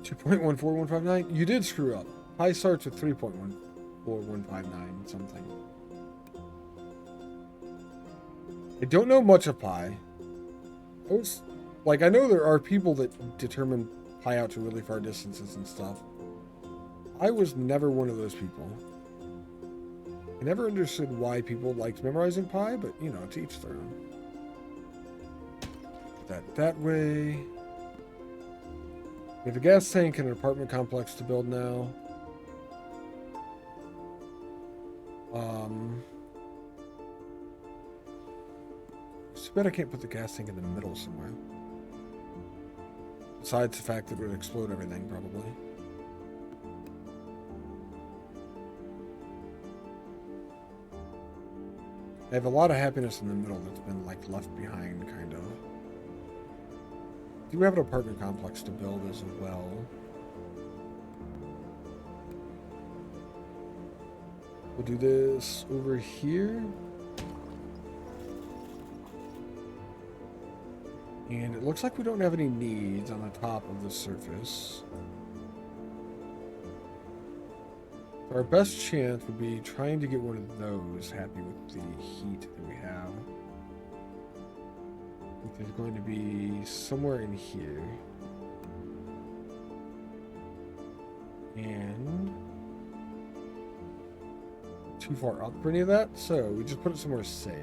2.14159. You did screw up. Pi starts with 3.14159 something. I don't know much of pi. I know there are people that determine pi out to really far distances and stuff. I was never one of those people. I never understood why people liked memorizing pi, but you know, to each their own. That way. We have a gas tank and an apartment complex to build now. It's too bad I can't put the gas tank in the middle somewhere. Besides the fact that it would explode everything, probably. I have a lot of happiness in the middle that's been, left behind, kind of. Do have an apartment complex to build as well. We'll do this over here. And it looks like we don't have any needs on the top of the surface. Our best chance would be trying to get one of those happy with the heat that we have. I think there's going to be somewhere in here. And too far up for any of that, so we just put it somewhere safe.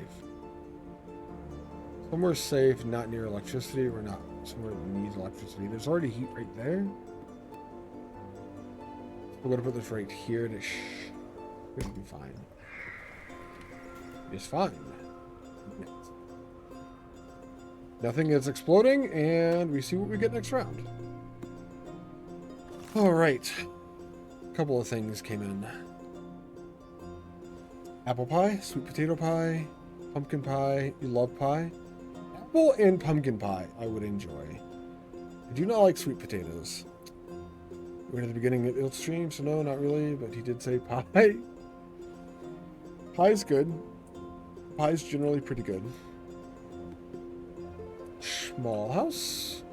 Somewhere safe, not near electricity, or not somewhere that needs electricity. There's already heat right there. We're going to put this right here to it'll be fine. It's fine. Yes. Nothing is exploding, and we see what we get next round. Alright. A couple of things came in. Apple pie, sweet potato pie, pumpkin pie. You love pie? Apple and pumpkin pie I would enjoy. do not like sweet potatoes. We're at the beginning of the stream, so no, not really, but he did say pie. Pie's good. Pie's generally pretty good. Small house.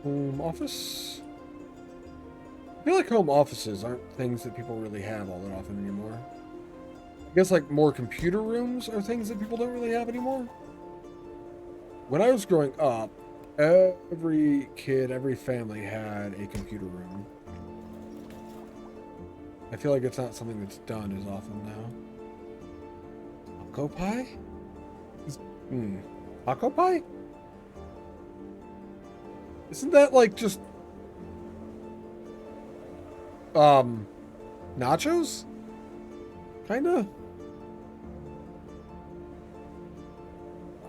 Home office. I feel like home offices aren't things that people really have all that often anymore. I guess like more computer rooms are things that people don't really have anymore. When I was growing up, every kid, every family had a computer room. I feel like it's not something that's done as often now. Taco pie? Taco pie? Isn't that like just nachos? Kinda.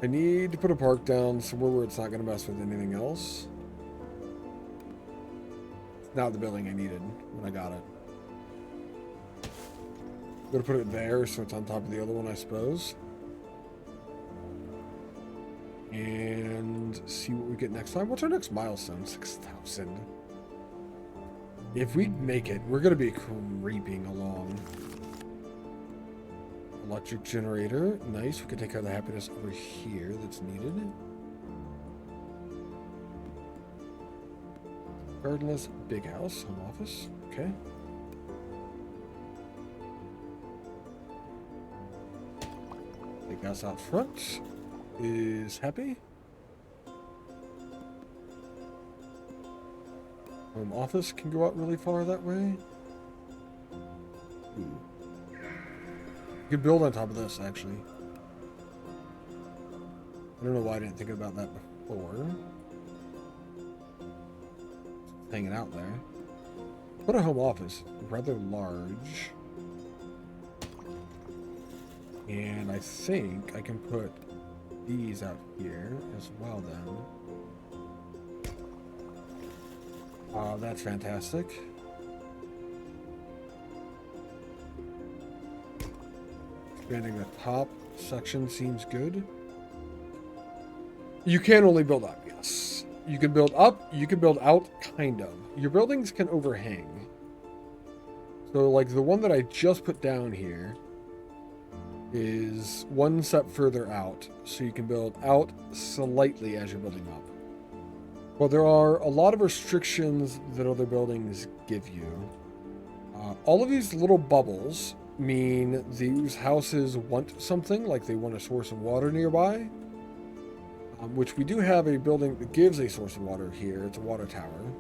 I need to put a park down somewhere where it's not going to mess with anything else. It's not the building I needed when I got it. I'm going to put it there so it's on top of the other one, I suppose. And see what we get next time. What's our next milestone? 6,000. If we make it, we're going to be creeping along. Electric generator. Nice. We can take care of the happiness over here that's needed. Gardenless big house. Home office. Okay. Big house out front is happy. Home office can go out really far that way. Ooh. You could build on top of this, actually. I don't know why I didn't think about that before. It's hanging out there. Put a home office, rather large. And I think I can put these out here as well then. That's fantastic. Expanding the top section seems good. You can only build up, yes. You can build up, you can build out, kind of. Your buildings can overhang. So like the one that I just put down here is one step further out. So you can build out slightly as you're building up. Well, there are a lot of restrictions that other buildings give you. All of these little bubbles mean these houses want something, like they want a source of water nearby, which we do have a building that gives a source of water here. It's a water tower.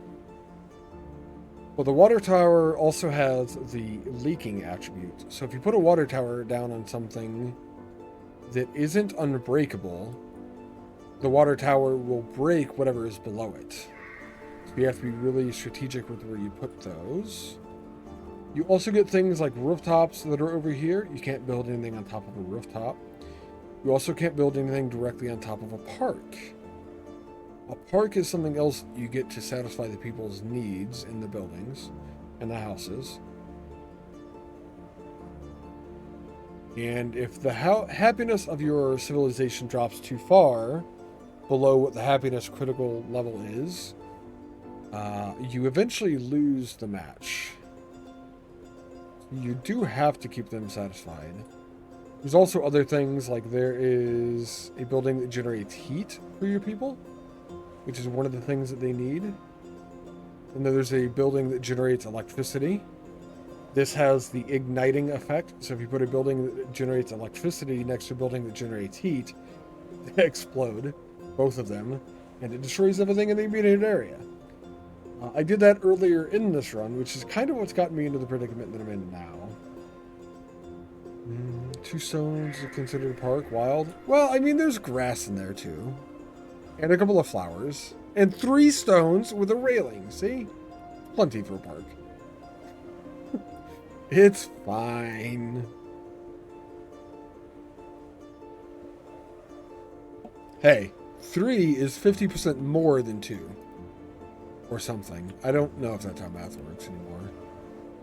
Well, the water tower also has the leaking attribute. So if you put a water tower down on something that isn't unbreakable, the water tower will break whatever is below it. So you have to be really strategic with where you put those. You also get things like rooftops that are over here. You can't build anything on top of a rooftop. You also can't build anything directly on top of a park. A park is something else you get to satisfy the people's needs in the buildings and the houses. And if the happiness of your civilization drops too far below what the happiness critical level is, you eventually lose the match. You do have to keep them satisfied. There's also other things, like there is a building that generates heat for your people, which is one of the things that they need. And then there's a building that generates electricity. This has the igniting effect. So if you put a building that generates electricity next to a building that generates heat, they explode, both of them, and it destroys everything in the immediate area. I did that earlier in this run, which is kind of what's gotten me into the predicament that I'm in now. 2 stones are considered a park. Wild. Well, I mean, there's grass in there too. And a couple of flowers. And 3 stones with a railing. See? Plenty for a park. It's fine. Hey, 3 is 50% more than 2. Or something. I don't know if that's how math works anymore.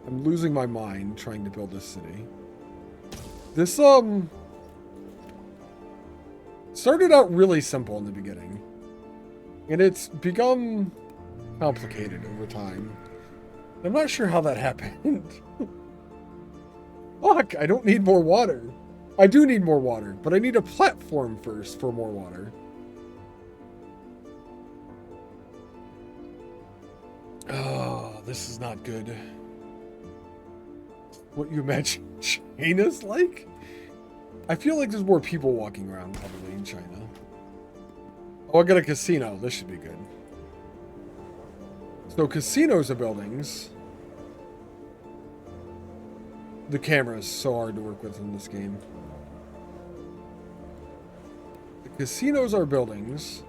I'm losing my mind trying to build this city. This, started out really simple in the beginning. And it's become complicated over time. I'm not sure how that happened. Fuck, I don't need more water. I do need more water, but I need a platform first for more water. Oh, this is not good. What you imagine China's like? I feel like there's more people walking around probably in China. Oh, I got a casino. This should be good. So casinos are buildings. The camera is so hard to work with in this game. The casinos are buildings.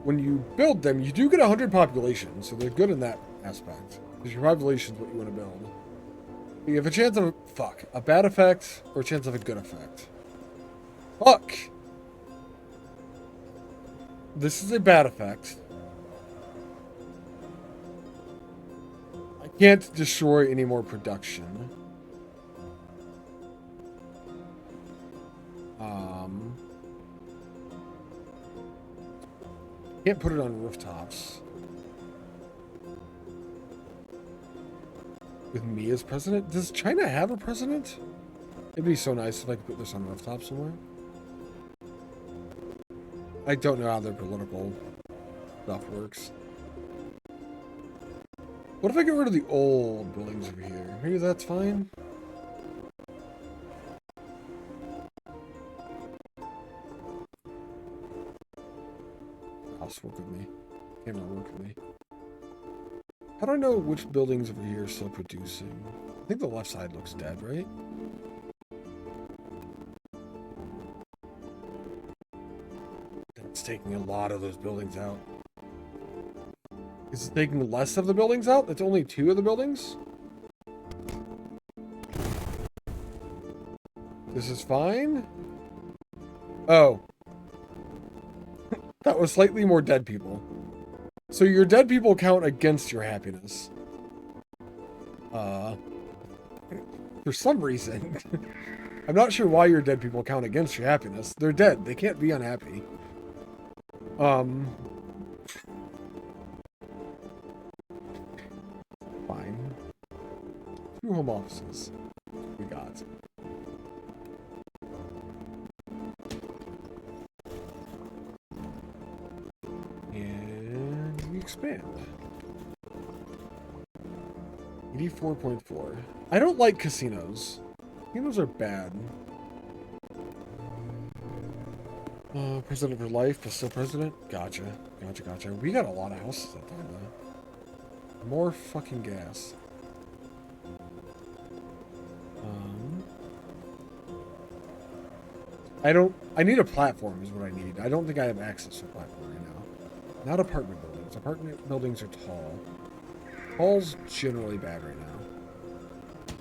When you build them, you do get 100 population, so they're good in that aspect. Because your population is what you want to build. You have a chance of a bad effect or a chance of a good effect. Fuck! This is a bad effect. I can't destroy any more production. Can't put it on rooftops. With me as president? Does China have a president? It'd be so nice if I could put this on rooftop somewhere. I don't know how their political stuff works. What if I get rid of the old buildings over here? Maybe that's fine? House work with me. Camera work with me. How do I know which buildings over here are still producing? I think the left side looks dead, right? That's taking a lot of those buildings out. Is it taking less of the buildings out? It's only 2 of the buildings? This is fine? Oh. That was slightly more dead people. So your dead people count against your happiness. For some reason. I'm not sure why your dead people count against your happiness. They're dead. They can't be unhappy. Fine. 2 home offices. We got. And we expand. 84.4. I don't like casinos. Casinos are bad. President for life, but still president? Gotcha. Gotcha. We got a lot of houses up there, though. More fucking gas. I need a platform is what I need. I don't think I have access to a platform right now. Not apartment buildings. Apartment buildings are tall. Tall's generally bad right now.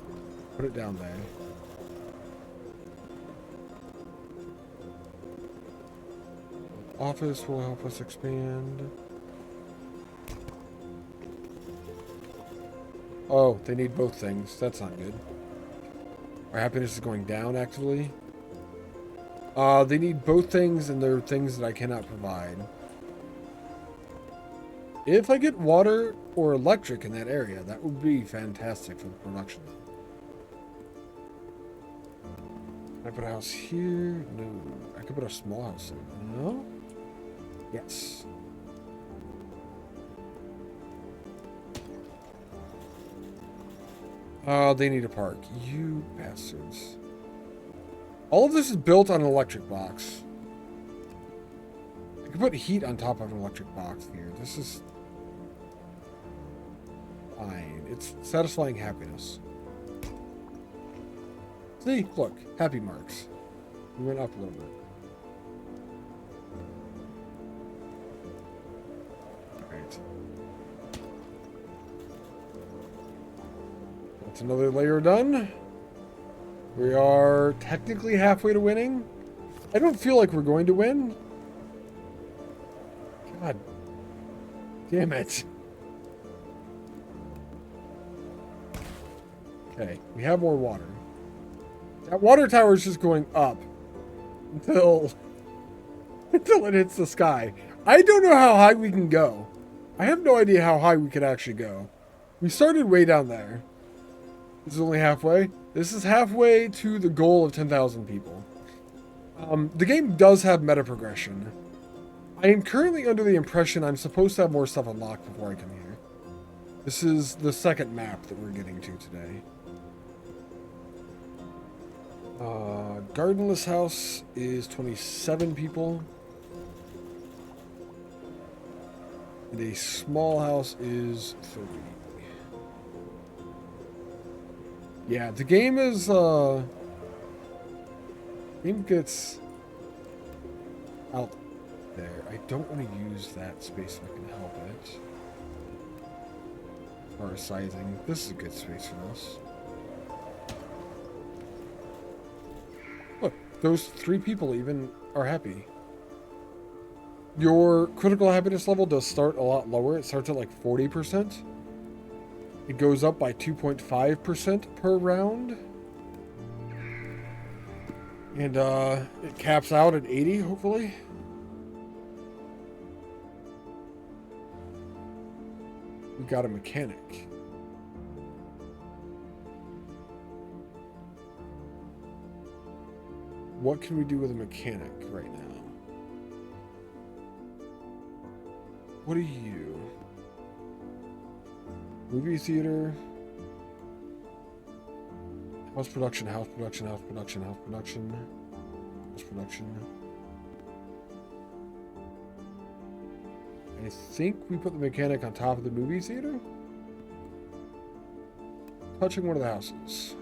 Put it down there. Office will help us expand. Oh, they need both things. That's not good. Our happiness is going down actively. They need both things, and they're things that I cannot provide. If I get water or electric in that area, that would be fantastic for the production. Can I put a house here? No. I could put a small house there. No? Yes. They need a park. You bastards. All of this is built on an electric box. I can put heat on top of an electric box here. This is fine. It's satisfying happiness. See? Look. Happy marks. We went up a little bit. Alright. That's another layer done. We are technically halfway to winning. I don't feel like we're going to win. God damn it. Okay, we have more water. That water tower is just going up until it hits the sky. I don't know how high we can go. I have no idea how high we could actually go. We started way down there. This is only halfway. This is halfway to the goal of 10,000 people. The game does have meta progression. I am currently under the impression I'm supposed to have more stuff unlocked before I come here. This is the second map that we're getting to today. Gardenless house is 27 people. And a small house is 30. Yeah, the game is, game gets out there. I don't want to use that space if I can help it. As far as sizing, this is a good space for us. Look, those 3 people even are happy. Your critical happiness level does start a lot lower. It starts at like 40%. It goes up by 2.5% per round. And it caps out at 80, hopefully. We got a mechanic. What can we do with a mechanic right now? What are you? Movie theater. House production, house production, house production, house production. House production. I think we put the mechanic on top of the movie theater. Touching one of the houses.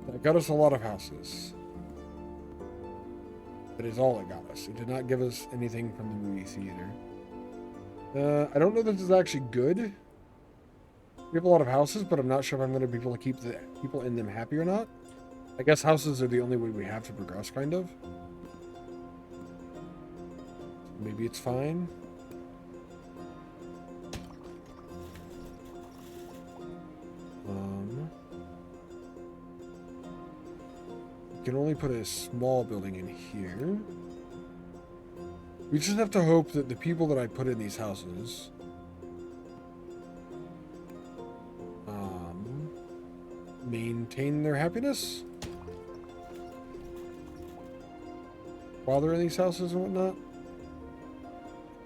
That got us a lot of houses. That is all it got us. It did not give us anything from the movie theater. I don't know that this is actually good. We have a lot of houses, but I'm not sure if I'm going to be able to keep the people in them happy or not. I guess houses are the only way we have to progress, kind of. Maybe it's fine. We can only put a small building in here. We just have to hope that the people that I put in these houses maintain their happiness while they're in these houses and whatnot.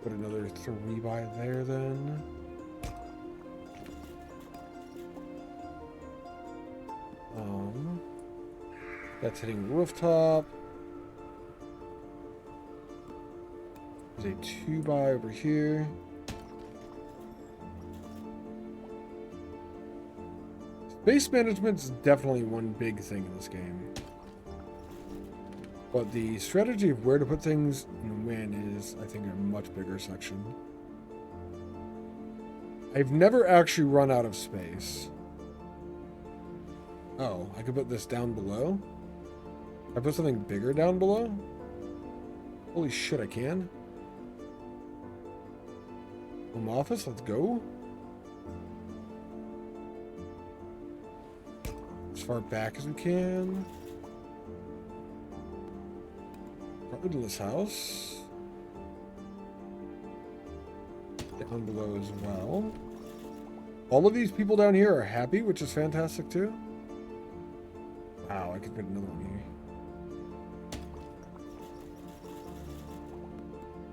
Put another 3 by there then. That's hitting the rooftop. There's a 2 by over here. Space management's definitely one big thing in this game. But the strategy of where to put things and when is, I think, a much bigger section. I've never actually run out of space. Oh, I could put this down below? I put something bigger down below? Holy shit, I can. Home office, let's go. As far back as we can. Gardenless house. Down below as well. All of these people down here are happy, which is fantastic too. Wow, I could put another one here.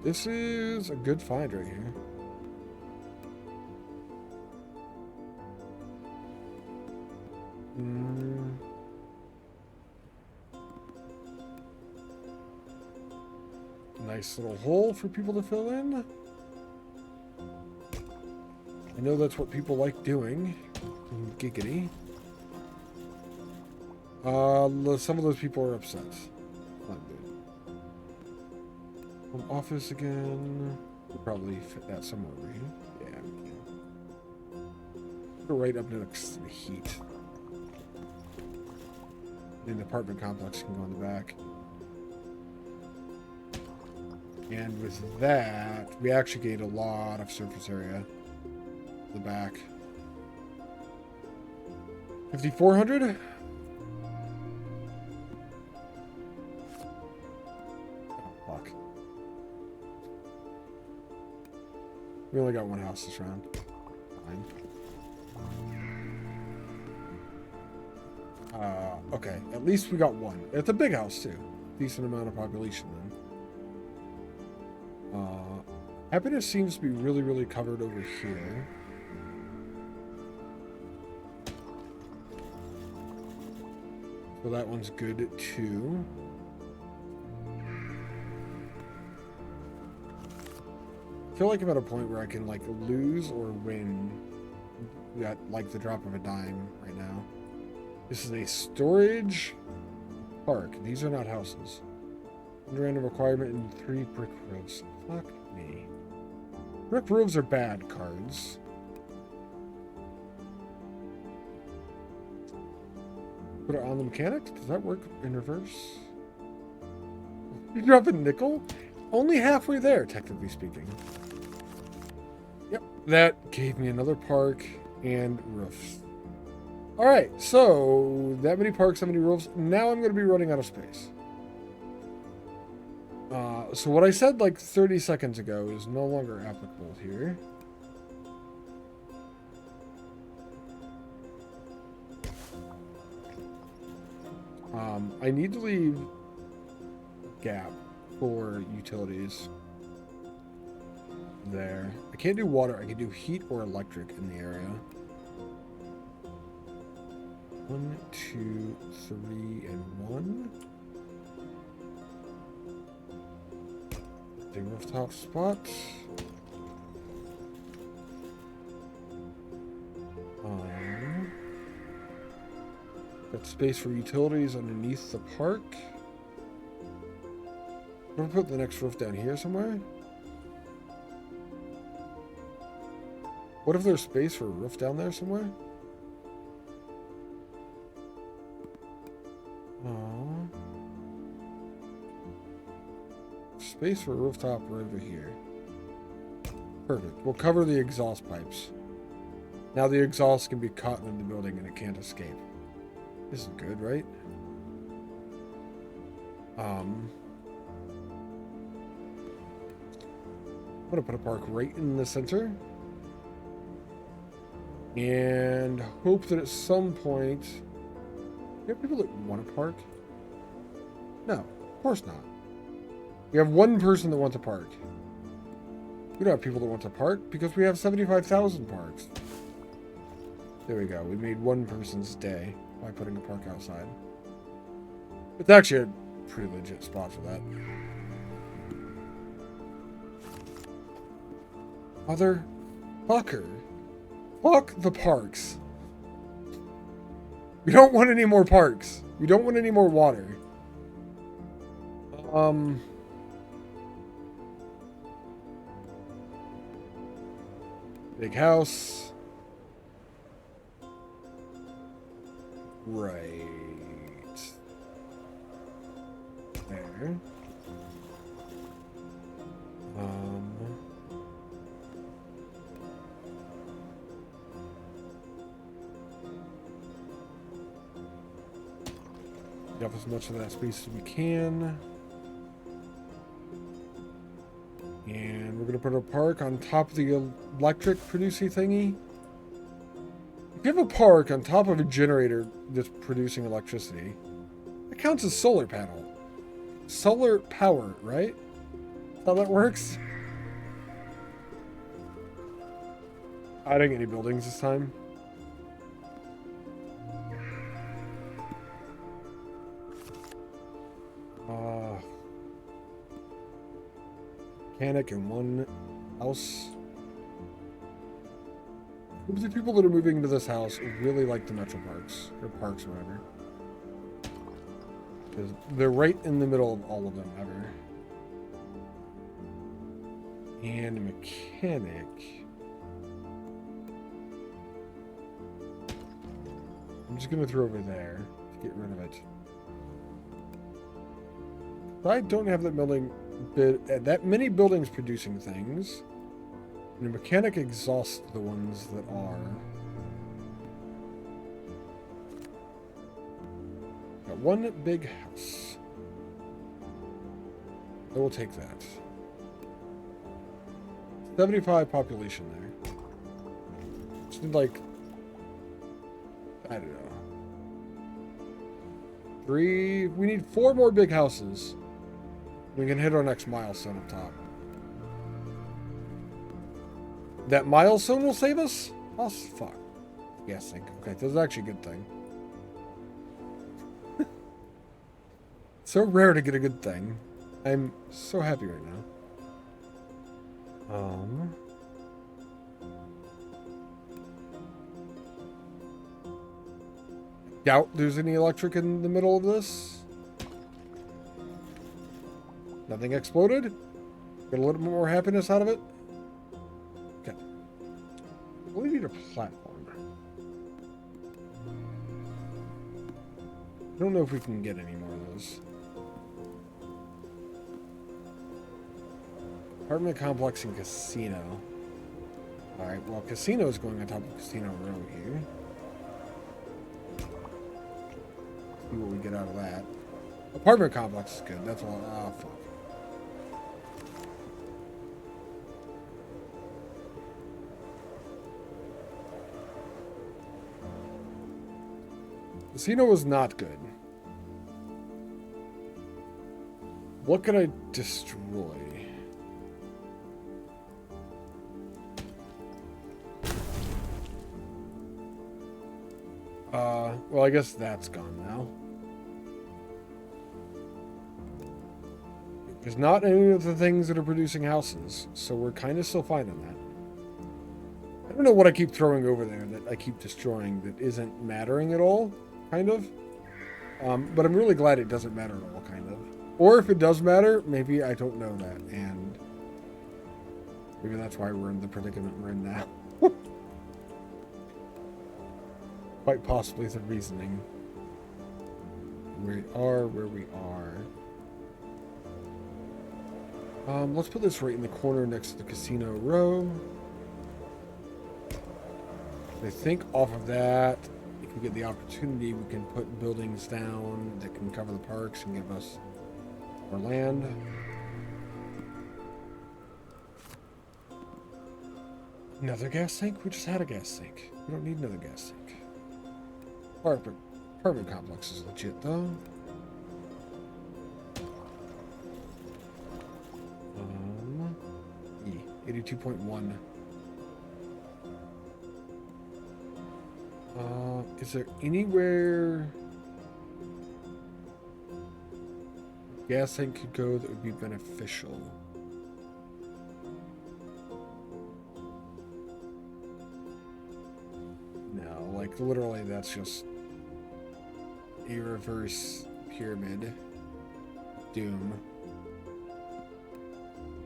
This is a good find right here. Nice little hole for people to fill in. I know that's what people like doing. Giggity. Some of those people are upset. Not good. Home office again. We'll probably fit that somewhere over here. Yeah, we can. Go right up next to the heat. And the apartment complex can go in the back. And with that, we actually gained a lot of surface area. The back. 5,400? We only got one house this round. Fine. Okay. At least we got one. It's a big house, too. Decent amount of population, then. Happiness seems to be really, really covered over here. So that one's good, too. I feel like I'm at a point where I can, like, lose or win at, like, the drop of a dime right now. This is a storage park. These are not houses. Under random requirement in 3 brick roofs. Fuck me. Brick roofs are bad cards. Put it on the mechanics? Does that work in reverse? You drop a nickel? Only halfway there, technically speaking. Yep, that gave me another park and roofs. Alright, so that many parks, that many roofs. Now I'm going to be running out of space. So what I said like 30 seconds ago is no longer applicable here. I need to leave a gap for utilities there. I can't do water. I can do heat or electric in the area. 1, 2, 3, and 1. The rooftop spot. Got space for utilities underneath the park. I'm gonna put the next roof down here somewhere. What if there's space for a roof down there somewhere? Space for a rooftop right over here. Perfect. We'll cover the exhaust pipes. Now the exhaust can be caught in the building and it can't escape. This is good, right? I'm gonna put a park right in the center. And hope that at some point... We have people that want to park? No, of course not. We have one person that wants a park. We don't have people that want to park because we have 75,000 parks. There we go. We made one person's day by putting a park outside. It's actually a pretty legit spot for that. Motherfucker. Fuck the parks. We don't want any more parks. We don't want any more water. Big house. Right. There. Get up as much of that space as we can. And we're going to put a park on top of the electric producing thingy. If you have a park on top of a generator that's producing electricity, that counts as solar panel. Solar power, right? That's how that works? I didn't get any buildings this time. Mechanic in one house. The people that are moving into this house really like the metro parks, or parks or whatever. Because they're right in the middle of all of them ever. And a mechanic. I'm just going to throw over there to get rid of it. I don't have that many buildings producing things. And a mechanic exhausts the ones that are. Got one big house. I will take that. 75 population there. Just need like, I don't know. We need 4 more big houses. We can hit our next milestone up top. That milestone will save us? Oh, fuck. Yes, okay, that's actually a good thing. So rare to get a good thing. I'm so happy right now. Doubt there's any electric in the middle of this. Nothing exploded. Get a little bit more happiness out of it. Okay. We need a platform. I don't know if we can get any more of those. Apartment complex and casino. Alright, well, casino is going on top of Casino Row here. See what we get out of that. Apartment complex is good. That's all. Oh, fuck. Casino was not good. What could I destroy? Well, I guess that's gone now. There's not any of the things that are producing houses, so we're kind of still fine on that. I don't know what I keep throwing over there that I keep destroying that isn't mattering at all, kind of. But I'm really glad it doesn't matter at all, kind of. Or if it does matter, maybe I don't know that, and maybe that's why we're in the predicament we're in now. Quite possibly the reasoning. We are where we are. Let's put this right in the corner next to the Casino Row. I think off of that, if we get the opportunity, we can put buildings down that can cover the parks and give us more land. Another gas tank? We just had a gas tank. We don't need another gas tank. Apartment complex is legit, though. 82.1. Is there anywhere gas tank could go that would be beneficial? No, like literally that's just a reverse pyramid. Doom.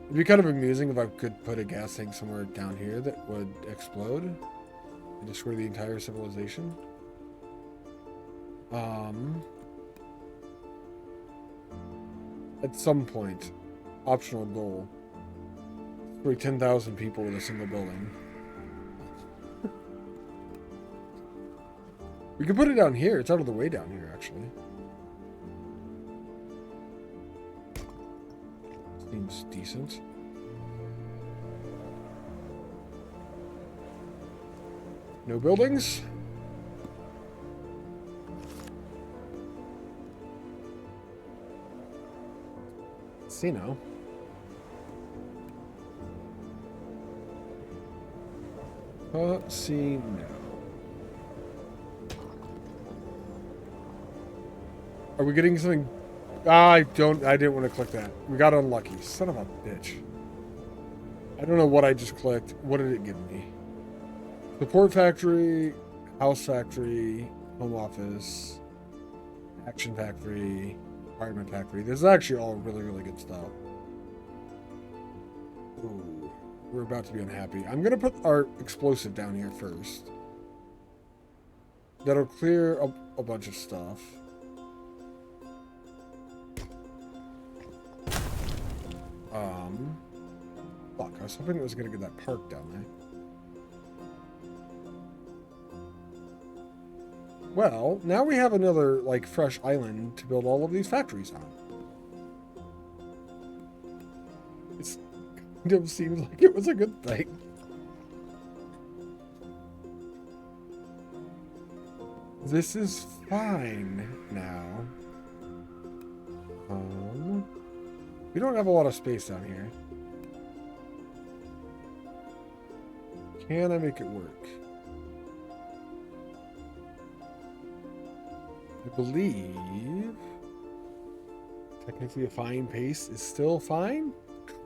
It'd be kind of amusing if I could put a gas tank somewhere down here that would explode and destroy the entire civilization. At some point, optional goal, destroy 10,000 people with a single building. We could put it down here. It's out of the way down here, actually. Seems decent. No buildings? Casino. Casino. Are we getting something? I didn't want to click that. We got unlucky. Son of a bitch. I don't know what I just clicked. What did it give me? Support factory, house factory, home office, action factory, apartment factory. This is actually all really, really good stuff. Ooh, we're about to be unhappy. I'm going to put our explosive down here first. That'll clear up a bunch of stuff. Fuck, I was hoping it was going to get that park down there. Well, now we have another, like, fresh island to build all of these factories on. It's of seems like it was a good thing. This is fine now. We don't have a lot of space down here. Can I make it work? I believe technically a fine paste is still fine.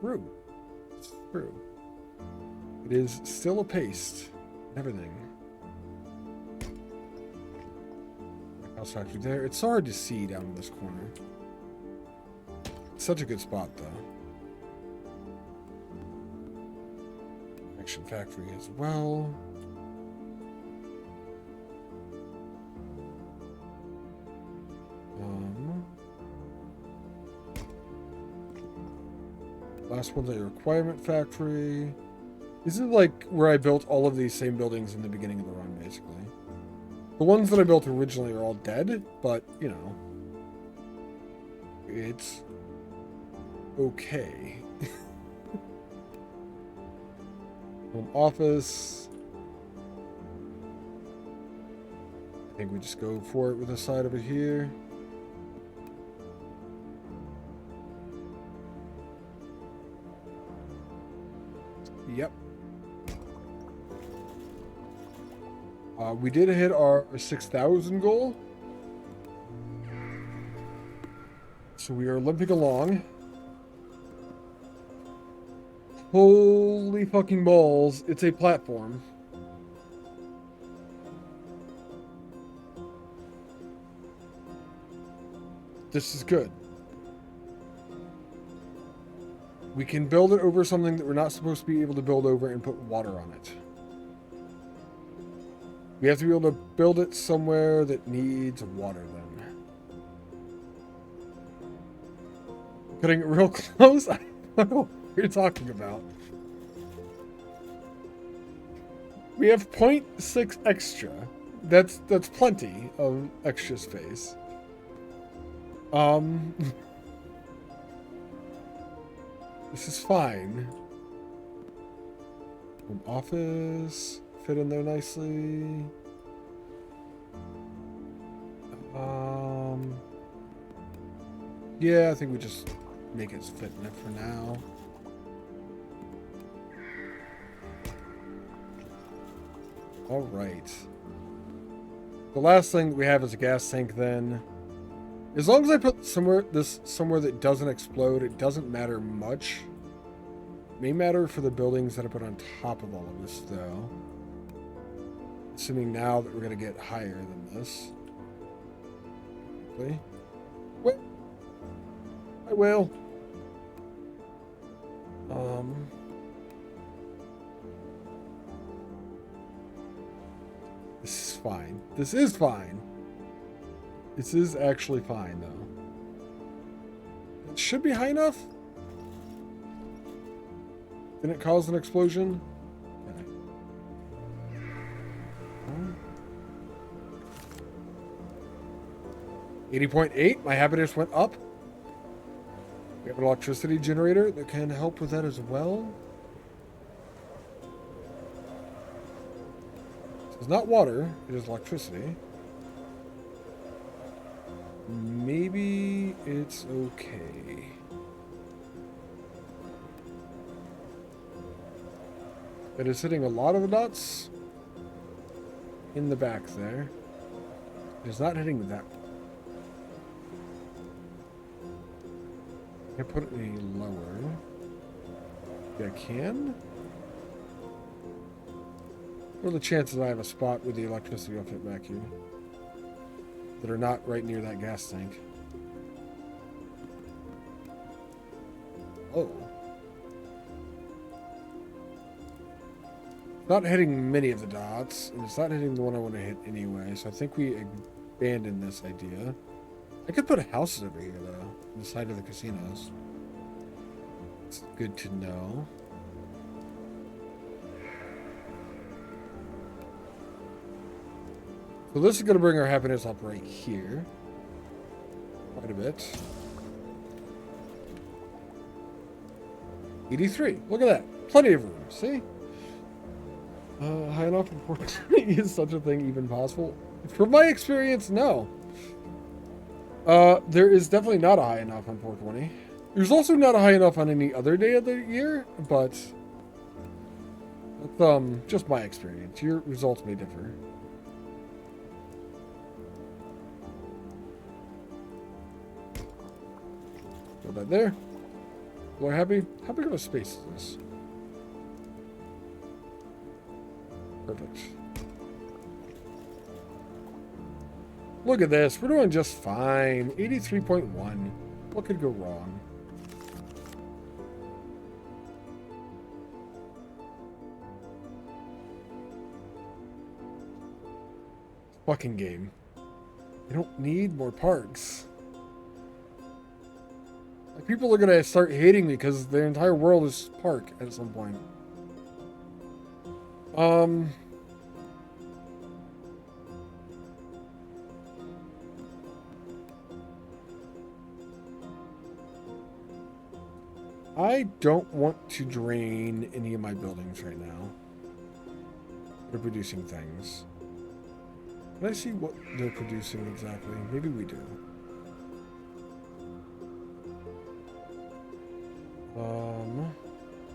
True. It's true. It is still a paste. Everything. House factory there. It's so hard to see down in this corner. It's such a good spot though. Action factory as well. Last one's a requirement factory. This is like where I built all of these same buildings in the beginning of the run, basically. The ones that I built originally are all dead, but, you know, it's okay. Home office. I think we just go for it with a side over here. Yep. We did hit our 6,000 goal. So we are limping along. Holy fucking balls. It's a platform. This is good. We can build it over something that we're not supposed to be able to build over and put water on it. We have to be able to build it somewhere that needs water then. Cutting it real close? I don't know what you're talking about. We have 0.6 extra. That's plenty of extra space. This is fine. Home office. Fit in there nicely. Yeah, I think we just make it fit in it for now. All right. The last thing that we have is a gas tank then. As long as I put somewhere that doesn't explode, it doesn't matter much. It may matter for the buildings that I put on top of all of this though. Assuming now that we're going to get higher than this. Okay. Well, I will. This is fine. This is fine. This is actually fine, though. It should be high enough. Didn't it cause an explosion? Okay. 80.8. My happiness went up. We have an electricity generator that can help with that as well. So it's not water. It is electricity. Maybe it's okay. It is hitting a lot of the dots in the back there. It is not hitting that one. Can I put it any lower? Yeah, I can. What are the chances I have a spot where the electricity will fit back here? That are not right near that gas tank. Oh. Not hitting many of the dots, and it's not hitting the one I want to hit anyway, so I think we abandon this idea. I could put houses over here, though, on the side of the casinos. It's good to know. So this is going to bring our happiness up right here. Quite a bit. 83. Look at that. Plenty of room. See? High enough importantly is such a thing even possible? From my experience, no. There is definitely not a high enough on 420. There's also not a high enough on any other day of the year, but that's just my experience. Your results may differ. Put that there. We're happy. How big of a space is this? Perfect. Look at this. We're doing just fine. 83.1. What could go wrong? Fucking game. I don't need more parks. Like, people are gonna start hating me because the entire world is park at some point. I don't want to drain any of my buildings right now. They're producing things. Can I see what they're producing exactly? Maybe we do.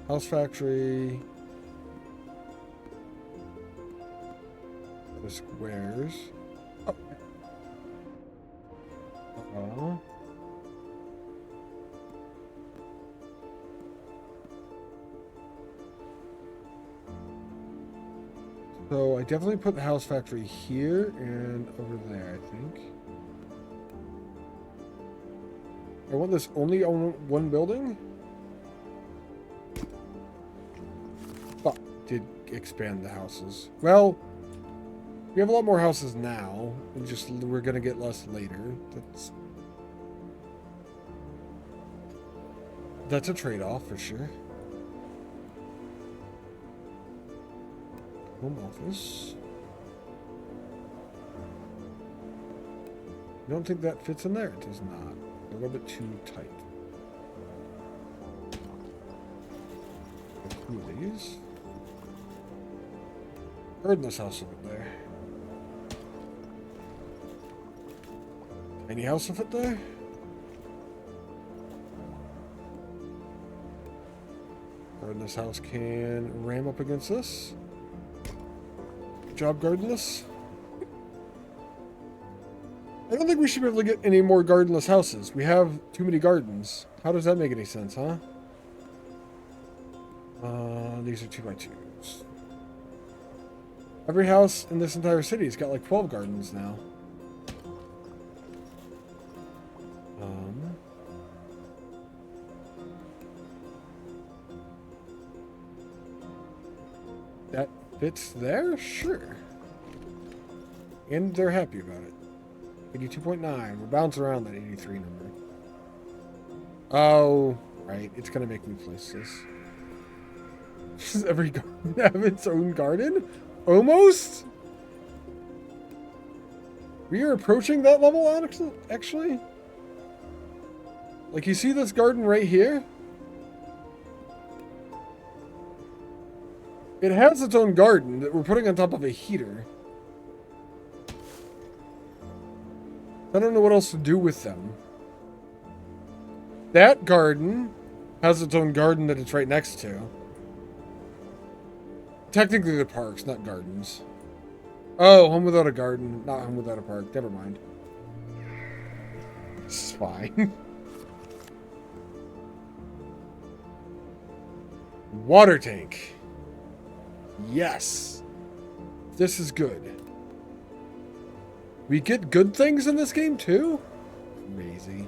House factory. The squares. Oh. Uh-oh. So I definitely put the house factory here and over there, I think. I want this only on one building? Fuck, did expand the houses. Well, we have a lot more houses now. We're gonna get less later. That's a trade-off for sure. Home office. I don't think that fits in there. It does not. A little bit too tight. Two of these. Garden this house over there. Any house will fit there? Garden this house can ram up against this. Good job, gardenless. I don't think we should be able to get any more gardenless houses. We have too many gardens. How does that make any sense, huh? These are 2x2s. Every house in this entire city has got like 12 gardens now. That fits there? Sure. And they're happy about it. 82.9. We're bouncing around that 83 number. Oh, right. It's going to make me place this. Does every garden have its own garden? Almost? We are approaching that level, actually. Like, you see this garden right here? It has its own garden that we're putting on top of a heater. I don't know what else to do with them. That garden has its own garden that it's right next to. Technically they're parks, not gardens. Oh, home without a garden, not home without a park. Never mind. It's fine. Water tank. Yes. This is good. We get good things in this game too? Crazy.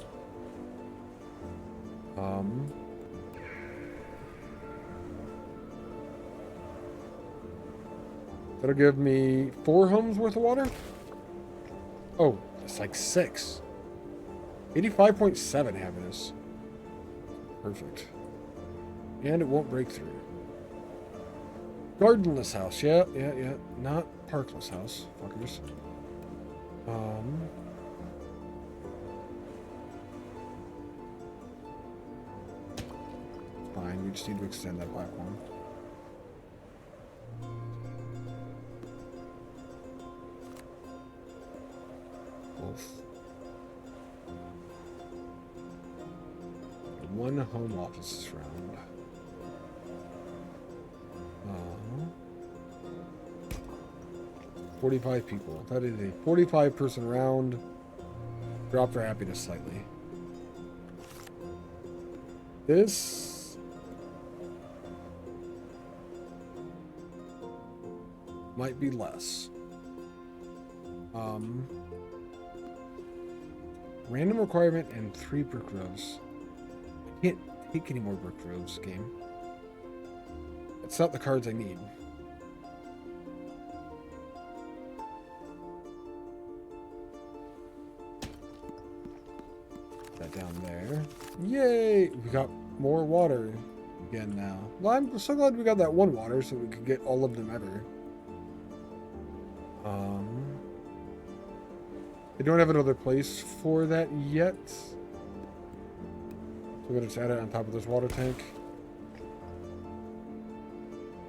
That'll give me 4 homes worth of water? Oh, it's like 6. 85.7 happiness. Perfect. And it won't break through. Gardenless house. Yeah. Not parkless house. Fuckers. fine. We just need to extend that platform. Wolf. One home office round. 45 people. That is a 45 person round. Drop for happiness slightly. This might be less. Random requirement and 3 brick rows. I can't take any more brick rows, game. It's not the cards I need. That down there. Yay! We got more water again now. Well, I'm so glad we got that one water so we could get all of them ever. I don't have another place for that yet. So we're gonna just add it on top of this water tank.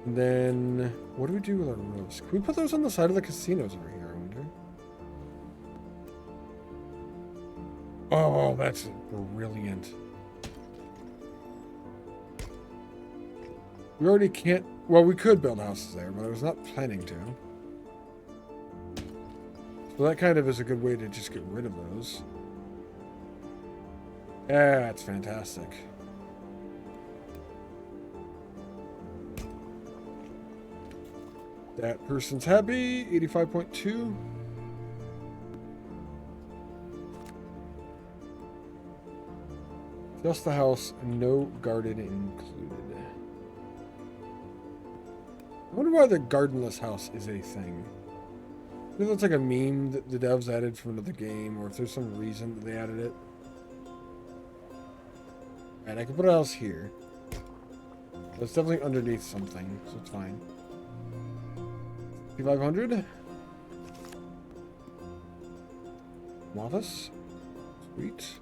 And then, what do we do with our roofs? Can we put those on the side of the casinos over here, I wonder? Oh, that's brilliant. We already can't... Well, we could build houses there, but I was not planning to. So that kind of is a good way to just get rid of those. That's fantastic. That person's happy. 85.2. Just the house, no garden included. I wonder why the gardenless house is a thing. Maybe that's like a meme that the devs added from another game, or if there's some reason that they added it. Alright, I can put a house here. But it's definitely underneath something, so it's fine. 500. Office. Sweet.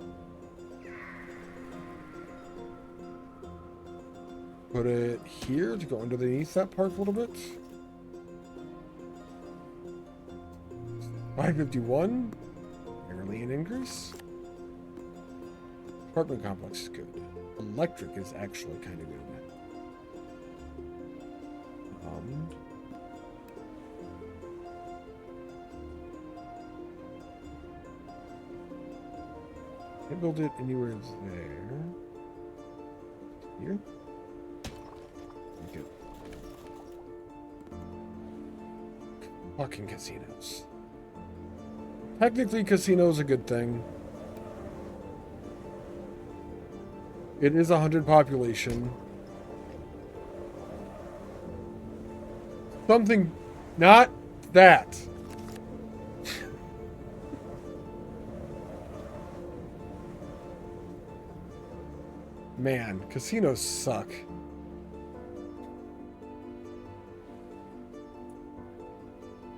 Put it here to go underneath that park a little bit. 551. Barely an increase. Apartment complex is good. Electric is actually kind of good. Can't build it anywhere there. Here? Good. Fucking casinos. Technically, casino's a good thing. It is 100 population. Something, not that. Man, casinos suck.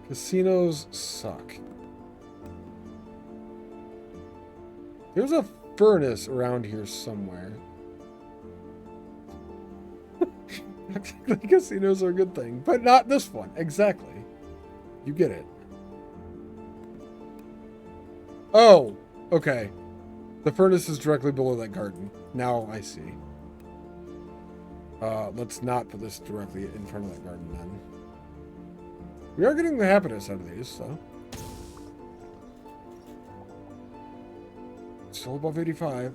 Casinos suck. There's a furnace around here somewhere. Casinos are a good thing, but not this one. Exactly. You get it. Oh, okay. The furnace is directly below that garden. Now I see. Let's not put this directly in front of that garden then. We are getting the happiness out of these, so. Still above 85.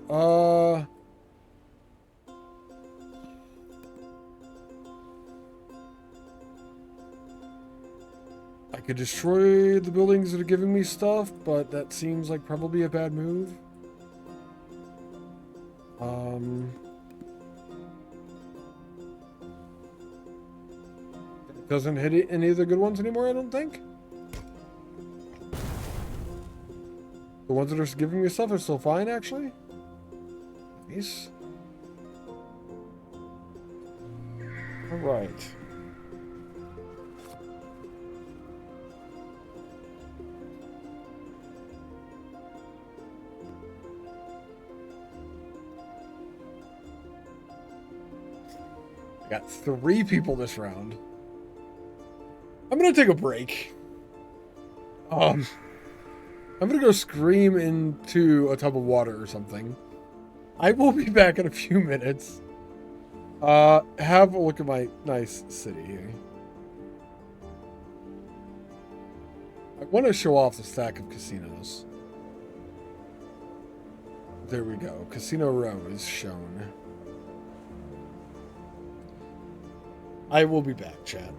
I could destroy the buildings that are giving me stuff, but that seems like probably a bad move. It doesn't hit any of the good ones anymore, I don't think. The ones that are giving me stuff are still fine, actually. Nice. Alright. Got 3 people this round. I'm gonna take a break. I'm gonna go scream into a tub of water or something. I will be back in a few minutes. Have a look at my nice city here. I want to show off the stack of casinos. There we go. Casino Row is shown. I will be back, chat.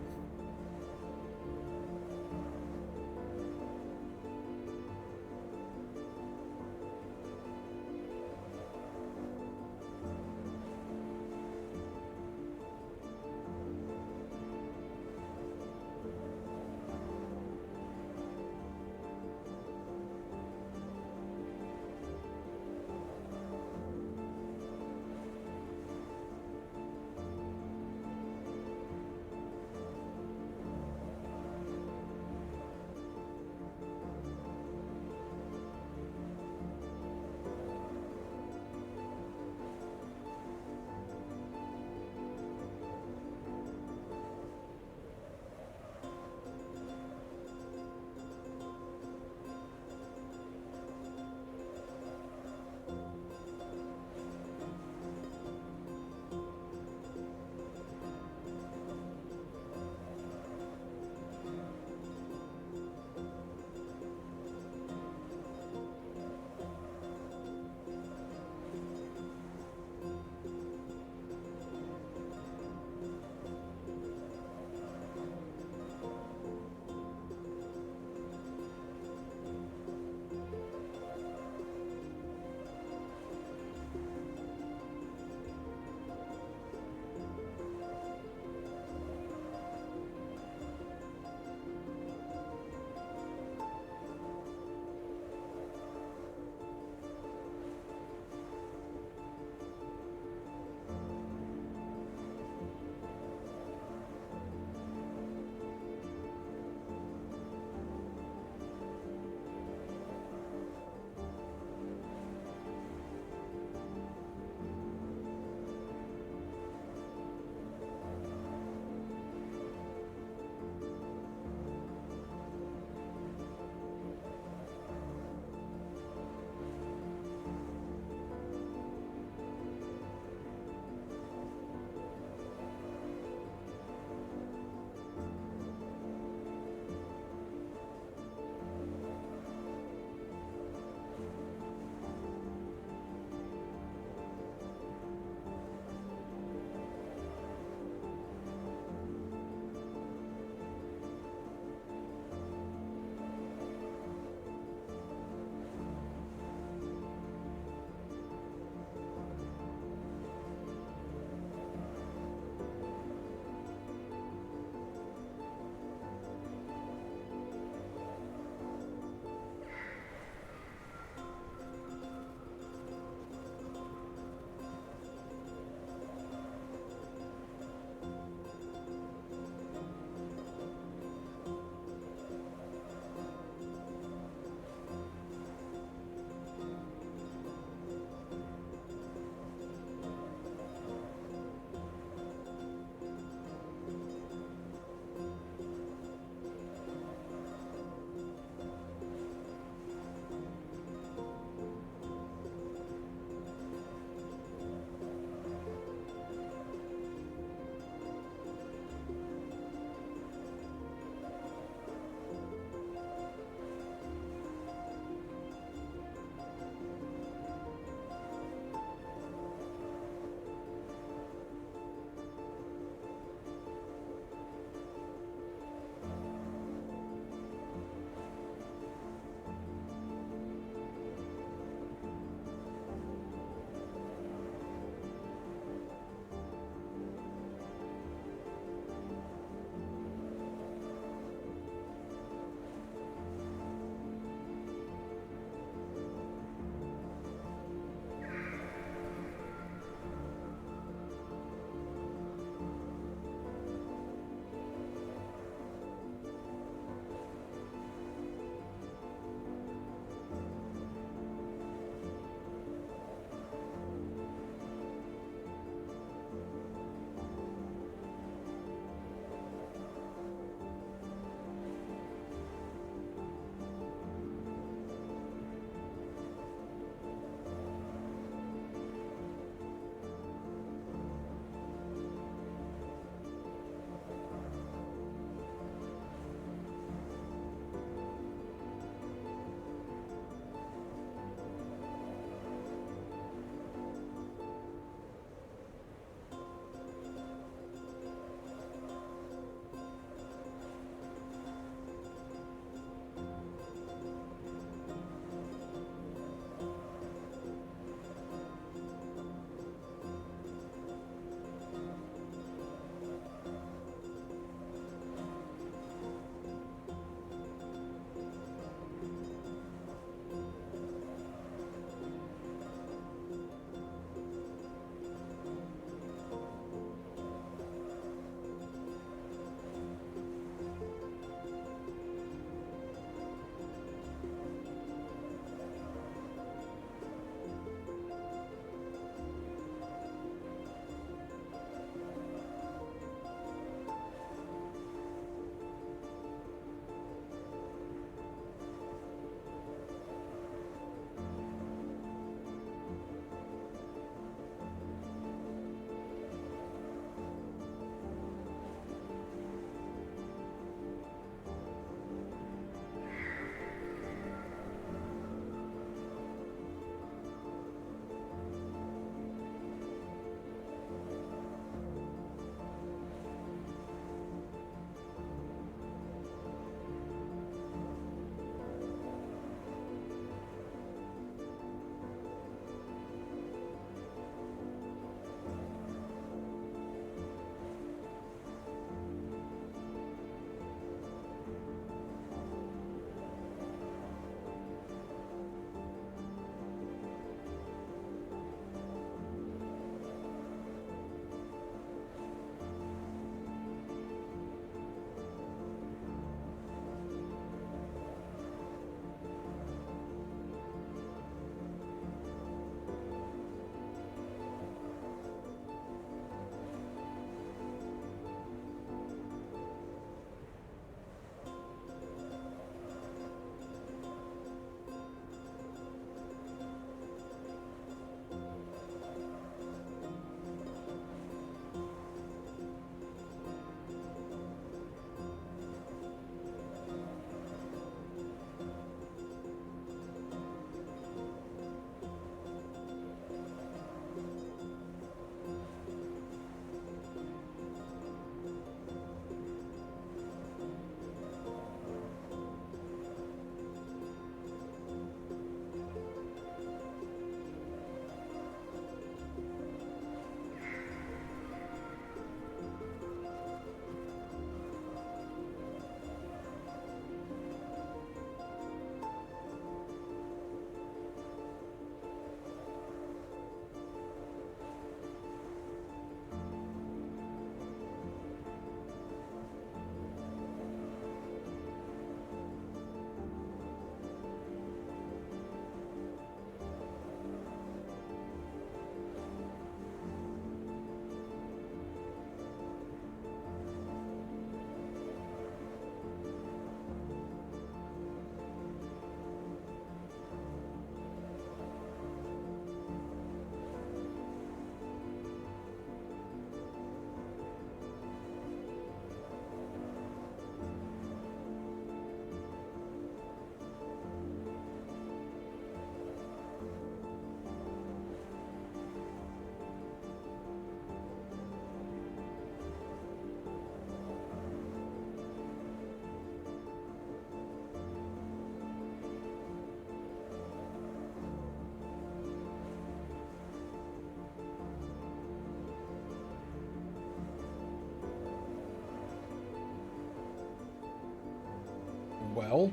Well,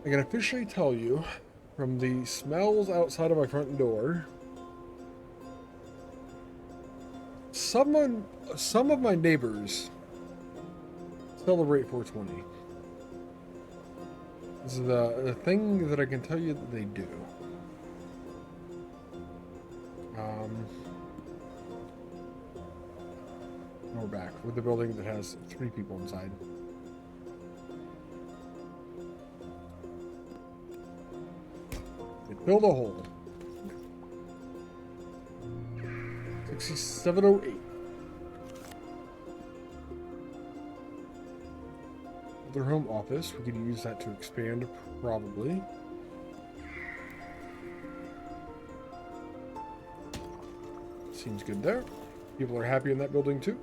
I can officially tell you from the smells outside of my front door, some of my neighbors celebrate 420. This is the thing that I can tell you that they do. We're back with the building that has 3 people inside. They filled a hole. 6708. Their home office. We could use that to expand, probably. Seems good there. People are happy in that building too.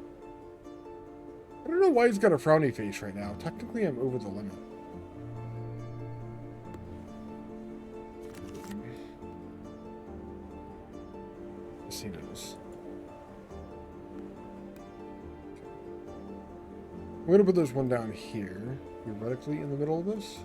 I don't know why he's got a frowny face right now. Technically, I'm over the limit. Casinos. I'm going to put this one down here, theoretically in the middle of this.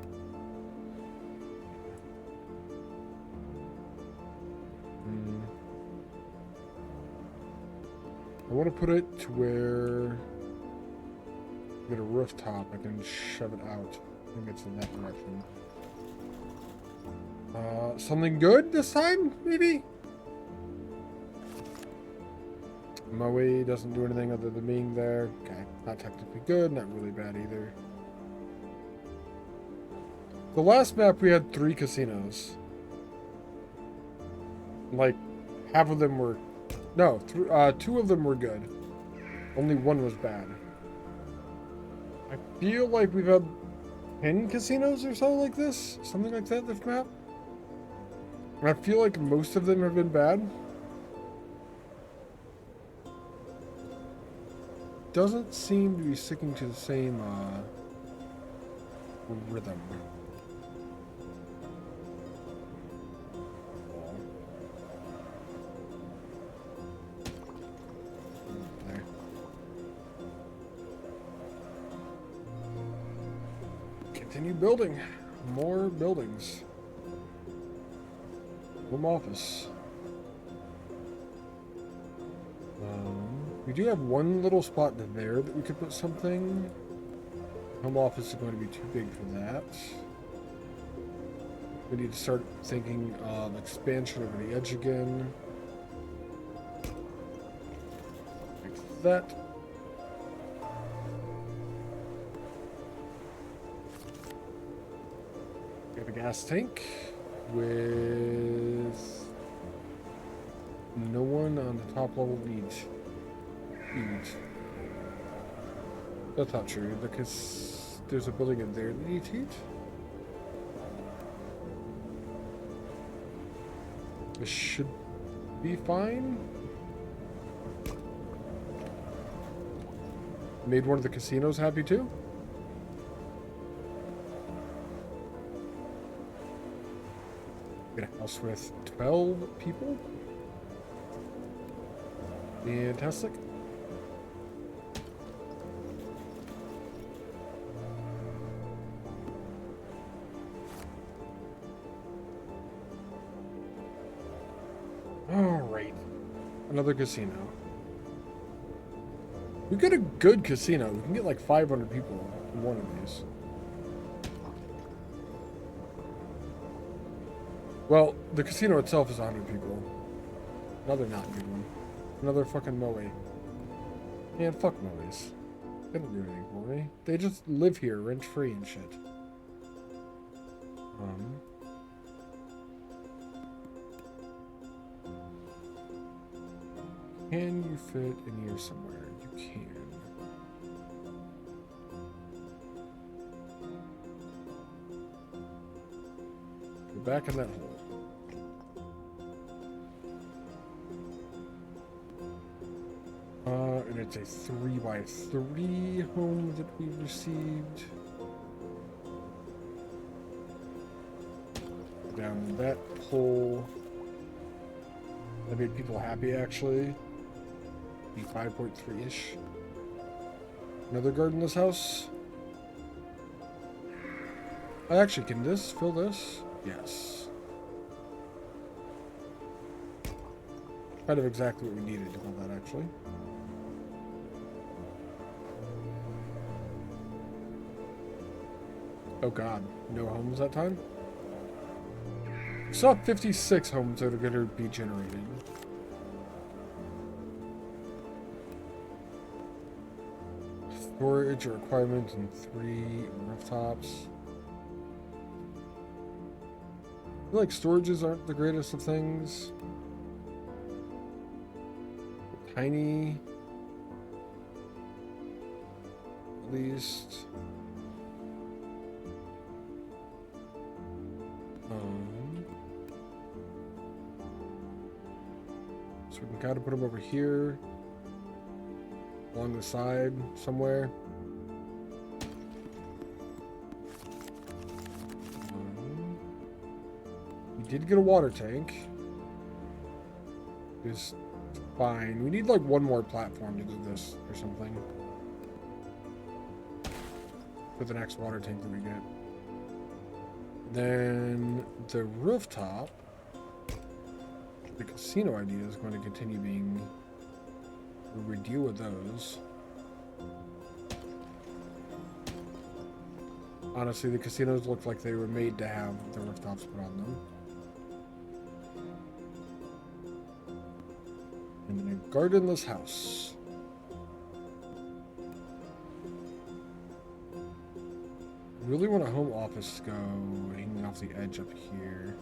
I want to put it to where I get a rooftop, I can shove it out. I think it's in that direction. Something good this time, maybe? Moe doesn't do anything other than being there. Okay, not technically good, not really bad either. The last map we had 3 casinos. Like, half of them were... No, 2 of them were good. Only 1 was bad. I feel like we've had 10 casinos or so like this. Something like that, this map. And I feel like most of them have been bad. Doesn't seem to be sticking to the same rhythm. There. Continue building. More buildings. Home office. We do have one little spot there that we could put something. Home office is going to be too big for that. We need to start thinking of expansion over the edge again. Like that. We have a gas tank with no one on the top level needs. That's not true, because there's a building in there that needs heat. This should be fine. Made one of the casinos happy too. Get a house with 12 people. Fantastic. Alright. Another casino. We get a good casino. We can get like 500 people in one of these. Well, the casino itself is 100 people. Another not good one. Another fucking Moe. Man, fuck Moes. They don't do anything for me. They just live here rent-free and shit. Can you fit in here somewhere? You can. Go back in that hole. And it's a 3x3 home that we received. Down that hole. That made people happy, actually. Be 5.3-ish. Another garden in this house. Actually, can this fill this? Yes. Kind of exactly what we needed to fill that, actually. Oh god, no homes that time? We still have 56 homes that are going to be generated. Storage requirement and 3 rooftops. I feel like storages aren't the greatest of things. Tiny. At least. So we can kind of put them over here. Along the side somewhere. We did get a water tank. It's fine. We need like one more platform to do this or something. For the next water tank that we get. Then the rooftop. The casino idea is going to continue being. We deal with those. Honestly, the casinos look like they were made to have the rooftops put on them. And then a gardenless house. I really want a home office to go hanging off the edge up here.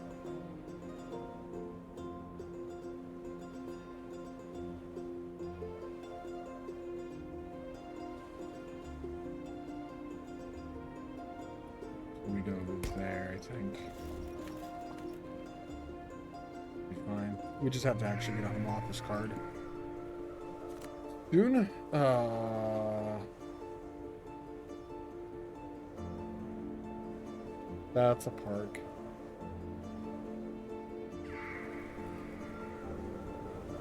We go there, I think. Be fine. We just have to actually get a home office card. Soon? That's a park.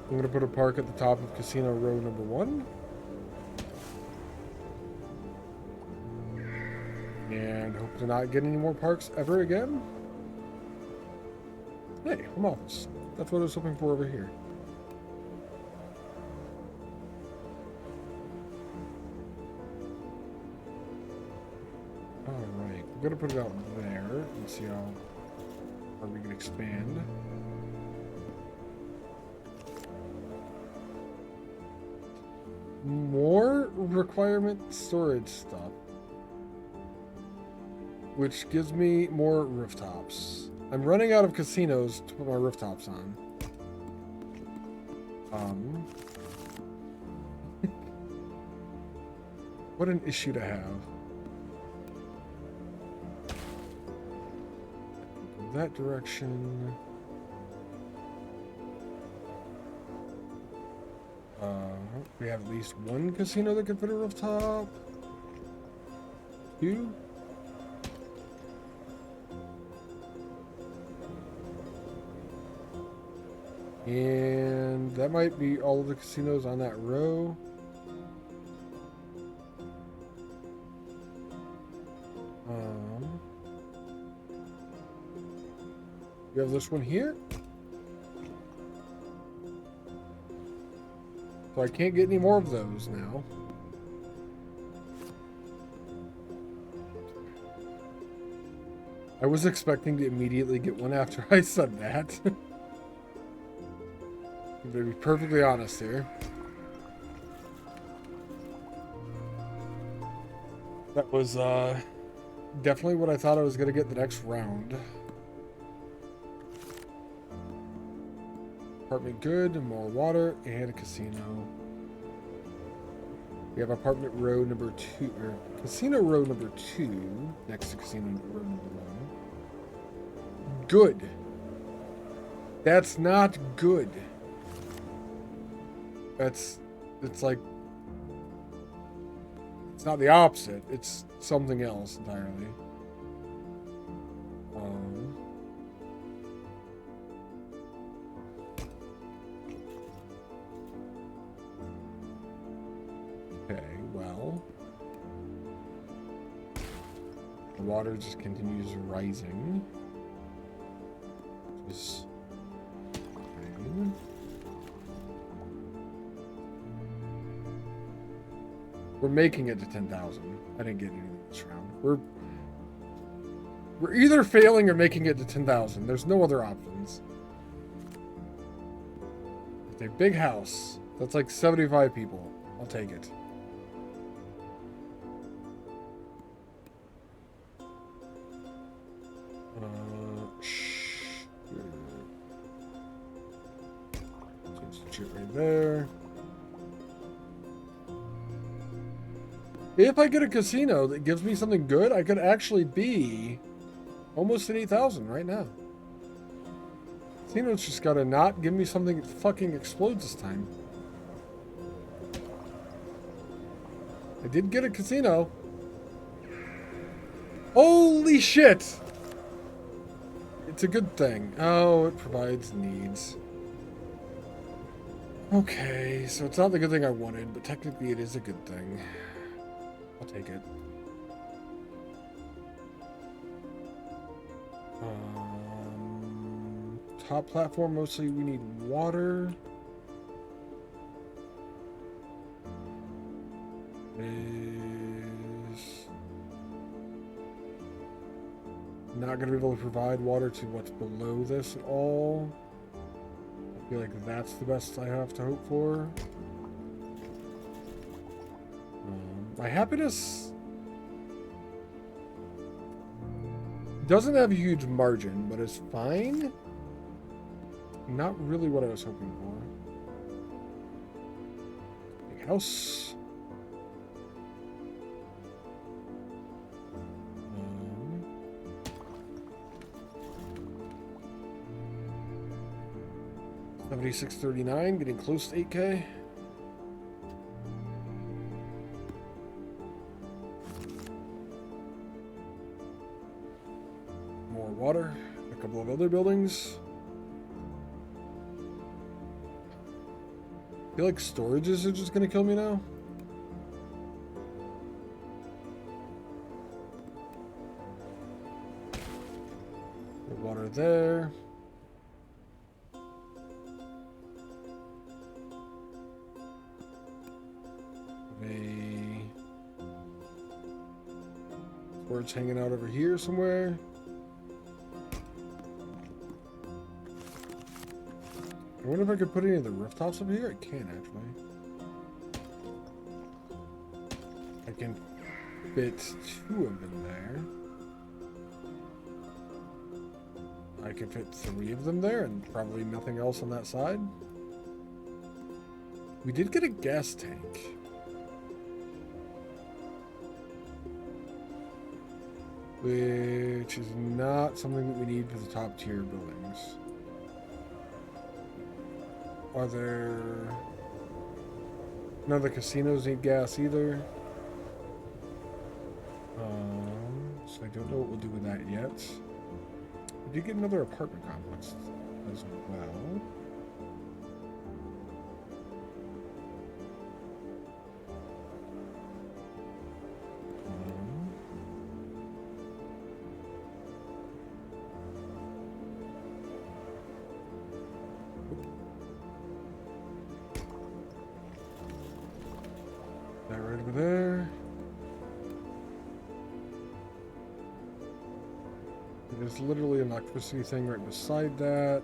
I'm gonna put a park at the top of Casino Row number 1. And hope to not get any more parks ever again. Hey, home office. That's what I was hoping for over here. Alright, I'm gonna put it out there and see how far we can expand. More requirement storage stuff. Which gives me more rooftops. I'm running out of casinos to put my rooftops on. What an issue to have. Go that direction. We have at least one casino that can fit a rooftop. 2. And that might be all of the casinos on that row. We have this one here. So I can't get any more of those now. I was expecting to immediately get one after I said that. I'm gonna be perfectly honest here. That was definitely what I thought I was gonna get the next round. Apartment good, more water, and a casino. We have apartment row number 2, or casino row number 2, next to casino row number 1. Good. That's not good. It's like, it's not the opposite. It's something else entirely. Okay, well, The water just continues rising. Just fine. We're making it to 10,000. I didn't get anything this round. We're either failing or making it to 10,000. There's no other options. It's a big house. That's like 75 people. I'll take it. Shoot right there. If I get a casino that gives me something good, I could actually be almost at 8,000 right now. Casino's just gotta not give me something that fucking explodes this time. I did get a casino. Holy shit! It's a good thing. Oh, it provides needs. Okay, so it's not the good thing I wanted, but technically it is a good thing. I'll take it. Top platform, mostly we need water. Is not going to be able to provide water to what's below this at all. I feel like that's the best I have to hope for. My happiness doesn't have a huge margin, but it's fine. Not really what I was hoping for. Big house. $76.39, getting close to 8K. More water. A couple of other buildings. I feel like storages are just gonna kill me now. More water there. Storage hanging out over here somewhere. I wonder if I could put any of the rooftops over here. I can actually. I can fit 2 of them there. I can fit 3 of them there, and probably nothing else on that side. We did get a gas tank. Which is not something that we need for the top tier buildings. Are there... None of the casinos need gas either. So I don't know what we'll do with that yet. We did get another apartment complex as well. That right over there. There's literally an electricity thing right beside that.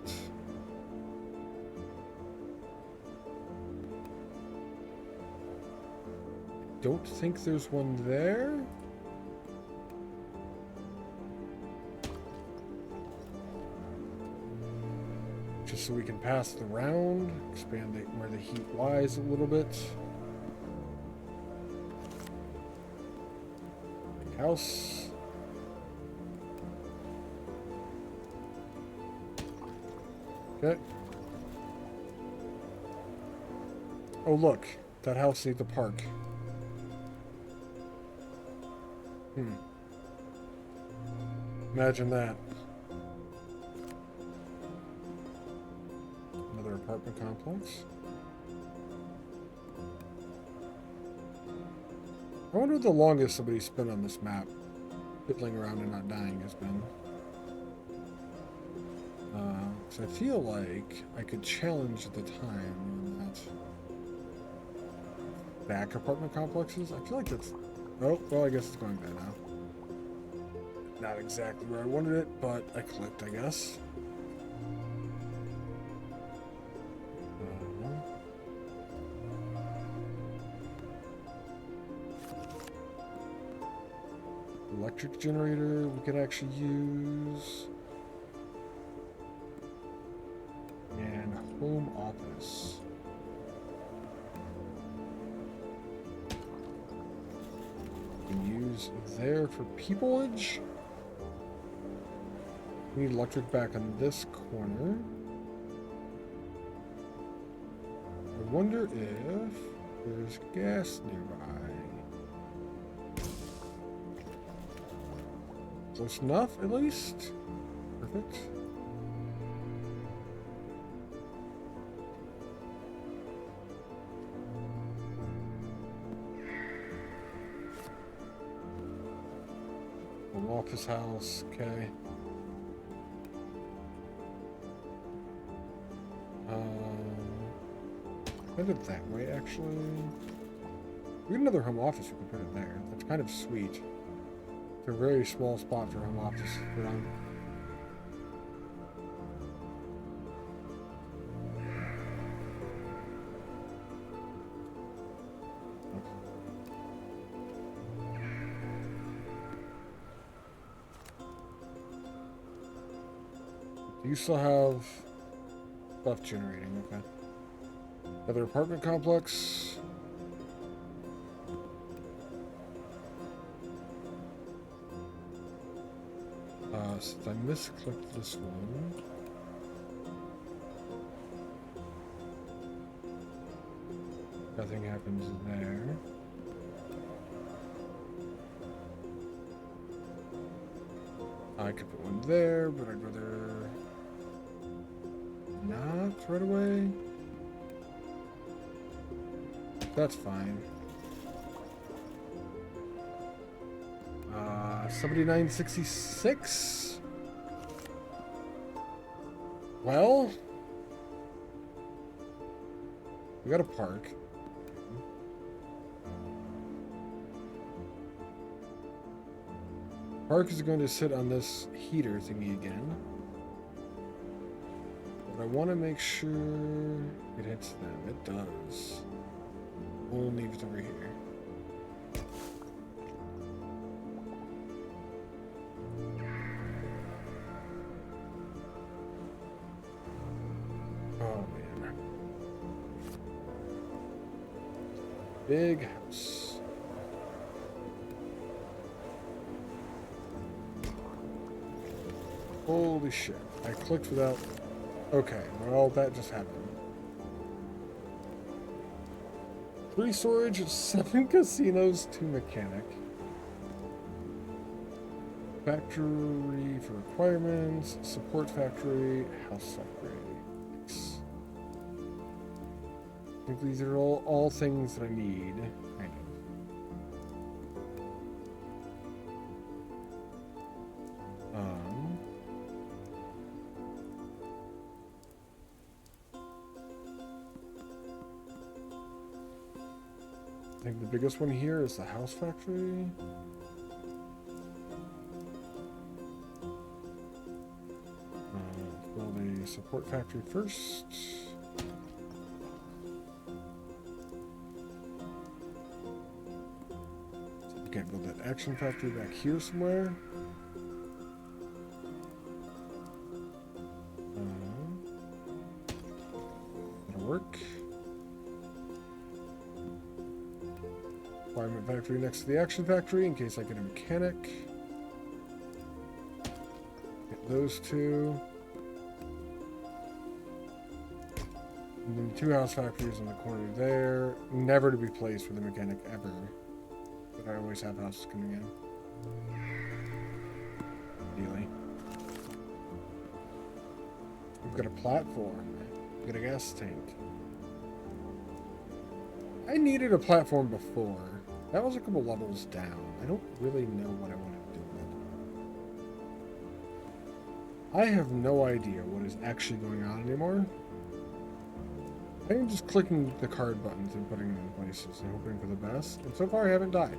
Don't think there's one there. Just so we can pass it around, expand it where the heat lies a little bit. Big house. Okay. Oh look, that house needs a park. Imagine that. Another apartment complex. I wonder what the longest somebody spent on this map. fiddling around and not dying has been. So I feel like I could challenge the time on that. Back apartment complexes? I feel like that's... Oh, well, I guess it's going there now. Not exactly where I wanted it, but I clicked, I guess. Electric generator we could actually use. And home office. We can use there for peopleage. We need electric back on this corner. I wonder if there's gas nearby. Close enough, at least. Perfect. Home office house, okay. Put it that way, actually. We got another home office, we can put it there. That's kind of sweet. It's a very small spot for home office to put on. Do you still have stuff generating? Okay. Another apartment complex. Since I misclicked this one. Nothing happens there. I could put one there, but I'd rather not right away. That's fine. 7966. Well, we got a park. Park is going to sit on this heater thingy again. But I want to make sure it hits them. It does. Only if it's over here. Oh man. Big house. Holy shit. I clicked without... Okay, well that just happened. 3 storage, 7 casinos, 2 mechanic. Factory for requirements, support factory, house upgrades. I think these are all things that I need. Kind of. I think the biggest one here is the house factory. Build a support factory first. We can't build that action factory back here somewhere. That'll work. Requirement factory next to the action factory in case I get a mechanic. Get those 2. And then 2 house factories in the corner there. Never to be placed with a mechanic ever. But I always have houses coming in. Ideally. We've got a platform. We've got a gas tank. I needed a platform before. That was a couple levels down. I don't really know what I want to do with it. I have no idea what is actually going on anymore. I am just clicking the card buttons and putting them in places and hoping for the best. And so far I haven't died.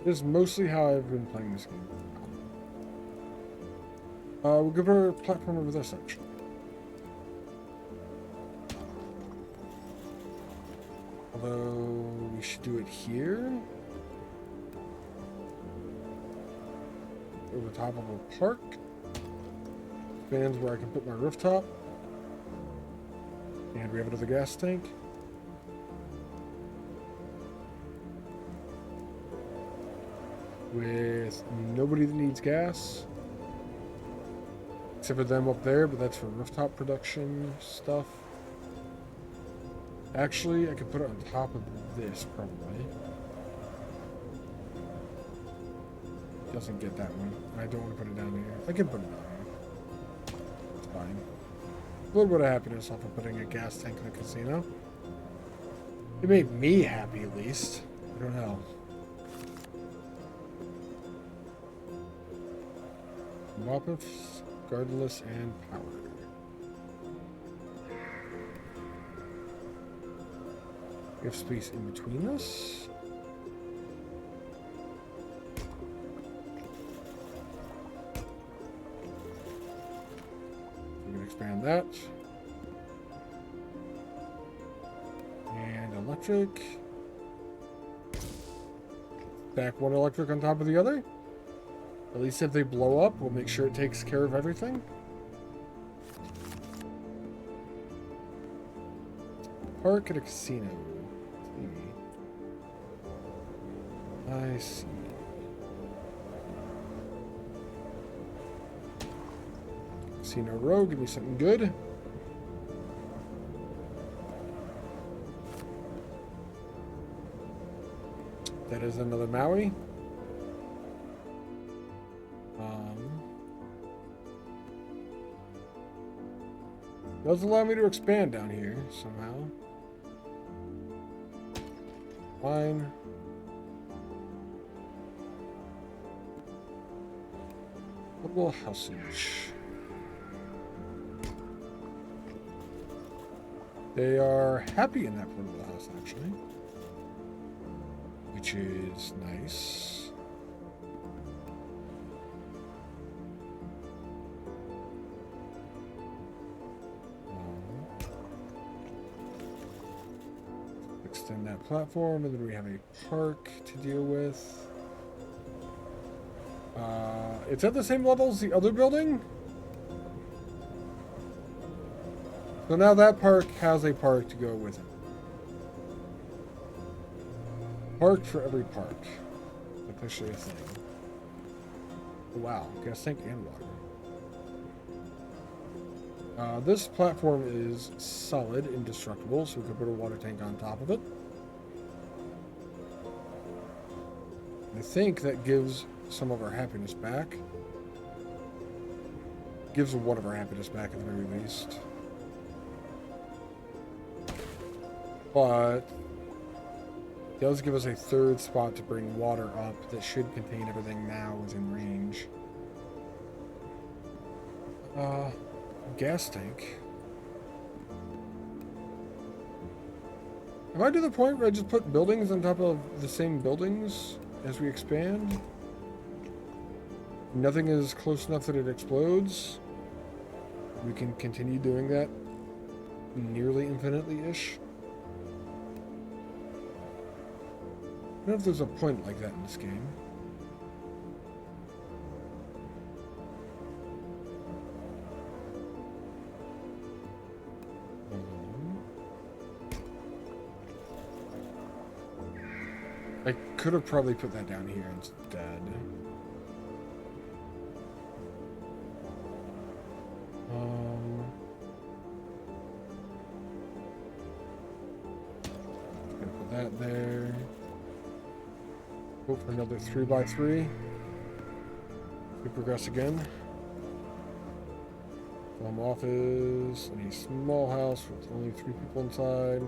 This is mostly how I've been playing this game. We'll give her a platform over this actually. Although we should do it here. Over top of a park. Expands where I can put my rooftop. And we have another gas tank. With nobody that needs gas. Except for them up there, but that's for rooftop production stuff. Actually, I could put it on top of this, probably. Doesn't get that one. I don't want to put it down here. I can put it down here. It's fine. A little bit of happiness off of putting a gas tank in the casino. It made me happy, at least. I don't know. Wapifs, Gardenless, and Power. We have space in between us. We can expand that. And electric. Stack one electric on top of the other. At least if they blow up, we'll make sure it takes care of everything. Park at a casino. I see. Casino Row, give me something good. That is another Maui. Does allow me to expand down here somehow. Fine. Portable housage. They are happy in that portable house, actually. Which is nice. Extend that platform, and then we have a park to deal with. It's at the same level as the other building. So now that park has a park to go with it. Park for every park. Officially a thing. Oh, wow, gas tank and water. This platform is solid, indestructible, so we can put a water tank on top of it. I think that gives some of our happiness back. Gives one of our happiness back at the very least. But it does give us a third spot to bring water up that should contain everything now within range. Gas tank. Am I to the point where I just put buildings on top of the same buildings as we expand? Nothing is close enough that it explodes. We can continue doing that nearly infinitely-ish. I don't know if there's a point like that in this game. I could have probably put that down here instead. Gonna put that there. Go for another 3x3. We progress again. Home office, and a small house with only 3 people inside.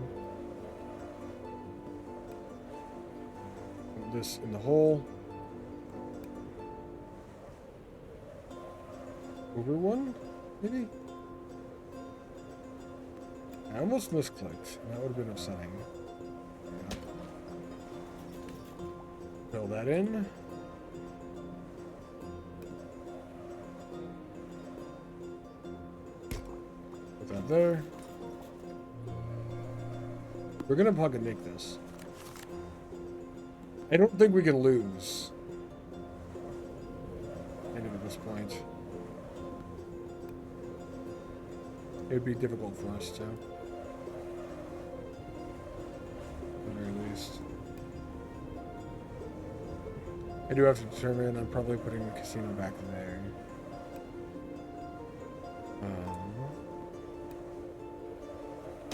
this in the hole. Over one, maybe? I almost misclicked. That would have been upsetting. Yeah. Fill that in. Put that there. We're gonna plug and make this. I don't think we can lose. Maybe at this point. It would be difficult for us to. At the very least. I do have to determine, I'm probably putting the casino back there.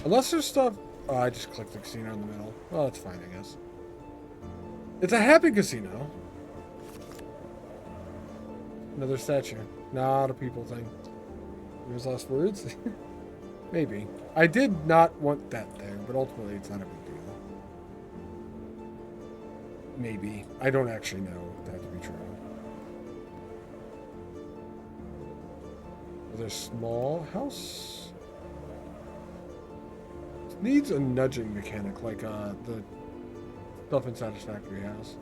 Unless there's stuff... Oh, I just clicked the casino in the middle. Well, that's fine, I guess. It's a happy casino. Another statue. Not a people thing. His last words? Maybe. I did not want that there, but ultimately it's not a big deal. Maybe. I don't actually know that to be true. Another small house? It needs a nudging mechanic like the stuff in Satisfactory has.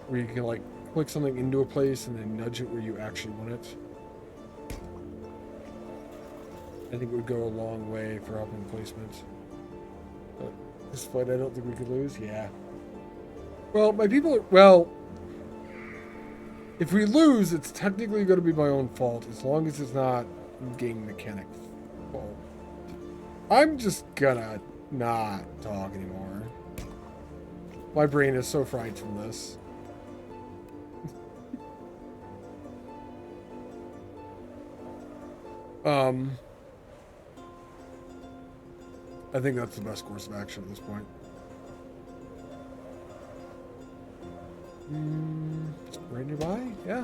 Where you can like click something into a place and then nudge it where you actually want it. I think it would go a long way for helping placement. But this fight, I don't think we could lose. Yeah. Well, my people are... Well, if we lose, it's technically going to be my own fault, as long as it's not game mechanic fault. I'm just gonna not talk anymore. My brain is so fried from this. I think that's the best course of action at this point. It's right nearby? Yeah.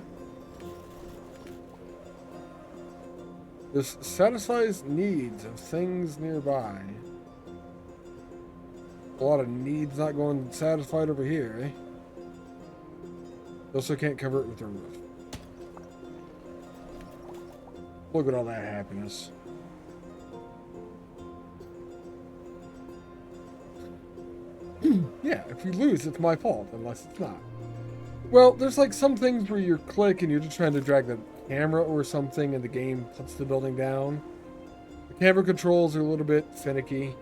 This satisfies needs of things nearby. A lot of needs not going satisfied over here, eh? Also can't cover it with a roof. Look at all that happiness. Yeah, if you lose, it's my fault, unless it's not. Well, there's like some things where you click and you're just trying to drag the camera or something and the game puts the building down. The camera controls are a little bit finicky.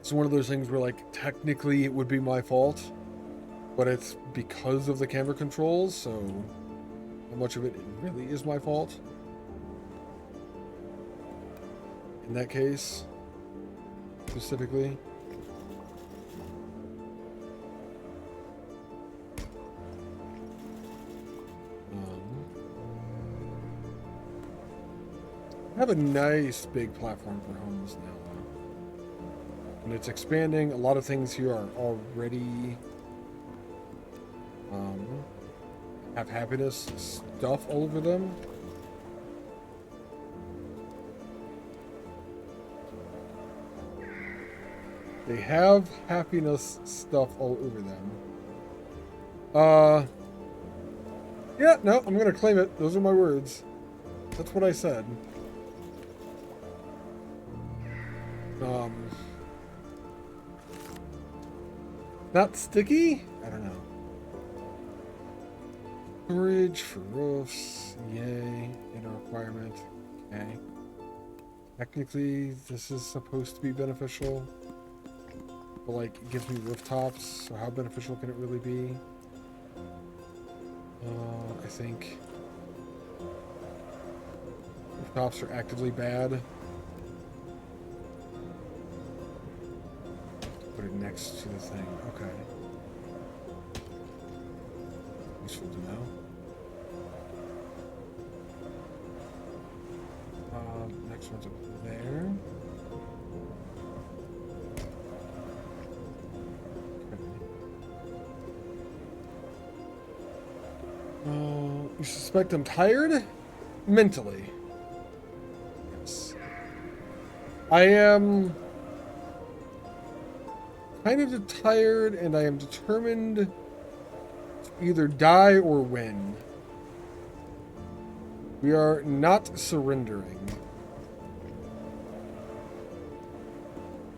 It's one of those things where like technically it would be my fault, but it's because of the camera controls, so how much of it really is my fault? In that case, specifically. I have a nice big platform for homes now, though. And it's expanding. A lot of things here are already have happiness stuff all over them. They have happiness stuff all over them. Yeah, no, I'm gonna claim it. Those are my words. That's what I said. Not sticky? I don't know. Storage for roofs. Yay. In a requirement. Okay. Technically, this is supposed to be beneficial. But, like, it gives me rooftops, so how beneficial can it really be? I think rooftops are actively bad. Put it next to the thing. Okay. Useful to know. Next one's over there. You suspect I'm tired? Mentally. Yes. I am kind of tired, and I am determined to either die or win. We are not surrendering.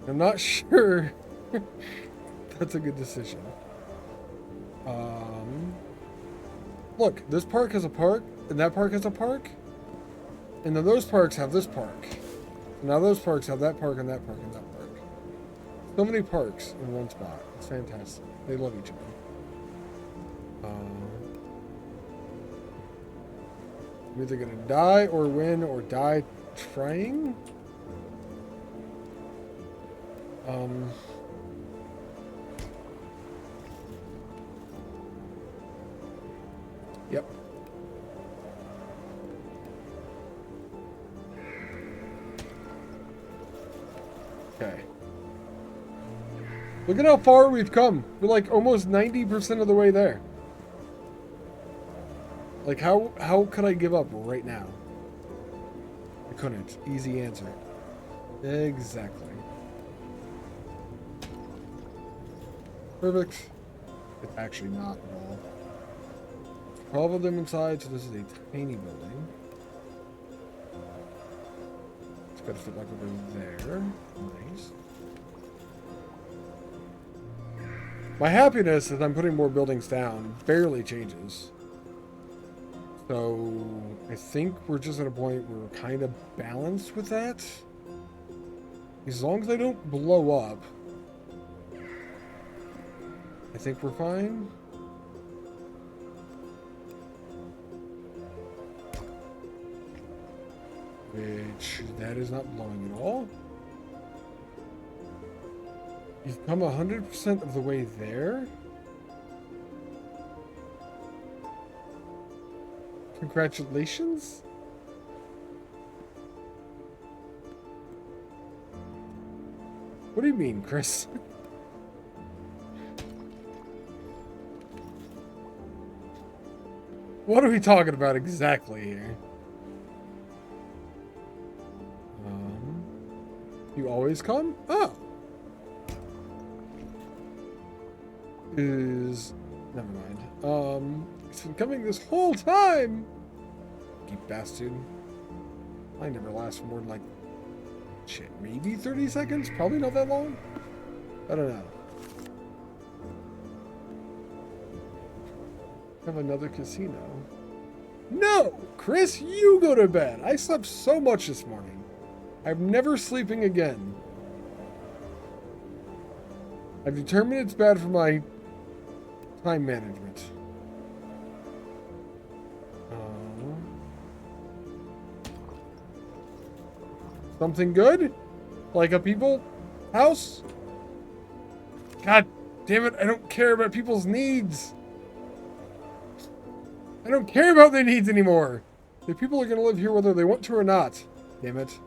I'm not sure that's a good decision. Look, this park has a park, and that park has a park, and then those parks have this park. Now those parks have that park and that park and that park. So many parks in one spot. It's fantastic. They love each other. I'm either gonna die or win or die trying. Yep. Okay. Look at how far we've come. We're like almost 90% of the way there. Like how could I give up right now? I couldn't. Easy answer. Exactly. Perfect. It's actually not at all. 12 of them inside, so this is a tiny building. It's got to fit like over there. Nice. My happiness as I'm putting more buildings down barely changes. So I think we're just at a point where we're kind of balanced with that. As long as I don't blow up, I think we're fine. Which, that is not blowing at all. You've come 100% of the way there. Congratulations. What do you mean, Chris? What are we talking about exactly here? You always come? Oh. Never mind. It's been coming this whole time! You bastard. I never last for more than like, shit, maybe 30 seconds? Probably not that long? I don't know. Have another casino. No! Chris, you go to bed! I slept so much this morning. I'm never sleeping again. I've determined it's bad for my time management. Something good? Like a people house? God damn it, I don't care about people's needs. I don't care about their needs anymore. The people are going to live here whether they want to or not. Damn it.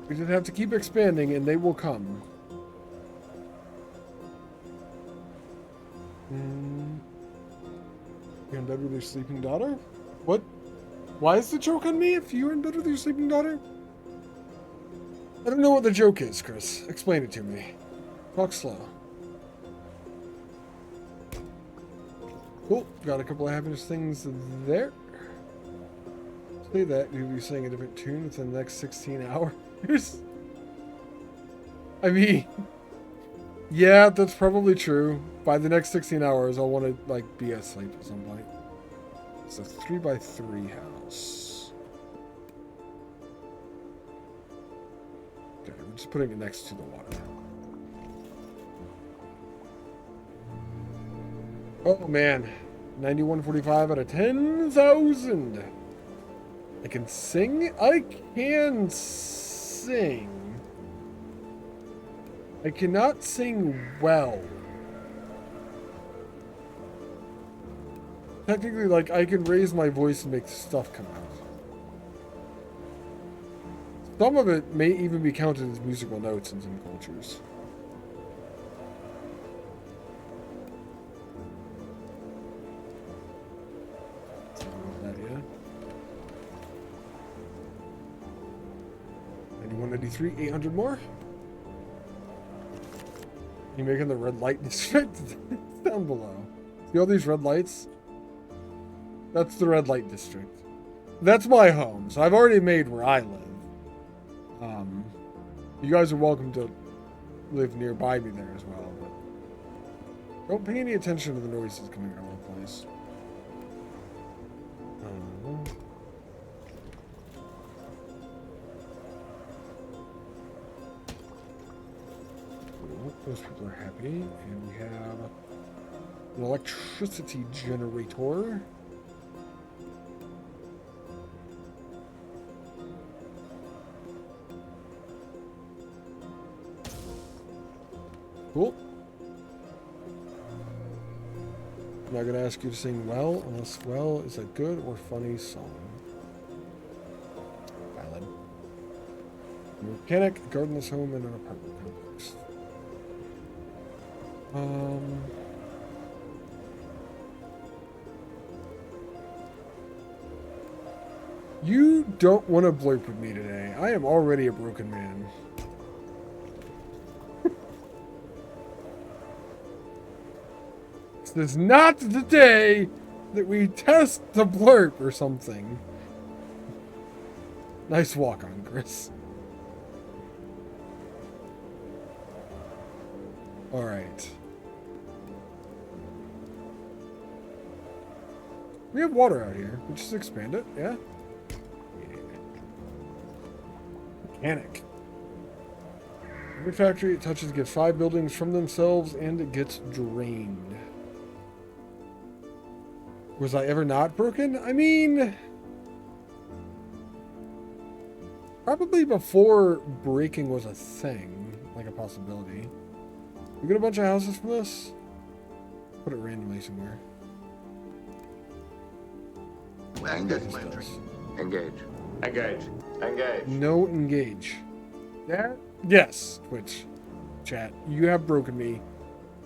We just have to keep expanding and they will come. You're in bed with your sleeping daughter? What? Why is the joke on me if you're in bed with your sleeping daughter? I don't know what the joke is, Chris. Explain it to me. Talk slow. Cool. Got a couple of happiness things there. Say that, you'll be singing a different tune within the next 16 hours. I mean, yeah, that's probably true. By the next 16 hours, I'll want to, like, be asleep at some point. It's a 3x3 house. Okay, we're just putting it next to the water. Oh, man. 9145 out of 10,000. I can sing? I can sing. I cannot sing well. Technically, like, I can raise my voice and make stuff come out. Some of it may even be counted as musical notes in some cultures. That, yeah. 193, 800 more. You making the red light district? Down below. See all these red lights? That's the red light district. That's my home, so I've already made where I live. You guys are welcome to live nearby me there as well, but don't pay any attention to the noises coming out of the place. Cool. Those people are happy, and we have an electricity generator. Cool. I'm not gonna ask you to sing well, unless well is a good or funny song. Valid. Mechanic, gardenless home, and an apartment complex. You don't want to blurp with me today. I am already a broken man. This is not the day that we test the blurp or something. Nice walk on, Chris. Alright. We have water out here. We just expand it, yeah? Mechanic. Every factory it touches gets 5 buildings from themselves and it gets drained. Was I ever not broken? I mean, probably before breaking was a thing, like a possibility. We get a bunch of houses from this? Put it randomly somewhere. Engage. Engage. Engage. Engage. No engage. That? Yes, Twitch. Chat. You have broken me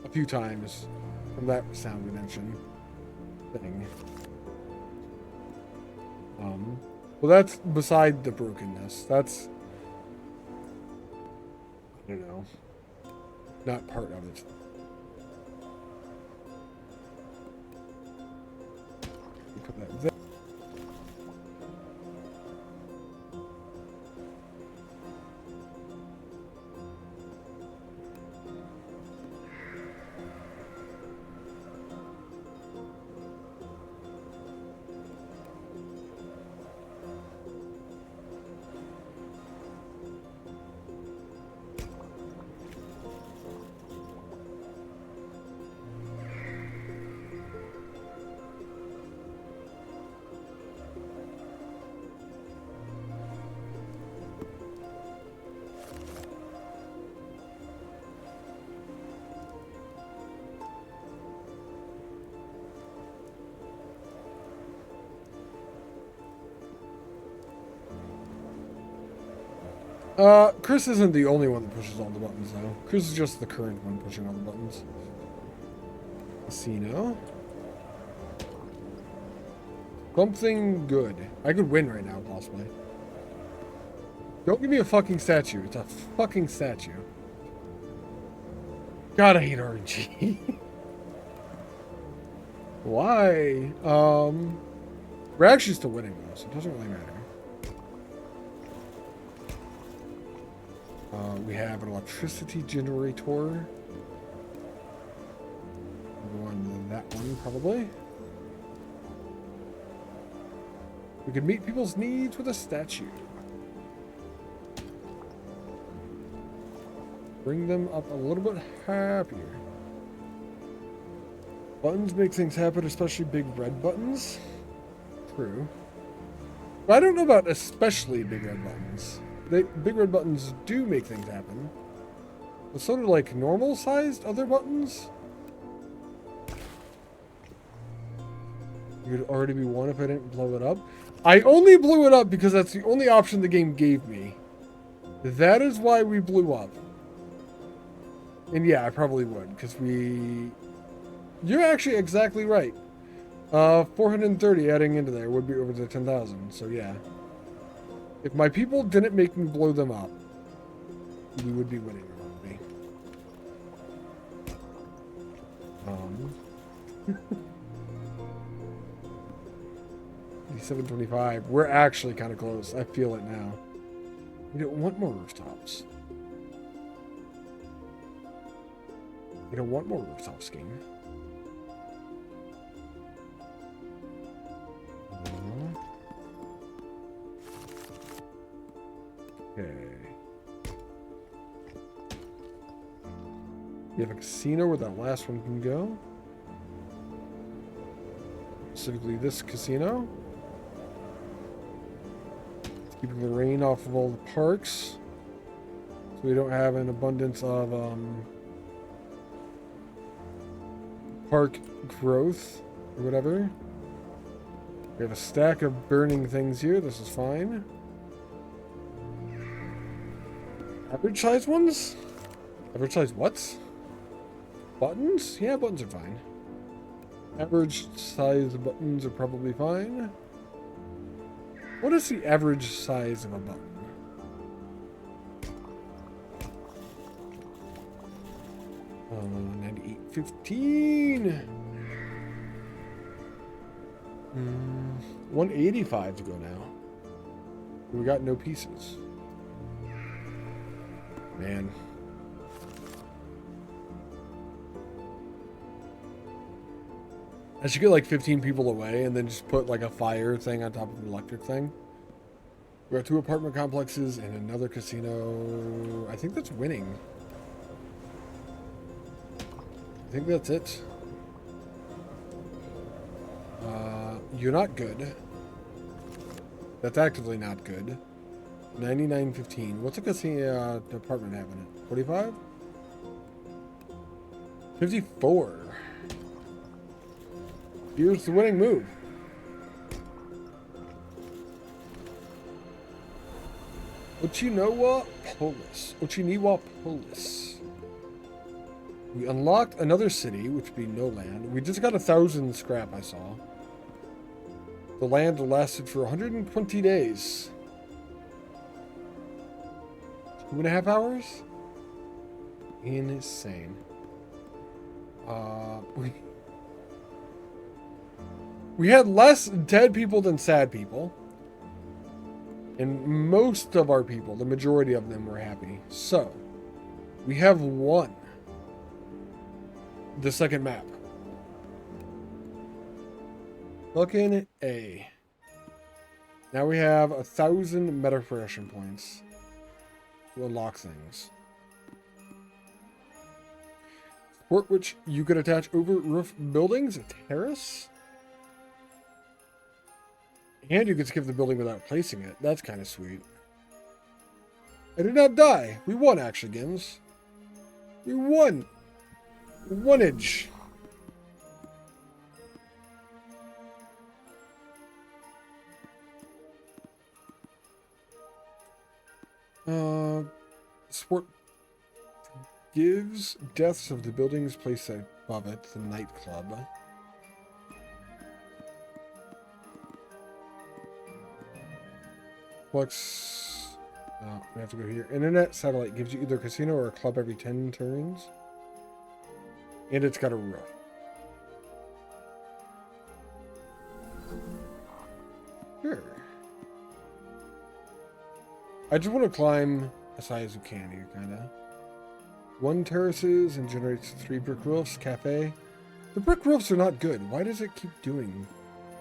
a few times from that sound dimension thing. Well, that's beside the brokenness. That's, I don't know, not part of it. Put that there. Chris isn't the only one that pushes all the buttons, though. Chris is just the current one pushing all the buttons. Casino. Something good. I could win right now, possibly. Don't give me a fucking statue. It's a fucking statue. God, I hate RNG. Why? We're actually still winning, though, so it doesn't really matter. We have an electricity generator. We'll go on that one, probably. We could meet people's needs with a statue. Bring them up a little bit happier. Buttons make things happen, especially big red buttons. True. But I don't know about especially big red buttons. Big red buttons do make things happen. But so do, like, normal-sized other buttons. You would already be one if I didn't blow it up. I only blew it up because that's the only option the game gave me. That is why we blew up. And yeah, I probably would, because we... You're actually exactly right. 430 adding into there would be over to 10,000, so yeah. If my people didn't make me blow them up, you would be winning, probably. 725. We're actually kind of close. I feel it now. We don't want more rooftops. We don't want more rooftop scheme. Okay. You have a casino where that last one can go. Specifically this casino. It's keeping the rain off of all the parks. So we don't have an abundance of park growth or whatever. We have a stack of burning things here. This is fine. Average size ones? Average size what? Buttons? Yeah, buttons are fine. Average size buttons are probably fine. What is the average size of a button? $98.15. 185 to go now. We got no pieces. Man. I should get like 15 people away and then just put like a fire thing on top of an electric thing. We got 2 apartment complexes and another casino. I think that's winning. I think that's it. You're not good. That's actively not good. 99.15. What's a casino apartment having it? 45? 54. Here's the winning move. Ochinowa Polis. Ochiniwa Polis. We unlocked another city, which would be no land. We just got 1,000 scrap, I saw. The land lasted for 120 days. 2.5 hours? Insane. We had less dead people than sad people. And most of our people, the majority of them, were happy. So, we have won the second map. Fucking A. Now we have 1,000 meta progression points to unlock things. Support which you could attach over roof buildings, a terrace. And you could skip the building without placing it. That's kind of sweet. I did not die. We won, actually, Gins. We won. Oneage. Sport gives deaths of the buildings placed above it, the nightclub. Flex. We have to go here. Internet satellite gives you either a casino or a club every 10 turns. And it's got a roof. Sure. I just want to climb as high as you can here, kind of. 1 terraces and generates 3 brick roofs. Cafe. The brick roofs are not good. Why does it keep doing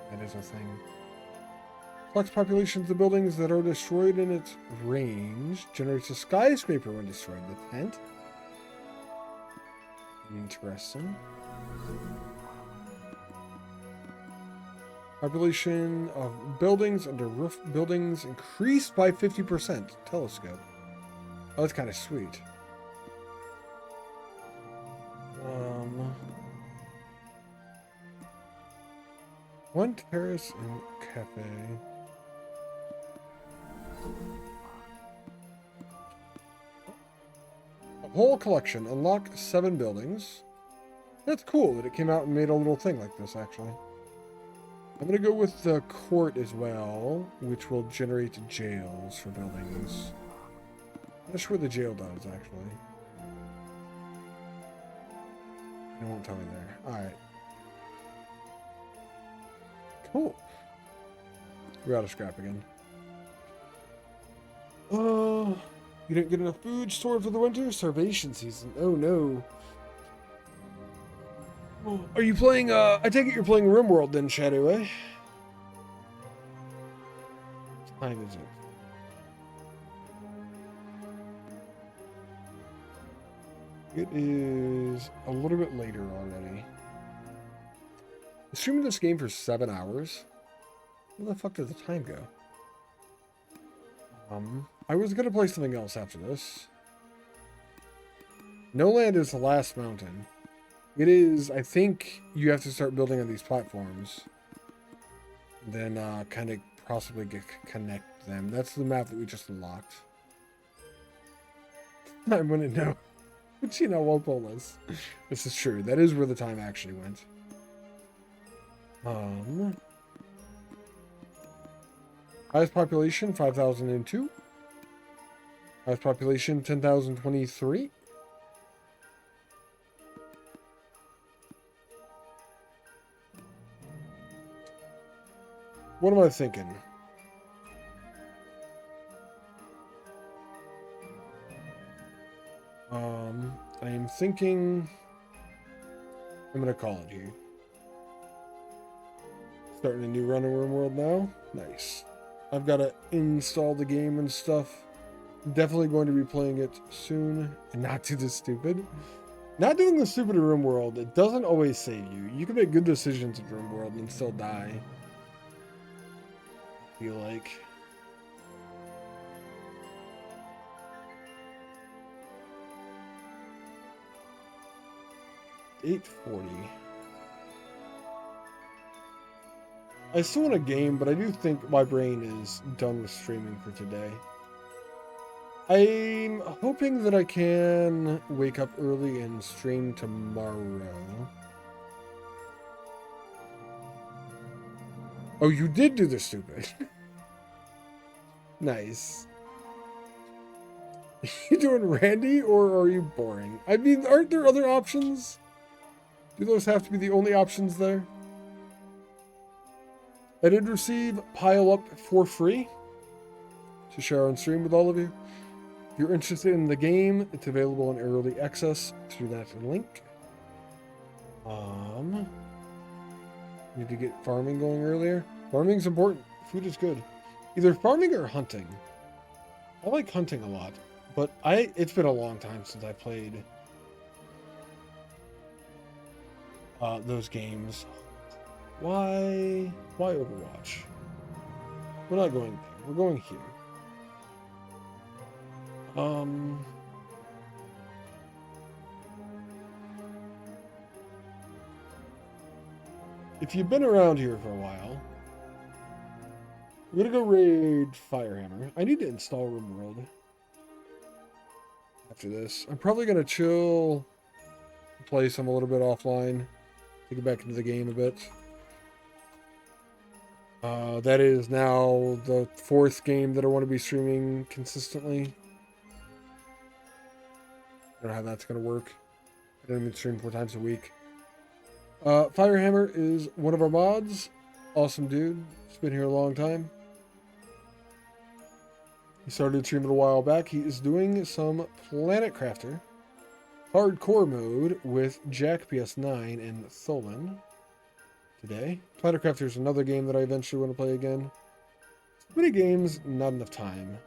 that as a thing? Flex populations of the buildings that are destroyed in its range. Generates a skyscraper when destroyed. The tent. Interesting. Population of buildings under roof buildings increased by 50%. Telescope. Oh, that's kind of sweet. One terrace and cafe. A whole collection. Unlock 7 buildings. That's cool that it came out and made a little thing like this, actually. I'm going to go with the court as well, which will generate jails for buildings. That's where the jail does, actually. It won't tell me there. Alright. Cool. We're out of scrap again. You didn't get enough food stored for the winter? Starvation season. Oh no. Are you playing, I take it you're playing RimWorld then, Shadow, eh? What time is it? It is a little bit later already. I'm streaming this game for 7 hours. Where the fuck did the time go? I was gonna play something else after this. No Land is the last mountain. It is, I think you have to start building on these platforms. Then kind of possibly connect them. That's the map that we just unlocked. I'm gonna know. But you know, won't pull this. This is true. That is where the time actually went. Highest population, 5,002. Highest population, 10,023. What am I thinking? I am thinking I'm gonna call it here. Starting a new run in RimWorld now. Nice. I've got to install the game and stuff. Definitely going to be playing it soon and not do this stupid. Not doing the stupid in RimWorld, it doesn't always save you. You can make good decisions in RimWorld and still die. I feel like. $8.40. I still want a game, but I do think my brain is done with streaming for today. I'm hoping that I can wake up early and stream tomorrow. Oh, you did do the stupid. Nice. You doing Randy, or are you boring? I mean, aren't there other options? Do those have to be the only options there? I did receive Pile Up for free to share on stream with all of you. If you're interested in the game, it's available in early access through that link. Need to get farming going earlier. Farming's important. Food is good. Either farming or hunting. I like hunting a lot, but it's been a long time since I played those games. Why Overwatch? We're not going there. We're going here. If you've been around here for a while, we're gonna go raid Firehammer. I need to install RimWorld after this. I'm probably gonna chill, play some a little bit offline, to get back into the game a bit. That is now the 4th game that I want to be streaming consistently. I don't know how that's going to work. I don't even stream 4 times a week. Firehammer is one of our mods. Awesome dude. He's been here a long time. He started streaming a while back. He is doing some Planet Crafter hardcore mode with Jack PS9 and Tholen today. Planet Crafter is another game that I eventually want to play again. Too many games, not enough time.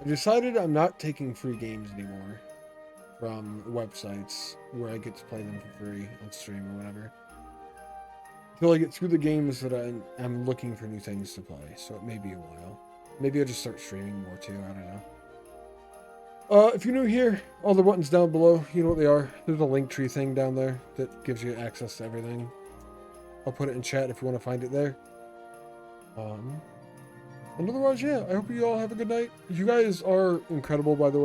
I decided I'm not taking free games anymore from websites where I get to play them for free on stream or whatever. Until I get through the games that I'm looking for new things to play, so it may be a while. Maybe I'll just start streaming more too, I don't know. If you're new here, all the buttons down below, you know what they are. There's a Linktree thing down there that gives you access to everything. I'll put it in chat if you want to find it there. And otherwise, yeah, I hope you all have a good night. You guys are incredible, by the way.